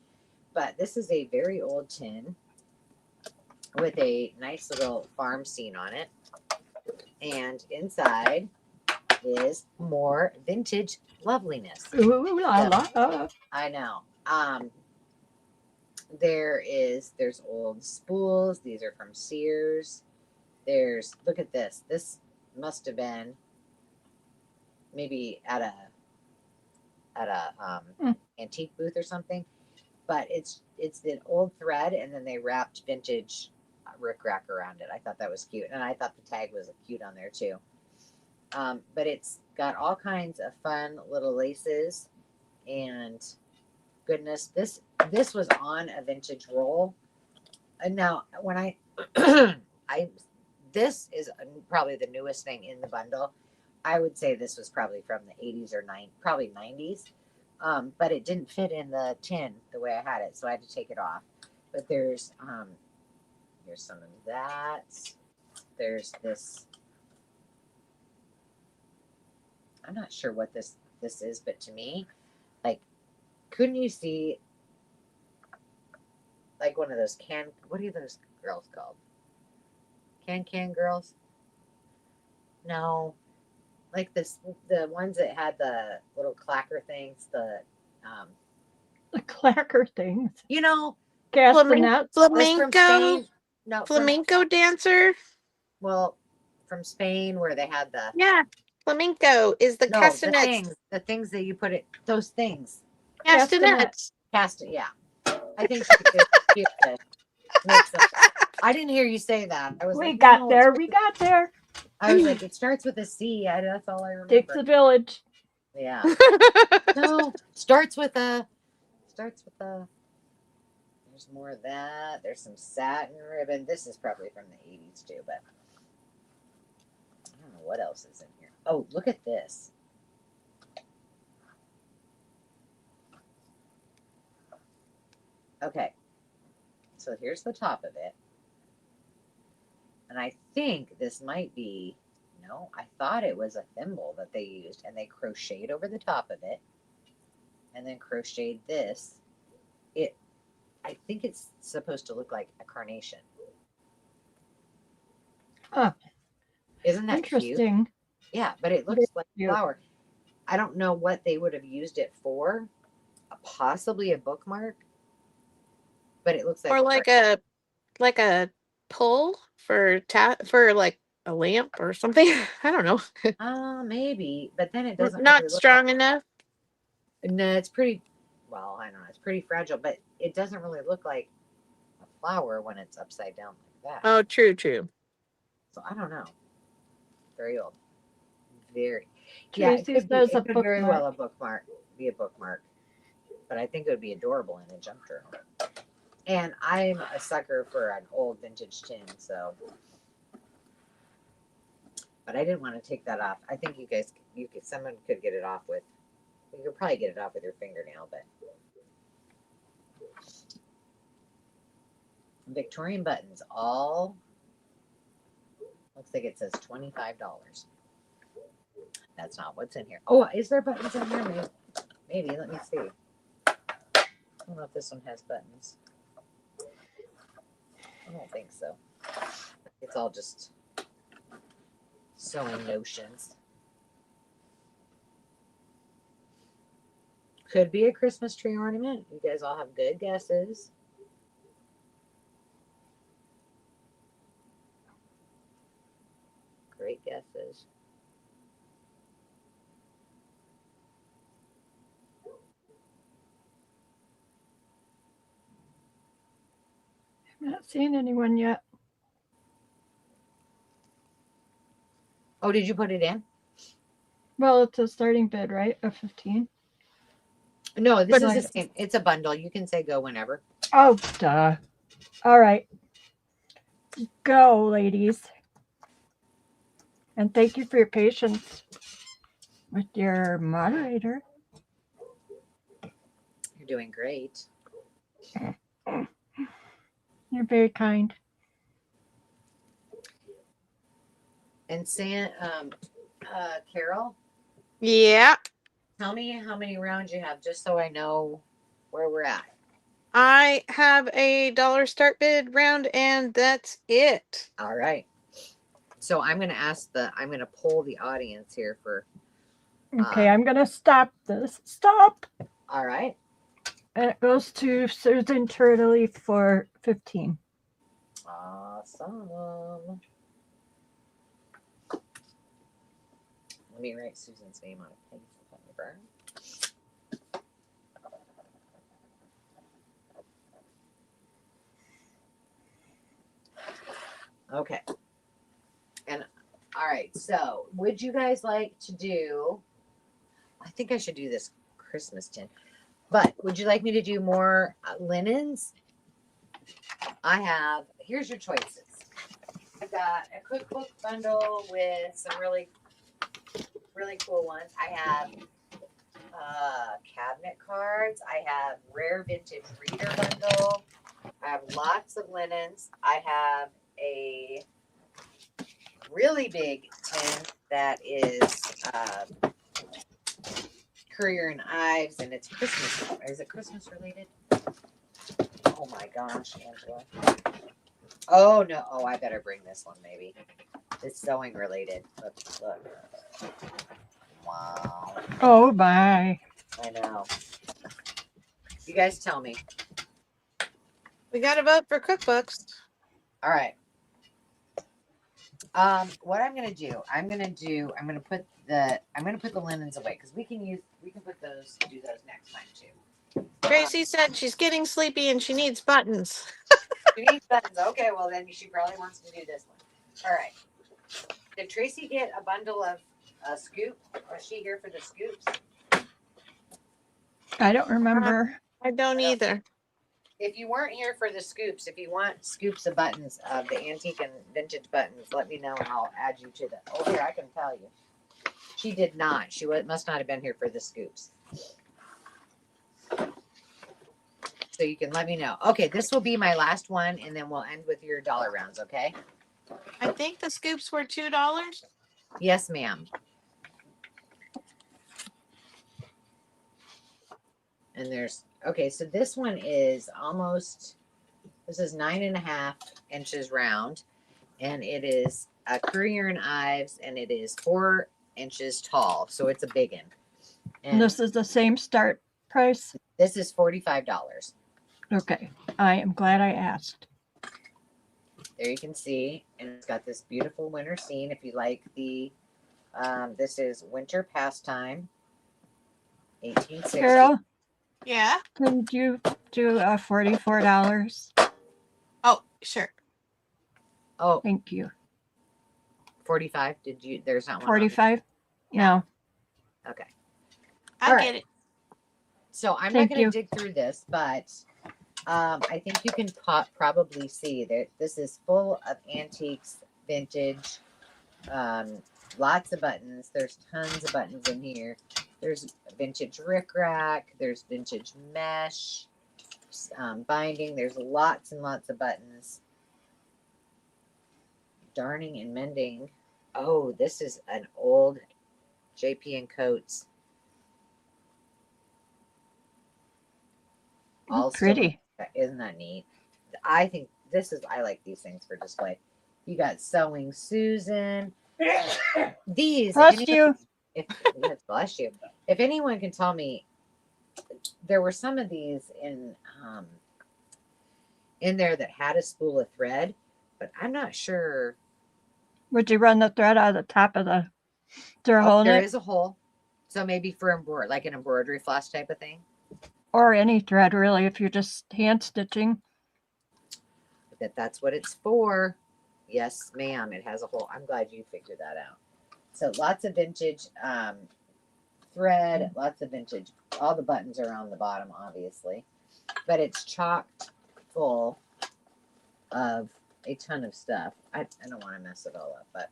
S1: But this is a very old tin with a nice little farm scene on it, and inside is more vintage loveliness.
S3: Ooh la la.
S1: I know. There's old spools. These are from Sears. Look at this. This must have been maybe at a antique booth or something. But it's the old thread, and then they wrapped vintage rickrack around it. I thought that was cute, and I thought the tag was cute on there too. But it's got all kinds of fun little laces, and goodness, this was on a vintage roll. And now when this is probably the newest thing in the bundle. I would say this was probably from the 80s or probably 90s. But it didn't fit in the tin the way I had it, so I had to take it off. But here's some of that. There's this. I'm not sure what this is, but to me, like, couldn't you see like one of those what are those girls called? Can girls? No. Like the ones that had the little clacker things, the
S3: clacker things.
S1: you know,
S3: Castanets.
S2: Flamenco.
S1: No,
S2: Flamenco dancer.
S1: Well, from Spain where they had the
S2: Yeah. Flamenco is the castanets.
S1: the things that you put it, those things.
S2: Castanets.
S1: Yeah. I think she could make some. I didn't hear you say that. I was
S3: We
S1: like,
S3: got
S1: no,
S3: there. We got there.
S1: I was like, it starts with a C. That's all I remember.
S3: Takes a village.
S1: Yeah. No, starts with a. There's more of that. There's some satin ribbon. This is probably from the 80s too, but I don't know what else is in here. Oh, look at this. Okay. So here's the top of it. And I think this might be, no, I thought it was a thimble that they used, and they crocheted over the top of it. and then crocheted this. I think it's supposed to look like a carnation.
S3: Huh.
S1: Isn't that cute?
S3: Interesting.
S1: Yeah, but it
S3: Very
S1: looks like a
S3: cute.
S1: flower. I don't know what they would have used it for. Possibly a bookmark, but it looks like
S2: Or like a pull for for like a lamp or something. I don't know.
S1: maybe, but then it doesn't
S2: Not
S1: really look
S2: strong enough.
S1: no, it's pretty well, I don't know, it's pretty fragile, but it doesn't really look like a flower when it's upside down like that.
S2: Oh, true, true.
S1: So I don't know. Very old. Very.
S3: Tracy
S1: It
S3: says a
S1: could very well
S3: bookmark.
S1: be a bookmark. But I think it would be adorable in a junk journal. And I'm a sucker for an old vintage tin, so. But I didn't want to take that off. I think someone could get it off with. You could probably get it off with your fingernail, but. Victorian buttons, all. Looks like it says $25. That's not what's in here. Oh, is there buttons in here? Maybe. Let me see. I don't know if this one has buttons. I don't think so. It's all just sewing notions. Could be a Christmas tree ornament. You guys all have good guesses. Great guesses.
S3: I'm not seeing anyone yet.
S1: Oh, did you put it in?
S3: Well, it's a starting bid, right? Of 15.
S1: No, this
S3: But
S1: is the same. It's a bundle. You can say go whenever.
S3: Oh, duh. All right. Go, ladies. And thank you for your patience with your moderator.
S1: You're doing great.
S3: You're very kind.
S1: And Carol,
S2: Yeah.
S1: tell me how many rounds you have, just so I know where we're at.
S2: I have a dollar start bid round, and that's it.
S1: All right. So I'm going to poll the audience here for.
S3: Okay, I'm going to stop this. Stop.
S1: All right.
S3: And it goes to Susan Turtley for 15.
S1: Awesome. Let me write Susan's name on a piece of paper. Okay. And all right. So, would you guys like to do? I think I should do this Christmas tin. But would you like me to do more linens? Here's your choices. I've got a cookbook bundle with some really, really cool ones. I have cabinet cards. I have rare vintage reader bundle. I have lots of linens. I have a really big tin that is Courier and Ives, and it's Christmas. Is it Christmas related? Oh my gosh, Angela. Oh no. Oh, I better bring this one maybe. It's sewing related. Look. Wow.
S3: Oh, bye.
S1: I know. You guys tell me.
S2: We got to vote for cookbooks.
S1: All right. What I'm gonna do, I'm gonna put the linens away because we can put those, do those next time too.
S2: Tracy said she's getting sleepy and she needs buttons.
S1: She needs buttons. Okay, well then she probably wants to do this one. All right. Did Tracy get a bundle of scoop? Was she here for the scoops?
S3: I don't remember.
S2: I don't either.
S1: If you weren't here for the scoops, if you want scoops of buttons, of the antique and vintage buttons, let me know and I'll add you to the. Oh, here I can tell you. She did not. She must not have been here for the scoops. So you can let me know. Okay, this will be my last one, and then we'll end with your dollar rounds. Okay?
S2: I think the scoops were $2.
S1: Yes, ma'am. And there's, okay, so this one is almost, this is 9.5 inches round, and it is a Courier and Ives, and it is 4 inches tall. So it's a big one.
S3: And
S1: And
S3: this is the same start price?
S1: this is $45.
S3: Okay. I am glad I asked.
S1: There you can see, and it's got this beautiful winter scene. If you like the, this is Winter Pastime, 1860.
S3: Carol,
S2: Yeah.
S3: can you do $44?
S2: Oh, sure.
S1: Oh,
S3: Thank you.
S1: 45. Did you? There's not one. on there.
S3: 45? No.
S1: Okay.
S2: I
S1: All right.
S2: get it.
S1: So I'm
S3: Thank
S1: not going
S3: you.
S1: to dig through this, but I think you can probably see that this is full of antiques, vintage, lots of buttons. There's tons of buttons in here. There's vintage rickrack. There's vintage mesh, binding. There's lots and lots of buttons. Darning and mending. Oh, this is an old JP and Coates.
S3: Ooh, pretty.
S1: Isn't that neat? I think I like these things for display. You got Sewing Susan. These.
S3: Bless you.
S1: Yes, bless you. If anyone can tell me, there were some of these in there that had a spool of thread, but I'm not sure.
S3: Would you run the thread out of the top of the, through a hole in
S1: There
S3: it?
S1: is a hole, so maybe for like an embroidery floss type of thing.
S3: Or any thread, really, if you're just hand stitching.
S1: That's what it's for. Yes, ma'am. It has a hole. I'm glad you figured that out. So lots of vintage thread, lots of vintage. All the buttons are on the bottom, obviously, but it's chocked full of a ton of stuff. I don't want to mess it all up, but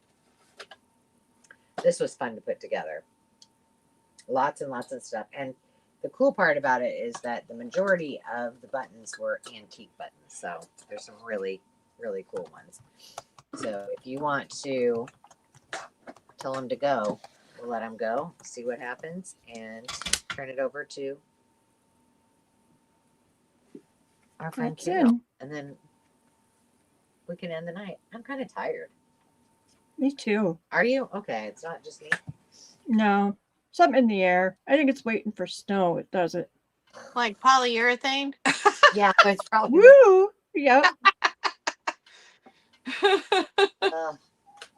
S1: this was fun to put together. Lots and lots of stuff. And the cool part about it is that the majority of the buttons were antique buttons. So there's some really, really cool ones. So if you want to tell them to go, we'll let them go, see what happens, and turn it over to our friend
S3: That's
S1: Carol.
S3: in.
S1: And then we can end the night. I'm kind of tired.
S3: Me too.
S1: Are you? Okay, it's not just me.
S3: No. Something in the air. I think it's waiting for snow. It does it.
S2: Like polyurethane.
S1: Yeah, it's probably.
S3: Woo! Yep.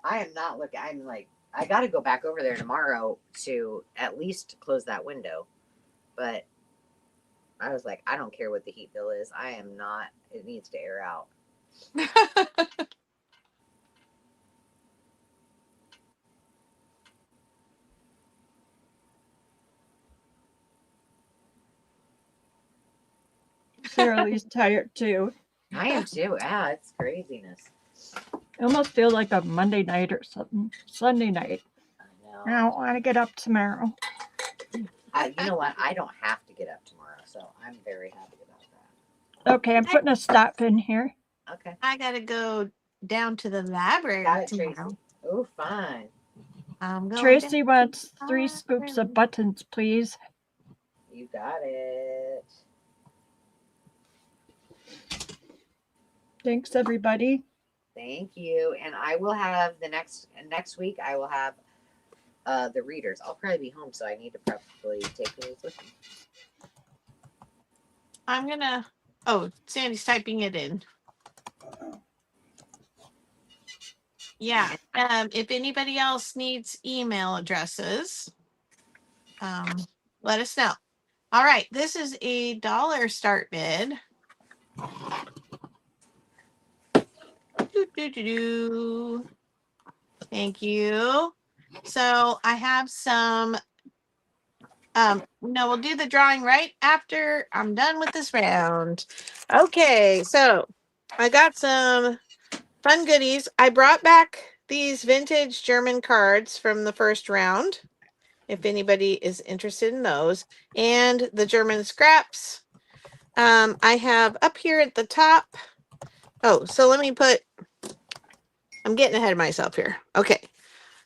S1: I am not looking. I'm like, I got to go back over there tomorrow to at least close that window. But I was like, I don't care what the heat bill is. I am not. It needs to air out.
S3: Sarah Lee's tired too.
S1: I am too. Yeah, it's craziness.
S3: I almost feel like a Monday night or something. Sunday night.
S1: I
S3: I
S1: know.
S3: don't want to get up tomorrow.
S1: You know what? I don't have to get up tomorrow, so I'm very happy about that.
S3: Okay, I'm putting a stop in here.
S1: Okay.
S2: I gotta go down to the library
S1: Got it,
S2: tomorrow.
S1: Tracy. Oh, fun.
S2: I'm going
S3: Tracy
S2: down
S3: wants
S2: to
S3: 3
S2: the
S3: scoops of
S2: library.
S3: buttons, please.
S1: You got it.
S3: Thanks, everybody.
S1: Thank you. And I will have the next week. I will have the readers. I'll probably be home, so I need to probably take these with me.
S2: I'm gonna. Oh, Sandy's typing it in. Yeah. If anybody else needs email addresses, let us know. All right. This is a $1 start bid. Do. Thank you. So I have some. No, we'll do the drawing right after I'm done with this round. Okay, so I got some fun goodies. I brought back these vintage German cards from the first round, if anybody is interested in those, and the German scraps. I have up here at the top. Oh, so let me put. I'm getting ahead of myself here. Okay,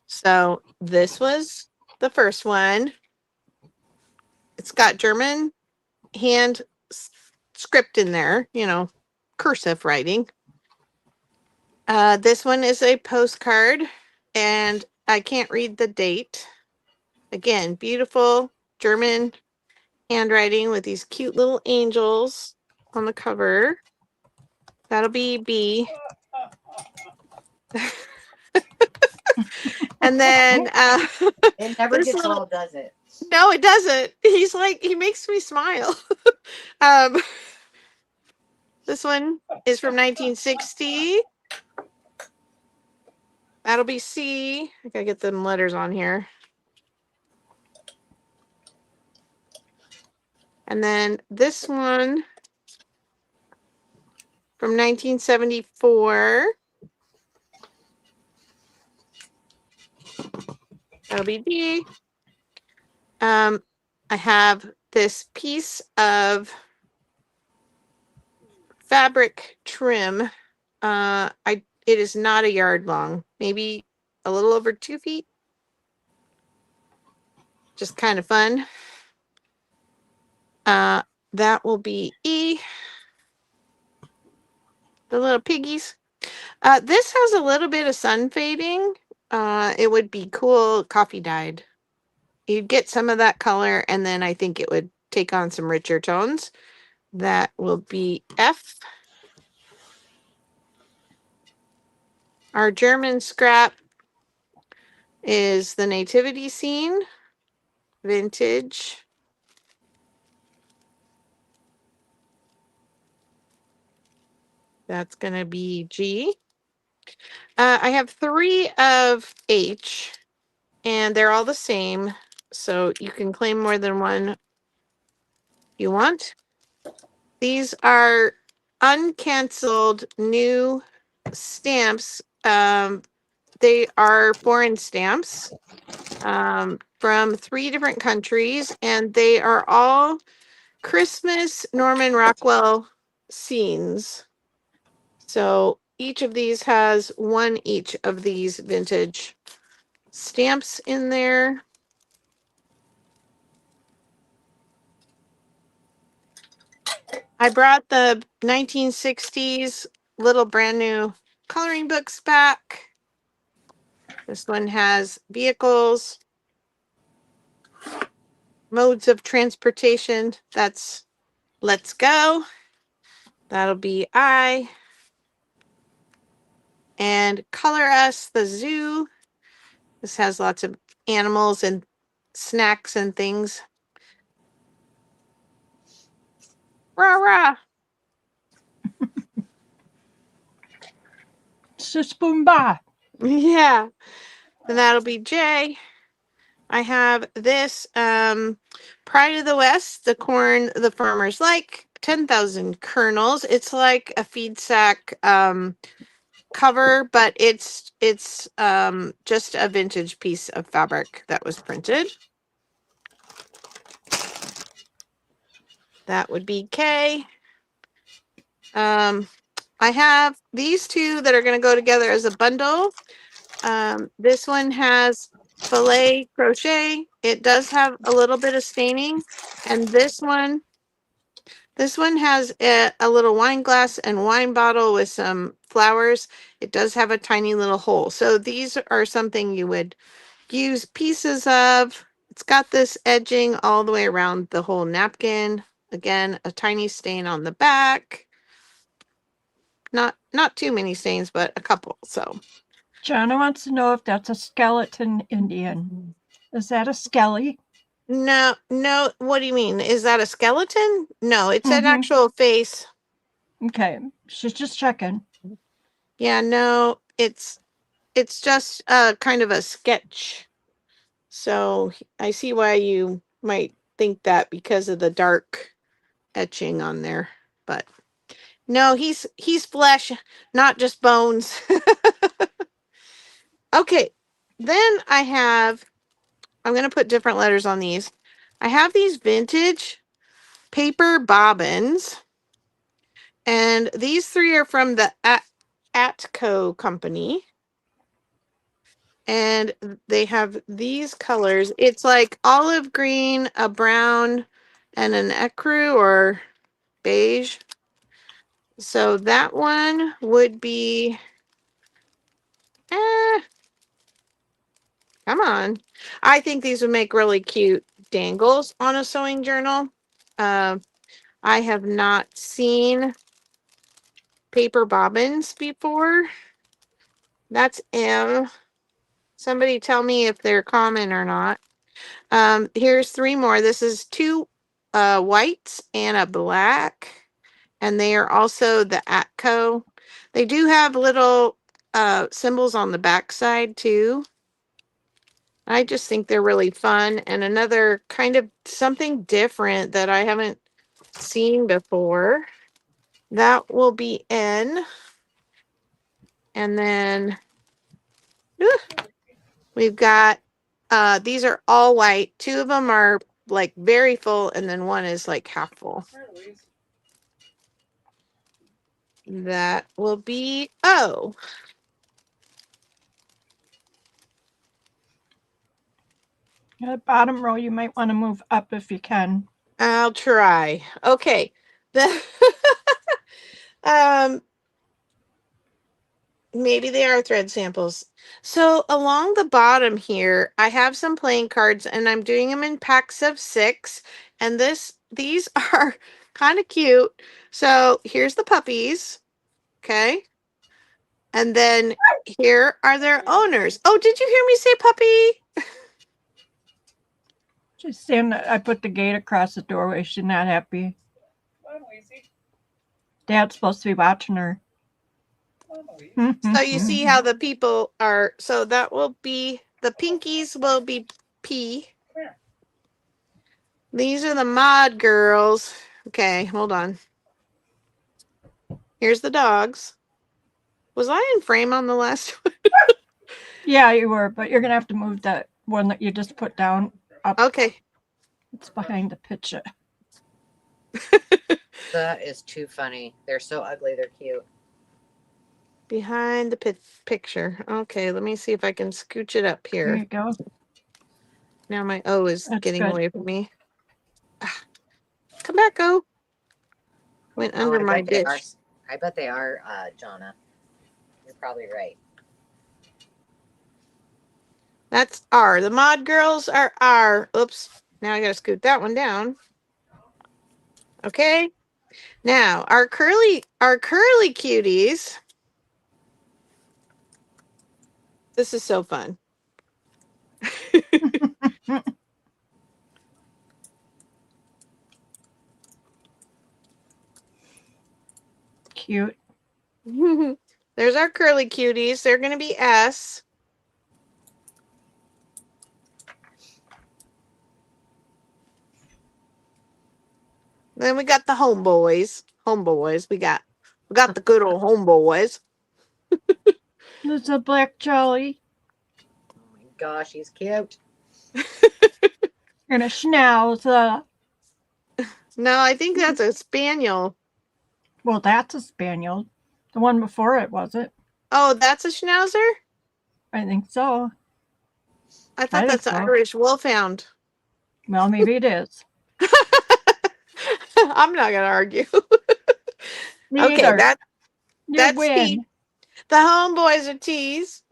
S2: so this was the first one. It's got German hand script in there, cursive writing. This one is a postcard, and I can't read the date. Again, beautiful German handwriting with these cute little angels on the cover. That'll be B. And then
S1: It never
S2: this
S1: gets
S2: little,
S1: old, does it?
S2: no, it doesn't. He's like, he makes me smile. This one is from 1960. That'll be C. I gotta get them letters on here. And then this one from 1974. That'll be D. I have this piece of fabric trim. It is not a yard long, maybe a little over 2 feet. Just kind of fun. That will be E. The little piggies. This has a little bit of sun fading. It would be cool coffee dyed. You'd get some of that color, and then I think it would take on some richer tones. That will be F. Our German scrap is the nativity scene, vintage. That's going to be G. I have 3 of H, and they're all the same, so you can claim more than one you want. These are uncanceled new stamps. They are foreign stamps from 3 different countries, and they are all Christmas Norman Rockwell scenes. So each of these has one each of these vintage stamps in there. I brought the 1960s little brand new coloring books back. This one has vehicles, modes of transportation. That's let's go. That'll be I. And Color Us, the zoo. This has lots of animals and snacks and things. Rah, rah.
S3: Spoomba.
S2: Yeah. And that'll be J. I have this Pride of the West, the corn the farmers like, 10,000 kernels. It's like a feed sack cover, but it's just a vintage piece of fabric that was printed. That would be K. I have these 2 that are going to go together as a bundle. This one has filet crochet. It does have a little bit of staining, and this one has a little wine glass and wine bottle with some flowers. It does have a tiny little hole. So these are something you would use pieces of. It's got this edging all the way around the whole napkin. Again, a tiny stain on the back. Not too many stains, but a couple. So
S3: Jana wants to know if that's a skeleton Indian. Is that a skelly?
S2: no, what do you mean? Is that a skeleton? No, it's an
S3: Mhm.
S2: actual face.
S3: Okay, she's just checking.
S2: Yeah, no, it's just kind of a sketch. So I see why you might think that because of the dark etching on there, but no, he's flesh, not just bones. Okay, then I'm going to put different letters on these. I have these vintage paper bobbins, and these 3 are from the Atco company. And they have these colors. It's like olive green, a brown, and an ecru or beige. So that one would be, come on. I think these would make really cute dangles on a sewing journal. I have not seen paper bobbins before. That's M. Somebody tell me if they're common or not. Here's 3 more. This is 2 whites and a black. And they are also the Atco. They do have little symbols on the back side too. I just think they're really fun. And another kind of something different that I haven't seen before. That will be N. And then we've got, these are all white. 2 of them are like very full, and then 1 is like half full. That will be O.
S3: The bottom row, you might want to move up if you can.
S2: I'll try. Okay. The maybe they are thread samples. So along the bottom here, I have some playing cards, and I'm doing them in packs of 6. And these are kind of cute. So here's the puppies. Okay. And then here are their owners. Oh, did you hear me say puppy?
S3: She's saying that I put the gate across the doorway. She's not happy. Dad's supposed to be watching her.
S2: So you see how the people are. So that will be, the pinkies will be P. These are the mod girls. Okay, hold on. Here's the dogs. Was I in frame on the last one?
S3: Yeah, you were, but you're going to have to move that one that you just put down up.
S2: Okay.
S3: It's behind the picture.
S1: That is too funny. They're so ugly. They're cute.
S2: Behind the picture. Okay, let me see if I can scooch it up
S3: There
S2: here.
S3: you go.
S2: Now my O is
S3: That's
S2: getting
S3: good.
S2: away from me. Come back, O. Went under my dish.
S1: I bet they are, Jonna. You're probably right.
S2: That's R. The mod girls are R. Oops. Now I gotta scoot that one down. Okay. Now our curly cuties. This is so fun.
S3: Cute.
S2: There's our curly cuties. They're gonna be S. Then we got the homeboys. We got the good old homeboys.
S3: There's a black Jolly
S1: Oh my gosh, he's cute.
S3: and a Schnauzer.
S2: No, I think that's a spaniel.
S3: Well, that's a Spaniel. The one before it, was it?
S2: Oh, that's a schnauzer?
S3: I think so.
S2: I thought that's an
S3: so.
S2: Irish wolfhound.
S3: Well, maybe it is.
S2: I'm not gonna argue.
S3: Me
S2: Okay,
S3: either.
S2: that's
S3: win.
S2: T. The homeboys are T's.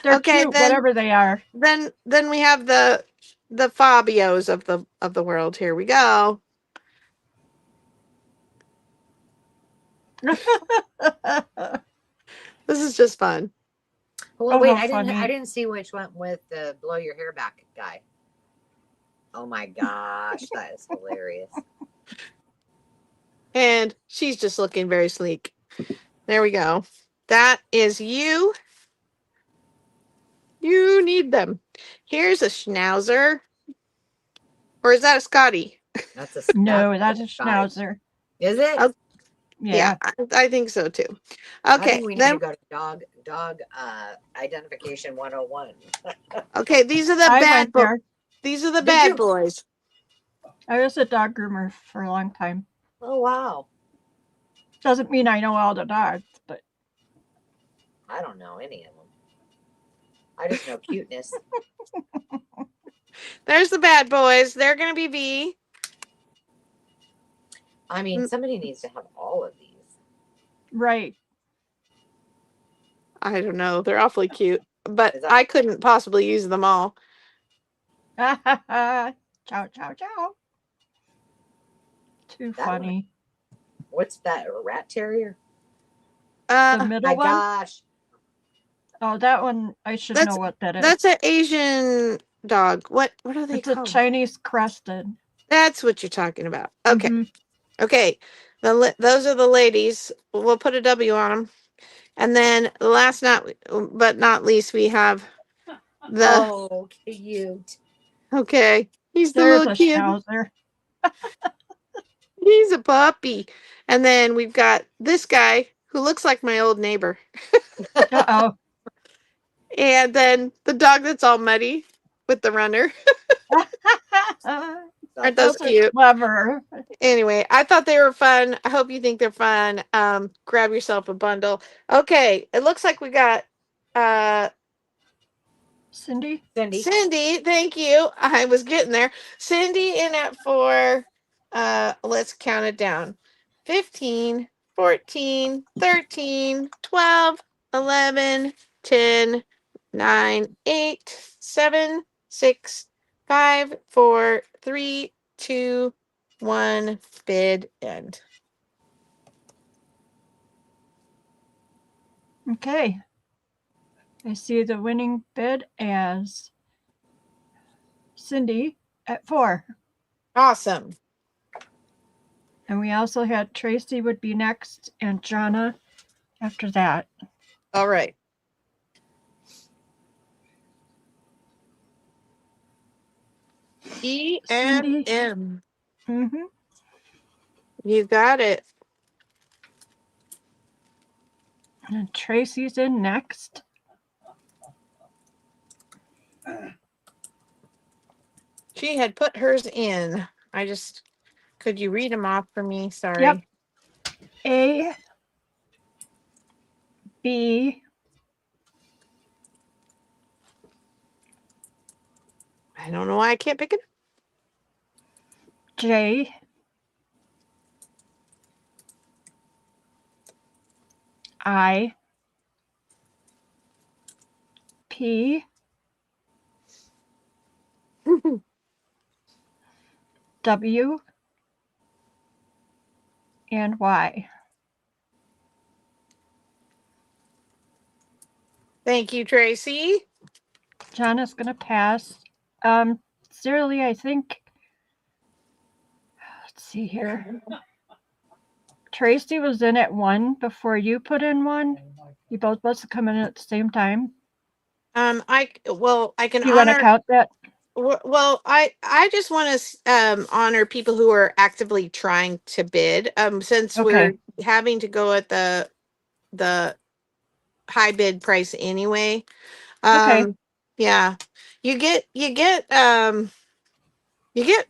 S3: They're
S2: Okay,
S3: cute,
S2: then
S3: whatever they are.
S2: then we have the Fabios of the world. Here we go. This is just fun.
S1: Well,
S3: Oh,
S1: wait,
S3: how funny.
S1: I didn't see which went with the blow your hair back guy. Oh my gosh, that is hilarious.
S2: And she's just looking very sleek. There we go. That is you. You need them. Here's a schnauzer. Or is that a Scotty?
S1: That's
S3: No, that's a
S1: Scotty.
S3: Schnauzer.
S1: Is it?
S2: Oh,
S3: Yeah.
S2: I think so too.
S1: I
S2: Okay,
S1: think we need
S2: then
S1: to go to dog identification 101.
S2: okay, these are the
S3: I
S2: bad
S3: went there.
S2: These are the
S1: Did
S2: bad
S1: you?
S2: boys.
S3: I was a dog groomer for a long time.
S1: Oh wow.
S3: Doesn't mean I know all the dogs, but
S1: I don't know any of them. I just know cuteness.
S2: There's the bad boys. They're gonna be V.
S1: I mean, somebody needs to have all of these.
S3: Right.
S2: I don't know. They're awfully cute, but
S1: Is that-
S2: I couldn't possibly use them all.
S3: Chow, chow, chow. Too
S1: That one.
S3: funny.
S1: What's that? A rat terrier?
S3: The
S2: Uh,
S3: middle
S1: My
S3: one?
S1: gosh.
S3: Oh, that one, I should
S2: That's-
S3: know what that is.
S2: that's an Asian dog. What are they
S3: It's a
S2: called?
S3: Chinese crested.
S2: That's what you're talking about. Okay.
S3: Mhm.
S2: Okay. Those are the ladies. We'll put a W on them. And then last but not least, we have the,
S1: Oh, cute.
S2: okay. He's the
S3: There's
S2: little
S3: a
S2: kid.
S3: schnauzer.
S2: He's a puppy. And then we've got this guy who looks like my old neighbor.
S3: Uh-oh.
S2: And then the dog that's all muddy with the runner. Aren't those
S3: Those are
S2: cute?
S3: clever.
S2: Anyway, I thought they were fun. I hope you think they're fun. Grab yourself a bundle. Okay, it looks like we got
S3: Cindy?
S2: Cindy, thank you. I was getting there. Cindy in at 4. Let's count it down. 15, 14, 13, 12, 11, 10, 9, 8, 7, 6, 5, 4, 3, 2, 1. Bid end.
S3: Okay. I see the winning bid as Cindy at 4.
S2: Awesome.
S3: And we also had Tracy would be next and Jonna after that.
S2: All right. E and
S3: Cindy.
S2: M.
S3: Mm-hmm.
S2: You got it.
S3: And Tracy's in next.
S2: She had put hers in. Could you read them off for me? Sorry.
S3: Yep. A, B,
S2: I don't know why I can't pick it.
S3: J, I, P, W, and Y.
S2: Thank you, Tracy.
S3: Jonna's going to pass. Sincerely, I think, let's see here. Tracy was in at 1 before you put in 1. You both must have come in at the same time.
S2: I can
S3: Do you want to
S2: honor.
S3: count that?
S2: Well, I just want to honor people who are actively trying to bid. Since we're having to go at the high bid price anyway.
S3: Okay.
S2: Yeah, you get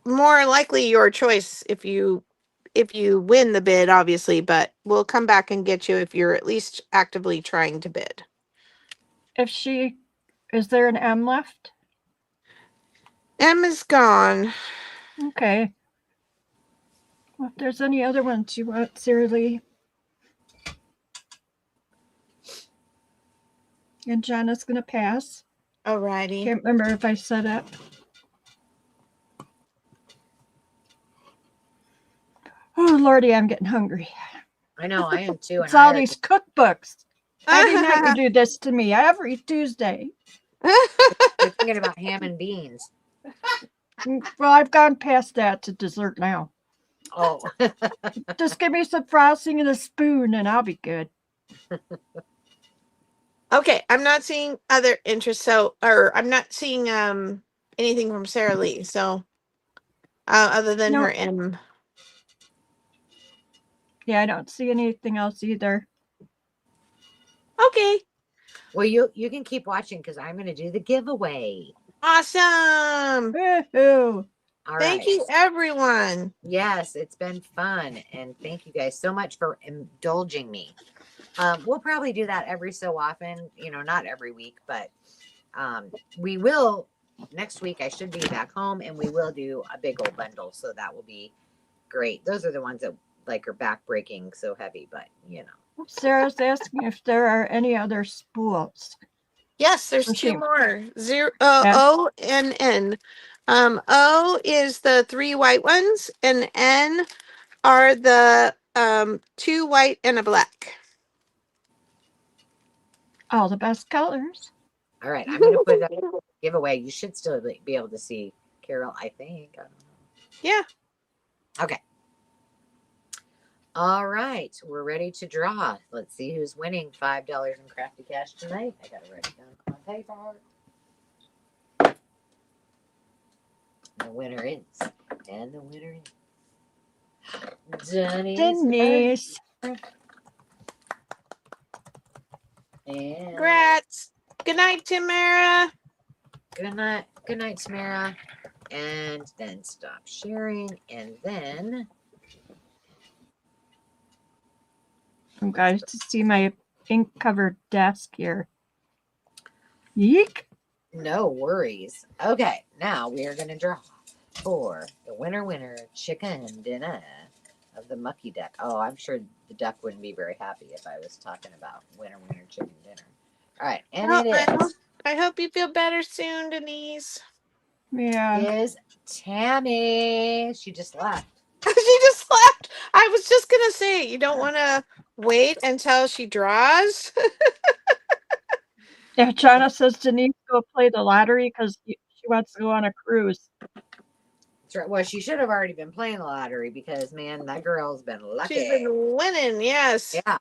S2: more likely your choice if you win the bid, obviously, but we'll come back and get you if you're at least actively trying to bid.
S3: Is there an M left?
S2: M is gone.
S3: Okay. Well, if there's any other ones you want, Sarah Lee. And Jonna's going to pass.
S2: Alrighty.
S3: Can't remember if I said it. Oh, Lordy, I'm getting hungry.
S1: I know, I am too.
S3: It's all these cookbooks. Every night you do this to me, every Tuesday.
S1: You're thinking about ham and beans.
S3: Well, I've gone past that to dessert now.
S1: Oh.
S3: Just give me some frosting and a spoon and I'll be good.
S2: Okay, I'm not seeing other interests, or I'm not seeing anything from Sarah Lee, so other than her M.
S3: Yeah, I don't see anything else either.
S2: Okay.
S1: Well, you can keep watching because I'm going to do the giveaway.
S2: Awesome.
S3: Woo-hoo.
S1: All
S2: Thank
S1: right.
S2: you, everyone.
S1: Yes, it's been fun. And thank you guys so much for indulging me. We'll probably do that every so often, not every week, but we will. Next week, I should be back home and we will do a big old bundle. So that will be great. Those are the ones that like her back breaking so heavy, but you know.
S3: Sarah's asking if there are any other spools.
S2: Yes, there's
S3: So
S2: two
S3: she-
S2: more.
S3: Yeah.
S2: O and N. O is the 3 white ones, and N are the 2 white and a black.
S3: All the best colors.
S1: All right, I'm gonna put a giveaway. You should still be able to see Carol, I think. I don't know.
S2: Yeah.
S1: Okay. All right, we're ready to draw. Let's see who's winning $5 in crafty cash tonight. I gotta write it down on paper. The winner is, and the winner is
S3: Denise.
S1: And
S2: Congrats. Good night, Tamara.
S1: good night, Samara. And then stop sharing, and then
S3: You guys to see my ink covered desk here. Yeek.
S1: no worries. Okay, now we are gonna draw for the winner chicken dinner of the mucky duck. Oh, I'm sure the duck wouldn't be very happy if I was talking about winner chicken dinner. All right, and
S2: Well,
S1: it
S2: I hope you feel better soon, Denise.
S3: Yeah.
S1: is Tammy. She just left.
S2: She just left. I was just gonna say, you don't want to wait until she draws.
S3: Yeah, Jana says Denise go play the lottery because she wants to go on a cruise.
S1: That's right. Well, she should have already been playing the lottery because man, that girl's been lucky.
S2: She's been winning, yes.
S1: Yeah.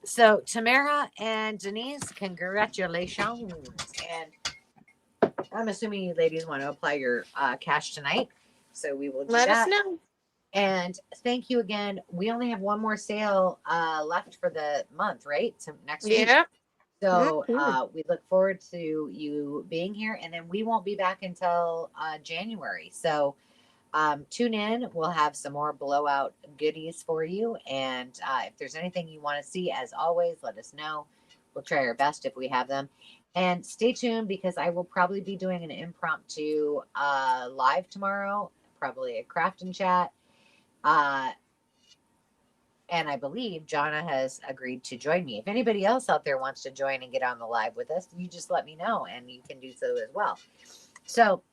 S1: So Tamara and Denise, congratulations. And I'm assuming you ladies want to apply your cash tonight. So we will do
S2: Let
S1: that.
S2: us know.
S1: And thank you again. We only have one more sale left for the month, right? So next week.
S2: Yeah.
S1: So
S2: Mhm.
S1: we look forward to you being here. And then we won't be back until January. So tune in. We'll have some more blowout goodies for you. And if there's anything you want to see, as always, let us know. We'll try our best if we have them. And stay tuned because I will probably be doing an impromptu live tomorrow, probably a craft and chat. And I believe Jonna has agreed to join me. If anybody else out there wants to join and get on the live with us, you just let me know and you can do so as well. So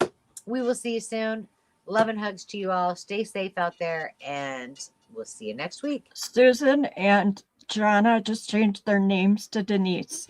S1: we will see you soon. Love and hugs to you all. Stay safe out there and we'll see you next week.
S3: Susan and Jana just changed their names to Denise.